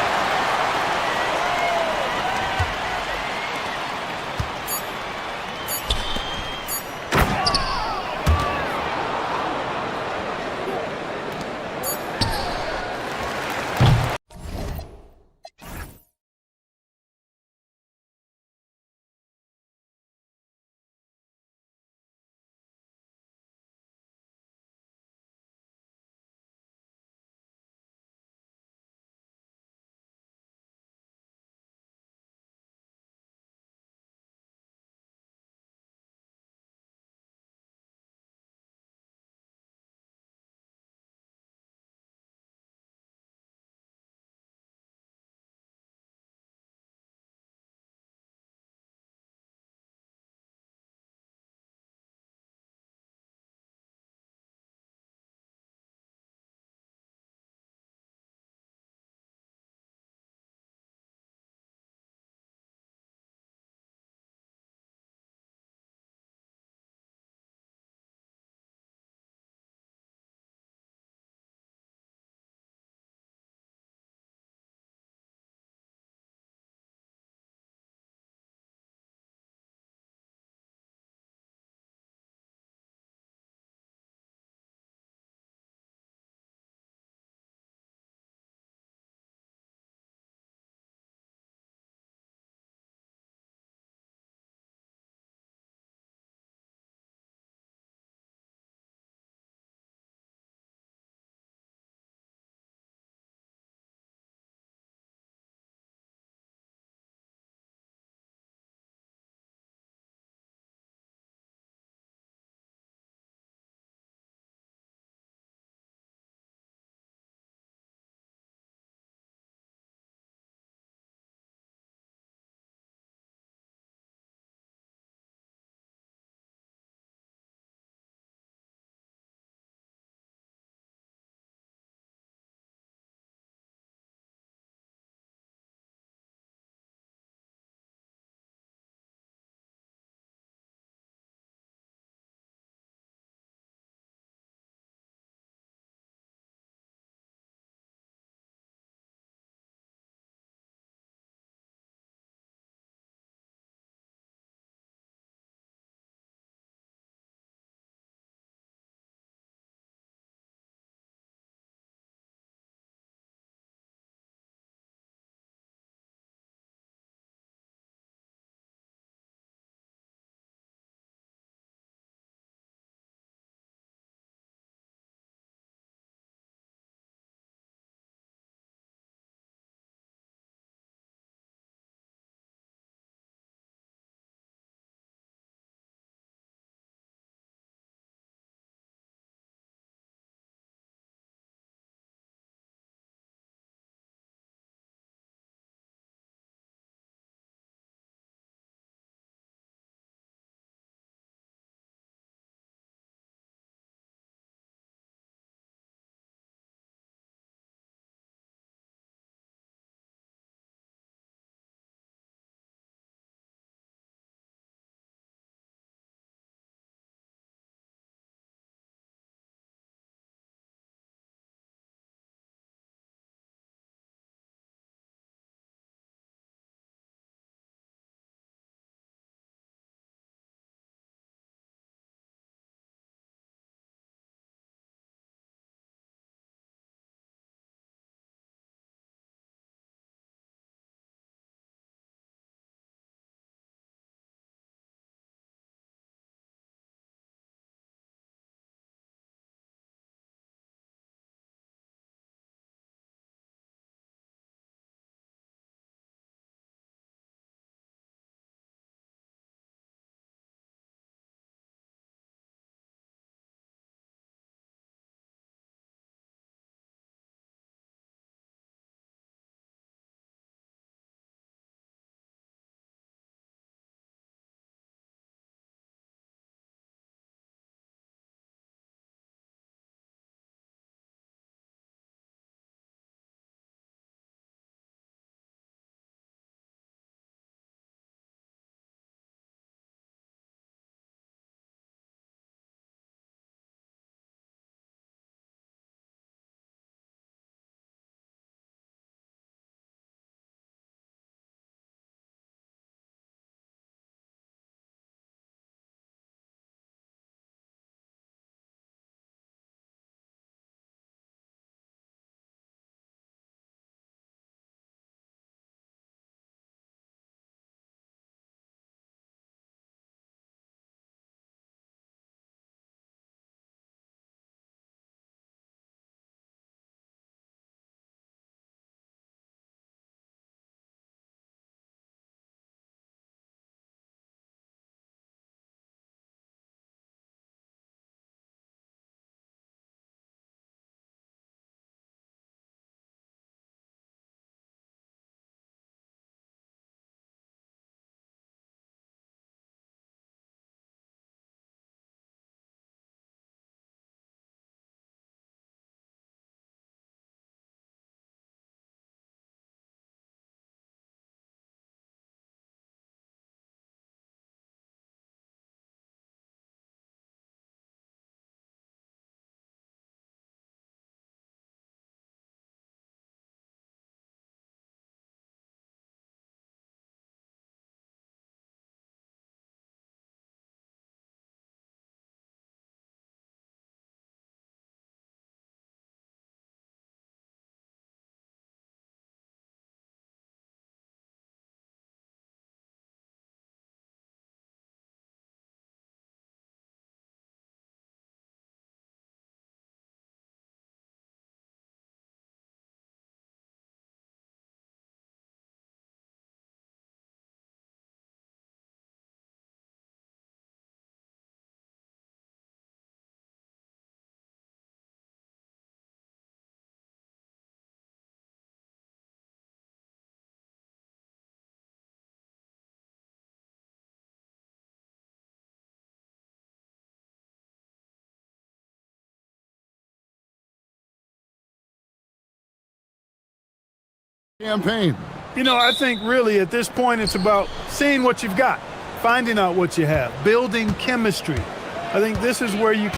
campaign. You know, I think really at this point it's about seeing what you've got, finding out what you have, building chemistry. I think this is where you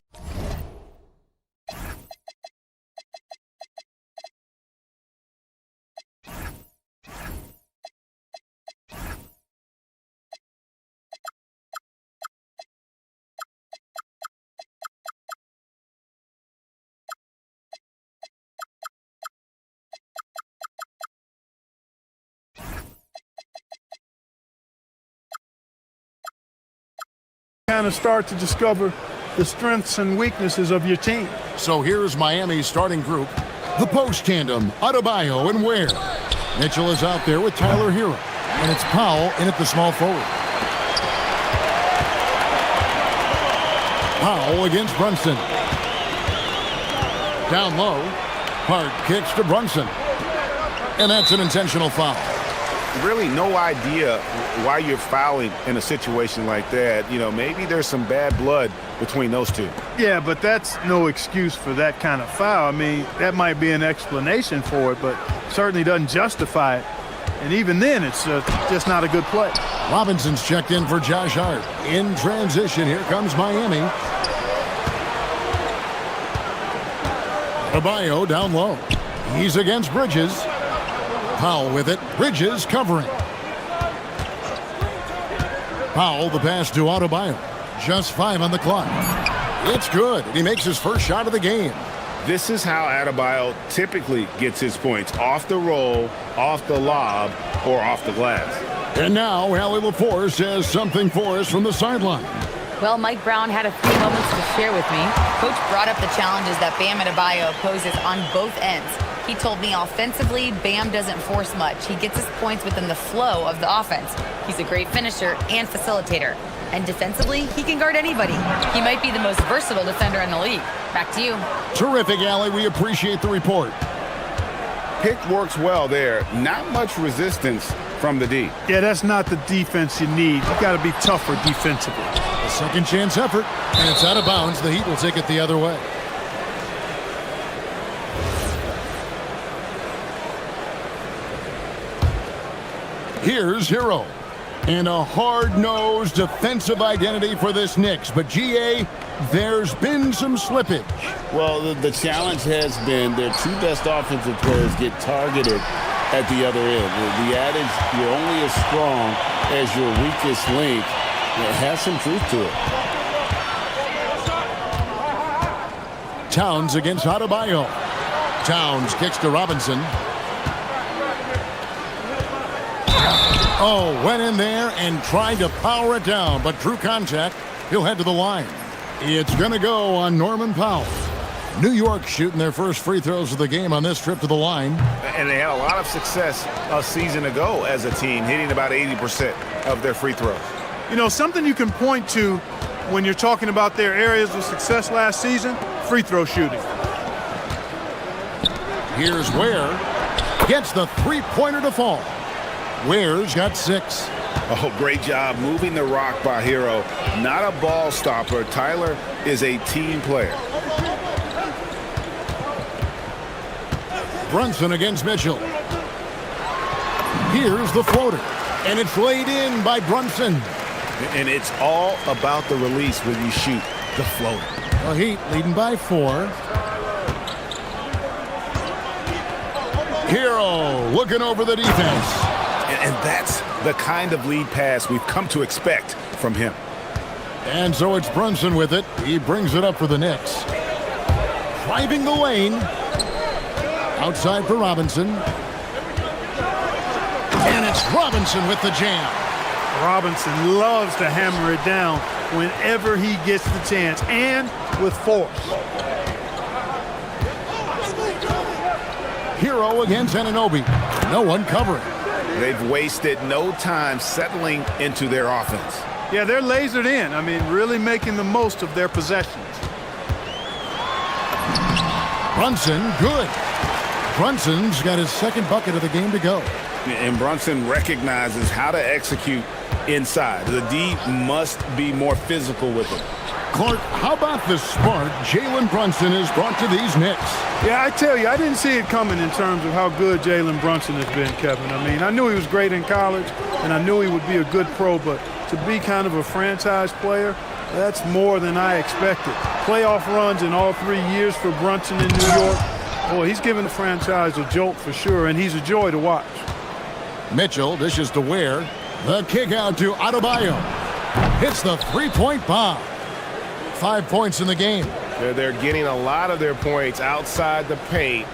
kind of start to discover the strengths and weaknesses of your team. So here's Miami's starting group. The post tandem, Adebayo and Ware. Mitchell is out there with Tyler Hero. And it's Powell in at the small forward. Powell against Brunson. Down low. Hart kicks to Brunson. And that's an intentional foul. Really no idea why you're fouling in a situation like that. You know, maybe there's some bad blood between those two. Yeah, but that's no excuse for that kind of foul. I mean, that might be an explanation for it, but certainly doesn't justify it. And even then, it's just not a good play. Robinson's checked in for Josh Hart. In transition, here comes Miami. Adebayo down low. He's against Bridges. Powell with it. Bridges covering. Powell, the pass to Adebayo. Just 5 on the clock. It's good. He makes his first shot of the game. This is how Adebayo typically gets his points. Off the roll, off the lob, or off the glass. And now, Allie LaForce has something for us from the sideline. Well, Mike Brown had a few moments to share with me. Coach brought up the challenges that Bam Adebayo poses on both ends. He told me offensively, Bam doesn't force much. He gets his points within the flow of the offense. He's a great finisher and facilitator. And defensively, he can guard anybody. He might be the most versatile defender in the league. Back to you. Terrific, Allie. We appreciate the report. Pick works well there. Not much resistance from the D. Yeah, that's not the defense you need. You got to be tougher defensively. A second chance effort, and it's out of bounds. The Heat will take it the other way. Here's Hero. And a hard-nosed defensive identity for this Knicks. But, GA, there's been some slippage. Well, the challenge has been their two best offensive players get targeted at the other end. The adage, you're only as strong as your weakest link, it has some truth to it. Towns against Adebayo. Towns kicks to Robinson. Oh, went in there and tried to power it down, but drew contact. He'll head to the line. It's going to go on Norman Powell. New York shooting their first free throws of the game on this trip to the line. And they had a lot of success a season ago as a team, hitting about 80% of their free throws. You know, something you can point to when you're talking about their areas of success last season, free throw shooting. Here's Ware. Gets the three-pointer to fall. Ware's got 6. Oh, great job moving the rock by Hero. Not a ball stopper. Tyler is a team player. Brunson against Mitchell. Here's the floater. And it's laid in by Brunson. And it's all about the release when you shoot the floater. The Heat leading by 4. Hero looking over the defense. And that's the kind of lead pass we've come to expect from him. And so it's Brunson with it. He brings it up for the Knicks. Driving the lane. Outside for Robinson. And it's Robinson with the jam. Robinson loves to hammer it down whenever he gets the chance, and with force. Hero against Anunoby. No one covering. They've wasted no time settling into their offense. Yeah, they're lasered in. I mean, really making the most of their possessions. Brunson, good. Brunson's got his second bucket of the game to go. And Brunson recognizes how to execute inside. The D must be more physical with him. Clark, how about the spark Jalen Brunson has brought to these Knicks? Yeah, I tell you, I didn't see it coming in terms of how good Jalen Brunson has been, Kevin. I mean, I knew he was great in college, and I knew he would be a good pro, but to be kind of a franchise player, that's more than I expected. Playoff runs in all 3 years for Brunson in New York. Boy, he's given the franchise a jolt for sure, and he's a joy to watch. Mitchell dishes to Ware. The kick out to Adebayo. Hits the three-point bomb. 5 points in the game. They're getting a lot of their points outside the paint.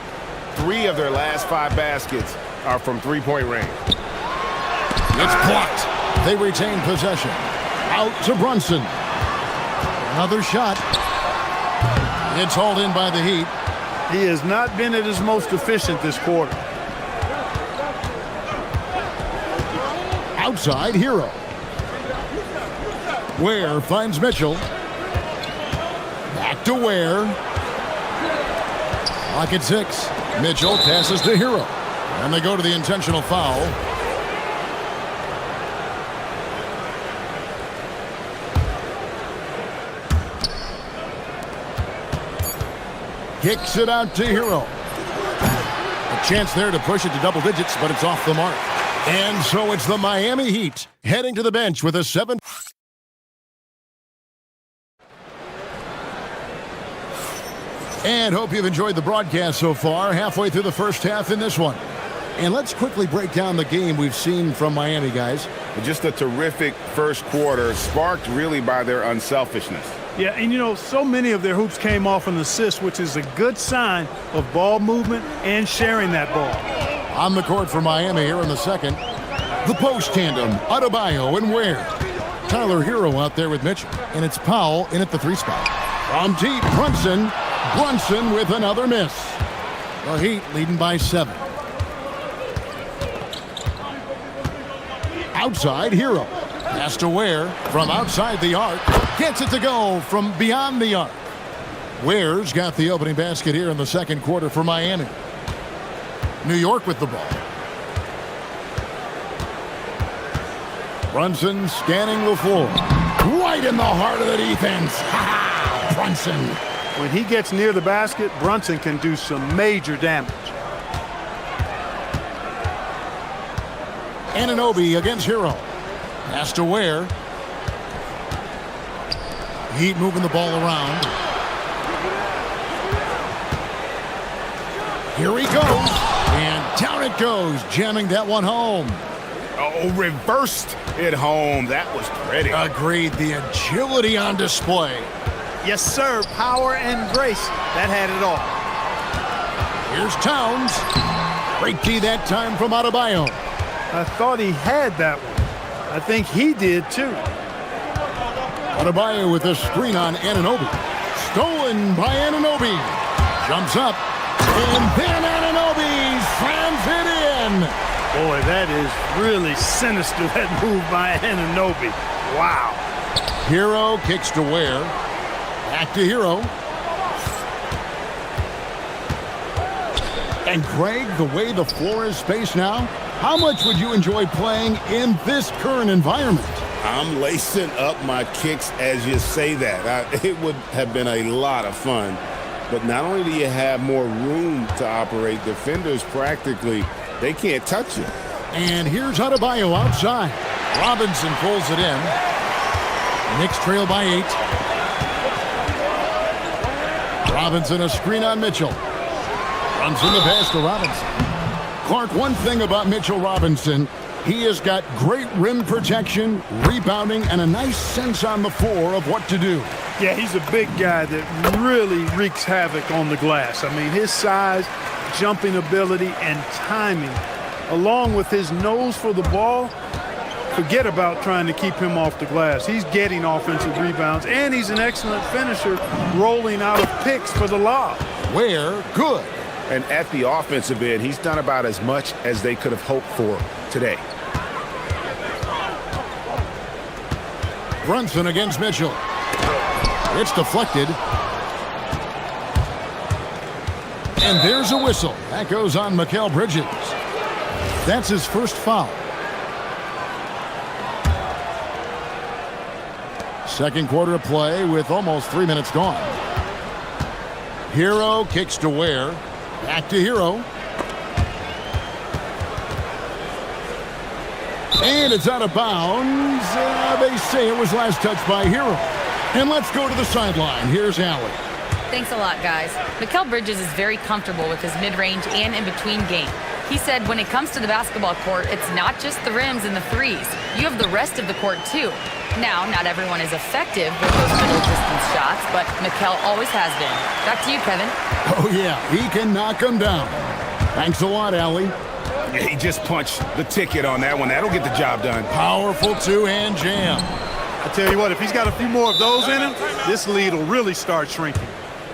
3 of their last 5 baskets are from three-point range. It's blocked. They retain possession. Out to Brunson. Another shot. It's hauled in by the Heat. He has not been at his most efficient this quarter. Outside, Hero. Ware finds Mitchell. Back to Ware. Clock at 6. Mitchell passes to Hero. And they go to the intentional foul. Kicks it out to Hero. A chance there to push it to double digits, but it's off the mark. And so it's the Miami Heat heading to the bench with a 7. And hope you've enjoyed the broadcast so far, halfway through the first half in this one. And let's quickly break down the game we've seen from Miami, guys. Just a terrific first quarter, sparked really by their unselfishness. Yeah, and you know, so many of their hoops came off an assist, which is a good sign of ball movement and sharing that ball. On the court for Miami here in the second. The post tandem, Adebayo and Ware. Tyler Hero out there with Mitchell. And it's Powell in at the 3 spot. From deep, Brunson. Brunson with another miss. The Heat leading by 7. Outside, Hero. Pass to Ware from outside the arc. Gets it to go from beyond the arc. Ware's got the opening basket here in the second quarter for Miami. New York with the ball. Brunson scanning the floor. Right in the heart of the defense. Ha-ha! Brunson. When he gets near the basket, Brunson can do some major damage. Anunoby against Hero. Pass to Ware. Heat moving the ball around. Here he goes. And down it goes, jamming that one home. Oh, reversed it home. That was pretty. Agreed. The agility on display. Yes, sir. Power and grace. That had it all. Here's Towns. Great key that time from Adebayo. I thought he had that one. I think he did, too. Adebayo with a screen on Anunoby. Stolen by Anunoby. Jumps up. And then Anunoby slams it in. Boy, that is really sinister, that move by Anunoby. Wow. Hero kicks to Ware. Back to Hero. And Greg, the way the floor is spaced now, how much would you enjoy playing in this current environment? I'm lacing up my kicks as you say that. It would have been a lot of fun. But not only do you have more room to operate, defenders practically, they can't touch you. And here's Adebayo outside. Robinson pulls it in. Knicks trail by 8. Robinson a screen on Mitchell. Runs in the pass to Robinson. Clark, one thing about Mitchell Robinson, he has got great rim protection, rebounding, and a nice sense on the floor of what to do. Yeah, he's a big guy that really wreaks havoc on the glass. I mean, his size, jumping ability, and timing, along with his nose for the ball, forget about trying to keep him off the glass. He's getting offensive rebounds, and he's an excellent finisher, rolling out of picks for the lob. Ware, good. And at the offensive end, he's done about as much as they could have hoped for today. Brunson against Mitchell. It's deflected. And there's a whistle. That goes on Mikal Bridges. That's his first foul. Second quarter of play with almost 3 minutes gone. Hero kicks to Ware. Back to Hero. And it's out of bounds. They say it was last touched by Hero. And let's go to the sideline. Here's Allie. Thanks a lot, guys. Mikal Bridges is very comfortable with his mid-range and in-between game. He said when it comes to the basketball court, it's not just the rims and the threes. You have the rest of the court, too. Now, not everyone is effective with those middle-distance shots, but Mikal always has been. Back to you, Kevin. Oh, yeah. He can knock them down. Thanks a lot, Allie. Yeah, he just punched the ticket on that one. That'll get the job done. Powerful two-hand jam. I tell you what, if he's got a few more of those in him, this lead will really start shrinking.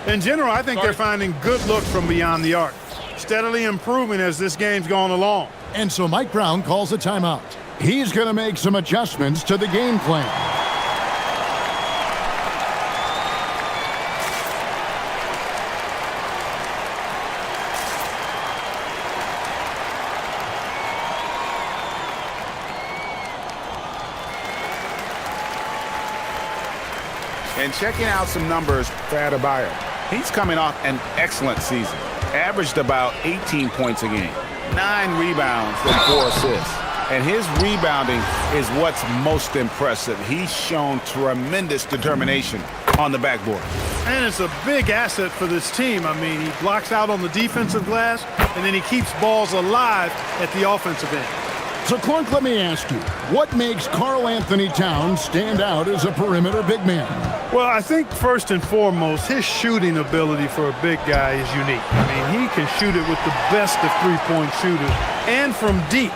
In general, I think they're finding good looks from beyond the arc, steadily improving as this game's gone along. And so Mike Brown calls a timeout. He's going to make some adjustments to the game plan. And checking out some numbers for Adebayo. He's coming off an excellent season. Averaged about 18 points a game, 9 rebounds and 4 assists. And his rebounding is what's most impressive. He's shown tremendous determination on the backboard. And it's a big asset for this team. I mean, he blocks out on the defensive glass, and then he keeps balls alive at the offensive end. So, Clark, let me ask you, what makes Karl Anthony Towns stand out as a perimeter big man? Well, I think first and foremost, his shooting ability for a big guy is unique. I mean, he can shoot it with the best of three-point shooters and from deep.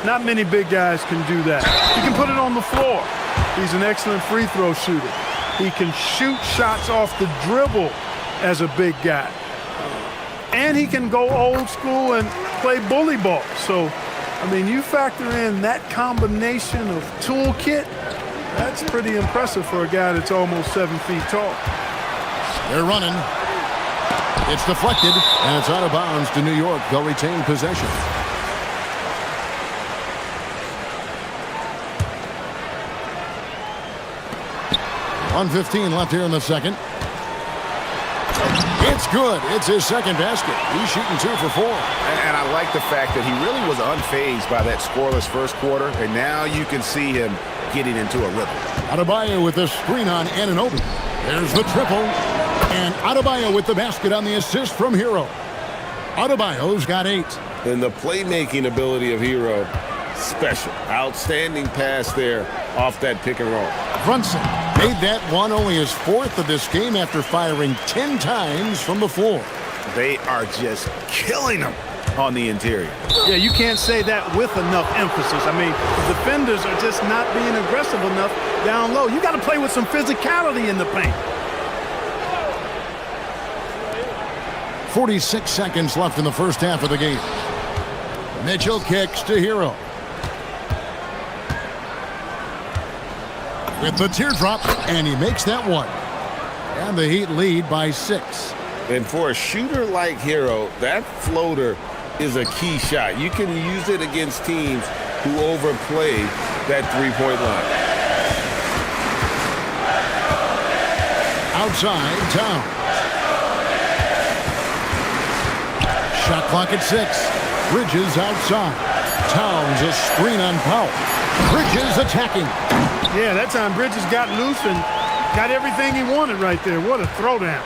Not many big guys can do that. He can put it on the floor. He's an excellent free throw shooter. He can shoot shots off the dribble as a big guy. And he can go old school and play bully ball. So, I mean, you factor in that combination of toolkit, that's pretty impressive for a guy that's almost 7 feet tall. They're running. It's deflected, and it's out of bounds to New York. They'll retain possession. .1:15 left here in the second. It's good. It's his second basket. He's shooting 2 for 4. And I like the fact that he really was unfazed by that scoreless first quarter, and now you can see him getting into a rhythm. Adebayo with the screen on Anunoby. There's the triple. And Adebayo with the basket on the assist from Hero. Adebayo's got 8. And the playmaking ability of Hero, special. Outstanding pass there off that pick and roll. Brunson made that one only his 4th of this game after firing 10 times from the floor. They are just killing him on the interior. Yeah, you can't say that with enough emphasis. I mean, the defenders are just not being aggressive enough down low. You got to play with some physicality in the paint. 46 seconds left in the first half of the game. Mitchell kicks to Hero. With the teardrop, and he makes that one. And the Heat lead by 6. And for a shooter like Hero, that floater is a key shot. You can use it against teams who overplay that three-point line. Outside, Towns. Shot clock at 6. Bridges outside. Towns a screen on Powell. Bridges attacking. Yeah, that time Bridges got loose and got everything he wanted right there. What a throwdown.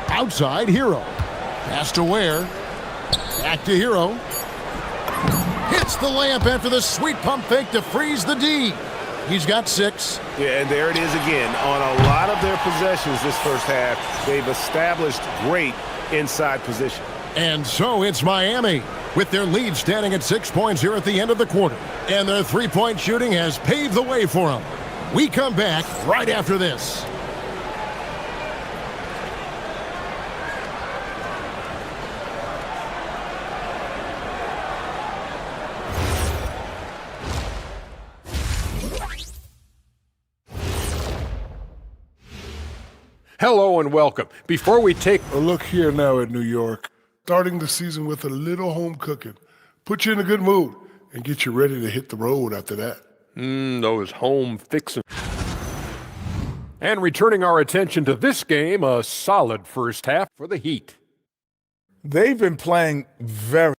Outside, Hero. Pass to Ware. Back to Hero. Hits the layup after the sweet pump fake to freeze the D. He's got 6. Yeah, and there it is again. On a lot of their possessions this first half, they've established great inside position. And so it's Miami with their lead standing at 6 points here at the end of the quarter. And their three-point shooting has paved the way for them. We come back right after this. Hello and welcome. Before we take a look here now at New York, starting the season with a little home cooking, put you in a good mood and get you ready to hit the road after that. Those home fixing. And returning our attention to this game, a solid first half for the Heat. They've been playing very.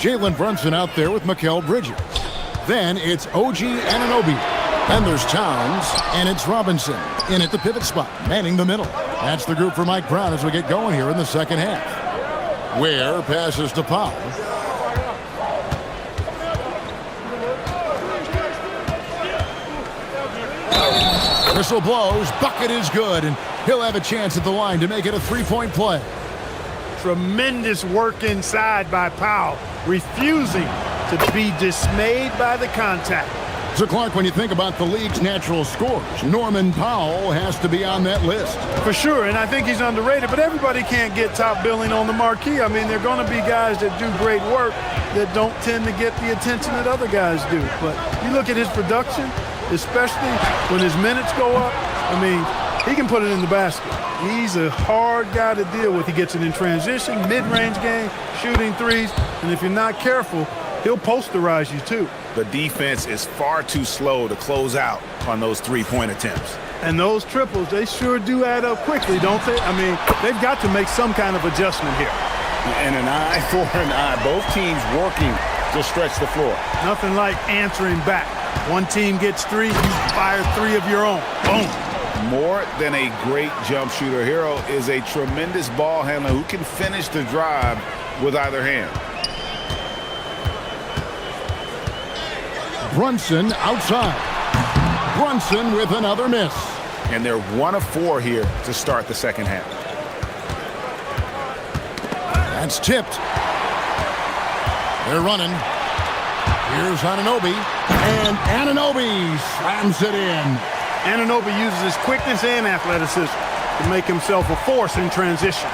Jalen Brunson out there with Mikal Bridges. Then it's OG Anunoby. Then there's Towns, and it's Robinson in at the pivot spot, manning the middle. That's the group for Mike Brown as we get going here in the second half. Ware passes to Powell. Whistle blows, bucket is good, and he'll have a chance at the line to make it a three-point play. Tremendous work inside by Powell, refusing to be dismayed by the contact. So, Clark, when you think about the league's natural scorers, Norman Powell has to be on that list. For sure, and I think he's underrated, but everybody can't get top billing on the marquee. I mean, there are going to be guys that do great work that don't tend to get the attention that other guys do. But you look at his production, especially when his minutes go up, I mean, he can put it in the basket. He's a hard guy to deal with. He gets it in transition, mid-range game, shooting threes, and if you're not careful, he'll posterize you too. The defense is far too slow to close out on those three-point attempts. And those triples, they sure do add up quickly, don't they? I mean, they've got to make some kind of adjustment here. And an eye for an eye. Both teams working to stretch the floor. Nothing like answering back. One team gets three, you fire three of your own. Boom. More than a great jump shooter, Hero is a tremendous ball handler who can finish the drive with either hand. Brunson outside. Brunson with another miss. And they're 1 of 4 here to start the second half. That's tipped. They're running. Here's Anunoby. And Anunoby slams it in. Anunoby uses his quickness and athleticism to make himself a force in transition.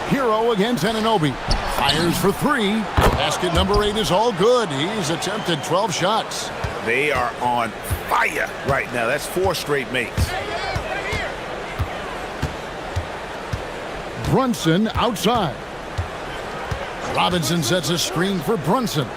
Hero against Anunoby. Fires for three. Basket number 8 is all good. He's attempted 12 shots. They are on fire right now. That's 4 straight makes. Brunson outside. Robinson sets a screen for Brunson.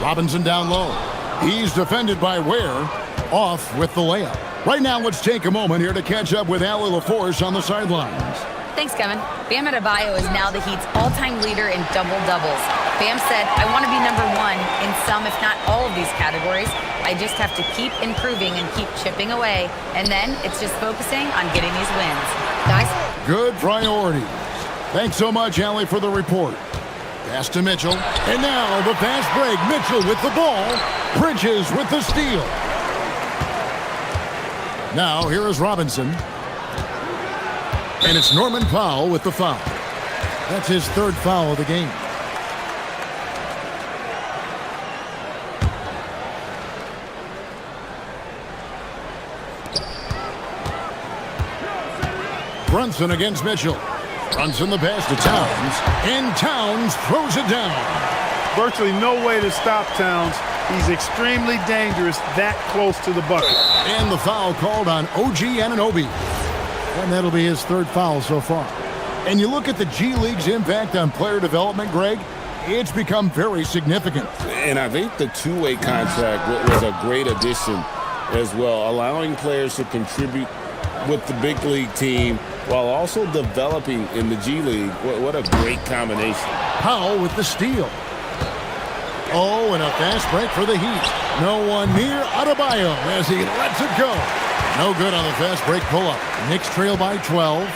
Robinson down low. He's defended by Ware. Off with the layup. Right now, let's take a moment here to catch up with Allie LaForce on the sidelines. Thanks, Kevin. Bam Adebayo is now the Heat's all-time leader in double-doubles. Bam said, I want to be number 1 in some, if not all of these categories. I just have to keep improving and keep chipping away. And then it's just focusing on getting these wins. Guys? Good priorities. Thanks so much, Allie, for the report. Pass to Mitchell. And now the fast break. Mitchell with the ball. Bridges with the steal. Now here is Robinson. And it's Norman Powell with the foul. That's his 3rd foul of the game. Brunson against Mitchell. Brunson the pass to Towns. And Towns throws it down. Virtually no way to stop Towns. He's extremely dangerous that close to the bucket. And the foul called on OG Anunoby. And that'll be his 3rd foul so far. And you look at the G League's impact on player development, Greg, it's become very significant. And I think the two-way contract was a great addition as well, allowing players to contribute with the big league team while also developing in the G League. What a great combination. Powell with the steal. Oh, and a fast break for the Heat. No one near Adebayo as he lets it go. No good on the fast break pull-up. Knicks trail by 12.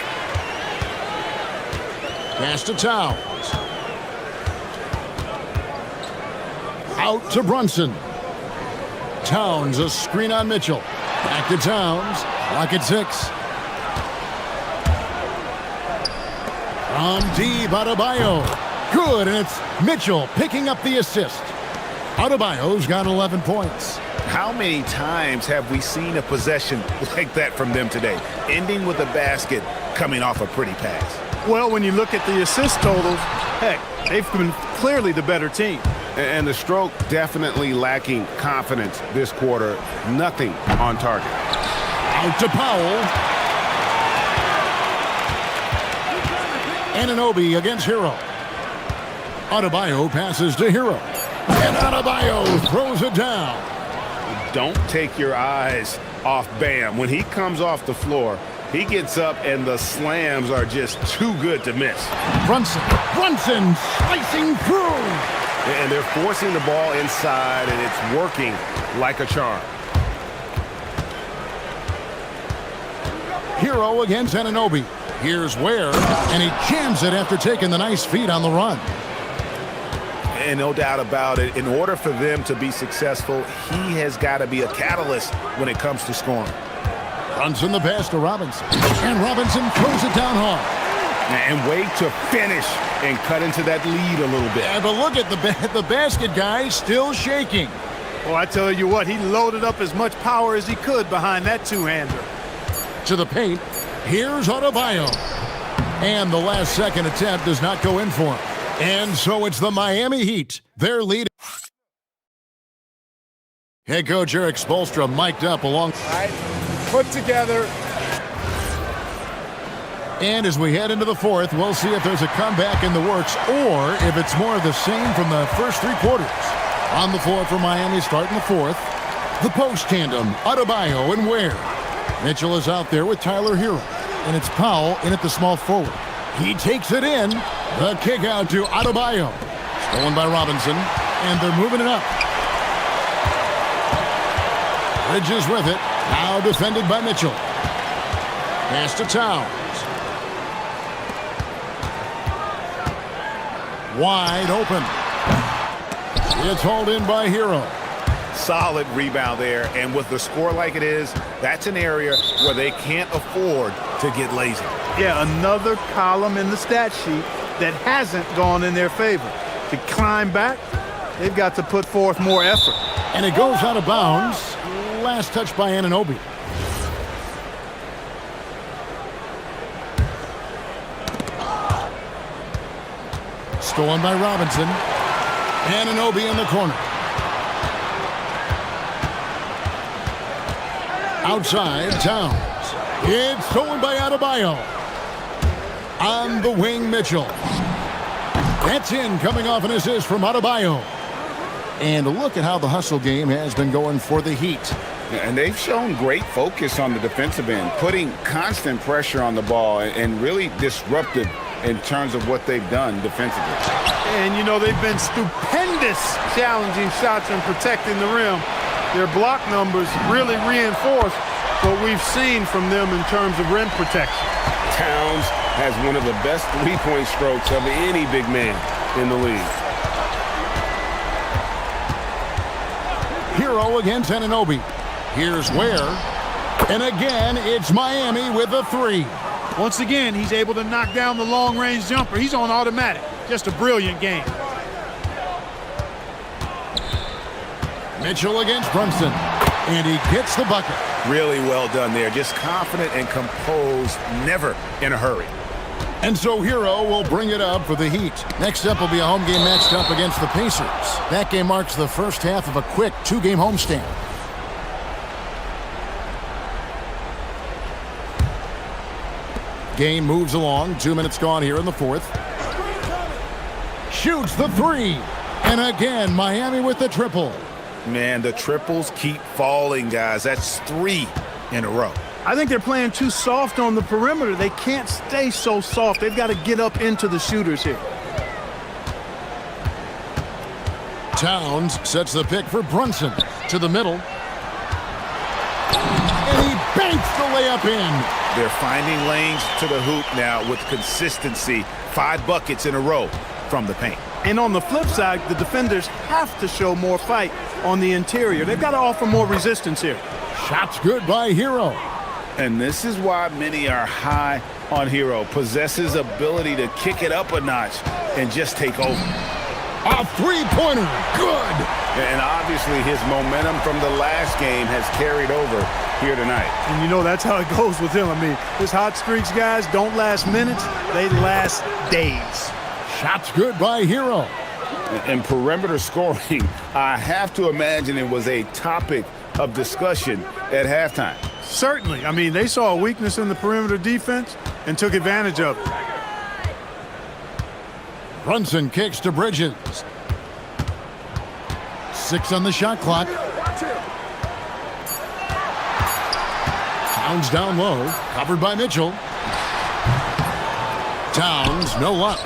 Pass to Towns. Out to Brunson. Towns, a screen on Mitchell. Back to Towns. Clock at 6. From deep, Adebayo. Good, and it's Mitchell picking up the assist. Adebayo's got 11 points. How many times have we seen a possession like that from them today, ending with a basket coming off a pretty pass? Well, when you look at the assist totals, heck, they've been clearly the better team. And the stroke definitely lacking confidence this quarter. Nothing on target. Out to Powell. Anunoby against Hero. Adebayo passes to Hero. And Adebayo throws it down. Don't take your eyes off Bam. When he comes off the floor, he gets up and the slams are just too good to miss. Brunson slicing through. And they're forcing the ball inside, and it's working like a charm. Hero against Anunoby. Here's Ware, and he jams it after taking the nice feed on the run. And no doubt about it, in order for them to be successful, he has got to be a catalyst when it comes to scoring. Brunson the pass to Robinson. And Robinson throws it down hard. And wait to finish and cut into that lead a little bit. Yeah, but look at the basket guy still shaking. Well, I tell you what, he loaded up as much power as he could behind that two-hander. To the paint. Here's Adebayo. And the last second attempt does not go in for him. And so it's the Miami Heat. Their lead. Head coach Eric Spoelstra mic'd up along. All right, put together. And as we head into the fourth, we'll see if there's a comeback in the works or if it's more of the same from the first three quarters. On the floor for Miami starting the fourth. The post tandem, Adebayo and Ware. Mitchell is out there with Tyler Hero. And it's Powell in at the small forward. He takes it in. The kick out to Adebayo. Stolen by Robinson. And they're moving it up. Bridges with it. Now defended by Mitchell. Pass to Towns. Wide open. It's hauled in by Hero. Solid rebound there, and with the score like it is, that's an area where they can't afford to get lazy. Yeah, another column in the stat sheet that hasn't gone in their favor. To climb back, they've got to put forth more effort. And it goes out of bounds. Last touch by Anunoby. Stolen by Robinson. Anunoby in the corner. Outside, Towns. It's stolen by Adebayo. On the wing, Mitchell. That's in, coming off an assist from Adebayo. And look at how the hustle game has been going for the Heat. And they've shown great focus on the defensive end, putting constant pressure on the ball and really disruptive in terms of what they've done defensively. And, you know, they've been stupendous challenging shots and protecting the rim. Their block numbers really reinforce what we've seen from them in terms of rim protection. Towns has one of the best three-point strokes of any big man in the league. Hero against Anunoby. Here's Ware. And again, it's Miami with a three. Once again, he's able to knock down the long-range jumper. He's on automatic. Just a brilliant game. Mitchell against Brunson. And he gets the bucket. Really well done there. Just confident and composed, never in a hurry. And so Hero will bring it up for the Heat. Next up will be a home game matched up against the Pacers. That game marks the first half of a quick two-game homestand. Game moves along. 2 minutes gone here in the fourth. Shoots the three. And again, Miami with the triple. Man, the triples keep falling, guys. That's 3 in a row. I think they're playing too soft on the perimeter. They can't stay so soft. They've got to get up into the shooters here. Towns sets the pick for Brunson to the middle. And he banks the layup in. They're finding lanes to the hoop now with consistency. 5 buckets in a row from the paint. And on the flip side, the defenders have to show more fight on the interior. They've got to offer more resistance here. Shots good by Hero. And this is why many are high on Hero. Possesses ability to kick it up a notch and just take over. A three-pointer, good. And obviously his momentum from the last game has carried over here tonight. And you know that's how it goes with him. I mean, his hot streaks, guys, don't last minutes. They last days. Shots good by Hero. And perimeter scoring, I have to imagine it was a topic of discussion at halftime. Certainly. I mean, they saw a weakness in the perimeter defense and took advantage of it. Brunson kicks to Bridges. 6 on the shot clock. Towns down low, covered by Mitchell. Towns, no luck.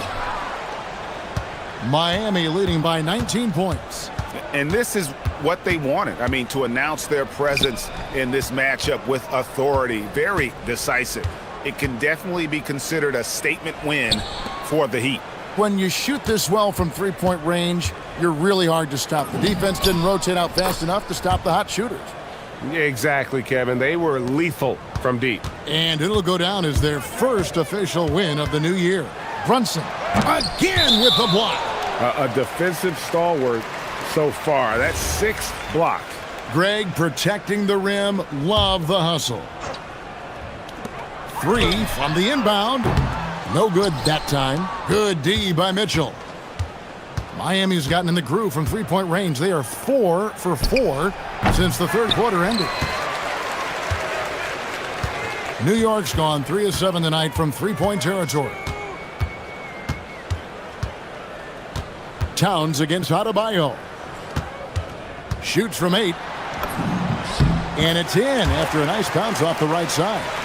Miami leading by 19 points. And this is what they wanted. I mean, to announce their presence in this matchup with authority, very decisive. It can definitely be considered a statement win for the Heat. When you shoot this well from three-point range, you're really hard to stop. The defense didn't rotate out fast enough to stop the hot shooters. Exactly, Kevin. They were lethal from deep. And it'll go down as their first official win of the new year. Brunson again with the block. A defensive stalwart so far. That's 6 blocks. Greg protecting the rim. Love the hustle. 3 from the inbound. No good that time. Good D by Mitchell. Miami's gotten in the groove from three-point range. They are 4 for 4 since the third quarter ended. New York's gone 3 of 7 tonight from three-point territory. Towns against Adebayo. Shoots from 8. And it's in after a nice bounce off the right side.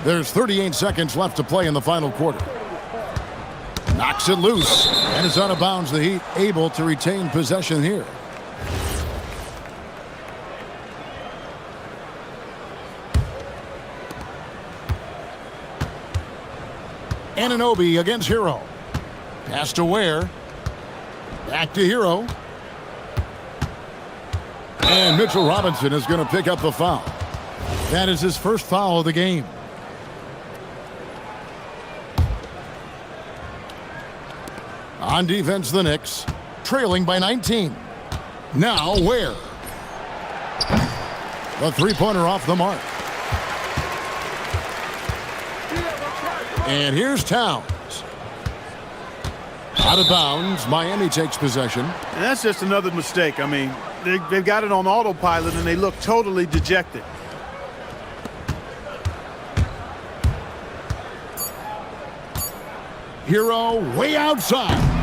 There's 38 seconds left to play in the final quarter. Knocks it loose. And it's out of bounds. The Heat able to retain possession here. Anunoby against Hero. Pass to Ware. Back to Hero. And Mitchell Robinson is going to pick up the foul. That is his first foul of the game. On defense, the Knicks, trailing by 19. Now, Ware. The three-pointer off the mark. And here's Towns. Out of bounds, Miami takes possession. And that's just another mistake. I mean, they've got it on autopilot, and they look totally dejected. Hero way outside.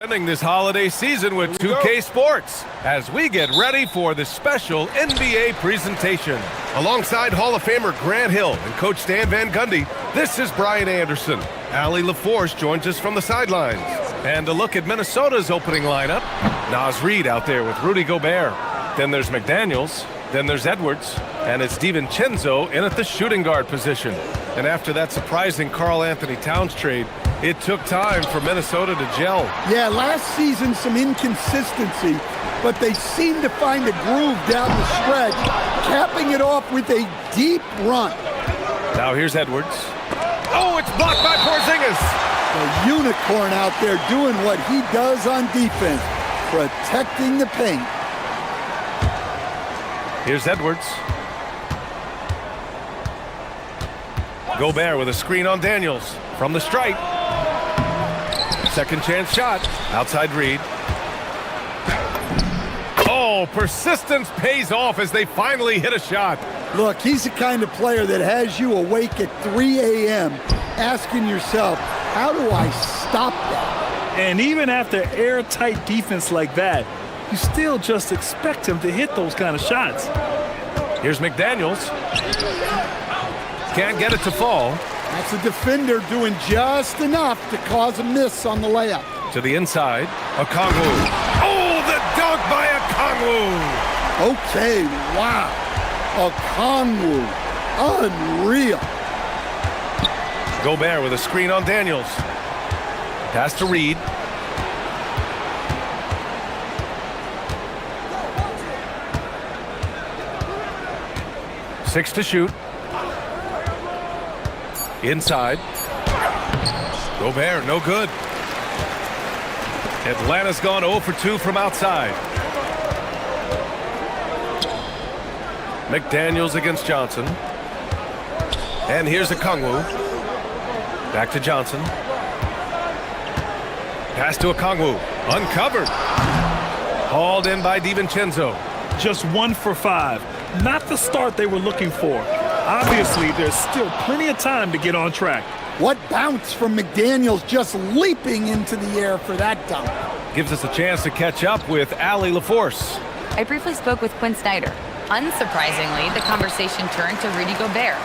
Ending this holiday season with 2K Sports as we get ready for the special NBA presentation. Alongside Hall of Famer Grant Hill and Coach Stan Van Gundy, this is Brian Anderson. Allie LaForce joins us from the sidelines. And to look at Minnesota's opening lineup, Naz Reid out there with Rudy Gobert. Then there's McDaniels. Then there's Edwards. And it's DiVincenzo in at the shooting guard position. And after that surprising Karl Anthony Towns trade, it took time for Minnesota to gel. Yeah, last season some inconsistency, but they seem to find a groove down the stretch, capping it off with a deep run. Now here's Edwards. Oh, it's blocked by Porzingis. The unicorn out there doing what he does on defense, protecting the paint. Here's Edwards. Gobert with a screen on Daniels from the stripe. Second chance shot. Outside Reid. Oh, persistence pays off as they finally hit a shot. Look, he's the kind of player that has you awake at 3 a.m. asking yourself, how do I stop that? And even after airtight defense like that, you still just expect him to hit those kind of shots. Here's McDaniels. Can't get it to fall. That's a defender doing just enough to cause a miss on the layup. To the inside, Okongwu. Oh, the dunk by Okongwu! Okay, wow. Okongwu, unreal. Gobert with a screen on Daniels. Pass to Reid. Six to shoot. Inside. Gobert, no good. Atlanta's gone 0 for 2 from outside. McDaniels against Johnson. And here's Okongwu. Back to Johnson. Pass to Okongwu. Uncovered. Hauled in by DiVincenzo. Just 1 for 5. Not the start they were looking for. Obviously, there's still plenty of time to get on track. What bounce from McDaniels, just leaping into the air for that dunk. Gives us a chance to catch up with Allie LaForce. I briefly spoke with Quinn Snyder. Unsurprisingly, the conversation turned to Rudy Gobert.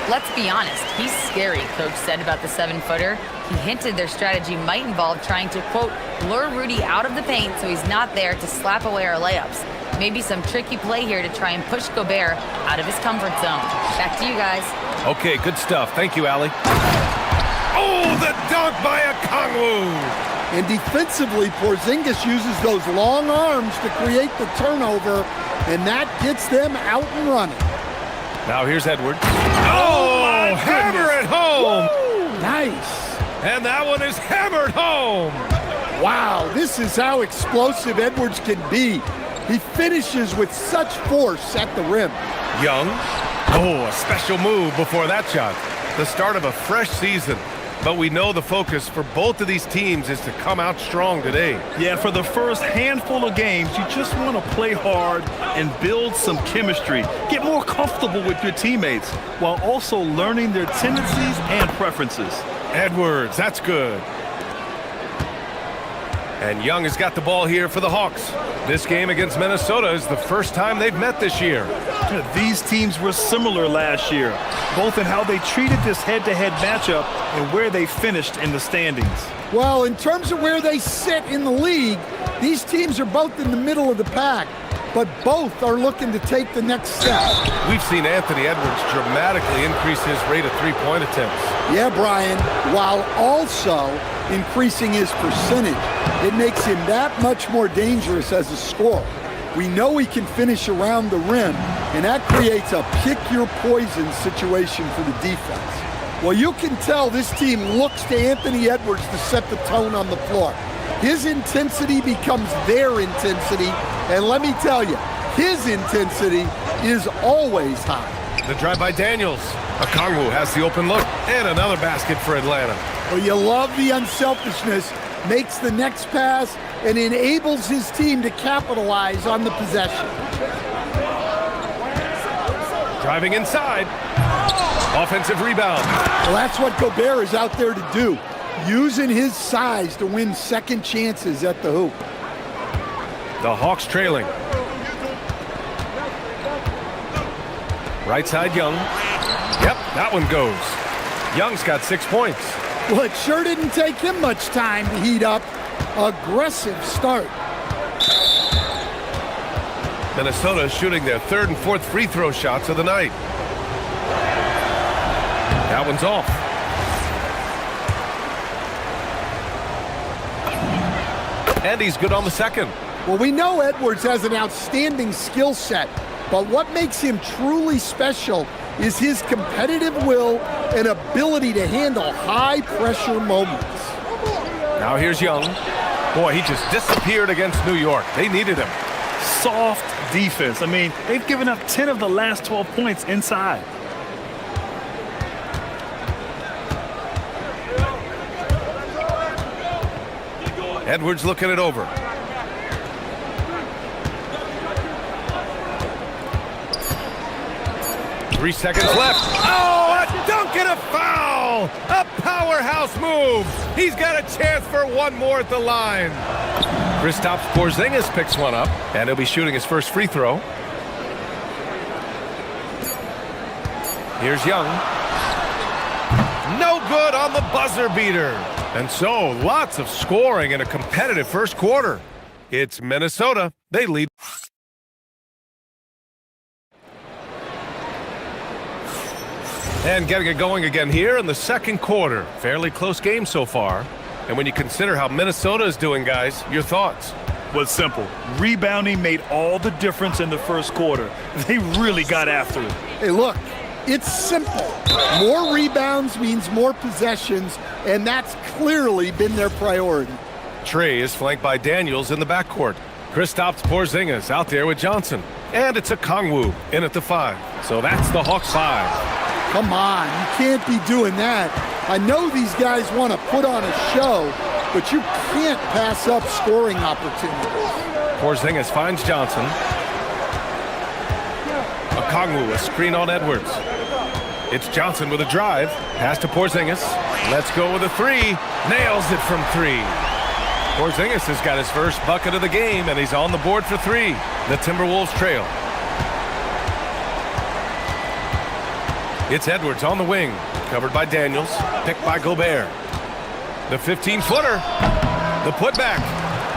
Let's be honest, he's scary, Coach said about the 7-footer. He hinted their strategy might involve trying to, quote, lure Rudy out of the paint so he's not there to slap away our layups. Maybe some tricky play here to try and push Gobert out of his comfort zone. Back to you guys. Okay, good stuff. Thank you, Allie. Oh, the dunk by Okongwu! And defensively, Porzingis uses those long arms to create the turnover, and that gets them out and running. Now here's Edwards. Oh, hammer it home! Woo! Nice. And that one is hammered home! Wow, this is how explosive Edwards can be. He finishes with such force at the rim. Young. Oh, a special move before that shot. The start of a fresh season. But we know the focus for both of these teams is to come out strong today. Yeah, for the first handful of games, you just want to play hard and build some chemistry. Get more comfortable with your teammates while also learning their tendencies and preferences. Edwards, that's good. And Young has got the ball here for the Hawks. This game against Minnesota is the first time they've met this year. These teams were similar last year, both in how they treated this head-to-head matchup and where they finished in the standings. Well, in terms of where they sit in the league, these teams are both in the middle of the pack, but both are looking to take the next step. We've seen Anthony Edwards dramatically increase his rate of three-point attempts. Yeah, Brian, while also increasing his percentage. It makes him that much more dangerous as a scorer. We know he can finish around the rim, and that creates a pick-your-poison situation for the defense. Well, you can tell this team looks to Anthony Edwards to set the tone on the floor. His intensity becomes their intensity, and let me tell you, his intensity is always high. The drive by Daniels. Okongwu has the open look, and another basket for Atlanta. Well, you love the unselfishness, makes the next pass, and enables his team to capitalize on the possession. Driving inside. Offensive rebound. Well, that's what Gobert is out there to do. using his size to win second chances at the hoop. The Hawks trailing. Right side, Young. Yep, that one goes. Young's got 6 points. Well, it sure didn't take him much time to heat up. Aggressive start. Minnesota shooting their third and fourth free throw shots of the night. That one's off. And he's good on the second. Well, we know Edwards has an outstanding skill set, but what makes him truly special is his competitive will and ability to handle high-pressure moments. Now here's Young. Boy, he just disappeared against New York. They needed him. Soft defense. I mean, they've given up 10 of the last 12 points inside. Edwards looking it over. Three seconds left. Oh, a dunk and a foul! A powerhouse move. He's got a chance for one more at the line. Kristaps Porzingis picks one up, and he'll be shooting his first free throw. Here's Young. No good on the buzzer beater. And so, lots of scoring in a competitive first quarter. It's Minnesota. They lead. And getting it going again here in the second quarter. Fairly close game so far. And when you consider how Minnesota is doing, guys, your thoughts? Well, it's simple. Rebounding made all the difference in the first quarter. They really got after it. Hey, look, it's simple. More rebounds means more possessions, and that's clearly been their priority. Trey is flanked by Daniels in the backcourt. Kristaps Porzingis out there with Johnson. And it's a Kongwu in at the 5. So that's the Hawks 5. Come on, you can't be doing that. I know these guys want to put on a show, but you can't pass up scoring opportunities. Porzingis finds Johnson. Okongwu, a screen on Edwards. It's Johnson with a drive. Pass to Porzingis. Let's go with a 3. Nails it from 3. Porzingis has got his first bucket of the game, and he's on the board for 3. The Timberwolves trail. It's Edwards on the wing, covered by Daniels, picked by Gobert. The 15-footer, the putback.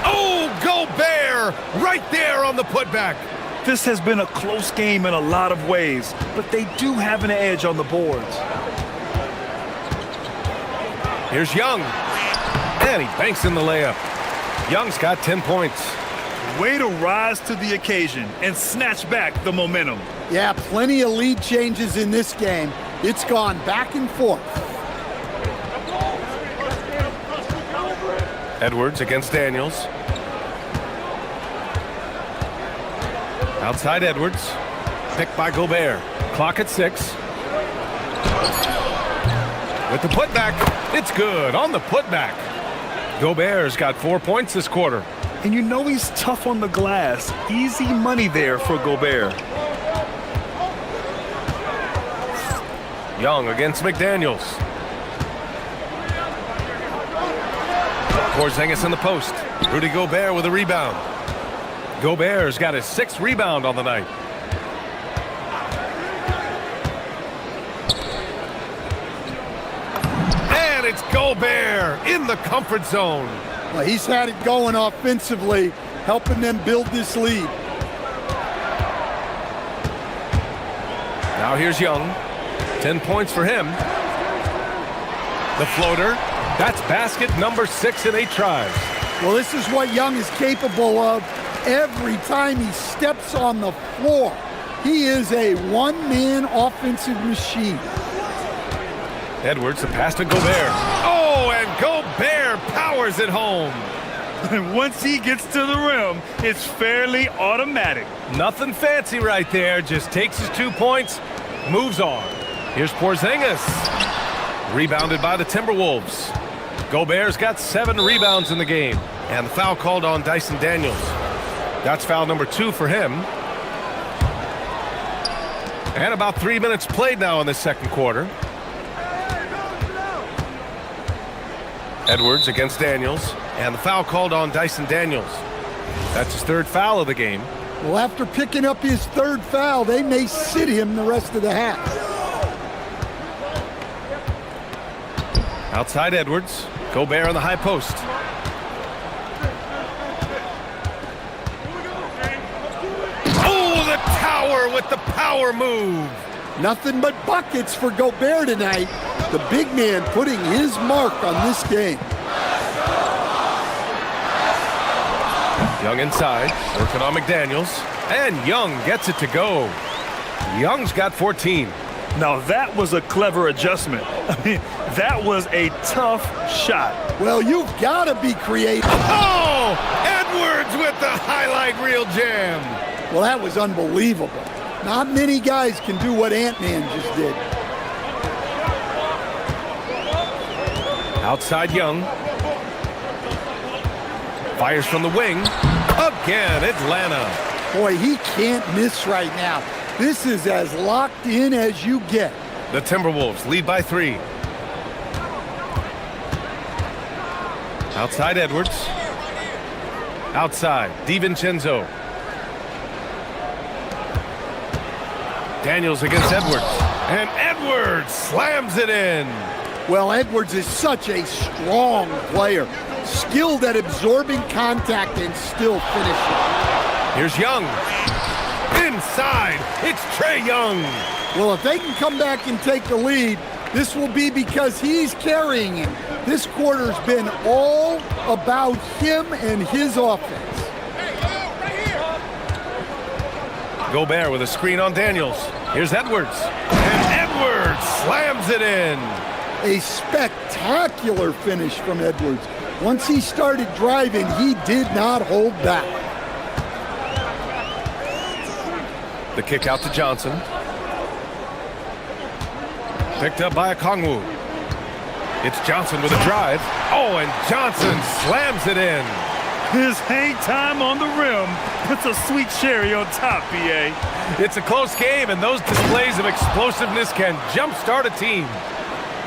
Oh, Gobert, right there on the putback. This has been a close game in a lot of ways, but they do have an edge on the boards. Here's Young, and he banks in the layup. Young's got 10 points. Way to rise to the occasion and snatch back the momentum. Yeah, plenty of lead changes in this game. It's gone back and forth. Edwards against Daniels. Outside Edwards. Picked by Gobert. Clock at 6. With the putback, it's good on the putback. Gobert's got 4 points this quarter. And you know he's tough on the glass. Easy money there for Gobert. Young against McDaniels. Porzingis in the post. Rudy Gobert with a rebound. Gobert's got his 6th rebound on the night. And it's Gobert in the comfort zone. Well, he's had it going offensively, helping them build this lead. Now here's Young. 10 points for him. The floater. That's basket number 6 in 8 tries. Well, this is what Young is capable of every time he steps on the floor. He is a one-man offensive machine. Edwards, the pass to Gobert. Oh, and Gobert powers it home. And once he gets to the rim, it's fairly automatic. Nothing fancy right there. Just takes his 2 points, moves on. Here's Porzingis. Rebounded by the Timberwolves. Gobert's got 7 rebounds in the game. And the foul called on Dyson Daniels. That's foul number 2 for him. And about 3 minutes played now in the second quarter. Edwards against Daniels, and the foul called on Dyson Daniels. That's his third foul of the game. Well, after picking up his third foul, they may sit him the rest of the half. Outside Edwards, Gobert on the high post. Oh, the tower with the power move. Nothing but buckets for Gobert tonight. The big man putting his mark on this game. Young inside, working on McDaniels, and Young gets it to go. Young's got 14. Now that was a clever adjustment. I mean, that was a tough shot. Well, you've got to be creative. Oh! Edwards with the highlight reel jam. Well, that was unbelievable. Not many guys can do what Ant-Man just did. Outside Young. Fires from the wing. Again, Atlanta. Boy, he can't miss right now. This is as locked in as you get. The Timberwolves lead by 3. Outside Edwards. Outside, DiVincenzo. Daniels against Edwards. And Edwards slams it in. Well, Edwards is such a strong player. Skilled at absorbing contact and still finishing. Here's Young. Inside, it's Trae Young. Well, if they can come back and take the lead, this will be because he's carrying him. This quarter's been all about him and his offense. Gobert with a screen on Daniels. Here's Edwards. And Edwards slams it in. A spectacular finish from Edwards. Once he started driving, he did not hold back. The kick out to Johnson. Picked up by Okongwu. It's Johnson with a drive. Oh, and Johnson slams it in. His hang time on the rim puts a sweet cherry on top, BA. It's a close game, and those displays of explosiveness can jumpstart a team.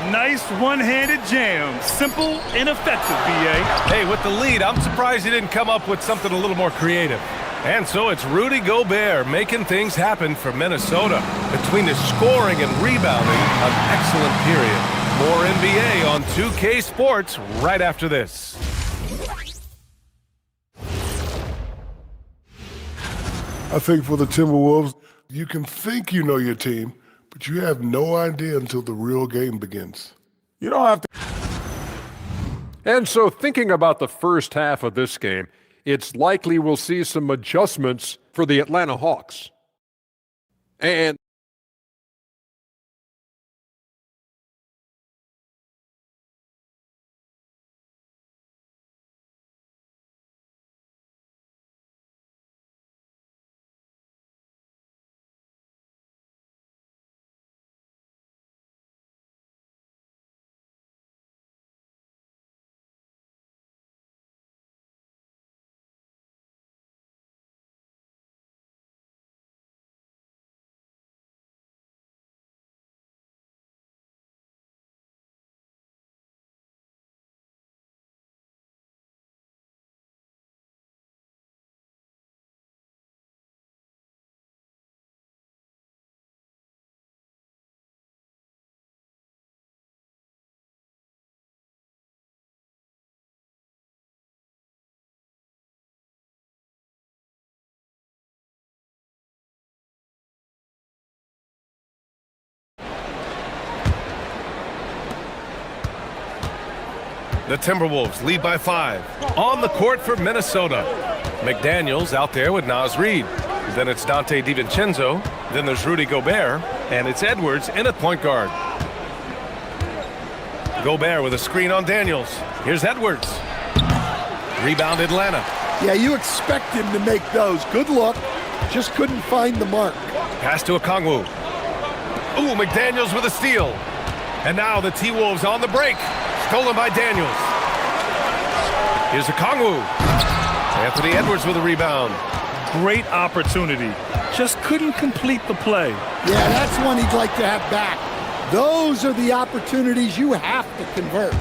Nice one-handed jam. Simple and effective, BA. Hey, with the lead, I'm surprised he didn't come up with something a little more creative. And so it's Rudy Gobert making things happen for Minnesota. Between his scoring and rebounding, an excellent period. More NBA on 2K Sports right after this. I think for the Timberwolves, you can think you know your team, but you have no idea until the real game begins. You don't have to. And so thinking about the first half of this game, it's likely we'll see some adjustments for the Atlanta Hawks. And The Timberwolves lead by 5. On the court for Minnesota. McDaniels out there with Naz Reid. Then it's Dante DiVincenzo. Then there's Rudy Gobert. And it's Edwards in at point guard. Gobert with a screen on Daniels. Here's Edwards. Rebound Atlanta. Yeah, you expect him to make those. Good luck. Just couldn't find the mark. Pass to Okongwu. Ooh, McDaniels with a steal. And now the T-Wolves on the break. Stolen by Daniels. Here's Okongwu. Anthony Edwards with a rebound. Great opportunity. Just couldn't complete the play. Yeah, that's one he'd like to have back. Those are the opportunities you have to convert.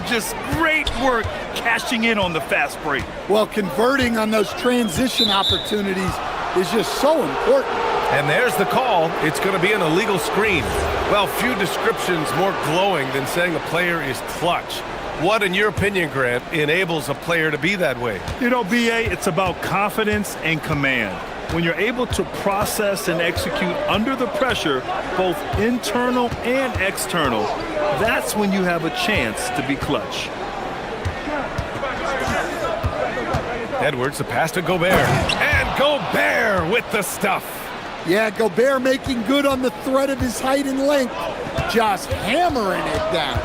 Just great work cashing in on the fast break. Well, converting on those transition opportunities is just so important. And there's the call. It's going to be an illegal screen. Well, few descriptions more glowing than saying a player is clutch. What, in your opinion, Grant, enables a player to be that way? You know, BA, it's about confidence and command. When you're able to process and execute under the pressure, both internal and external, that's when you have a chance to be clutch. Edwards, the pass to Gobert. And Gobert with the stuff. Yeah, Gobert making good on the threat of his height and length. Just hammering it down.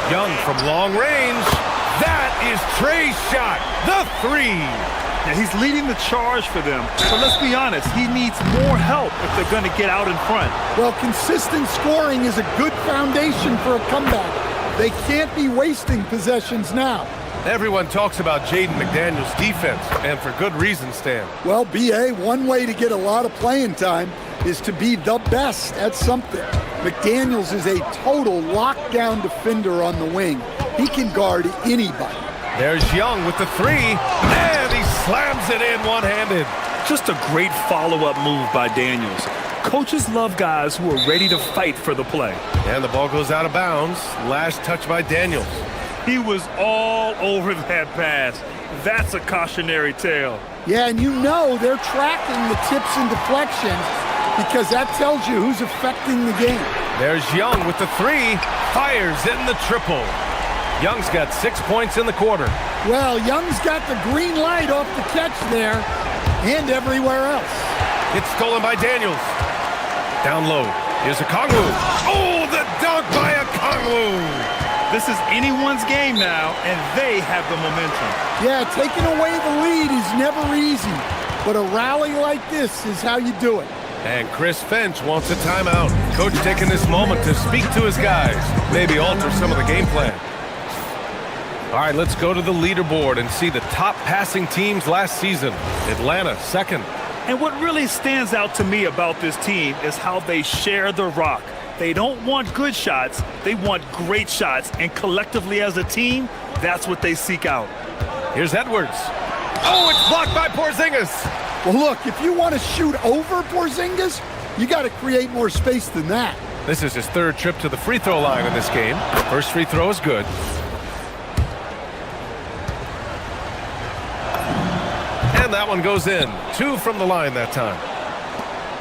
Young from long range. That is Trey's shot. The three. Now he's leading the charge for them. But let's be honest, he needs more help if they're going to get out in front. Well, consistent scoring is a good foundation for a comeback. They can't be wasting possessions now. Everyone talks about Jaden McDaniels' defense, and for good reason, Stan. Well, BA, one way to get a lot of playing time is to be the best at something. McDaniels is a total lockdown defender on the wing. He can guard anybody. There's Young with the three, and he slams it in one-handed. Just a great follow-up move by Daniels. Coaches love guys who are ready to fight for the play. And the ball goes out of bounds. Last touch by Daniels. He was all over that pass. That's a cautionary tale. Yeah, and you know they're tracking the tips and deflections because that tells you who's affecting the game. There's Young with the three. Fires in the triple. Young's got 6 points in the quarter. Well, Young's got the green light off the catch there and everywhere else. It's stolen by Daniels. Down low. Here's Okongwu. Oh, the dunk by Okongwu. This is anyone's game now, and they have the momentum. Yeah, taking away the lead is never easy, but a rally like this is how you do it. And Chris Finch wants a timeout. Coach taking this moment to speak to his guys, maybe alter some of the game plan. All right, let's go to the leaderboard and see the top passing teams last season. Atlanta, second. And what really stands out to me about this team is how they share the rock. They don't want good shots, they want great shots, and collectively as a team, that's what they seek out. Here's Edwards. Oh, it's blocked by Porzingis. Well, look, if you want to shoot over Porzingis, you got to create more space than that. This is his third trip to the free throw line in this game. First free throw is good. And that one goes in. 2 from the line that time.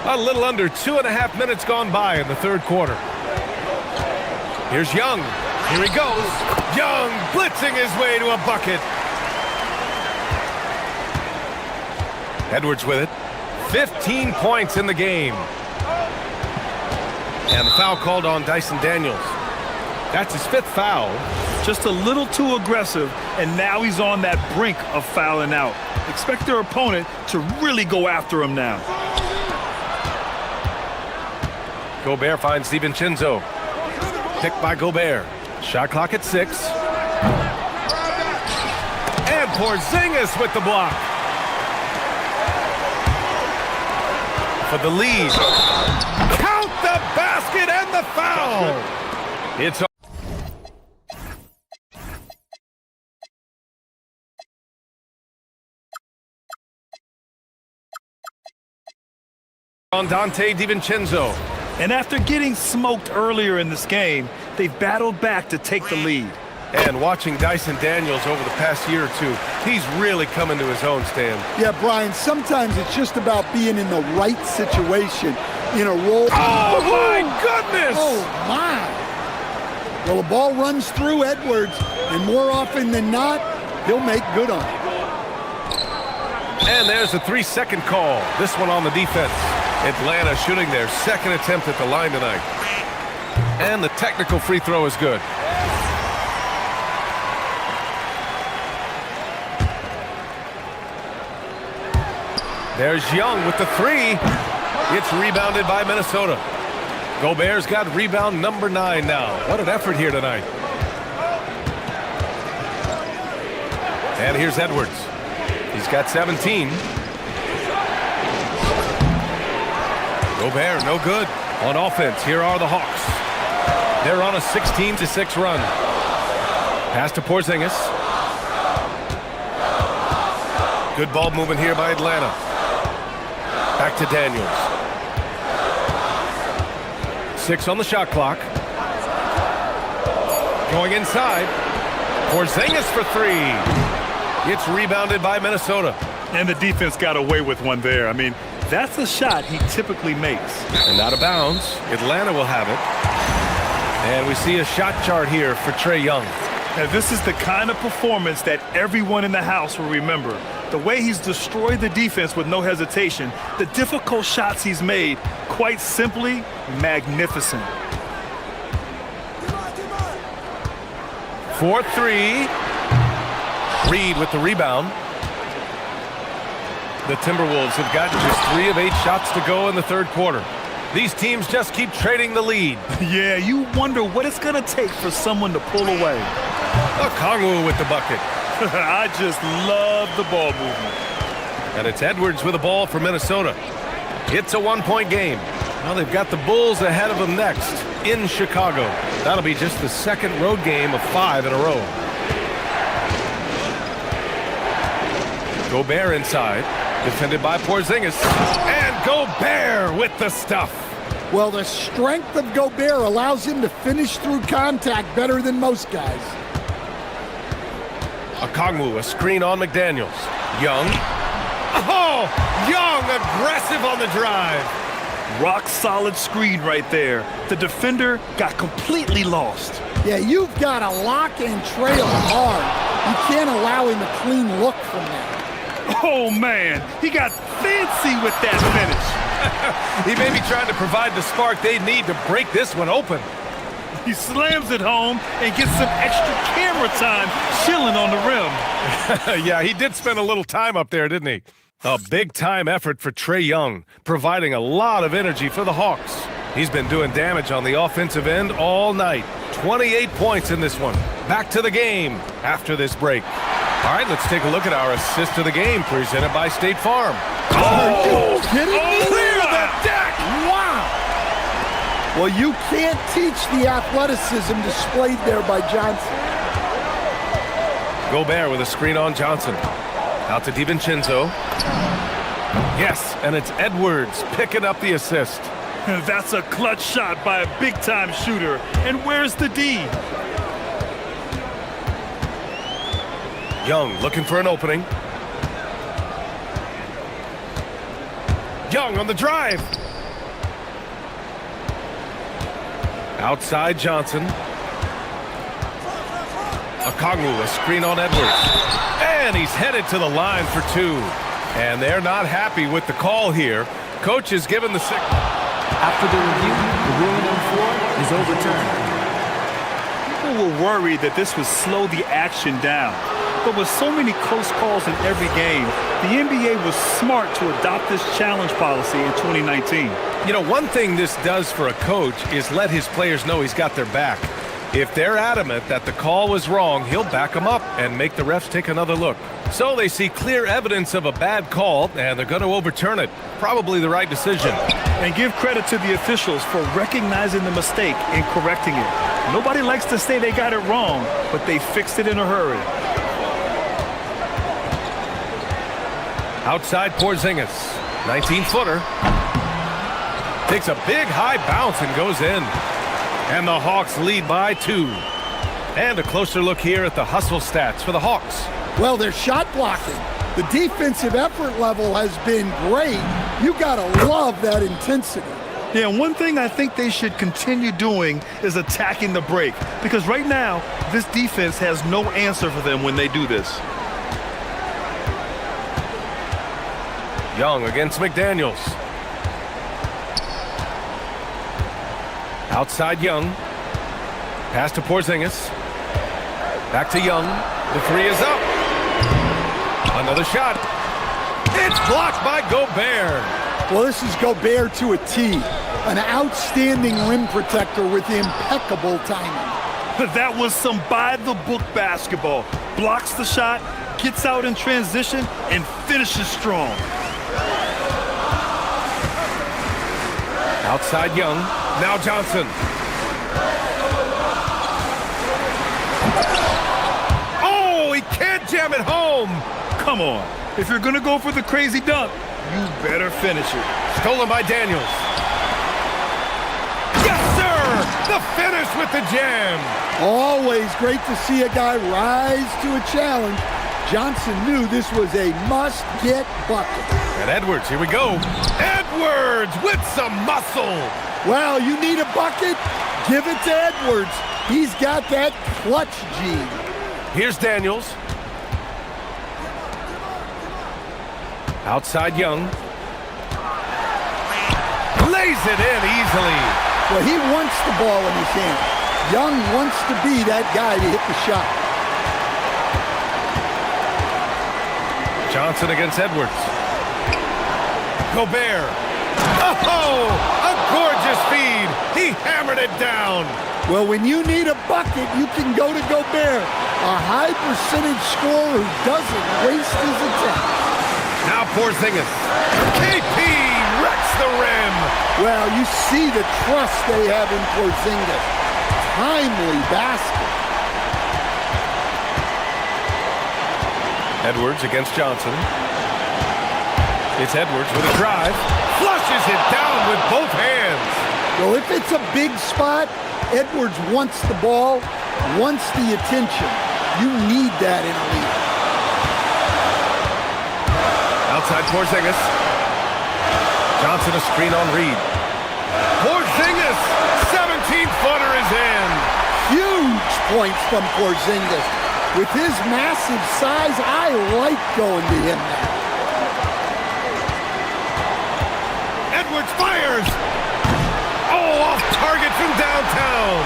A little under 2.5 minutes gone by in the third quarter. Here's Young. Here he goes. Young blitzing his way to a bucket. Edwards with it. 15 points in the game. And the foul called on Dyson Daniels. That's his 5th foul. Just a little too aggressive, and now he's on that brink of fouling out. Expect their opponent to really go after him now. Gobert finds DiVincenzo. Picked by Gobert. Shot clock at 6. And Porzingis with the block. For the lead. Count the basket and the foul. It's on Dante DiVincenzo. And after getting smoked earlier in this game, they've battled back to take the lead. And watching Dyson Daniels over the past year or two, he's really coming to his own, Stan. Yeah, Brian, sometimes it's just about being in the right situation, in a role. Oh, my goodness! Oh, my. Well, the ball runs through Edwards, and more often than not, he'll make good on it. And there's a 3-second call. This one on the defense. Atlanta shooting their second attempt at the line tonight. And the technical free throw is good. There's Young with the 3. It's rebounded by Minnesota. Gobert's got rebound number 9 now. What an effort here tonight. And here's Edwards. He's got 17. Gobert, no good. On offense, here are the Hawks. They're on a 16-6 run. Pass to Porzingis. Good ball movement here by Atlanta. Back to Daniels. 6 on the shot clock. Going inside. Porzingis for 3. It's rebounded by Minnesota. And the defense got away with one there. I mean, that's a shot he typically makes. And out of bounds. Atlanta will have it. And we see a shot chart here for Trae Young. And this is the kind of performance that everyone in the house will remember. The way he's destroyed the defense with no hesitation, the difficult shots he's made, quite simply, magnificent. 4-3. Reed with the rebound. The Timberwolves have gotten just 3 of 8 shots to go in the third quarter. These teams just keep trading the lead. Yeah, you wonder what it's going to take for someone to pull away. Okongwu with the bucket. I just love the ball movement. And it's Edwards with the ball for Minnesota. It's a 1-point game. Now they've got the Bulls ahead of them next in Chicago. That'll be just the second road game of 5 in a row. Gobert inside, defended by Porzingis. And Gobert with the stuff. Well, the strength of Gobert allows him to finish through contact better than most guys. Okongwu, a screen on McDaniels. Young. Oh, Young aggressive on the drive. Rock solid screen right there. The defender got completely lost. Yeah, you've got to lock and trail hard. You can't allow him a clean look from that. Oh, man, he got fancy with that finish. He may be trying to provide the spark they need to break this one open. He slams it home and gets some extra camera time chilling on the rim. Yeah, he did spend a little time up there, didn't he? A big-time effort for Trae Young, providing a lot of energy for the Hawks. He's been doing damage on the offensive end all night. 28 points in this one. Back to the game after this break. All right, let's take a look at our assist of the game presented by State Farm. Oh, kidding me? Clear the deck! Wow! Well, you can't teach the athleticism displayed there by Johnson. Gobert with a screen on Johnson. Out to DiVincenzo. Yes, and it's Edwards picking up the assist. That's a clutch shot by a big-time shooter. And where's the D? Young looking for an opening. Young on the drive. Outside Johnson. Okongwu, a screen on Edwards. And he's headed to the line for 2. And they're not happy with the call here. Coach is given the signal. After the review, the ruling on the floor is overturned. People were worried that this would slow the action down. But with so many close calls in every game, the NBA was smart to adopt this challenge policy in 2019. You know, one thing this does for a coach is let his players know he's got their back. If they're adamant that the call was wrong, he'll back them up and make the refs take another look. So they see clear evidence of a bad call, and they're going to overturn it. Probably the right decision. And give credit to the officials for recognizing the mistake and correcting it. Nobody likes to say they got it wrong, but they fixed it in a hurry. Outside Porzingis, 19-footer. Takes a big high bounce and goes in. And the Hawks lead by 2. And a closer look here at the hustle stats for the Hawks. Well, they're shot blocking. The defensive effort level has been great. You gotta love that intensity. Yeah, one thing I think they should continue doing is attacking the break. Because right now, this defense has no answer for them when they do this. Young against McDaniels. Outside Young. Pass to Porzingis. Back to Young. The 3 is up. Another shot. It's blocked by Gobert. Well, this is Gobert to a T. An outstanding rim protector with impeccable timing. That was some by-the-book basketball. Blocks the shot, gets out in transition, and finishes strong. Outside Young. Now Johnson. jam it home. Come on. If you're going to go for the crazy dunk, you better finish it. Stolen by Daniels. Yes, sir! The finish with the jam. Always great to see a guy rise to a challenge. Johnson knew this was a must-get bucket. And Edwards, here we go. Edwards with some muscle. Well, you need a bucket? Give it to Edwards. He's got that clutch gene. Here's Daniels. Outside Young. Lays it in easily. Well, he wants the ball in his hand. Young wants to be that guy to hit the shot. Johnson against Edwards. Gobert. Oh, a gorgeous feed. He hammered it down. Well, when you need a bucket, you can go to Gobert, a high percentage scorer who doesn't waste his attempt. Now Porzingis. KP wrecks the rim. Well, you see the trust they have in Porzingis. Timely basket. Edwards against Johnson. It's Edwards with a drive. Flushes it down with both hands. Well, if it's a big spot, Edwards wants the ball, wants the attention. You need that in a league. Outside Porzingis. Johnson a screen on Reed. Porzingis! 17-footer is in. Huge points from Porzingis. With his massive size, I like going to him now. Edwards fires! Oh, off target from downtown.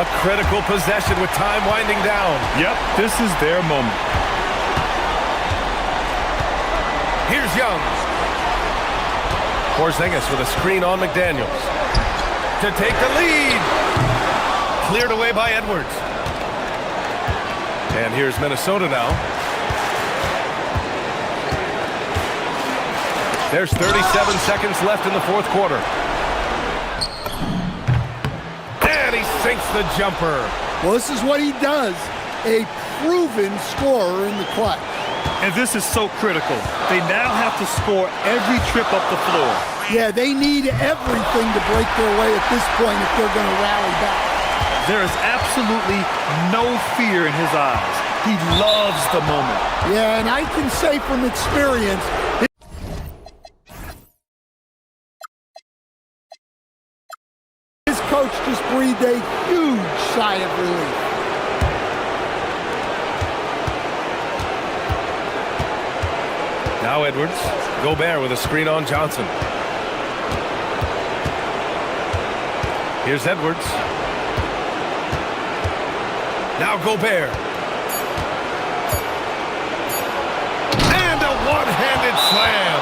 A critical possession with time winding down. Yep, this is their moment. Here's Young. Porzingis with a screen on McDaniels. To take the lead. Cleared away by Edwards. And here's Minnesota now. There's 37 seconds left in the fourth quarter. And he sinks the jumper. Well, this is what he does. A proven scorer in the clutch. And this is so critical. They now have to score every trip up the floor. Yeah, they need everything to break their way at this point if they're going to rally back. There is absolutely no fear in his eyes. He loves the moment. Yeah, and I can say from experience, his coach just breathed a huge sigh of relief. Now Edwards. Gobert with a screen on Johnson. Here's Edwards. Now Gobert. And a one-handed slam.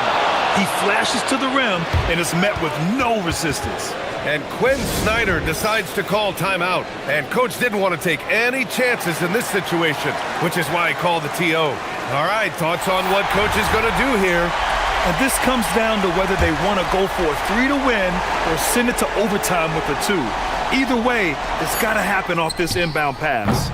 He flashes to the rim and is met with no resistance. And Quinn Snyder decides to call timeout. And coach didn't want to take any chances in this situation, which is why he called the TO. All right, thoughts on what coach is going to do here? And this comes down to whether they want to go for a 3 to win or send it to overtime with a 2. Either way, it's got to happen off this inbound pass.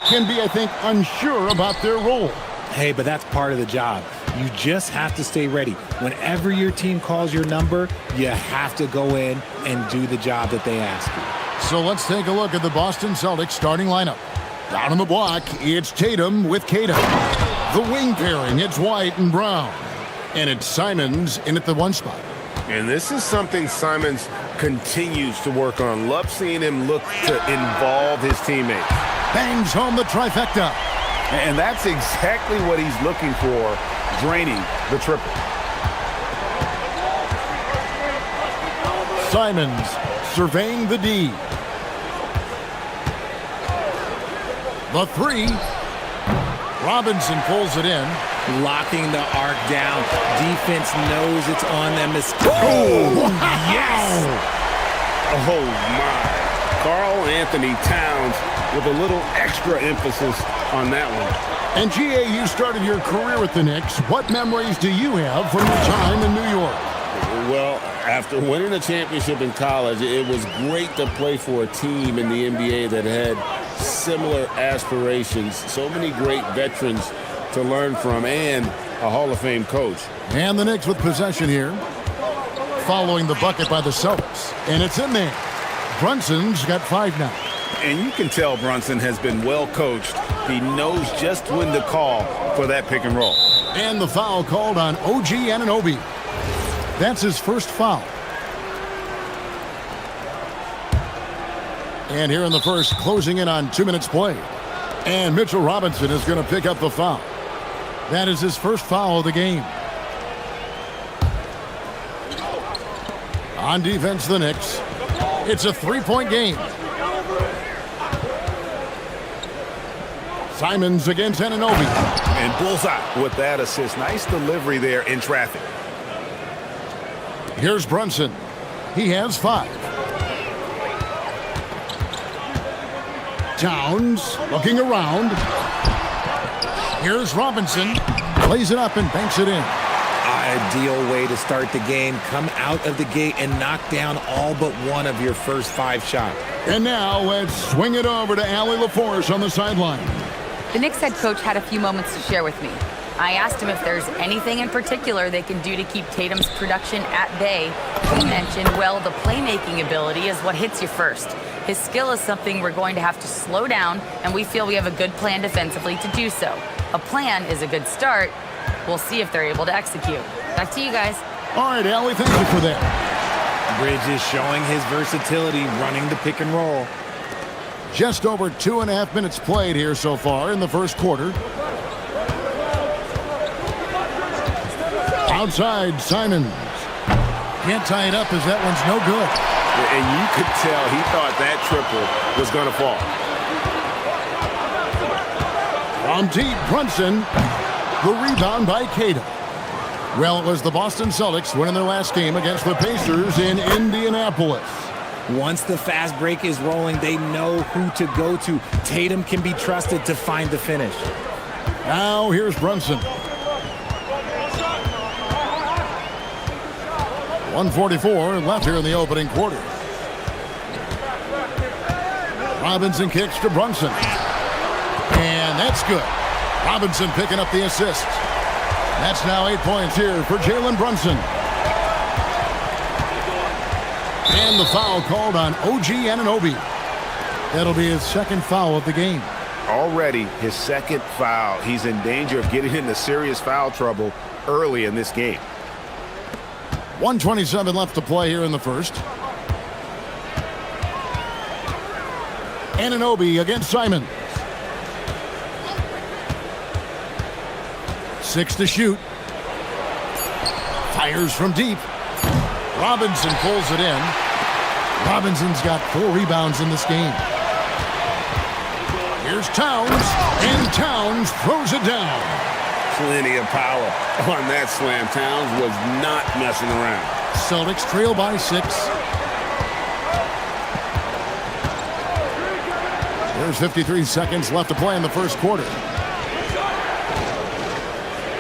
can be, I think, unsure about their role. Hey, but that's part of the job. You just have to stay ready. Whenever your team calls your number, you have to go in and do the job that they ask you. So let's take a look at the Boston Celtics starting lineup. Down on the block, it's Tatum with Cato. The wing pairing, it's White and Brown. And it's Simons in at the one spot. And this is something Simons continues to work on. Love seeing him look to involve his teammates. Bangs home the trifecta. And that's exactly what he's looking for, draining the triple. Simons surveying the D. The three. Robinson pulls it in. Locking the arc down. Defense knows it's on them. Oh, yes! Oh, my. Karl Anthony Towns with a little extra emphasis on that one. And G.A., you started your career with the Knicks. What memories do you have from your time in New York? Well, after winning a championship in college, it was great to play for a team in the NBA that had similar aspirations. So many great veterans to learn from, and a Hall of Fame coach. And the Knicks with possession here. Following the bucket by the Celtics. And it's in there. Brunson's got 5 now. And you can tell Brunson has been well coached. He knows just when to call for that pick and roll. And the foul called on OG Anunoby. That's his first foul. And here in the first, closing in on 2 minutes played. And Mitchell Robinson is going to pick up the foul. That is his first foul of the game. On defense, the Knicks. It's a 3-point game. Simons against Anunoby. And bullseye with that assist. Nice delivery there in traffic. Here's Brunson. He has 5. Towns looking around. Here's Robinson. Plays it up and banks it in. Ideal way to start the game. Come out of the gate and knock down all but one of your first 5 shots. And now let's swing it over to Allie LaForce on the sideline. The Knicks head coach had a few moments to share with me. I asked him if there's anything in particular they can do to keep Tatum's production at bay. He mentioned, well, the playmaking ability is what hits you first. His skill is something we're going to have to slow down, and we feel we have a good plan defensively to do so. A plan is a good start. We'll see if they're able to execute. Back to you guys. All right, Allie, thank you for that. Bridges showing his versatility, running the pick and roll. Just over 2.5 minutes played here so far in the first quarter. Outside, Simons. Can't tie it up as that one's no good. And you could tell he thought that triple was going to fall. From deep, Brunson. The rebound by Cato. Well, it was the Boston Celtics winning their last game against the Pacers in Indianapolis. Once the fast break is rolling, they know who to go to. Tatum can be trusted to find the finish. Now here's Brunson. 1:44 left here in the opening quarter. Robinson kicks to Brunson. And that's good. Robinson picking up the assist. That's now 8 points here for Jalen Brunson. And the foul called on OG Anunoby. That'll be his second foul of the game. Already his second foul. He's in danger of getting into serious foul trouble early in this game. 1:27 left to play here in the first. Anunoby against Simons. 6 to shoot. Fires from deep. Robinson pulls it in. Robinson's got 4 rebounds in this game. Here's Towns, and Towns throws it down. Plenty of power on that slam. Towns was not messing around. Celtics trail by 6. There's 53 seconds left to play in the first quarter.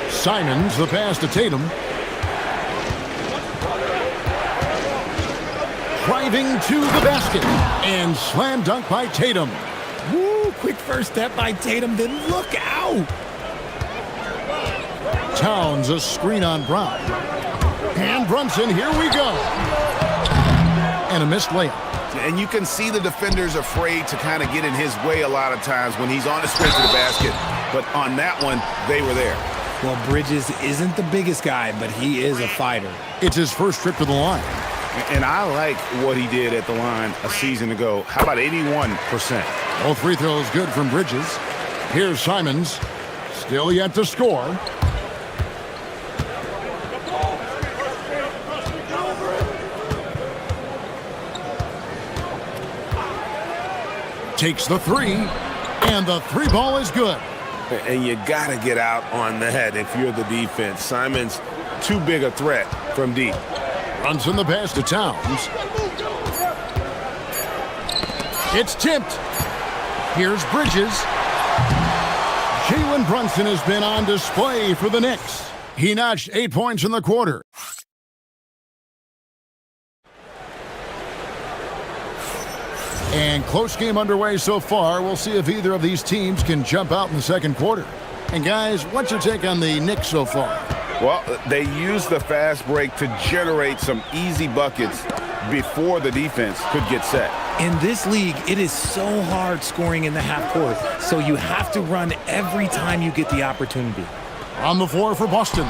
Simons, the pass to Tatum. Driving to the basket. And slam dunk by Tatum. Woo, quick first step by Tatum, then look out. Towns, a screen on Brown. And Brunson, here we go. And a missed layup. And you can see the defenders afraid to kind of get in his way a lot of times when he's on his way to the basket. But on that one, they were there. Well, Bridges isn't the biggest guy, but he is a fighter. It's his first trip to the line. And I like what he did at the line a season ago. How about 81%? Both free throws good from Bridges. Here's Simons. Still yet to score. Takes the three, and the three ball is good. And you got to get out on that if you're the defense. Simons, too big a threat from deep. Runs in the pass to Towns. It's tipped. Here's Bridges. Jalen Brunson has been on display for the Knicks. He notched 8 points in the quarter. And close game underway so far. We'll see if either of these teams can jump out in the second quarter. And guys, what's your take on the Knicks so far? Well, they used the fast break to generate some easy buckets before the defense could get set. In this league, it is so hard scoring in the half court, so you have to run every time you get the opportunity. On the floor for Boston.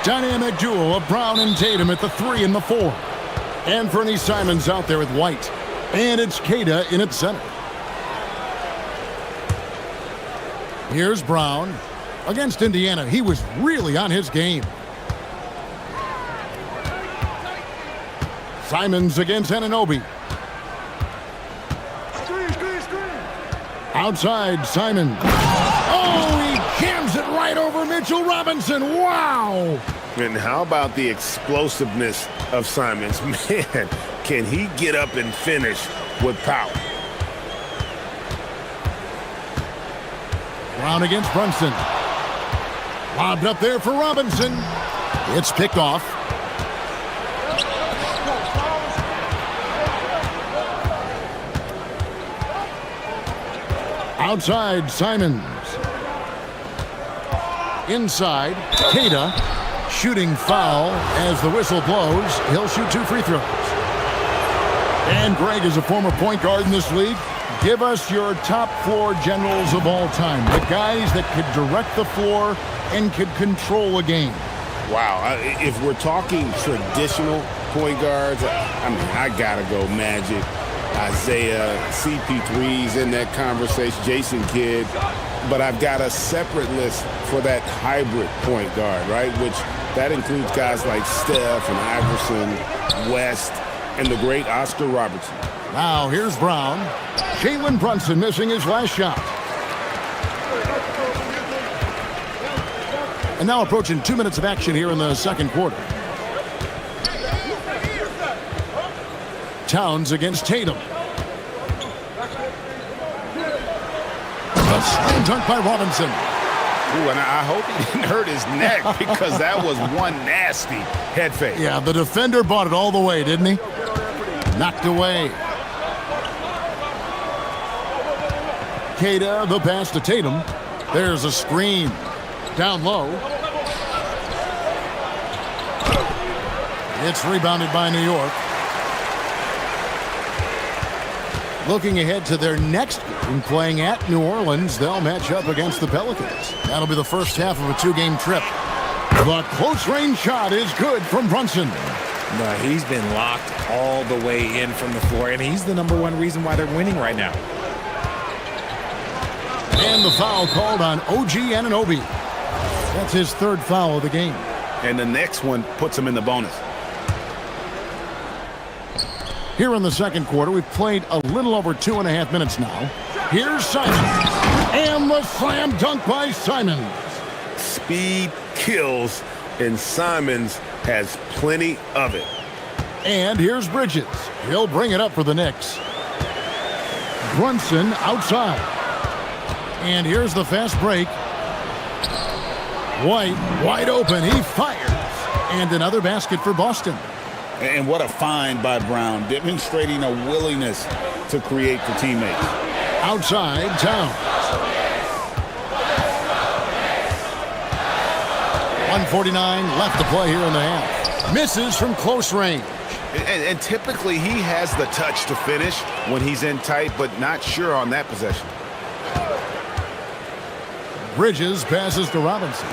Dynamic duo of Brown and Tatum at the 3 and the 4. And Fernie Simons out there with White. And it's Queta in its center. Here's Brown. Against Indiana, he was really on his game. Simons against Anunoby. Outside, Simons. Oh, he jams it right over Mitchell Robinson. Wow! And how about the explosiveness of Simons? Man, can he get up and finish with power? Brown against Brunson. Lobbed up there for Robinson. It's picked off. Outside, Simons. Inside, Queta. Shooting foul as the whistle blows. He'll shoot 2 free throws. And Greg is a former point guard in this league. Give us your top floor generals of all time. The guys that could direct the floor and could control a game. Wow. If we're talking traditional point guards, I mean, I got to go Magic, Isaiah, CP3's in that conversation, Jason Kidd. But I've got a separate list for that hybrid point guard, right? Which that includes guys like Steph and Iverson, West, and the great Oscar Robertson. Now here's Brown. Jalen Brunson missing his last shot. And now approaching 2 minutes of action here in the second quarter. Towns against Tatum. A slam dunk by Robinson. Ooh, and I hope he didn't hurt his neck because that was one nasty head fake. Yeah, the defender bought it all the way, didn't he? Knocked away. Queta, the pass to Tatum. There's a screen. Down low. It's rebounded by New York. Looking ahead to their next game, playing at New Orleans, they'll match up against the Pelicans. That'll be the first half of a 2-game trip. The close-range shot is good from Brunson. No, he's been locked all the way in from the floor, and he's the #1 reason why they're winning right now. And the foul called on OG Anunoby. That's his 3rd foul of the game. And the next one puts him in the bonus. Here in the second quarter, we've played a little over 2.5 minutes now. Here's Simons. And the slam dunk by Simons. Speed kills, and Simons has plenty of it. And here's Bridges. He'll bring it up for the Knicks. Brunson outside. And here's the fast break. White wide open. He fires. And another basket for Boston. And what a find by Brown, demonstrating a willingness to create for teammates. Outside, Towns. 1:49 left to play here in the half. Misses from close range. And typically he has the touch to finish when he's in tight, but not sure on that possession. Bridges passes to Robinson.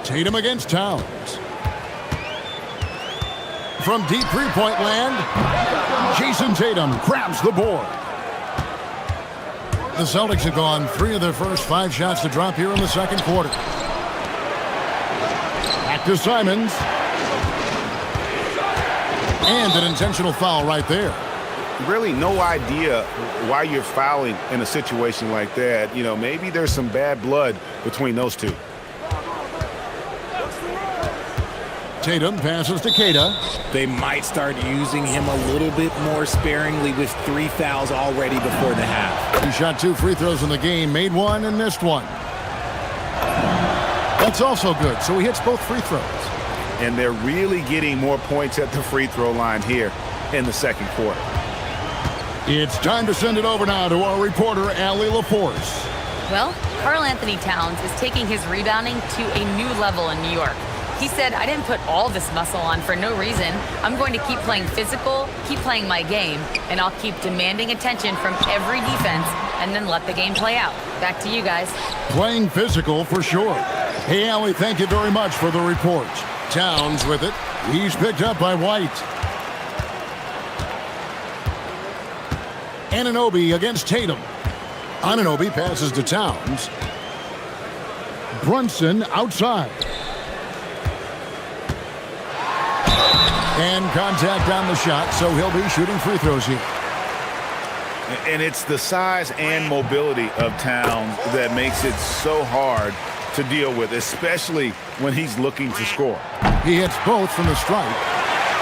Tatum against Towns. From deep three-point land, Jason Tatum grabs the board. The Celtics have gone 3 of their first 5 shots to drop here in the second quarter. Back to Simons. And an intentional foul right there. Really no idea why you're fouling in a situation like that. You know, maybe there's some bad blood between those two. Tatum passes to Keita. They might start using him a little bit more sparingly with 3 fouls already before the half. He shot 2 free throws in the game, made 1 and missed 1. That's also good, so he hits both free throws. And they're really getting more points at the free throw line here in the second quarter. It's time to send it over now to our reporter, Allie LaForce. Well, Karl Anthony Towns is taking his rebounding to a new level in New York. He said, I didn't put all this muscle on for no reason. I'm going to keep playing physical, keep playing my game, and I'll keep demanding attention from every defense and then let the game play out. Back to you guys. Playing physical for sure. Hey, Allie, thank you very much for the report. Towns with it. He's picked up by White. Anunoby against Tatum. Anunoby passes to Towns. Brunson outside. And contact on the shot, so he'll be shooting free throws here. And it's the size and mobility of Towns that makes it so hard to deal with, especially when he's looking to score. He hits both from the stripe.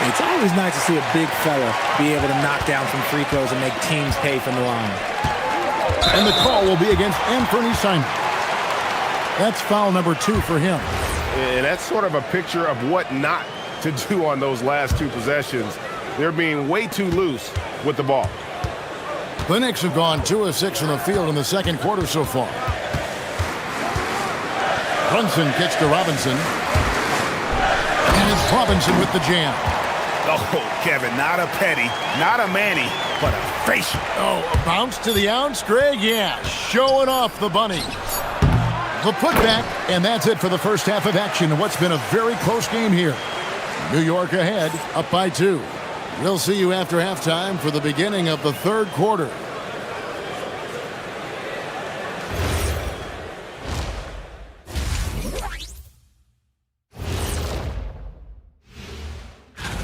It's always nice to see a big fella be able to knock down some free throws and make teams pay from the line. And the call will be against Anthony Simons. That's foul number 2 for him. And that's sort of a picture of what not to do on those last 2 possessions. They're being way too loose with the ball. The Knicks have gone 2 of 6 from the field in the second quarter so far. Brunson kicks to Robinson. And it's Robinson with the jam. Oh, Kevin, not a Petty, not a Manny, but a facial. Oh, a bounce to the ounce, Greg? Yeah, showing off the bunny. The putback, and that's it for the first half of action in what's been a very close game here. New York ahead, up by 2. We'll see you after halftime for the beginning of the third quarter.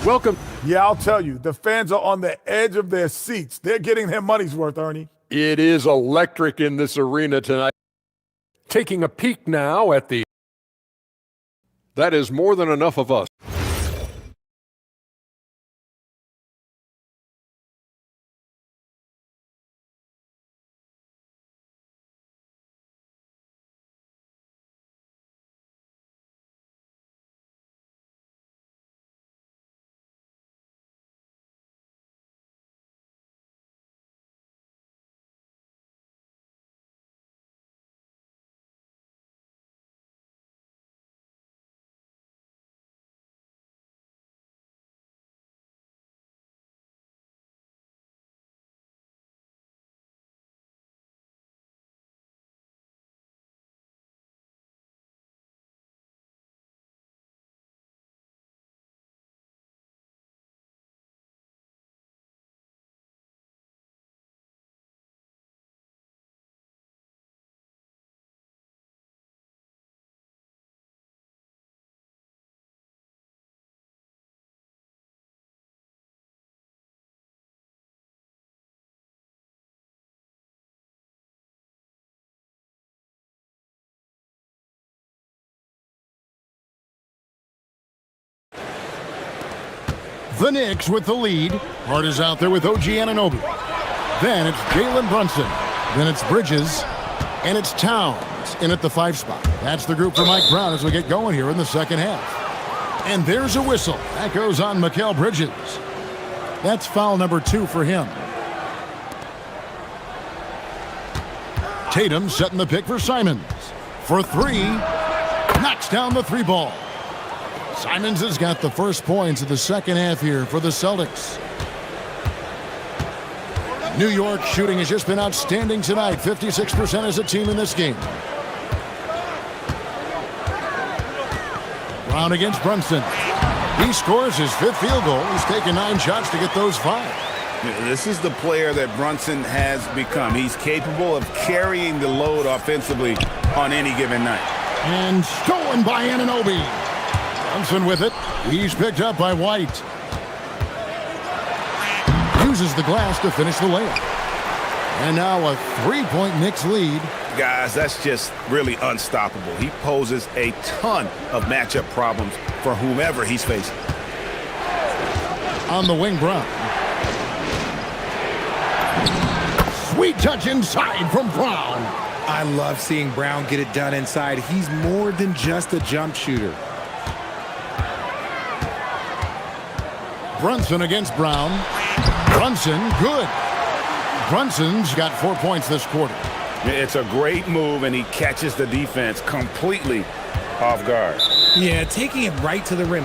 Welcome. Yeah, I'll tell you, the fans are on the edge of their seats. They're getting their money's worth, Ernie. It is electric in this arena tonight. Taking a peek now at the... That is more than enough of us. The Knicks with the lead. Hart is out there with OG Anunoby. Then it's Jalen Brunson. Then it's Bridges. And it's Towns in at the 5 spot. That's the group for Mike Brown as we get going here in the second half. And there's a whistle. That goes on Mikal Bridges. That's foul number 2 for him. Tatum setting the pick for Simons. For 3. Knocks down the 3 ball. Simons has got the first points of the second half here for the Celtics. New York shooting has just been outstanding tonight. 56% as a team in this game. Brown against Brunson. He scores his 5th field goal. He's taken 9 shots to get those 5. This is the player that Brunson has become. He's capable of carrying the load offensively on any given night. And stolen by Anunoby. Brunson with it. He's picked up by White. Uses the glass to finish the layup. And now a 3-point Knicks lead. Guys, that's just really unstoppable. He poses a ton of matchup problems for whomever he's facing. On the wing, Brown. Sweet touch inside from Brown. I love seeing Brown get it done inside. He's more than just a jump shooter. Brunson against Brown. Brunson, good. Brunson's got 4 points this quarter. It's a great move, and he catches the defense completely off guard. Yeah, taking it right to the rim.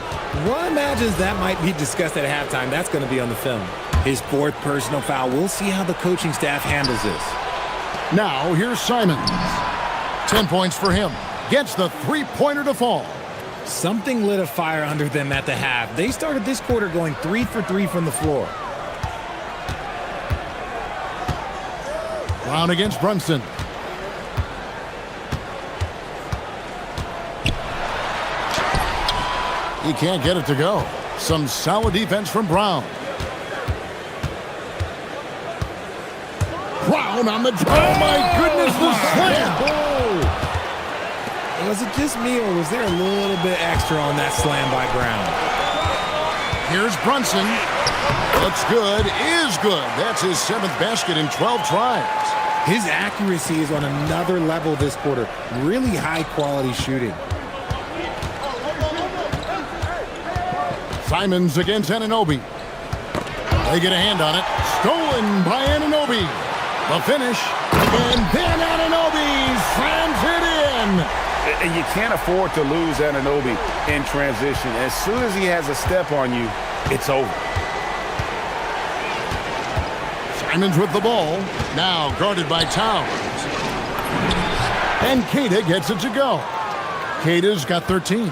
One imagines that might be discussed at halftime. That's going to be on the film. His 4th personal foul. We'll see how the coaching staff handles this. Now, here's Simons. 10 points for him. Gets the 3-pointer to fall. Something lit a fire under them at the half. They started this quarter going 3 for 3 from the floor. Brown against Brunson. He can't get it to go. Some solid defense from Brown. Brown on the draw. Oh my goodness, the slam! Oh. Was it just me, or was there a little bit extra on that slam by Brown? Here's Brunson. Looks good, is good. That's his 7th basket in 12 tries. His accuracy is on another level this quarter. Really high-quality shooting. Simons against Anunoby. They get a hand on it. Stolen by Anunoby. The finish. And then Anunoby slams it in. And you can't afford to lose Anunoby in transition. As soon as he has a step on you, it's over. Simons with the ball. Now guarded by Towns. And Queta gets it to go. Queta's got 13.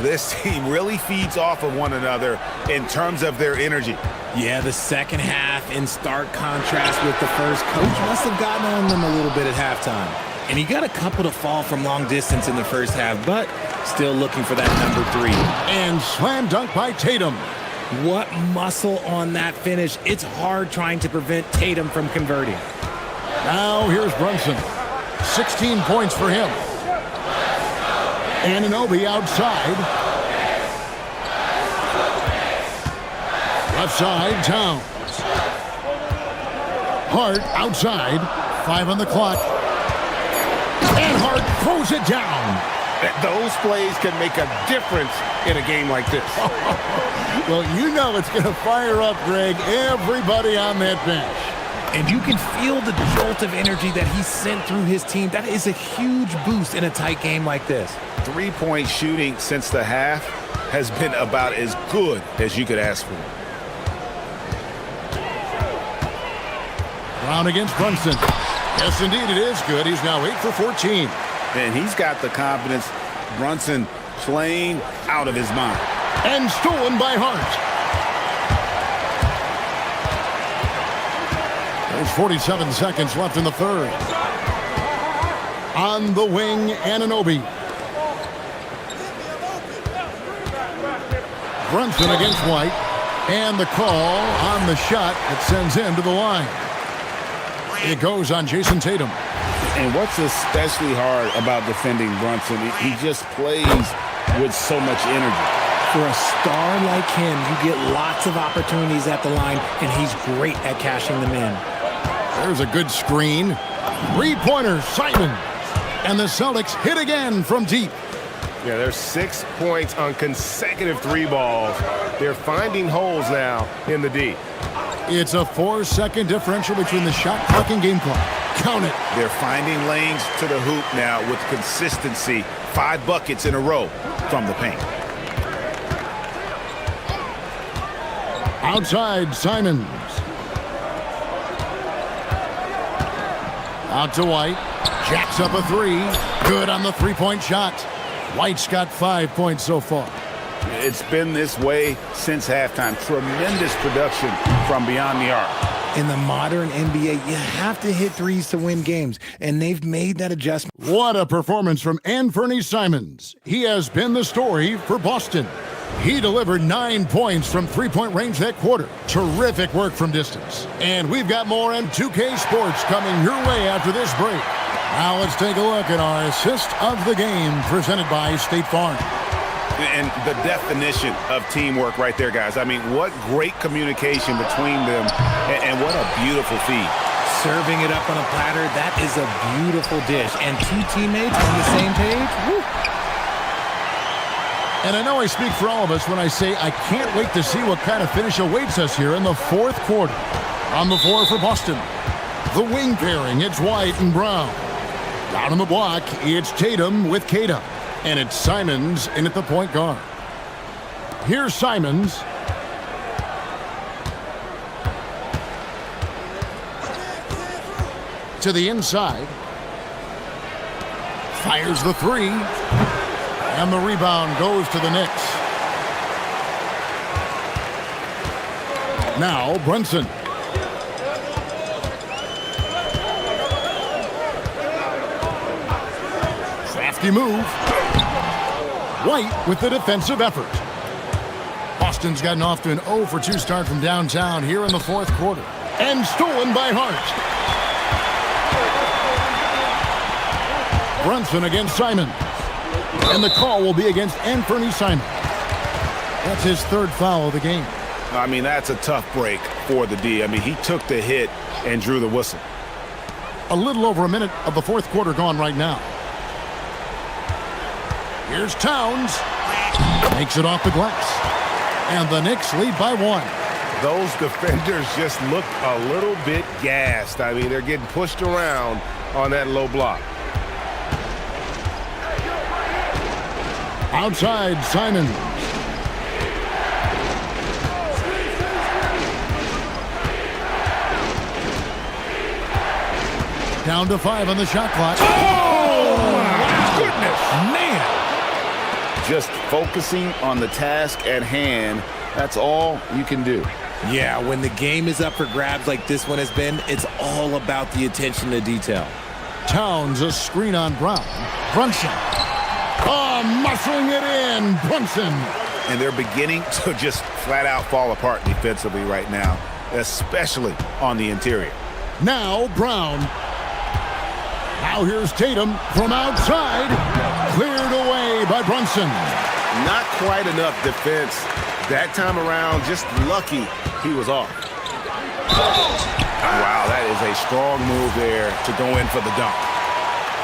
This team really feeds off of one another in terms of their energy. Yeah, the second half in stark contrast with the first. Coach must have gotten on them a little bit at halftime. And he got a couple to fall from long distance in the first half, but still looking for that number 3. And slam dunk by Tatum. What muscle on that finish. It's hard trying to prevent Tatum from converting. Now here's Brunson. 16 points for him. Anunoby outside. Left side, Towns. Hart outside. 5 on the clock. And Hart throws it down. Those plays can make a difference in a game like this. Well, you know it's going to fire up, Greg, everybody on that bench. And you can feel the jolt of energy that he sent through his team. That is a huge boost in a tight game like this. 3-point shooting since the half has been about as good as you could ask for. Brown against Brunson. Yes, indeed, it is good. He's now 8 for 14. And he's got the confidence. Brunson playing out of his mind. And stolen by Hart. There's 47 seconds left in the third. On the wing, Anunoby. Brunson against White. And the call on the shot that sends him to the line. It goes on Jason Tatum. And what's especially hard about defending Brunson, he just plays with so much energy. For a star like him, you get lots of opportunities at the line, and he's great at cashing them in. There's a good screen. 3-pointer, Simon. And the Celtics hit again from deep. Yeah, there's 6 points on consecutive 3 balls. They're finding holes now in the D. It's a 4-second differential between the shot clock and game clock. Count it. They're finding lanes to the hoop now with consistency. 5 buckets in a row from the paint. Outside, Simons. Out to White. Jacks up a 3. Good on the three-point shot. White's got 5 points so far. It's been this way since halftime. Tremendous production from beyond the arc. In the modern NBA, you have to hit threes to win games, and they've made that adjustment. What a performance from Anthony Simons. He has been the story for Boston. He delivered 9 points from three-point range that quarter. Terrific work from distance. And we've got more on 2K Sports coming your way after this break. Now let's take a look at our assist of the game presented by State Farm. And the definition of teamwork right there, guys. I mean, what great communication between them, and what a beautiful feed. Serving it up on a platter, that is a beautiful dish. And 2 teammates on the same page, woo. And I know I speak for all of us when I say I can't wait to see what kind of finish awaits us here in the fourth quarter. On the floor for Boston, the wing pairing, it's White and Brown. Down on the block, it's Tatum with Kata. And it's Simons in at the point guard. Here's Simons. To the inside. Fires the 3. And the rebound goes to the Knicks. Now Brunson. Crafty move. White with the defensive effort. Boston's gotten off to an 0 for 2 start from downtown here in the fourth quarter. And stolen by Hart. Brunson against Simon. And the call will be against Anthony Simon. That's his 3rd foul of the game. I mean, that's a tough break for the D. I mean, he took the hit and drew the whistle. A little over a minute of the fourth quarter gone right now. Here's Towns. Makes it off the glass. And the Knicks lead by 1. Those defenders just look a little bit gassed. I mean, they're getting pushed around on that low block. Outside, Simons. Down to 5 on the shot clock. Oh, my goodness, man. Just focusing on the task at hand, that's all you can do. Yeah, when the game is up for grabs like this one has been, it's all about the attention to detail. Towns, a screen on Brown. Brunson. Oh, muscling it in, Brunson. And they're beginning to just flat out fall apart defensively right now, especially on the interior. Now Brown. Now here's Tatum from outside. Cleared away by Brunson. Not quite enough defense that time around. Just lucky he was off. Wow, that is a strong move there to go in for the dunk.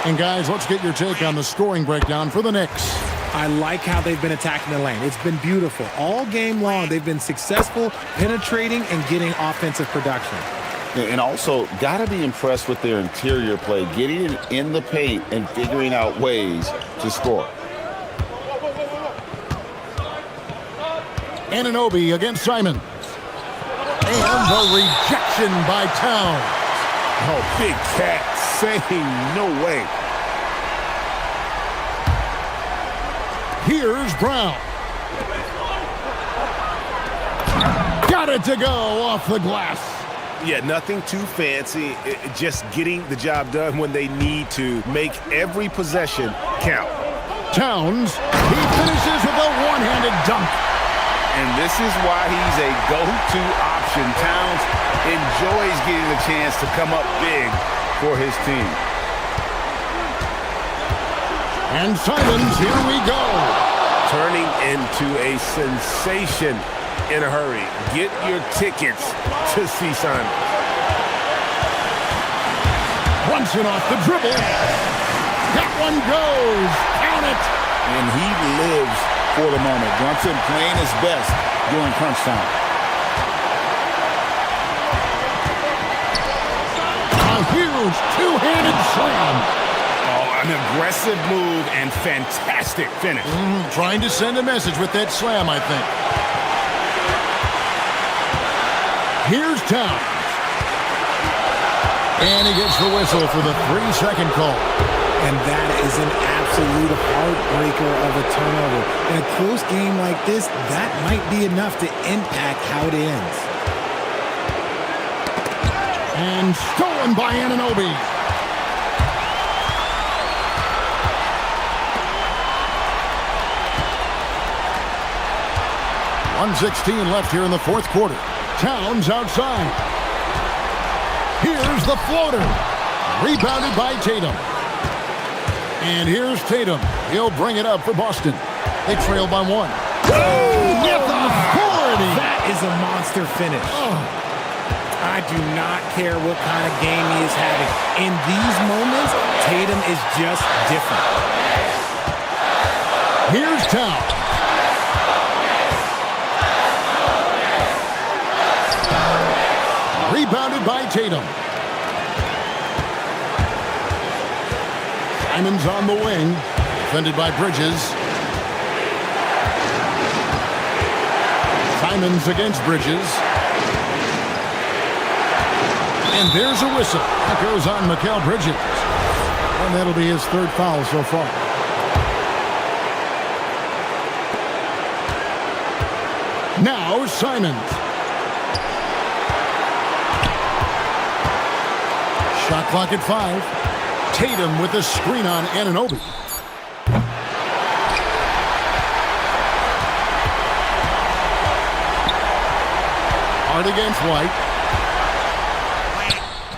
And guys, let's get your take on the scoring breakdown for the Knicks. I like how they've been attacking the lane. It's been beautiful. All game long, they've been successful penetrating and getting offensive production. And also, got to be impressed with their interior play, getting it in the paint and figuring out ways to score. Anunoby against Simon. And the rejection by Towns. Oh, big cat saying no way. Here's Brown. Got it to go off the glass. Yeah, nothing too fancy. Just getting the job done when they need to. Make every possession count. Towns, he finishes with a one-handed dunk. And this is why he's a go-to option. Towns enjoys getting the chance to come up big for his team. And Simons, here we go. Turning into a sensation in a hurry. Get your tickets to see Simon. Brunson off the dribble. That one goes. Count it. And he lives for the moment. Brunson playing his best during crunch time. A huge two-handed slam. Oh, an aggressive move and fantastic finish. Trying to send a message with that slam, I think. Here's Towns. And he gets the whistle for the 3-second call. And that is an absolute heartbreaker of a turnover. In a close game like this, that might be enough to impact how it ends. And stolen by Anunoby. .116 left here in the fourth quarter. Towns outside. Here's the floater. Rebounded by Tatum. And here's Tatum. He'll bring it up for Boston. They trail by 1. With authority. That is a monster finish. I do not care what kind of game he is having. In these moments, Tatum is just different. Here's Towns. Rebounded by Tatum. Simon's on the wing. Defended by Bridges. Simon's against Bridges. And there's a whistle. That goes on Mikal Bridges. And that'll be his third foul so far. Now Simons. Shot clock at 5. Tatum with a screen on Anunoby. Hard against White.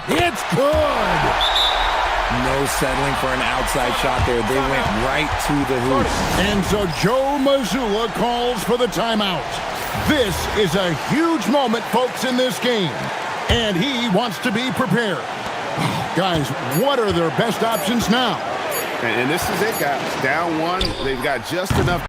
It's good. No settling for an outside shot there. They went right to the hoop. And so Joe Mazzulla calls for the timeout. This is a huge moment, folks, in this game. And he wants to be prepared. Guys, what are their best options now? And this is it, guys. Down 1, they've got just enough